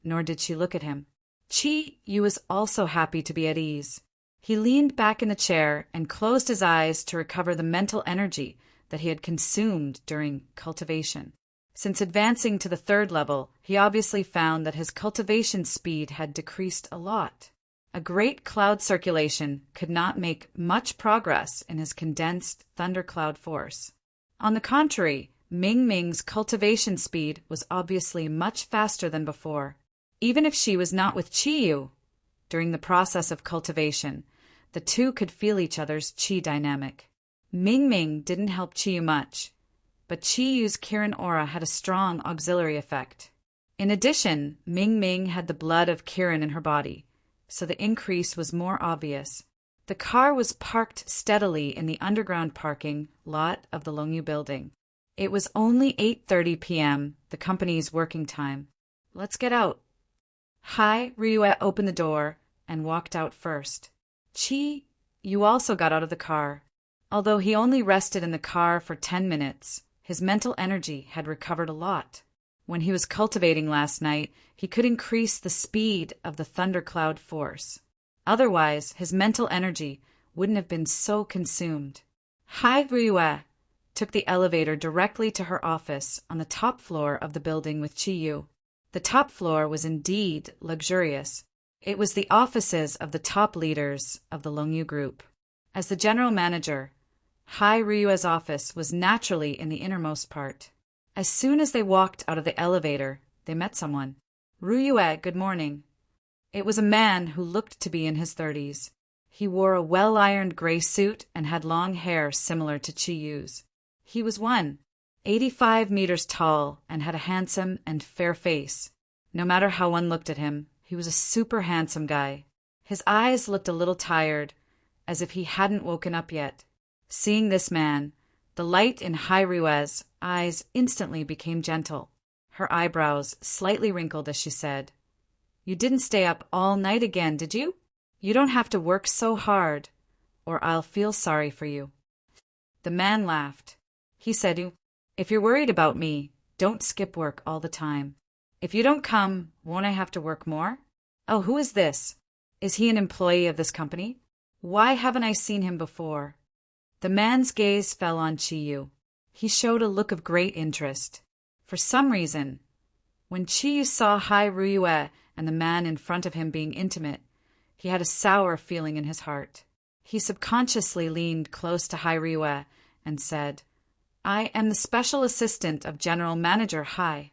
nor did she look at him. Chi Yu was also happy to be at ease. He leaned back in the chair and closed his eyes to recover the mental energy that he had consumed during cultivation. Since advancing to the 3rd level, he obviously found that his cultivation speed had decreased a lot. A great cloud circulation could not make much progress in his condensed thundercloud force. On the contrary, Ming Ming's cultivation speed was obviously much faster than before. Even if she was not with Chi Yu, during the process of cultivation, the two could feel each other's chi dynamic. Ming Ming didn't help Chi Yu much, but Chi Yu's Kirin aura had a strong auxiliary effect. In addition, Ming Ming had the blood of Kirin in her body, so the increase was more obvious. The car was parked steadily in the underground parking lot of the Longyu building. It was only 8:30 p.m., the company's working time. Let's get out. Hai Ryue opened the door and walked out first. Chi Yu also got out of the car. Although he only rested in the car for 10 minutes, his mental energy had recovered a lot. When he was cultivating last night, he could increase the speed of the thundercloud force. Otherwise, his mental energy wouldn't have been so consumed. Hai Ryue took the elevator directly to her office on the top floor of the building with Chi Yu. The top floor was indeed luxurious. It was the offices of the top leaders of the Longyu Group. As the general manager, Hai Ryue's office was naturally in the innermost part. As soon as they walked out of the elevator, they met someone. Ryue, good morning. It was a man who looked to be in his 30s. He wore a well-ironed gray suit and had long hair similar to Chi Yu's. He was 185 meters tall and had a handsome and fair face. No matter how one looked at him, he was a super handsome guy. His eyes looked a little tired, as if he hadn't woken up yet. Seeing this man, the light in Hai Rui's eyes instantly became gentle. Her eyebrows slightly wrinkled as she said, "You didn't stay up all night again, did you? You don't have to work so hard, or I'll feel sorry for you." The man laughed. He said, "If you're worried about me, don't skip work all the time. If you don't come, won't I have to work more? Oh, who is this? Is he an employee of this company? Why haven't I seen him before?" The man's gaze fell on Chiyu. He showed a look of great interest. For some reason, when Chiyu saw Hai Rui and the man in front of him being intimate, he had a sour feeling in his heart. He subconsciously leaned close to Hai Rui and said, "I am the special assistant of General Manager Hai."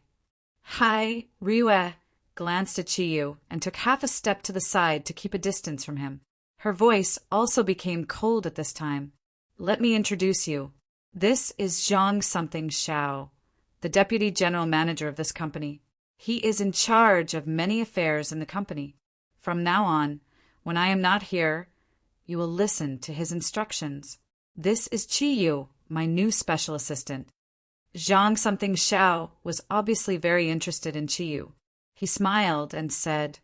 Hai Rui glanced at Chiyu and took half a step to the side to keep a distance from him. Her voice also became cold at this time. "Let me introduce you. This is Zhang something Xiao, the deputy general manager of this company. He is in charge of many affairs in the company. From now on, when I am not here, you will listen to his instructions. This is Chiyu, my new special assistant." Zhang something Xiao was obviously very interested in Chiyu. He smiled and said,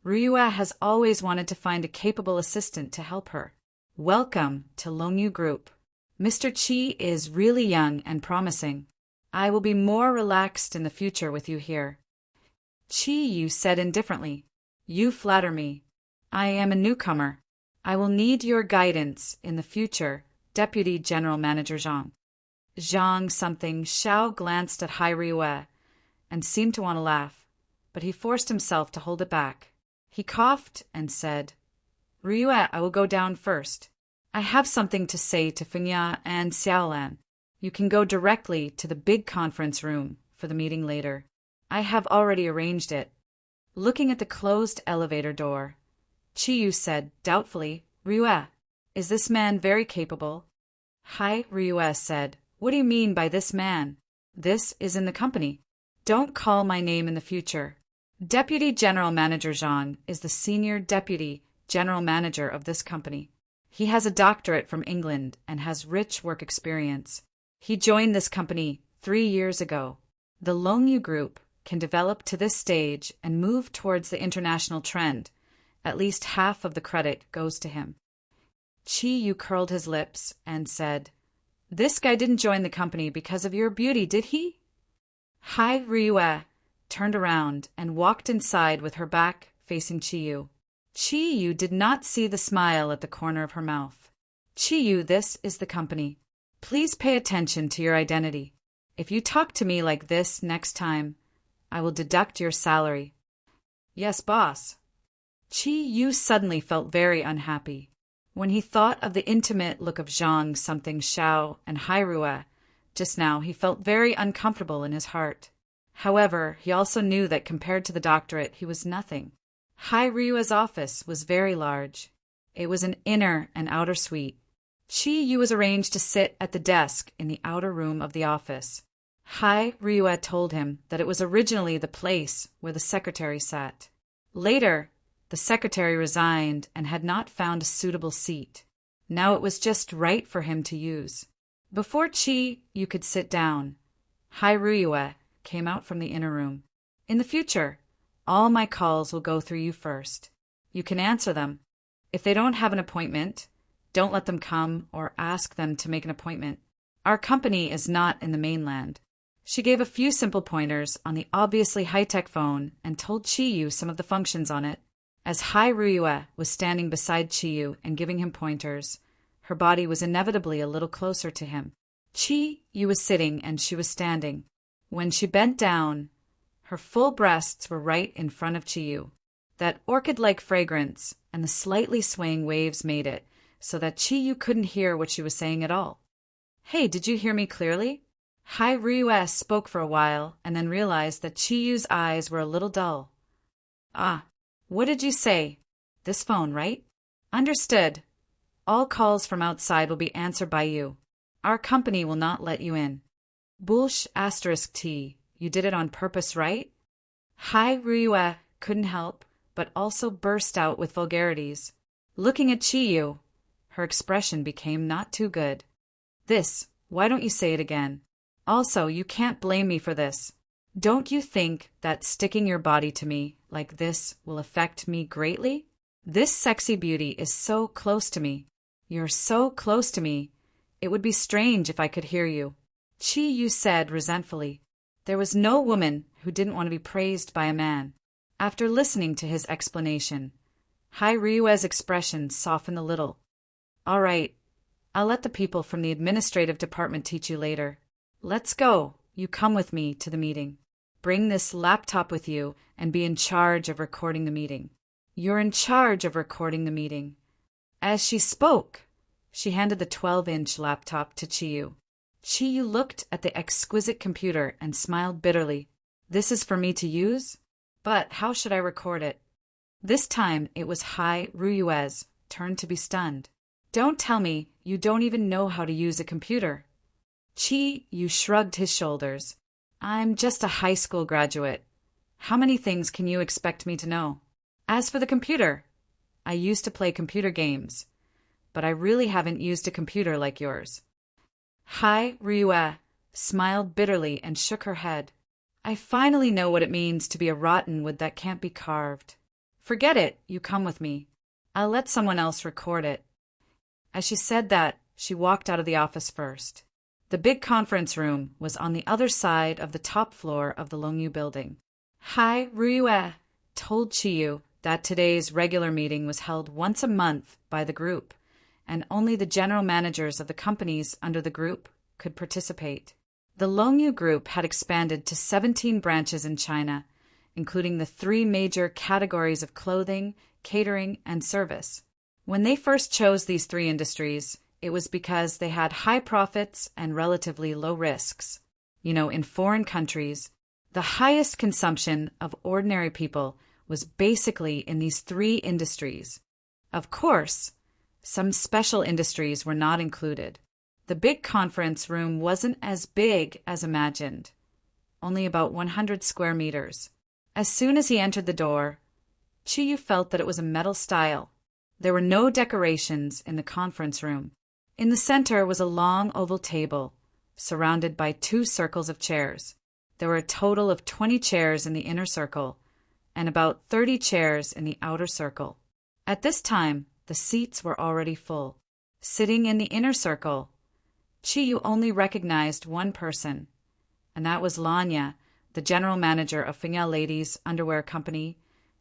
"Rui has always wanted to find a capable assistant to help her. Welcome to Longyu Group. Mr. Chi is really young and promising. I will be more relaxed in the future with you here." Chiyu said indifferently, "You flatter me. I am a newcomer. I will need your guidance in the future, Deputy General Manager Zhang." Zhang something Xiao glanced at Hai Rui and seemed to want to laugh, but he forced himself to hold it back. He coughed and said, "Rui, I will go down first. I have something to say to Fengya and Xiaolan. You can go directly to the big conference room for the meeting later. I have already arranged it." Looking at the closed elevator door, Chiyu said doubtfully, "Rui, is this man very capable?" Hai Rui said, "What do you mean by this man? This is in the company. Don't call my name in the future. Deputy General Manager Zhang is the senior deputy general manager of this company. He has a doctorate from England and has rich work experience. He joined this company 3 years ago. The Longyu Group can develop to this stage and move towards the international trend. At least half of the credit goes to him." Chiyu curled his lips and said, "This guy didn't join the company because of your beauty, did he?" Hai Rui turned around and walked inside with her back facing Chiyu. Chiyu did not see the smile at the corner of her mouth. "Chiyu, this is the company. Please pay attention to your identity. If you talk to me like this next time, I will deduct your salary." "Yes, boss." Chiyu suddenly felt very unhappy. When he thought of the intimate look of Zhang something Xiao and Hai Rui just now, he felt very uncomfortable in his heart. However, he also knew that compared to the doctorate, he was nothing. Hai Rui's office was very large. It was an inner and outer suite. Chiyu was arranged to sit at the desk in the outer room of the office. Hai Rui told him that it was originally the place where the secretary sat. Later, the secretary resigned and had not found a suitable seat. Now it was just right for him to use. Before Chiyu could sit down, Hai Rui came out from the inner room. "In the future, all my calls will go through you first. You can answer them. If they don't have an appointment, don't let them come or ask them to make an appointment. Our company is not in the mainland." She gave a few simple pointers on the obviously high-tech phone and told Chiyu some of the functions on it. As Hai Rui was standing beside Chiyu and giving him pointers, her body was inevitably a little closer to him. Chiyu was sitting and she was standing. When she bent down, her full breasts were right in front of Chiyu. That orchid-like fragrance and the slightly swaying waves made it so that Chiyu couldn't hear what she was saying at all. "Hey, did you hear me clearly?" Hai Rui spoke for a while and then realized that Chiyu's eyes were a little dull. "Ah, what did you say? This phone, right? Understood. All calls from outside will be answered by you. Our company will not let you in. Bullsh**T. You did it on purpose, right?" Hai Ruiue couldn't help, but also burst out with vulgarities. Looking at Chiyu, her expression became not too good. Why don't you say it again? Also, you can't blame me for this. Don't you think that sticking your body to me like this will affect me greatly? This sexy beauty is so close to me. You're so close to me. It would be strange if I could hear you. Chiyu said resentfully. There was no woman who didn't want to be praised by a man. After listening to his explanation, Hai Ryue's expression softened a little. All right, I'll let the people from the administrative department teach you later. Let's go. You come with me to the meeting. Bring this laptop with you and be in charge of recording the meeting. You're in charge of recording the meeting. As she spoke, she handed the 12-inch laptop to Chiyu. Chiyu looked at the exquisite computer and smiled bitterly. This is for me to use? But how should I record it? This time it was Hai Ryue's turn to be stunned. Don't tell me you don't even know how to use a computer. Chiyu shrugged his shoulders. I'm just a high school graduate. How many things can you expect me to know? As for the computer, I used to play computer games, but I really haven't used a computer like yours. Hai Ryue smiled bitterly and shook her head. I finally know what it means to be a rotten wood that can't be carved. Forget it, you come with me. I'll let someone else record it. As she said that, she walked out of the office first. The big conference room was on the other side of the top floor of the Longyu building. Hai Ryue told Chiyu that today's regular meeting was held once a month by the group, and only the general managers of the companies under the group could participate. The Longyu group had expanded to 17 branches in China, including the 3 major categories of clothing, catering, and service. When they first chose these 3 industries, it was because they had high profits and relatively low risks. In foreign countries, the highest consumption of ordinary people was basically in these 3 industries. Of course, some special industries were not included. The big conference room wasn't as big as imagined, only about 100 square meters. As soon as he entered the door, Chiyu felt that it was a metal style. There were no decorations in the conference room. In the center was a long oval table, surrounded by 2 circles of chairs. There were a total of 20 chairs in the inner circle, and about 30 chairs in the outer circle. At this time, the seats were already full. Sitting in the inner circle, Chiyu only recognized one person, and that was Lanya, the general manager of Fingel Ladies Underwear Company,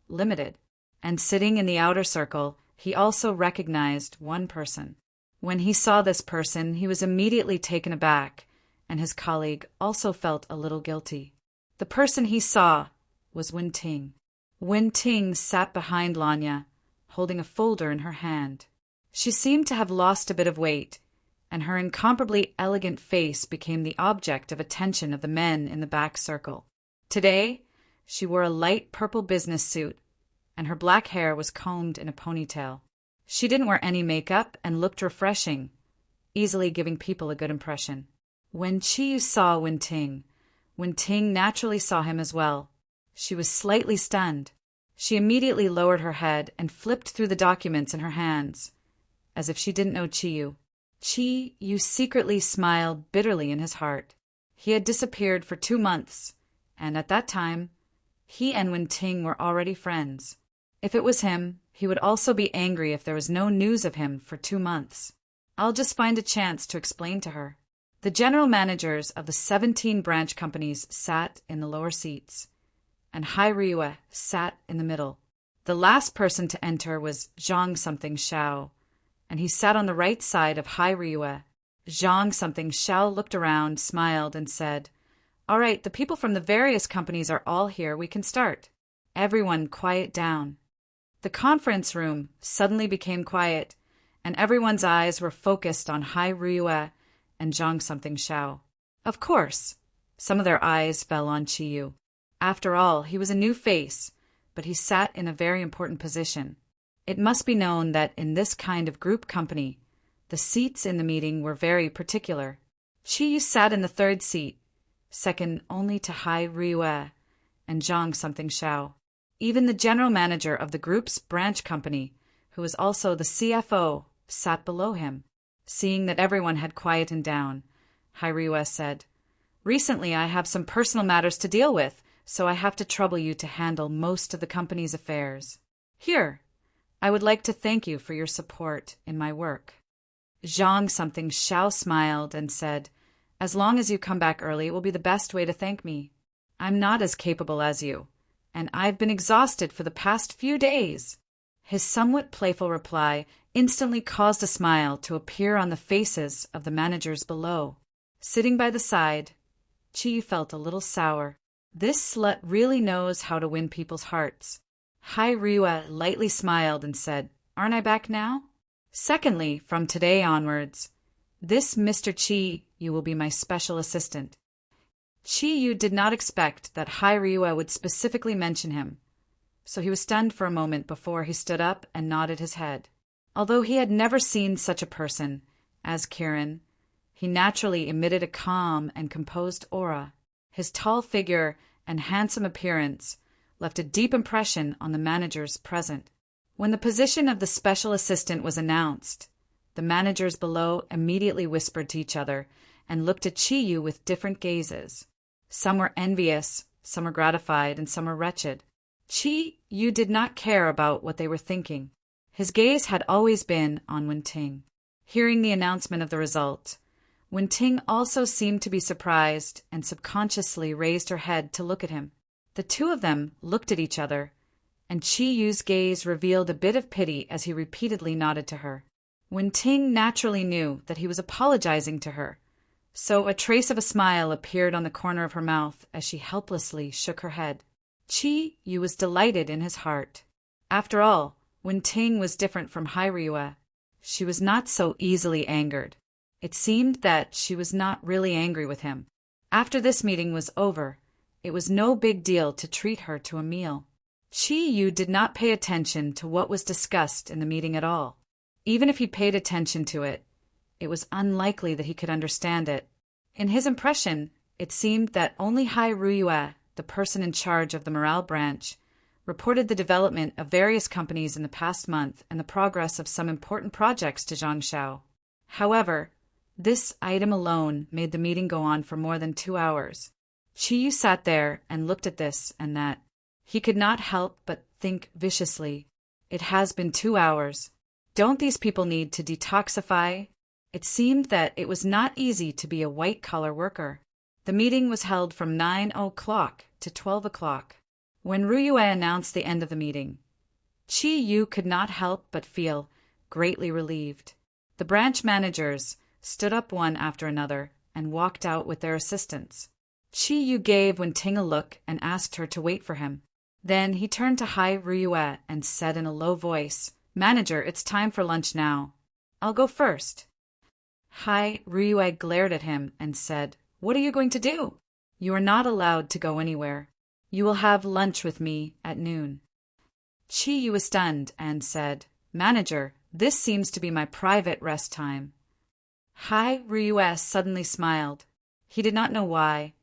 Limited. And sitting in the outer circle, he also recognized one person. When he saw this person, he was immediately taken aback, and his colleague also felt a little guilty. The person he saw was Wen-Ting. Wen-Ting sat behind Lanya, holding a folder in her hand. She seemed to have lost a bit of weight, and her incomparably elegant face became the object of attention of the men in the back circle. Today, she wore a light purple business suit, and her black hair was combed in a ponytail. She didn't wear any makeup and looked refreshing, easily giving people a good impression. When Chiyu saw Wen-Ting, Wen-Ting naturally saw him as well. She was slightly stunned. She immediately lowered her head and flipped through the documents in her hands, as if she didn't know Chiyu. Chiyu secretly smiled bitterly in his heart. He had disappeared for 2 months, and at that time, he and Wen-Ting were already friends. If it was him, he would also be angry if there was no news of him for 2 months. I'll just find a chance to explain to her. The general managers of the 17 branch companies sat in the lower seats, and Hai Ryue sat in the middle. The last person to enter was Zhang something Xiao, and he sat on the right side of Hai Ryue. Zhang something Xiao looked around, smiled, and said, "All right, the people from the various companies are all here. We can start. Everyone quiet down." The conference room suddenly became quiet, and everyone's eyes were focused on Hai Ryue and Zhang something Xiao. Of course, some of their eyes fell on Chiyu. After all, he was a new face, but he sat in a very important position. It must be known that in this kind of group company, the seats in the meeting were very particular. Chiyu sat in the 3rd seat, second only to Hai Ryue, and Zhang something Xiao. Even the general manager of the group's branch company, who was also the CFO, sat below him. Seeing that everyone had quietened down, Hairyue said, "Recently I have some personal matters to deal with, so I have to trouble you to handle most of the company's affairs. Here, I would like to thank you for your support in my work." Zhang something Xiao smiled and said, "As long as you come back early, it will be the best way to thank me. I'm not as capable as you, and I've been exhausted for the past few days." His somewhat playful reply instantly caused a smile to appear on the faces of the managers below. Sitting by the side, Chi felt a little sour. This slut really knows how to win people's hearts. Hairyue lightly smiled and said, "Aren't I back now? Secondly, from today onwards, this Mr. Chi, you will be my special assistant." Chi Yu did not expect that Hairyue would specifically mention him, so he was stunned for a moment before he stood up and nodded his head. Although he had never seen such a person as Kirin, he naturally emitted a calm and composed aura. His tall figure and handsome appearance left a deep impression on the managers present. When the position of the special assistant was announced, the managers below immediately whispered to each other and looked at Chi Yu with different gazes. Some were envious, some were gratified, and some were wretched. Chi Yu did not care about what they were thinking. His gaze had always been on Wenting. Hearing the announcement of the result, Wenting also seemed to be surprised and subconsciously raised her head to look at him. The two of them looked at each other, and Chi Yu's gaze revealed a bit of pity as he repeatedly nodded to her. Wenting naturally knew that he was apologizing to her, so a trace of a smile appeared on the corner of her mouth as she helplessly shook her head. Chi Yu was delighted in his heart. After all, Wenting was different from Hairyue. She was not so easily angered. It seemed that she was not really angry with him. After this meeting was over, it was no big deal to treat her to a meal. Chi Yu did not pay attention to what was discussed in the meeting at all. Even if he paid attention to it, it was unlikely that he could understand it. In his impression, it seemed that only Hairyue, the person in charge of the morale branch, reported the development of various companies in the past month and the progress of some important projects to Zhang Xiao. However, this item alone made the meeting go on for more than 2 hours. Chi Yu sat there and looked at this and that. He could not help but think viciously, "It has been 2 hours. Don't these people need to detoxify?" It seemed that it was not easy to be a white-collar worker. The meeting was held from 9 o'clock to 12 o'clock. When Ryue announced the end of the meeting, Chi Yu could not help but feel greatly relieved. The branch managers stood up one after another and walked out with their assistants. Chi Yu gave Wenting a look and asked her to wait for him. Then he turned to Hairyue and said in a low voice, "Manager, it's time for lunch now. I'll go first." Hairyue glared at him and said, "What are you going to do? You are not allowed to go anywhere. You will have lunch with me at noon." Chi Yu was stunned and said, "Manager, this seems to be my private rest time." Hairyue suddenly smiled. He did not know why,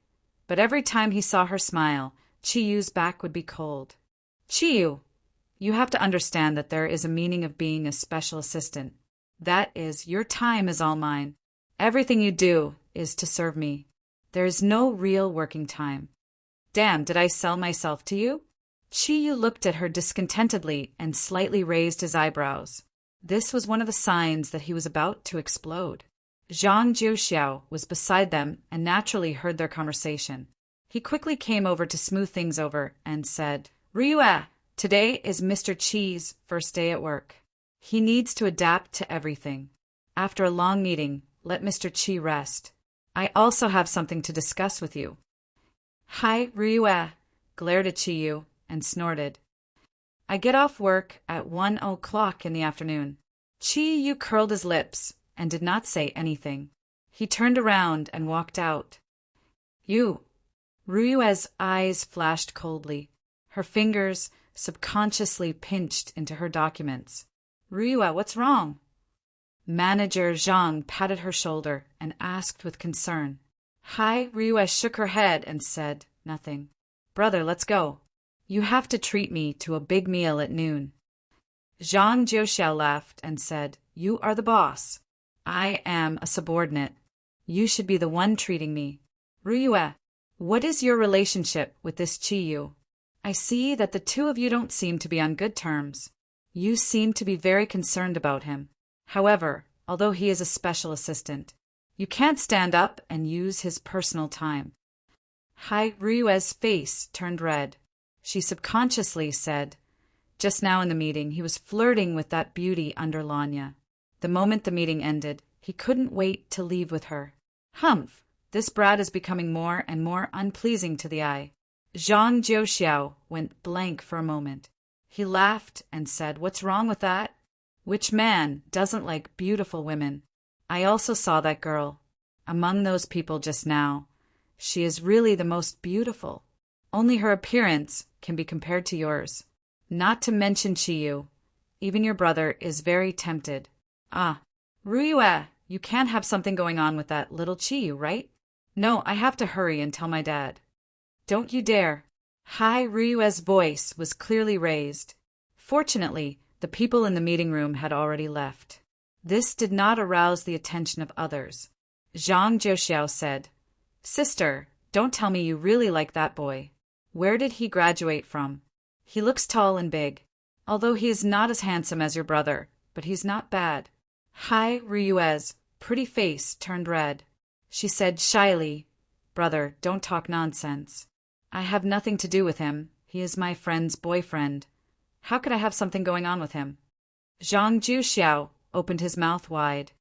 but every time he saw her smile, Chi Yu's back would be cold. "Chi Yu, you have to understand that there is a meaning of being a special assistant. That is, your time is all mine. Everything you do is to serve me. There is no real working time." "Damn, did I sell myself to you?" Chi Yu looked at her discontentedly and slightly raised his eyebrows. This was one of the signs that he was about to explode. Zhang Jiuxiao was beside them and naturally heard their conversation. He quickly came over to smooth things over and said, "Ryue, today is Mr. Chi's first day at work. He needs to adapt to everything. After a long meeting, let Mr. Chi rest. I also have something to discuss with you." Hairyue glared at Chi Yu and snorted. "I get off work at 1 o'clock in the afternoon." Chi Yu curled his lips and did not say anything. He turned around and walked out. "You." Ryue's eyes flashed coldly. Her fingers subconsciously pinched into her documents. "Ryue, what's wrong?" Manager Zhang patted her shoulder and asked with concern. Hairyue shook her head and said nothing. Brother, let's go. You have to treat me to a big meal at noon. Zhang Jiuxiao laughed and said, You are the boss. I am a subordinate. You should be the one treating me. Ruyue, what is your relationship with this Qiyu? I see that the two of you don't seem to be on good terms. You seem to be very concerned about him. However, although he is a special assistant, you can't stand up and use his personal time. Hai Ruyue's face turned red. She subconsciously said, Just now in the meeting, he was flirting with that beauty under Lanya. The moment the meeting ended, he couldn't wait to leave with her. Humph! This brat is becoming more and more unpleasing to the eye. Zhang Jiuxiao went blank for a moment. He laughed and said, What's wrong with that? Which man doesn't like beautiful women? I also saw that girl. Among those people just now, she is really the most beautiful. Only her appearance can be compared to yours. Not to mention Qiyu. Even your brother is very tempted. Ah, Ruyue, you can't have something going on with that little Qiyu, right? No, I have to hurry and tell my dad. Don't you dare. Hai Ruyue's voice was clearly raised. Fortunately, the people in the meeting room had already left. This did not arouse the attention of others. Zhang Jiuxiao said, Sister, don't tell me you really like that boy. Where did he graduate from? He looks tall and big. Although he is not as handsome as your brother, but he's not bad. Hai Ruyue's pretty face turned red. She said shyly, Brother, don't talk nonsense. I have nothing to do with him. He is my friend's boyfriend. How could I have something going on with him? Zhang Jiuxiao opened his mouth wide.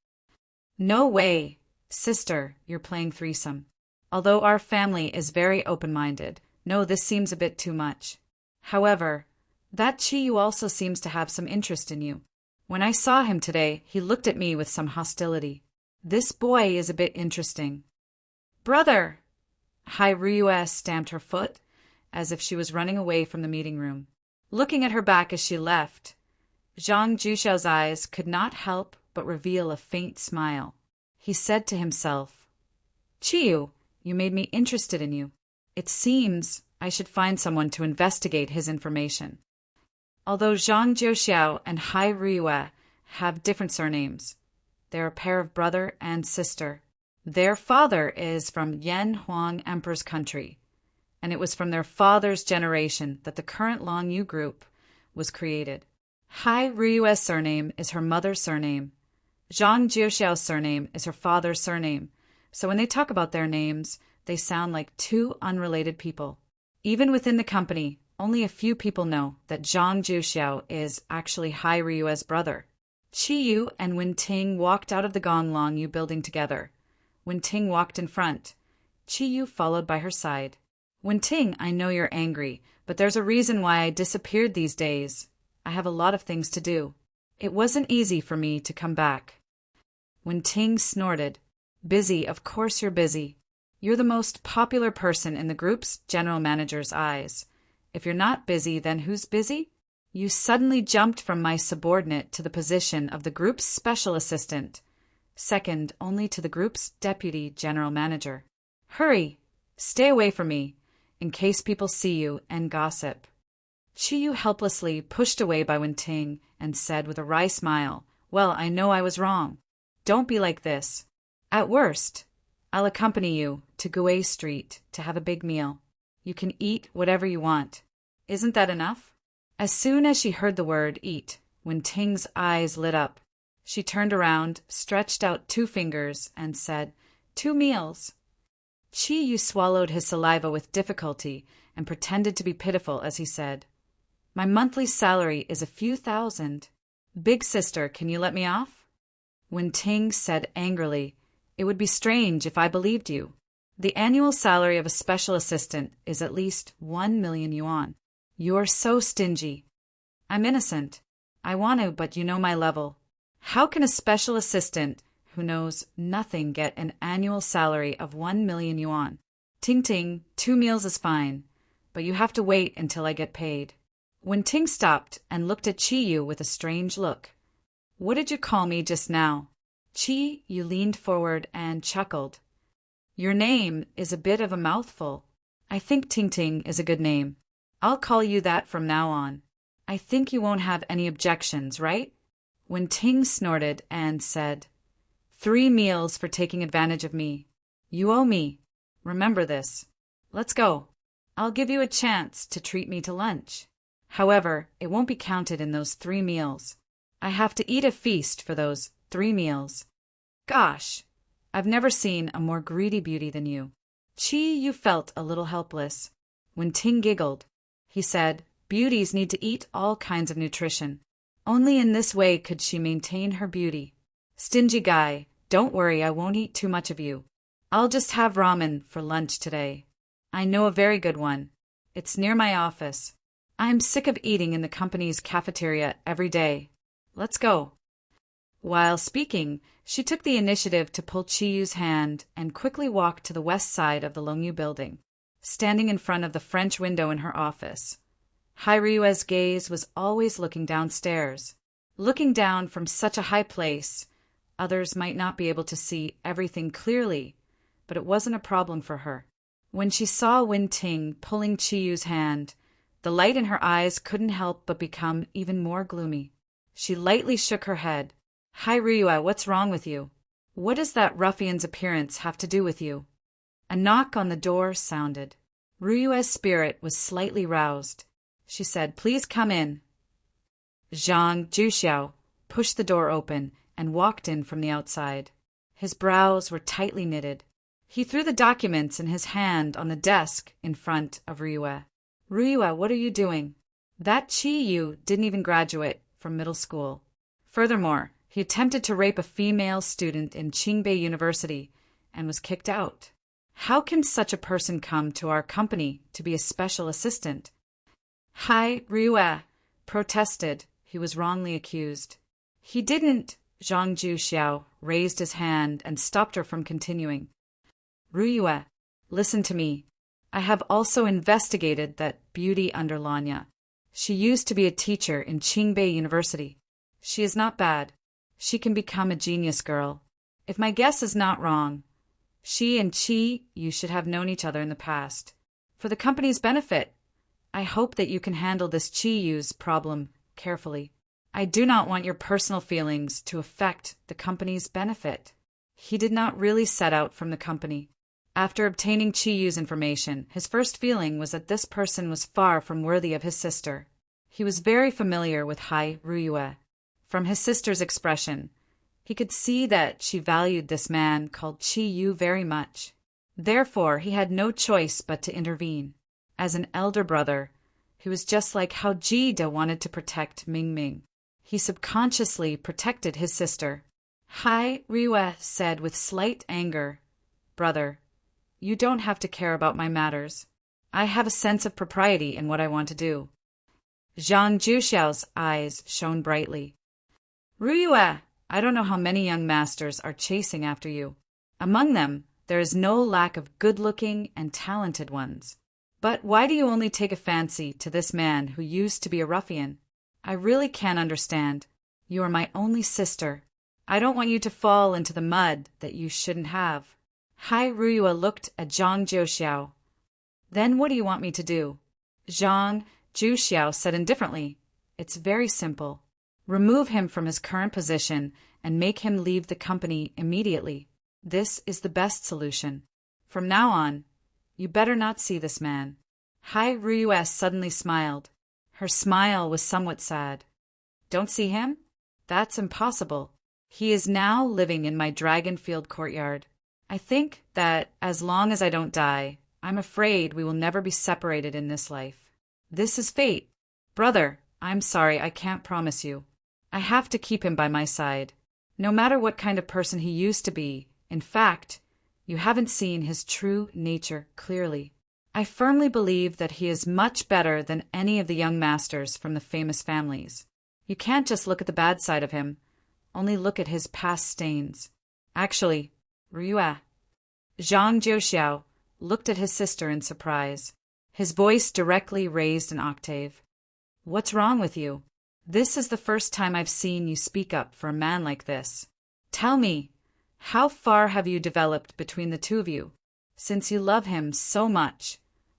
No way. Sister, you're playing threesome. Although our family is very open-minded, no, this seems a bit too much. However, that Qiyu also seems to have some interest in you. When I saw him today, he looked at me with some hostility. This boy is a bit interesting. Brother! Hai Ruyue stamped her foot, as if she was running away from the meeting room. Looking at her back as she left, Zhang Jiuxiao's eyes could not help but reveal a faint smile. He said to himself, Qiyu, you made me interested in you. It seems I should find someone to investigate his information. Although Zhang Jiuxiao and Hai Ruyue have different surnames, they're a pair of brother and sister. Their father is from Yan Huang Emperor's country, and it was from their father's generation that the current Long Yu group was created. Hai Ruyue's surname is her mother's surname. Zhang Jiuxiao's surname is her father's surname, so when they talk about their names, they sound like two unrelated people. Even within the company, only a few people know that Zhang Jiuxiao is actually Hai Ruyue's brother. Qiyu and Wenting walked out of the Gong Long Yu building together. Wenting walked in front. Qiyu followed by her side. Wenting, I know you're angry, but there's a reason why I disappeared these days. I have a lot of things to do. It wasn't easy for me to come back. Wenting snorted. Busy, of course you're busy. You're the most popular person in the group's general manager's eyes. If you're not busy, then who's busy? You suddenly jumped from my subordinate to the position of the group's special assistant, second only to the group's deputy general manager. Hurry! Stay away from me, in case people see you and gossip. Qiyu helplessly pushed away by Wenting and said with a wry smile, Well, I know I was wrong. Don't be like this. At worst, I'll accompany you to Gouet Street to have a big meal. You can eat whatever you want. Isn't that enough? As soon as she heard the word eat, Wenting's eyes lit up. She turned around, stretched out 2 fingers, and said, 2 meals. Qiyu swallowed his saliva with difficulty and pretended to be pitiful as he said, My monthly salary is a few thousand. Big sister, can you let me off? Wenting said angrily, It would be strange if I believed you. The annual salary of a special assistant is at least 1 million yuan. You're so stingy. I'm innocent. I want to, but you know my level. How can a special assistant who knows nothing get an annual salary of 1 million yuan? Ting Ting, 2 meals is fine, but you have to wait until I get paid. When Ting stopped and looked at Qiyu with a strange look. What did you call me just now? Qiyu leaned forward and chuckled. Your name is a bit of a mouthful. I think Ting Ting is a good name. I'll call you that from now on. I think you won't have any objections, right? When Ting snorted and said, 3 meals for taking advantage of me. You owe me. Remember this. Let's go. I'll give you a chance to treat me to lunch. However, it won't be counted in those 3 meals. I have to eat a feast for those 3 meals. Gosh, I've never seen a more greedy beauty than you. You felt a little helpless. When Ting giggled, he said, beauties need to eat all kinds of nutrition. Only in this way could she maintain her beauty. Stingy guy, don't worry, I won't eat too much of you. I'll just have ramen for lunch today. I know a very good one. It's near my office. I'm sick of eating in the company's cafeteria every day. Let's go. While speaking, she took the initiative to pull Chiyu's hand and quickly walked to the west side of the Longyu building, standing in front of the French window in her office. Ryue's gaze was always looking downstairs. Looking down from such a high place, others might not be able to see everything clearly, but it wasn't a problem for her. When she saw Wen Ting pulling Chiyu's hand, the light in her eyes couldn't help but become even more gloomy. She lightly shook her head. Hi, Ryue, what's wrong with you? What does that ruffian's appearance have to do with you? A knock on the door sounded. Ryue's spirit was slightly roused. She said, please come in. Zhang Juxiao pushed the door open and walked in from the outside. His brows were tightly knitted. He threw the documents in his hand on the desk in front of Ryue. Ryue, what are you doing? That Chiyu didn't even graduate from middle school. Furthermore, he attempted to rape a female student in Qingbei University and was kicked out. How can such a person come to our company to be a special assistant? Hai Ryue protested. He was wrongly accused. He didn't. Zhang Juxiao raised his hand and stopped her from continuing. Ryue, listen to me. I have also investigated that beauty under Lanya. She used to be a teacher in Qingbei University. She is not bad. She can become a genius girl. If my guess is not wrong, she and you should have known each other in the past. For the company's benefit, I hope that you can handle this Chiyu's problem carefully. I do not want your personal feelings to affect the company's benefit. He did not really set out from the company. After obtaining Chiyu's information, his first feeling was that this person was far from worthy of his sister. He was very familiar with Hai Ryue. From his sister's expression, he could see that she valued this man called Chiyu very much. Therefore, he had no choice but to intervene. As an elder brother, he was just like how Jida wanted to protect Mingming. He subconsciously protected his sister. Hai Ryue said with slight anger, Brother, you don't have to care about my matters. I have a sense of propriety in what I want to do. Zhang Juxiao's eyes shone brightly. Ryue, I don't know how many young masters are chasing after you. Among them, there is no lack of good-looking and talented ones. But why do you only take a fancy to this man who used to be a ruffian? I really can't understand. You are my only sister. I don't want you to fall into the mud that you shouldn't have. Hai Ryue looked at Zhang Juxiao. Then what do you want me to do? Zhang Juxiao said indifferently, It's very simple. Remove him from his current position and make him leave the company immediately. This is the best solution. From now on, you better not see this man. Hai Ryue suddenly smiled. Her smile was somewhat sad. Don't see him? That's impossible. He is now living in my Dragonfield courtyard. I think that as long as I don't die, I'm afraid we will never be separated in this life. This is fate. Brother, I'm sorry, I can't promise you. I have to keep him by my side. No matter what kind of person he used to be, in fact, you haven't seen his true nature clearly. I firmly believe that he is much better than any of the young masters from the famous families. You can't just look at the bad side of him, only look at his past stains. Actually, Ryue. Zhang Juxiao looked at his sister in surprise. His voice directly raised an octave. What's wrong with you? This is the first time I've seen you speak up for a man like this. Tell me, how far have you developed between the two of you? Since you love him so much,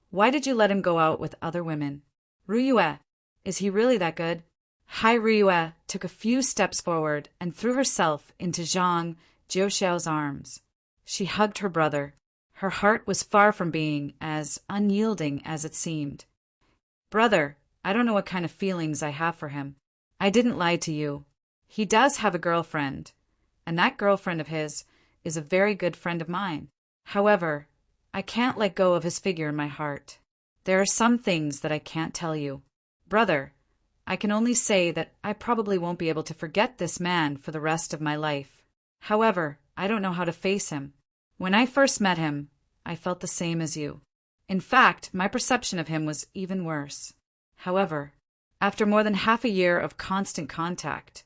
Why did you let him go out with other women? Ruyue, is he really that good? Hai Ruyue took a few steps forward and threw herself into Zhang Jiuxiao's arms. She hugged her brother. Her heart was far from being as unyielding as it seemed. Brother, I don't know what kind of feelings I have for him. I didn't lie to you. He does have a girlfriend, and that girlfriend of his is a very good friend of mine. However, I can't let go of his figure in my heart. There are some things that I can't tell you. Brother, I can only say that I probably won't be able to forget this man for the rest of my life. However, I don't know how to face him. When I first met him, I felt the same as you. In fact, my perception of him was even worse. However, after more than half a year of constant contact,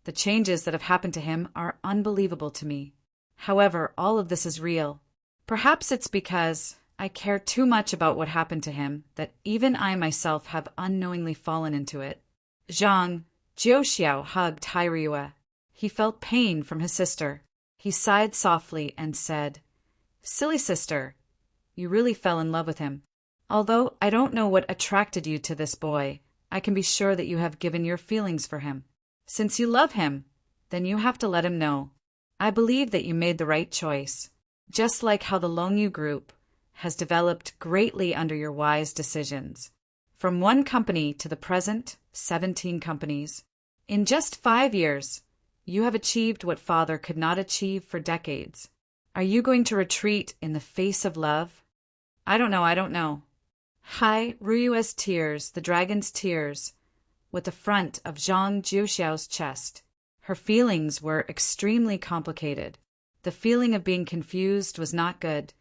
the changes that have happened to him are unbelievable to me. However, all of this is real. Perhaps it's because I care too much about what happened to him that even I myself have unknowingly fallen into it. Zhang Jiuxiao hugged Hai Ruyue. He felt pain from his sister. He sighed softly and said, "Silly sister, you really fell in love with him. Although I don't know what attracted you to this boy, I can be sure that you have given your feelings for him. Since you love him, then you have to let him know. I believe that you made the right choice, just like how the Longyu Group has developed greatly under your wise decisions. From one company to the present 17 companies. In just 5 years, you have achieved what father could not achieve for decades. Are you going to retreat in the face of love? I don't know. Hai Ruyue's tears, the dragon's tears, with the front of Zhang Jiuxiao's chest. Her feelings were extremely complicated. The feeling of being confused was not good,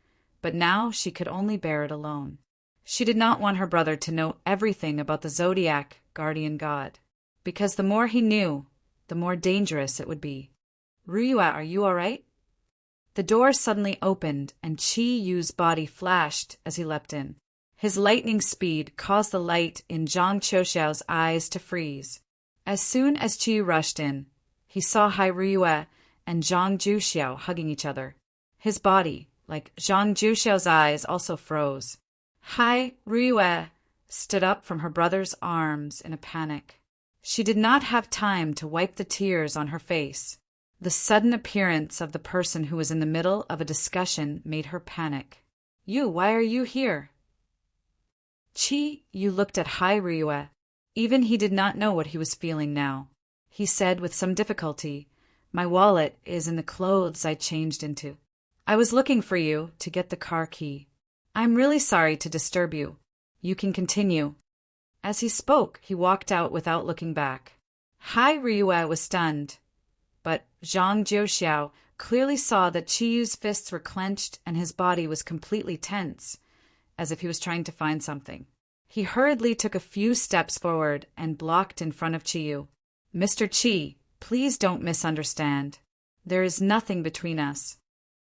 but now she could only bear it alone. She did not want her brother to know everything about the Zodiac guardian god, because the more he knew, the more dangerous it would be. Ruyue, are you all right? The door suddenly opened, and Qi Yu's body flashed as he leapt in. His lightning speed caused the light in Zhang Qiuxiao's eyes to freeze. As soon as Qi Yu rushed in, he saw Hai Ruyue and Zhang Jiuxiao hugging each other. His body, like Zhang Jiuxiao's eyes, also froze. Hai Ruyue stood up from her brother's arms in a panic. She did not have time to wipe the tears on her face. The sudden appearance of the person who was in the middle of a discussion made her panic. Why are you here? Qi Yu looked at Hai Ruyue. Even he did not know what he was feeling now. He said with some difficulty, "My wallet is in the clothes I changed into. I was looking for you to get the car key. I'm really sorry to disturb you. You can continue." As he spoke, he walked out without looking back. Hai Ruyue was stunned, but Zhang Jiuxiao clearly saw that Qi Yu's fists were clenched and his body was completely tense, as if he was trying to find something. He hurriedly took a few steps forward and blocked in front of Qi Yu. "Mr. Qi, please don't misunderstand. There is nothing between us.